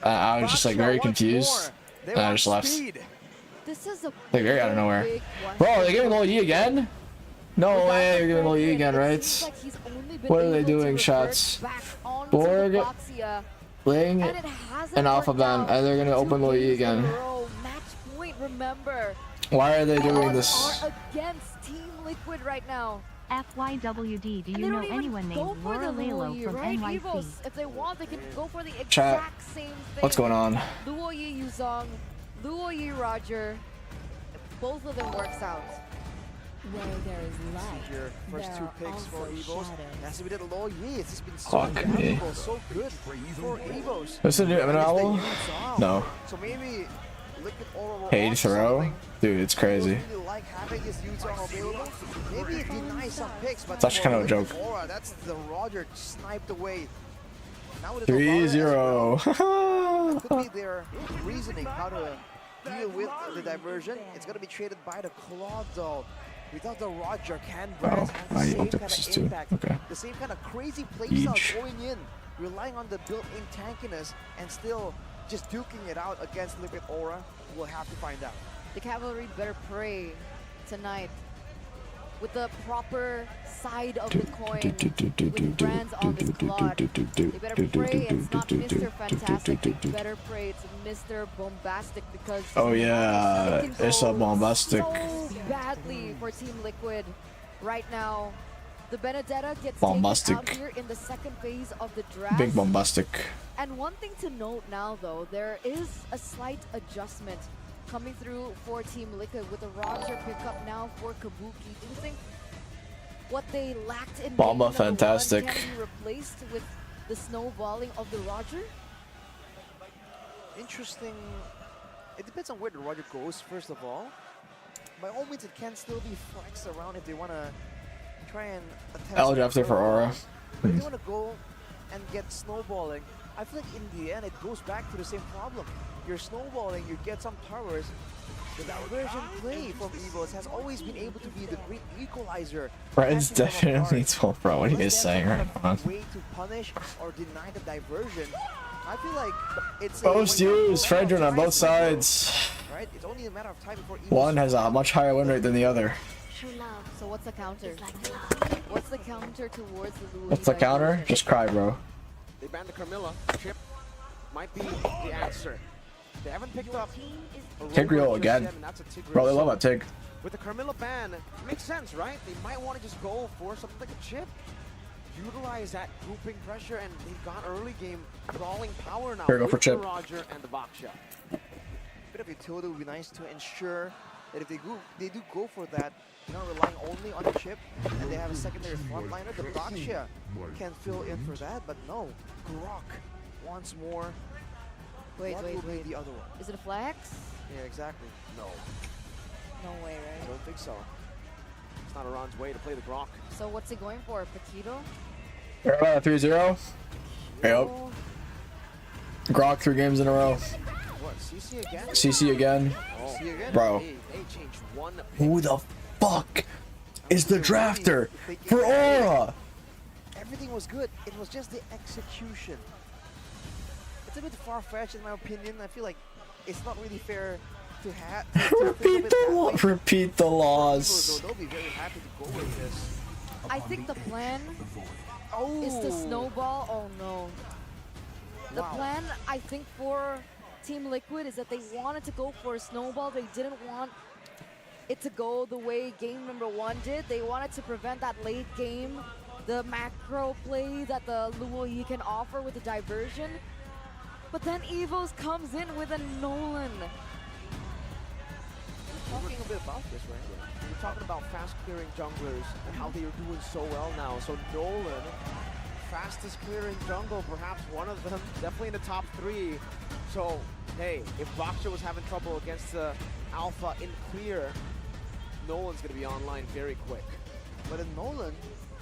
I was just like very confused, and I just left. This is a Like very out of nowhere. Bro, they're giving Luo Yi again? No way, you're giving Luo Yi again, right? What are they doing, shots? Borg, Ling, and Alpha Ban, and they're gonna open Luo Yi again. Match point, remember. Why are they doing this? Against Team Liquid right now. FYWD, do you know anyone named Laura Lalo from NYC? Evos, if they want, they can go for the exact Chat, same thing. what's going on? Luo Yi Yuzong, Luo Yi Roger, both of them works out. Where there is light, Your first there two are picks for also Evos. shadows. That's a bit of Luo Yi. It's just been so Fuck me. valuable, so good for Evos. What's the new MMO? No. So maybe Liquid Aura will Paid offer throw? something. Dude, it's crazy. Really like having his Yuzong available. Maybe it denies some picks, but It's actually kind of a Liquid joke. Aura, that's the Roger sniped away. Now with the 3-0. That could be their reasoning how to deal with the diversion. It's gonna be traded by the Claw though. Without the Roger, can Brands have the I same want kind this of too. impact, Okay. the same kind of crazy Each. playstyle going in, relying on the built-in tankiness and still just duking it out against Liquid Aura? We'll have to find out. The cavalry better pray tonight with the proper side of the coin, with brands on this clock. They better pray it's not Mr. Fantastic. They better pray it's Mr. Bombastic, because Oh yeah, it can it's a go bombastic. so badly for Team Liquid right now. The Benedetta gets Bombastic. taken out here in the second phase of the draft. Big bombastic. And one thing to note now, though, there is a slight adjustment coming through for Team Liquid with a Roger pickup now for Kabuki. Do you think what they lacked in Bomba game number fantastic. one can be replaced with the snowballing of the Roger? Interesting. It depends on where the Roger goes, first of all. By all means, it can still be flexed around if they want to try and attempt. I'll draft it for Aura. But if they want to go and get snowballing, I feel like in the end, it goes back to the same problem. You're snowballing, you get some towers. The diversion play from Evos has always been able to be the great equalizer. Friends definitely needs help, bro. What are you guys saying right now? Way to punish or deny the diversion. I feel like it's Both use Fredrin on both sides. right? It's only a matter of time before Evos One has a much higher win rate than the other. True love. So what's the counter? Is like love. What's the counter towards the Louis? What's the counter? diversion? Just cry, bro. They banned the Carmilla. Chip might be the answer. They haven't picked up a Tigreal Rover just again. yet, and that's a Tigreal. Bro, they So love that Tig. with the Carmilla ban, it makes sense, right? They might want to just go for something like a Chip. Utilize that grouping pressure, and they've got early game brawling power now. Here, go for with the Chip. Roger and the Baksha. Bit of utility would be nice to ensure that if they do go for that, you're not relying only on the Chip, and they have a secondary frontliner. The Baksha can fill in for that, but no. Grok once more. Wait, What will be the other one? Is it a flex? Yeah, exactly. No. No way, I right? don't think so. It's not Iran's way to play the Grok. So what's he going for? Paquito? 3-0. Yep. Grok 3 games in a row. What, CC again? CC again. Oh. CC again? Bro. They changed one. Who the fuck is the drafter for Aura? Everything was good. It was just the execution. It's a bit far-fetched in my opinion. I feel like it's not really fair to have. Repeat the laws. They'll be very happy to go with this. I think the plan is to snowball. Oh no. The plan, I think, for Team Liquid is that they wanted to go for a snowball. They didn't want it to go the way game number 1 did. They wanted to prevent that late game, the macro play that the Luo can offer with the diversion. But then Evos comes in with a Nolan. Talking a bit about this, right? We're talking about fast clearing junglers and how they are doing so well now. So Nolan, fastest clearing jungle, perhaps one of them, definitely in the top 3. So hey, if Baksha was having trouble against the Alpha in clear, Nolan's gonna be online very quick. But in Nolan,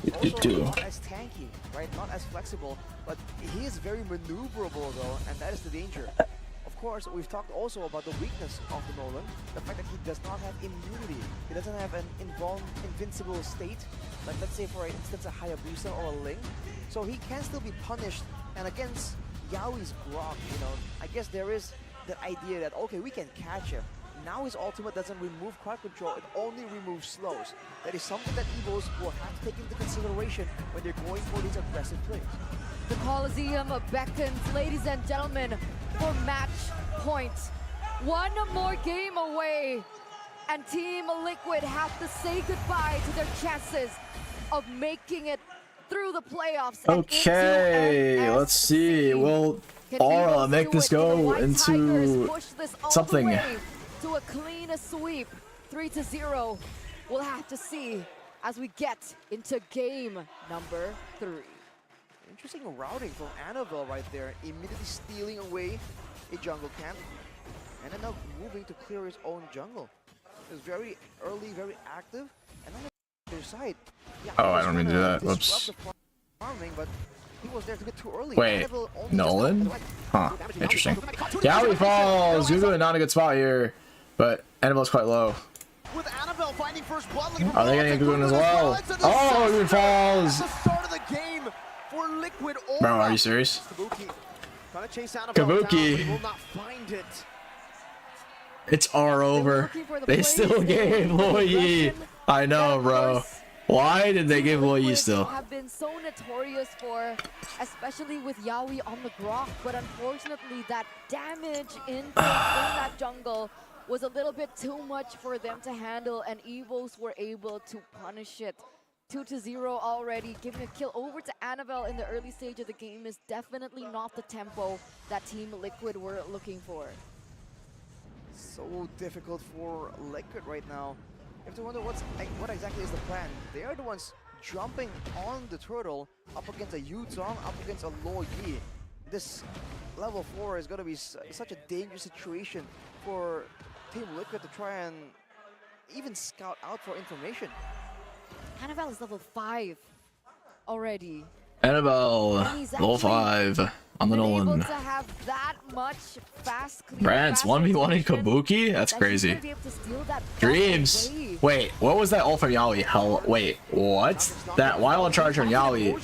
You also do. not as tanky, right? Not as flexible, but he is very maneuverable though, and that is the danger. Of course, we've talked also about the weakness of the Nolan, the fact that he does not have immunity. He doesn't have an invincible state, like let's say for instance a Hayabusa or a Ling. So he can still be punished, and against Yaoi's Grok, you know, I guess there is the idea that, okay, we can catch him. Now his ultimate doesn't remove crowd control, it only removes slows. That is something that Evos will have to take into consideration when they're going for these aggressive plays. The Coliseum beckons, ladies and gentlemen, for match point. One more game away, and Team Liquid have to say goodbye to their chances of making it through the playoffs. Okay, let's see. Will Aura make this go into something? To a clean sweep, 3-0. We'll have to see as we get into game number 3. Interesting routing from Annabelle right there, immediately stealing away a jungle camp, and then now moving to clear his own jungle. It was very early, very active, and on the other side, yeah, Oh, I don't mean to do that. Whoops. farming, but he was there to get too early. Wait, Annabelle only Nolan? Huh, interesting. Yaoi falls! Gugu not a good spot here, but Annabelle's quite low. With Annabelle finding first blood, Are they gonna get Gugu as well? Oh, Gugu falls! the start of the game for Liquid Aura. Bro, are you serious? Kabuki trying to chase Annabelle down, but Kabuki. he will not find it. It's R over. They still gave Luoyi. I know, bro. Why did they give Luoyi still? Have been so notorious for, especially with Yaoi on the Grok, but unfortunately that damage in that jungle was a little bit too much for them to handle, and Evos were able to punish it. 2-0 already, giving a kill over to Annabelle in the early stage of the game is definitely not the tempo that Team Liquid were looking for. So difficult for Liquid right now. You have to wonder what exactly is the plan. They are the ones jumping on the turtle up against a Yuzong, up against a Luo Yi. This level 4 is going to be such a dangerous situation for Team Liquid to try and even scout out for information. Annabelle is level 5 already. Annabelle, level 5 on the Nolan. Able to have that much fast clear, Brants, 1v1 in Kabuki? That's crazy. Dreams. Wait, what was that ult from Yaoi? Hell, wait, what? That wild charge from Yaoi,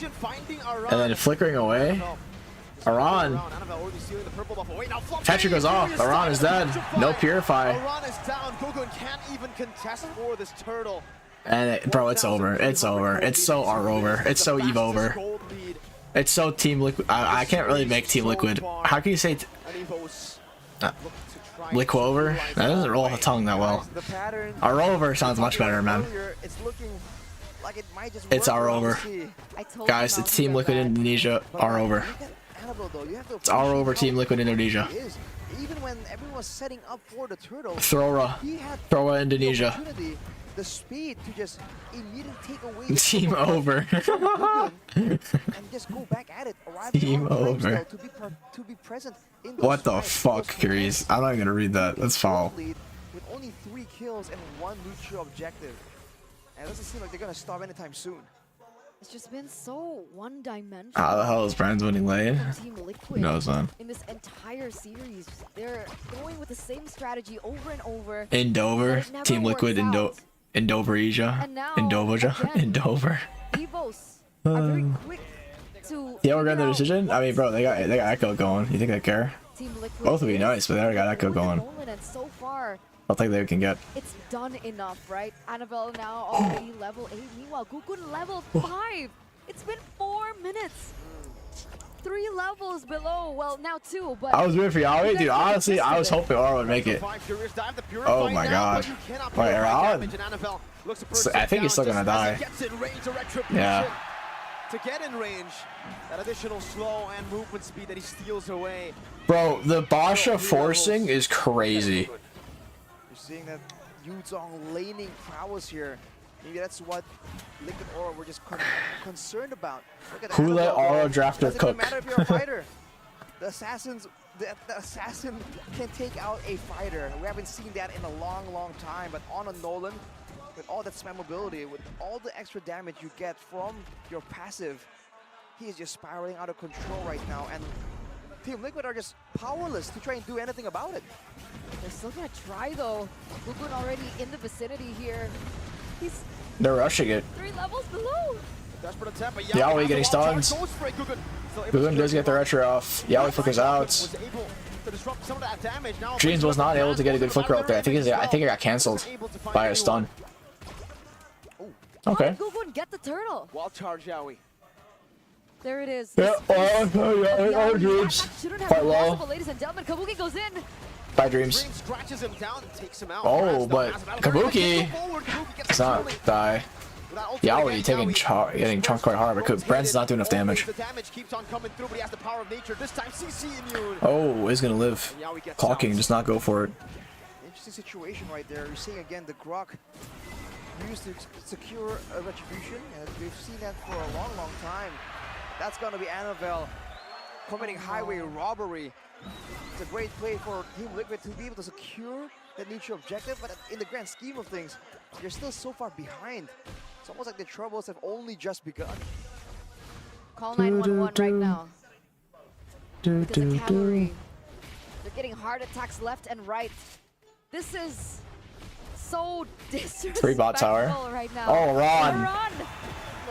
and then flickering away? Aran. Tetri goes off. Aran is dead. No Purify. Aran is down. Gogun can't even contest for this turtle. And bro, it's over. It's over. It's so R over. It's so Eve over. It's so Team Liquid. I can't really make Team Liquid. How can you say Liquid over? That doesn't roll off the tongue that well. R over sounds much better, man. It's R over. Guys, it's Team Liquid Indonesia. R over. It's R over Team Liquid Indonesia. Even when everyone was setting up for the turtle, Throwa Indonesia. The speed to just immediately take away Team over. and just go back at it. Team over. To be present in What the fuck, Curious? I'm not even gonna read that. Let's follow. With only 3 kills and 1 neutral objective. And it doesn't seem like they're gonna stop anytime soon. It's just been so one-dimensional. How the hell is Brand's winning lane? Who knows, man? In this entire series, they're going with the same strategy over and over. In Dover, Team Liquid in Dover-Asia. In Dover. Evos are very quick to. Yeah, we're getting the decision. I mean, bro, they got Echo going. You think they care? Both would be nice, but they already got Echo going. And so far, I don't think they can get. it's done enough, right? Annabelle now already level 8. Meanwhile, Gukun level 5. It's been 4 minutes. 3 levels below. Well, now 2, but I was rooting for Yaoi, dude. Honestly, I was hoping Aura would make it. Oh my god. Wait, I think he's still gonna die. Yeah. To get in range, that additional slow and movement speed that he steals away. Bro, the Basha forcing is crazy. You're seeing that Yuzong laning prowess here. Maybe that's what Liquid Aura were just concerned about. Look at Who let Annabelle, Aura bro. draft their Doesn't even cook? matter if you're a fighter. The assassin can take out a fighter. We haven't seen that in a long time. But on a Nolan, with all that spammability, with all the extra damage you get from your passive, he is just spiraling out of control right now. And Team Liquid are just powerless to try and do anything about it. they're still gonna try though. Gukun already in the vicinity here. He's They're rushing it. 3 levels below. Yaoi getting stunned. Gukun does get the retro off. Yaoi flickers out. Dreams was not able to get a good flicker out there. I think it got cancelled by a stun. Okay. Gukun get the turtle. Wild charge Yaoi. There it is. Yeah, oh, Dreams. Quite low. But ladies and gentlemen, Kabuki goes in. Bye, Dreams. Scratches him down and takes him out. Oh, but Kabuki does not die. Yaoi getting chunked quite hard, but Brand's not doing enough damage. The damage keeps on coming through, but he has the power of nature. This time CC immune. Oh, he's gonna live. Clocking, just not go for it. Interesting situation right there. You're seeing again the Grok used to secure a retribution, and we've seen that for a long time. That's gonna be Annabelle committing highway robbery. It's a great play for Team Liquid to be able to secure that neutral objective, but in the grand scheme of things, you're still so far behind. It's almost like the troubles have only just begun. Call 911 right now. Because the cavalry, they're getting hard attacks left and right. This is so disrespectful 3 bot tower. right now. Oh, Ron.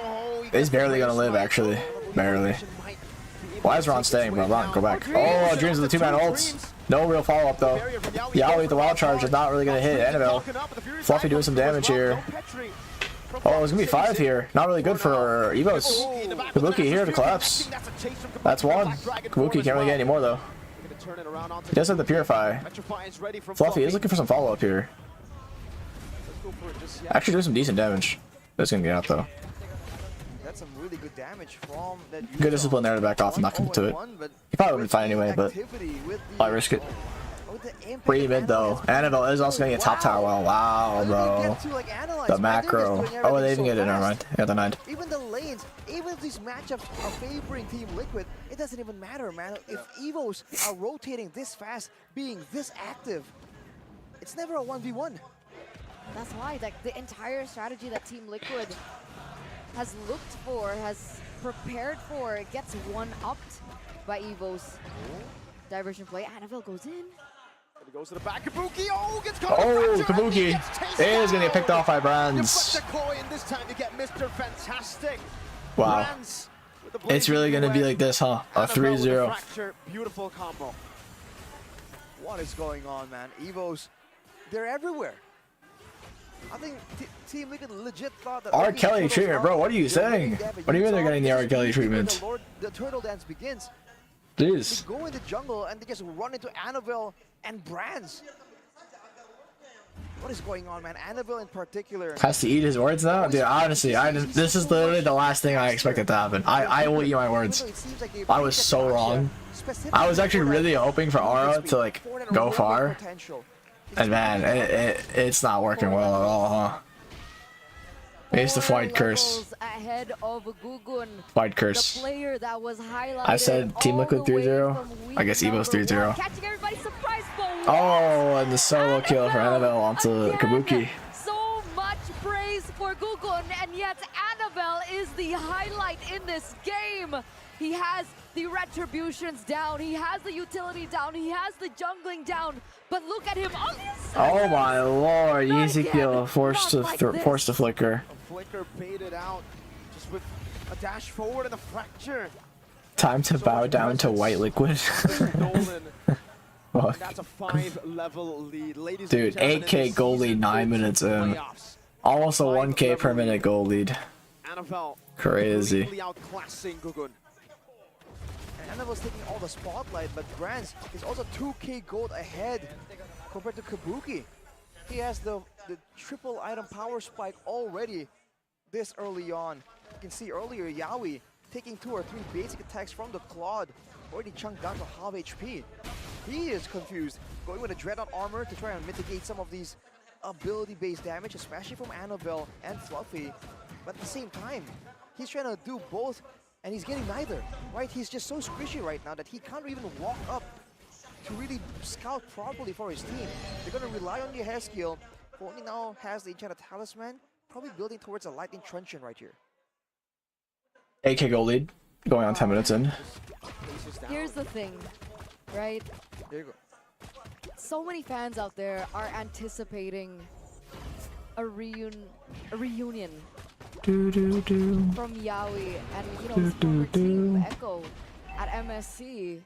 Oh, He's barely gonna live, actually. Barely. Why is Ron staying, bro? Ron, go back. Oh, Dreams with the 2-man ults. No real follow-up, though. Yaoi with the wild charge is not really gonna hit Annabelle. Fluffy doing some damage here. Oh, it's gonna be 5 here. Not really good for Evos. Kabuki here to collapse. That's 1. Kabuki can't really get any more, though. He does have the Purify. Fluffy is looking for some follow-up here. Actually doing some decent damage. That's gonna get out, though. That's some really good damage from that. Good discipline there to back off and not commit to it. He probably would be fine anyway, but I risk it. Pretty mid though. Annabelle is also getting a top tower well. Wow, bro. The macro. Oh, they even get it. Never mind. Yeah, the 9. Even the lanes, even if these matchups are favoring Team Liquid, it doesn't even matter, man. If Evos are rotating this fast, being this active, it's never a 1v1. That's why, like, the entire strategy that Team Liquid has looked for, has prepared for, it gets one-upped by Evos. Diversion play. Annabelle goes in. He goes to the back. Kabuki, gets caught. Oh, Kabuki is going to get picked off by Brands. This time to get Mr. Fantastic. Wow. It's really going to be like this, huh? A 3-0. Beautiful combo. What is going on, man? Evos, they're everywhere. I think Team Liquid legit thought that R. Kelly treatment, bro. What are you saying? What do you mean they're getting the R. Kelly treatment? The turtle dance begins. Jeez. They go in the jungle and they just run into Annabelle and Brands. What is going on, man? Annabelle in particular. Has to eat his words now? Dude, honestly, this is literally the last thing I expected to happen. I will eat my words. I was so wrong. I was actually really hoping for Aura to like go far. And man, it's not working well at all, huh? It's the Fwyd curse. Ahead of Gugun, Fwyd curse. the player that was highlighted I said Team Liquid 3-0. I guess Evos 3-0. Catching everybody surprised, but Oh, and the solo kill for Annabelle onto Kabuki. so much praise for Gugun, and yet Annabelle is the highlight in this game. He has the retributions down, he has the utility down, he has the jungling down, but look at him on his Oh my lord, Ezekiel forced to flicker. Flicker baited out just with a dash forward and a fracture. Time to bow down to white liquid. Fuck. That's a 5-level lead. Ladies Dude, 8k gold lead 9 minutes in. Almost a 1k per minute gold lead. Annabelle Crazy. completely outclassing Gugun. And Annabelle's taking all the spotlight, but Brands is also 2k gold ahead compared to Kabuki. He has the triple item power spike already this early on. You can see earlier Yawi taking 2 or 3 basic attacks from the Claude, already chunked down to half HP. He is confused, going with a Dreadnought armor to try and mitigate some of these ability-based damage, especially from Annabelle and Fluffy. But at the same time, he's trying to do both, and he's getting neither, right? He's just so squishy right now that he can't even walk up to really scout properly for his team. They're going to rely on the hair skill. Only now has the enchanted talisman, probably building towards a lightning truncheon right here. 8k gold lead, going on 10 minutes in. Here's the thing, right? There you go. So many fans out there are anticipating a reunion from Yawi and his former team Echo at MSC,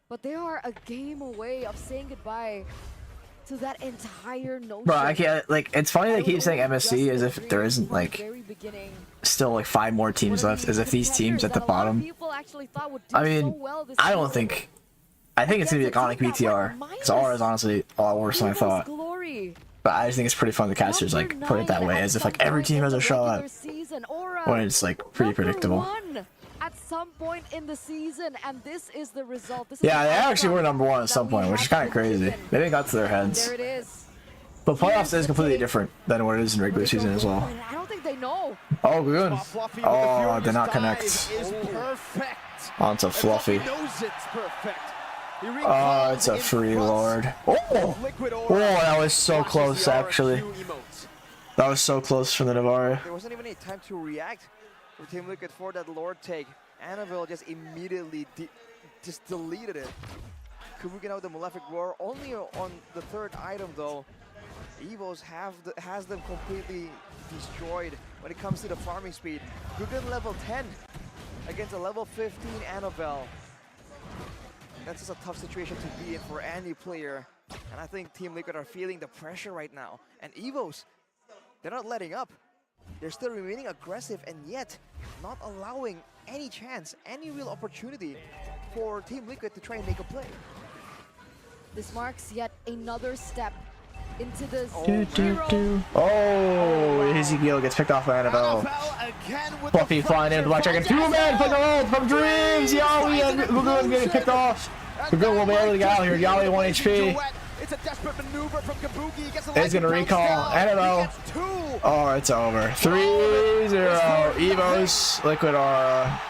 but they are a game away of saying goodbye to that entire notion. Bro, I can't, like, it's funny they keep saying MSC as if there isn't, like, still, like, 5 more teams left, as if these teams at the bottom. I mean, I don't think, I think it's gonna be Iconic BTR, because Aura is honestly a lot worse than I thought. But I just think it's pretty fun the casters, like, put it that way, as if, like, every team has a shot, when it's, like, pretty predictable. At some point in the season, and this is the result. This Yeah, they actually were #1 at some point, which is kind of crazy. Maybe it got to their heads. There it is. But playoffs is completely different than what it is in regular season as well. I don't think they know. Oh, good. Oh, did not connect. Onto Fluffy. Oh, it's a free lord. Oh! Oh, that was so close, actually. That was so close from the Navarre. There wasn't even any time to react for Team Liquid for that Lord take. Annabelle just immediately just deleted it. Kabuki now with the Malefic Roar, only on the 3rd item though. Evos has them completely destroyed when it comes to the farming speed. Gugun level 10 against a level 15 Annabelle. That's just a tough situation to be in for any player. And I think Team Liquid are feeling the pressure right now. And Evos, they're not letting up. They're still remaining aggressive and yet not allowing any chance, any real opportunity for Team Liquid to try and make a play. This marks yet another step into this. Oh, Ezekiel gets picked off by Annabelle. Fluffy flying in, Black Dragon. 2-man, pick a from Dreams. Yawi and Gugun getting picked off. Gugun will be able to get out here. Yawi 1 HP. It's a desperate maneuver from Kabuki. He gets a He's gonna recall Annabelle. Oh, it's over. 3-0. Evos, Liquid Aura.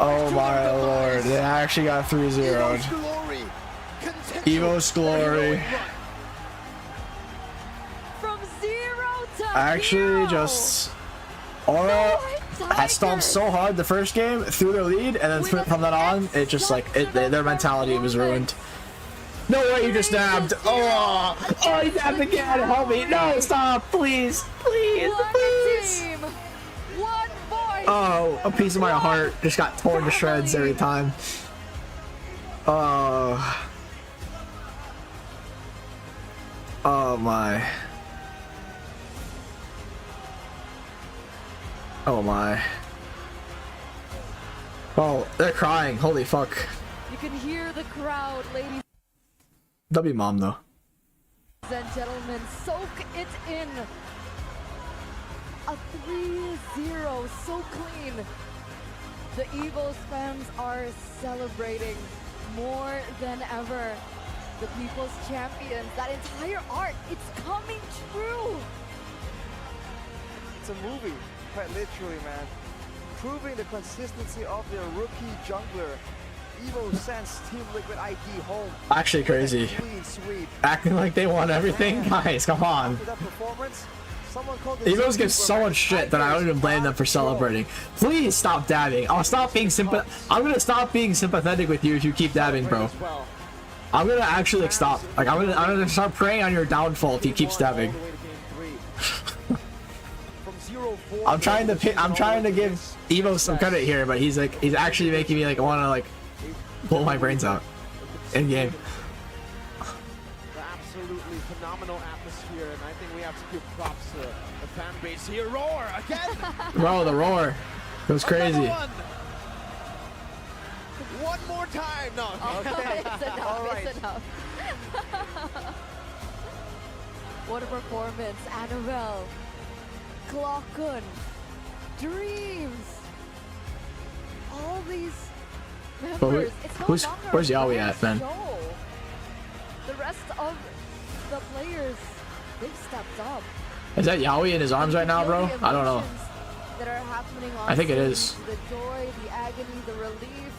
Oh my lord, they actually got 3-0'd. Evos glory. From 0 to Actually, just Aura had stomped so hard the first game through their lead, and then from that on, it just like their mentality was ruined. No way, you just nabbed. Oh, he nabbed again. Help me. No, stop. Please. Please. Please. Oh, a piece of my heart just got torn to shreds every time. Oh my. Oh my. Oh, they're crying. Holy fuck. You can hear the crowd, ladies W mom though. and gentlemen. Soak it in. A 3-0, so clean. The Evos fans are celebrating more than ever. The people's champions, that entire arc, it's coming true. It's a movie, quite literally, man. Proving the consistency of their rookie jungler. Evo sends Team Liquid ID home. Actually crazy. Clean sweep. Acting like they won everything? Guys, come on. After that performance, someone called the Evos get so much shit that I don't even blame them for celebrating. Please stop dabbing. I'm gonna stop being sympathetic with you if you keep dabbing, bro. I'm gonna actually like stop. Like I'm gonna start praying on your downfall if you keep stabbing. I'm trying to give Evo some credit here, but he's actually making me like wanna like blow my brains out in game. The absolutely phenomenal atmosphere, and I think we have to give props to the fan base here. Roar again! Bro, the roar goes crazy. One more time! No. Okay, it's enough. All right. It's enough. What a performance, Annabelle. Clockun, Dreams, all these members. It's no longer where's a Yaoi grand at, man? show. The rest of the players, they've stepped up. Is that Yaoi in his arms right now, bro? I don't know. That are happening on I think it stage. is. The joy, the agony, the relief.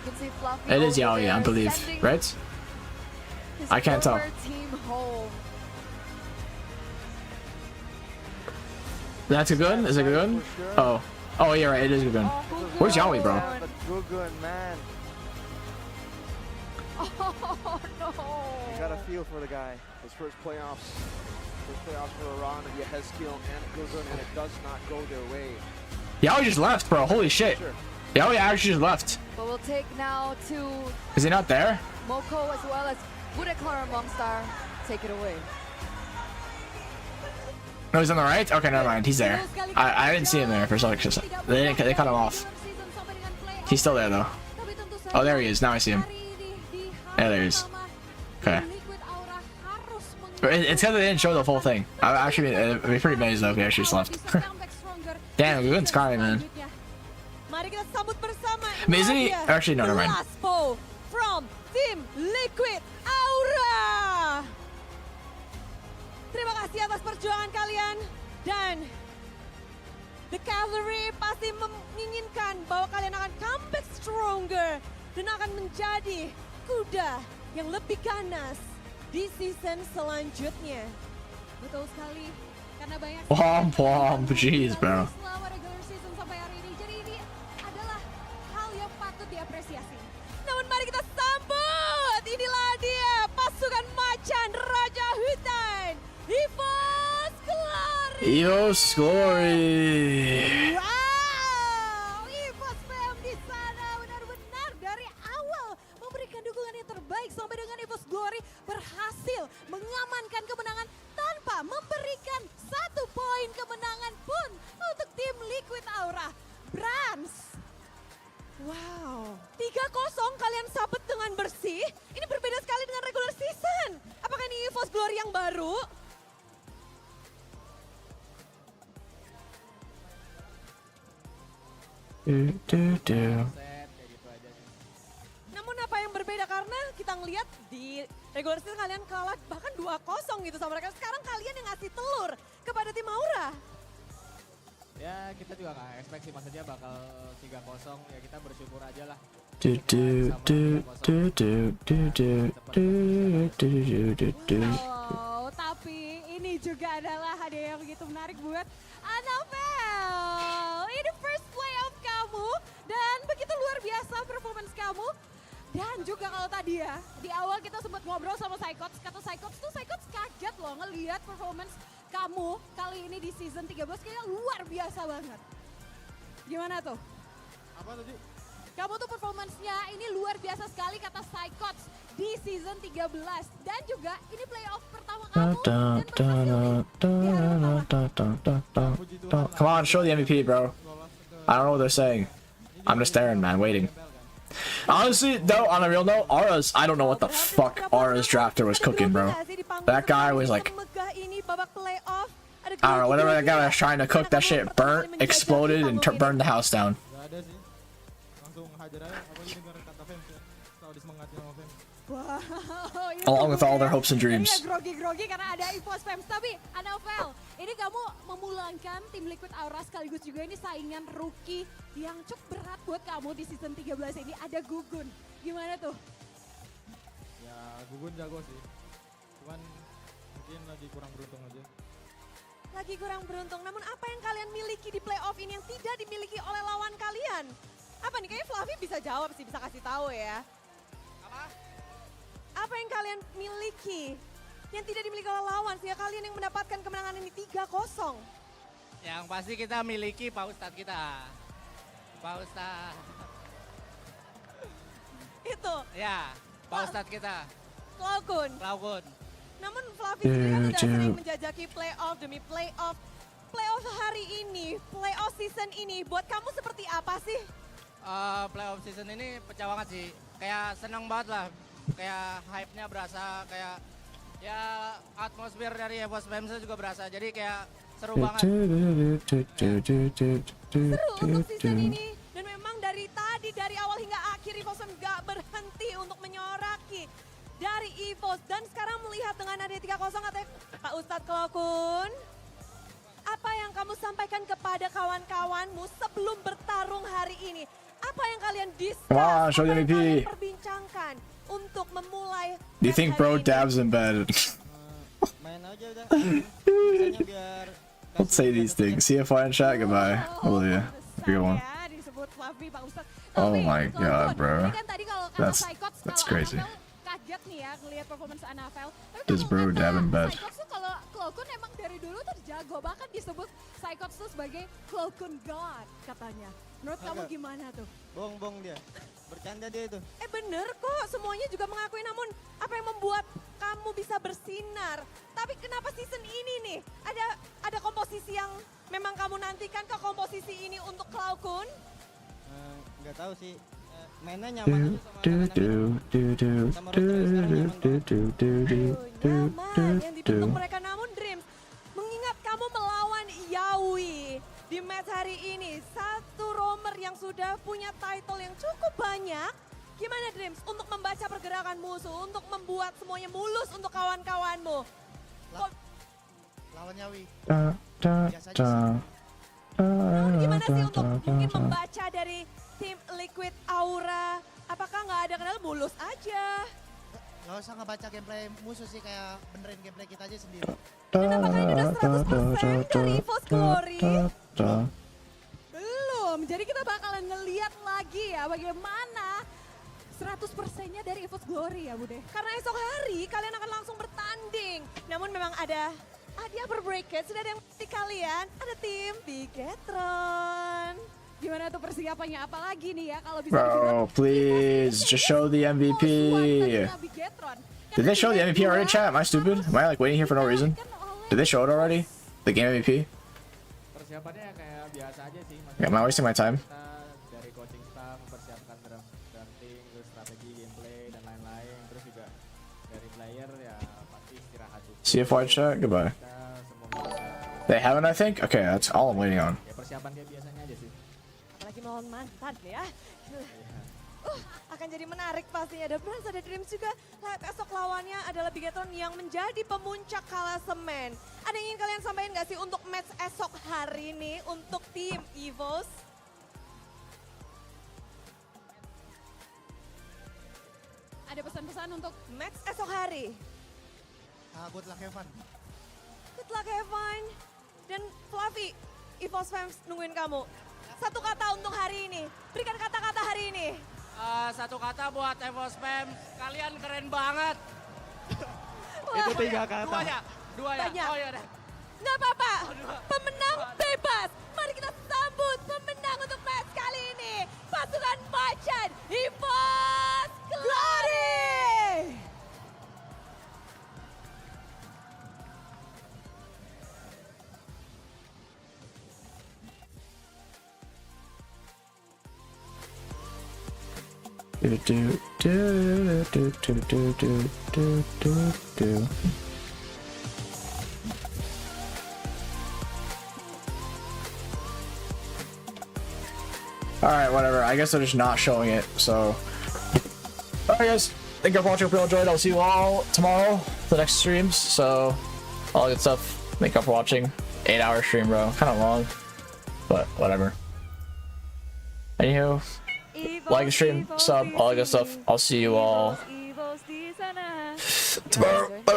You can see Fluffy It is over Yaoi, I there believe, sending right? his I can't tell. former team home. That's a good? Is it a good? Oh. Oh, yeah, right. It is a good. Where's Yaoi, bro? But Gugun, man. Oh no! You gotta feel for the guy. His first playoffs for Iran and Yehezkiel and Gugun, and it does not go their way. Yaoi just left, bro. Holy shit. Yaoi actually just left. But we'll take now to Is he not there? Moko as well as Budeklar Mongstar. Take it away. No, he's on the right? Okay, never mind. He's there. I didn't see him there for some reason. They cut him off. He's still there, though. Oh, there he is. Now I see him. Yeah, there he is. Okay. It's because they didn't show the full thing. I'd be pretty amazed, though, if he actually just left. Damn, Gugun's crying, man. Mari kita sambut bersama. I mean, isn't he? Actually, no, never mind. Laspo from Team Liquid Aura. Terima kasih atas perjuangan kalian, dan The Cavalry pasti menginginkan bahwa kalian akan comeback stronger dan akan menjadi kuda yang lebih ganas di season selanjutnya. Betul sekali, karena banyak Womp, jeez, bro. selama regular season sampai hari ini. Jadi ini adalah hal yang patut diapresiasi. Namun mari kita sambut, inilah dia pasukan macan Raja Hutan, Evos Glory. Evos Glory. Wow, Evos fam di sana benar-benar dari awal memberikan dukungan yang terbaik sampai dengan Evos Glory berhasil mengamankan kemenangan tanpa memberikan 1 poin kemenangan pun untuk tim Liquid Aura. Brans. Wow, 3-0 kalian sabet dengan bersih. Ini berbeda sekali dengan regular season. Apakah ini Evos Glory yang baru? Namun apa yang berbeda karena kita ngelihat di regular season kalian kalah bahkan 2-0 gitu sama mereka. Sekarang kalian yang ngasih telur kepada tim Aura. Ya kita juga nggak expect sih, maksudnya bakal 3-0, ya kita bersyukur aja lah. Oh, tapi ini juga adalah hadiah yang begitu menarik buat Annabelle. Ini first playoff kamu dan begitu luar biasa performance kamu. Dan juga kalau tadi ya, di awal kita sempat ngobrol sama Psychops, kata Psychops tuh Psychops kaget loh ngelihat performance kamu kali ini di season 13 kayaknya luar biasa banget. Gimana tuh? Apa tadi? Kamu tuh performance-nya ini luar biasa sekali kata Psychots di season 13. Dan juga ini playoff pertama kamu Come on, show the MVP, bro. I don't know what they're saying. I'm just staring, man, waiting. Honestly, though, on a real note, Aura's, I don't know what the fuck Aura's drafter was cooking, bro. That guy was like, I don't know, whatever that guy was trying to cook, that shit burnt, exploded, and burned the house down. Wow, Along with all their hopes and dreams. Ini grogi-grogi karena ada Evos Fans. Tapi Anavel, ini kamu memulangkan tim Liquid Aura sekaligus juga ini saingan rookie yang cukup berat buat kamu di season 13 ini. Ada Gugun. Gimana tuh? Ya Gugun jago sih. Cuman mungkin lagi kurang beruntung aja. Lagi kurang beruntung, namun apa yang kalian miliki di playoff ini yang tidak dimiliki oleh lawan kalian? Apa nih? Kayaknya Fluffy bisa jawab sih, bisa kasih tahu ya. Apa yang kalian miliki yang tidak dimiliki oleh lawan sehingga kalian yang mendapatkan kemenangan ini 3-0? Yang pasti kita miliki Pak Ustadz kita. Pak Ustadz. Itu? Ya, Pak Ustadz kita. Cloakun. Namun Fluffy sendiri kan sudah sering menjajaki playoff demi playoff. Playoff hari ini, playoff season ini buat kamu seperti apa sih? Playoff season ini pecah banget sih. Kayak seneng banget lah. Kayak hype-nya berasa, kayak ya atmosfer dari Evos Fans juga berasa. Jadi kayak seru banget. Seru untuk season ini. Dan memang dari tadi, dari awal hingga akhir Evos Fans gak berhenti untuk menyoraki dari Evos. Dan sekarang melihat dengan ada 3-0 katanya Pak Ustadz Klokun. Apa yang kamu sampaikan kepada kawan-kawanmu sebelum bertarung hari ini? Apa yang kalian discuss, apa yang kalian perbincangkan untuk memulai? Do you think bro dabs in bed? Main aja udah. Don't say these things. CFY in chat, goodbye. I love you. Good one. Disebut Fluffy Pak Ustadz. Oh my god, bro. That's crazy. Kaget nih ya ngelihat performance Anavel. Does bro dab in bed? Psychots tuh kalau Cloakun emang dari dulu tuh jago, bahkan disebut Psychots tuh sebagai Cloakun God katanya. Menurut kamu gimana tuh? Bohong dia. Bercanda dia itu. Bener kok, semuanya juga mengakui, namun apa yang membuat kamu bisa bersinar? Tapi kenapa season ini nih? Ada komposisi yang memang kamu nantikan ke komposisi ini untuk Cloakun? Nggak tahu sih. Mainnya nyaman aja sama nyaman yang dibentuk mereka, namun Dreams mengingat kamu melawan Yawi di match hari ini, satu roamer yang sudah punya title yang cukup banyak. Gimana Dreams untuk membaca pergerakan musuh, untuk membuat semuanya mulus untuk kawan-kawanmu? Lawan Yawi. Biasa aja sih. Gimana sih untuk mungkin membaca dari tim Liquid Aura? Apakah nggak ada kenal mulus aja? Gak usah ngebaca gameplay musuh sih, kayak benerin gameplay kita aja sendiri. Dan apakah ini udah 100% dari Evos Glory? Belum, jadi kita bakalan ngeliat lagi ya bagaimana 100%-nya dari Evos Glory ya Bude. Karena esok hari kalian akan langsung bertanding. Namun memang ada di upper bracket, sudah ada yang di kalian, ada tim Bigetron. Gimana tuh persiapannya, apalagi nih ya kalau bisa Bro, please just show the MVP. Did they show the MVP already, chat? Am I stupid? Am I like waiting here for no reason? Did they show it already? The game MVP? Persiapannya kayak biasa aja sih. Am I wasting my time? Dari coaching staff mempersiapkan drafting, terus strategi gameplay dan lain-lain. Terus juga dari player ya pasti istirahat juga. CFY chat, goodbye. They haven't, I think? Okay, that's all I'm waiting on. Ya persiapan kayak biasanya aja sih. Apalagi melawan mantan ya. Akan jadi menarik pastinya. Ada Brans, ada Dreams juga. Esok lawannya adalah Bigetron yang menjadi pemuncak klasemen. Ada yang ingin kalian sampaikan nggak sih untuk match esok hari ini untuk tim Evos? Ada pesan-pesan untuk match esok hari? Good luck, have fun. Good luck, have fun. Dan Fluffy, Evos fans nungguin kamu. Satu kata untuk hari ini. Berikan kata-kata hari ini. Satu kata buat Evos Fans, kalian keren banget. Itu 3 kata. Dua ya? Banyak. Oh ya udah. Nggak apa-apa, pemenang bebas. Mari kita sambut pemenang untuk match kali ini. Pasukan Baca Do do do do do do do do do do. Alright, whatever. I guess they're just not showing it, so. Alright guys, thank you for watching. Hope you all enjoyed. I'll see you all tomorrow for the next streams. So all good stuff. Thank you all for watching. 8-hour stream, bro. Kinda long. But whatever. Anywho, like and stream, sub, all that good stuff. I'll see you all tomorrow. Bye.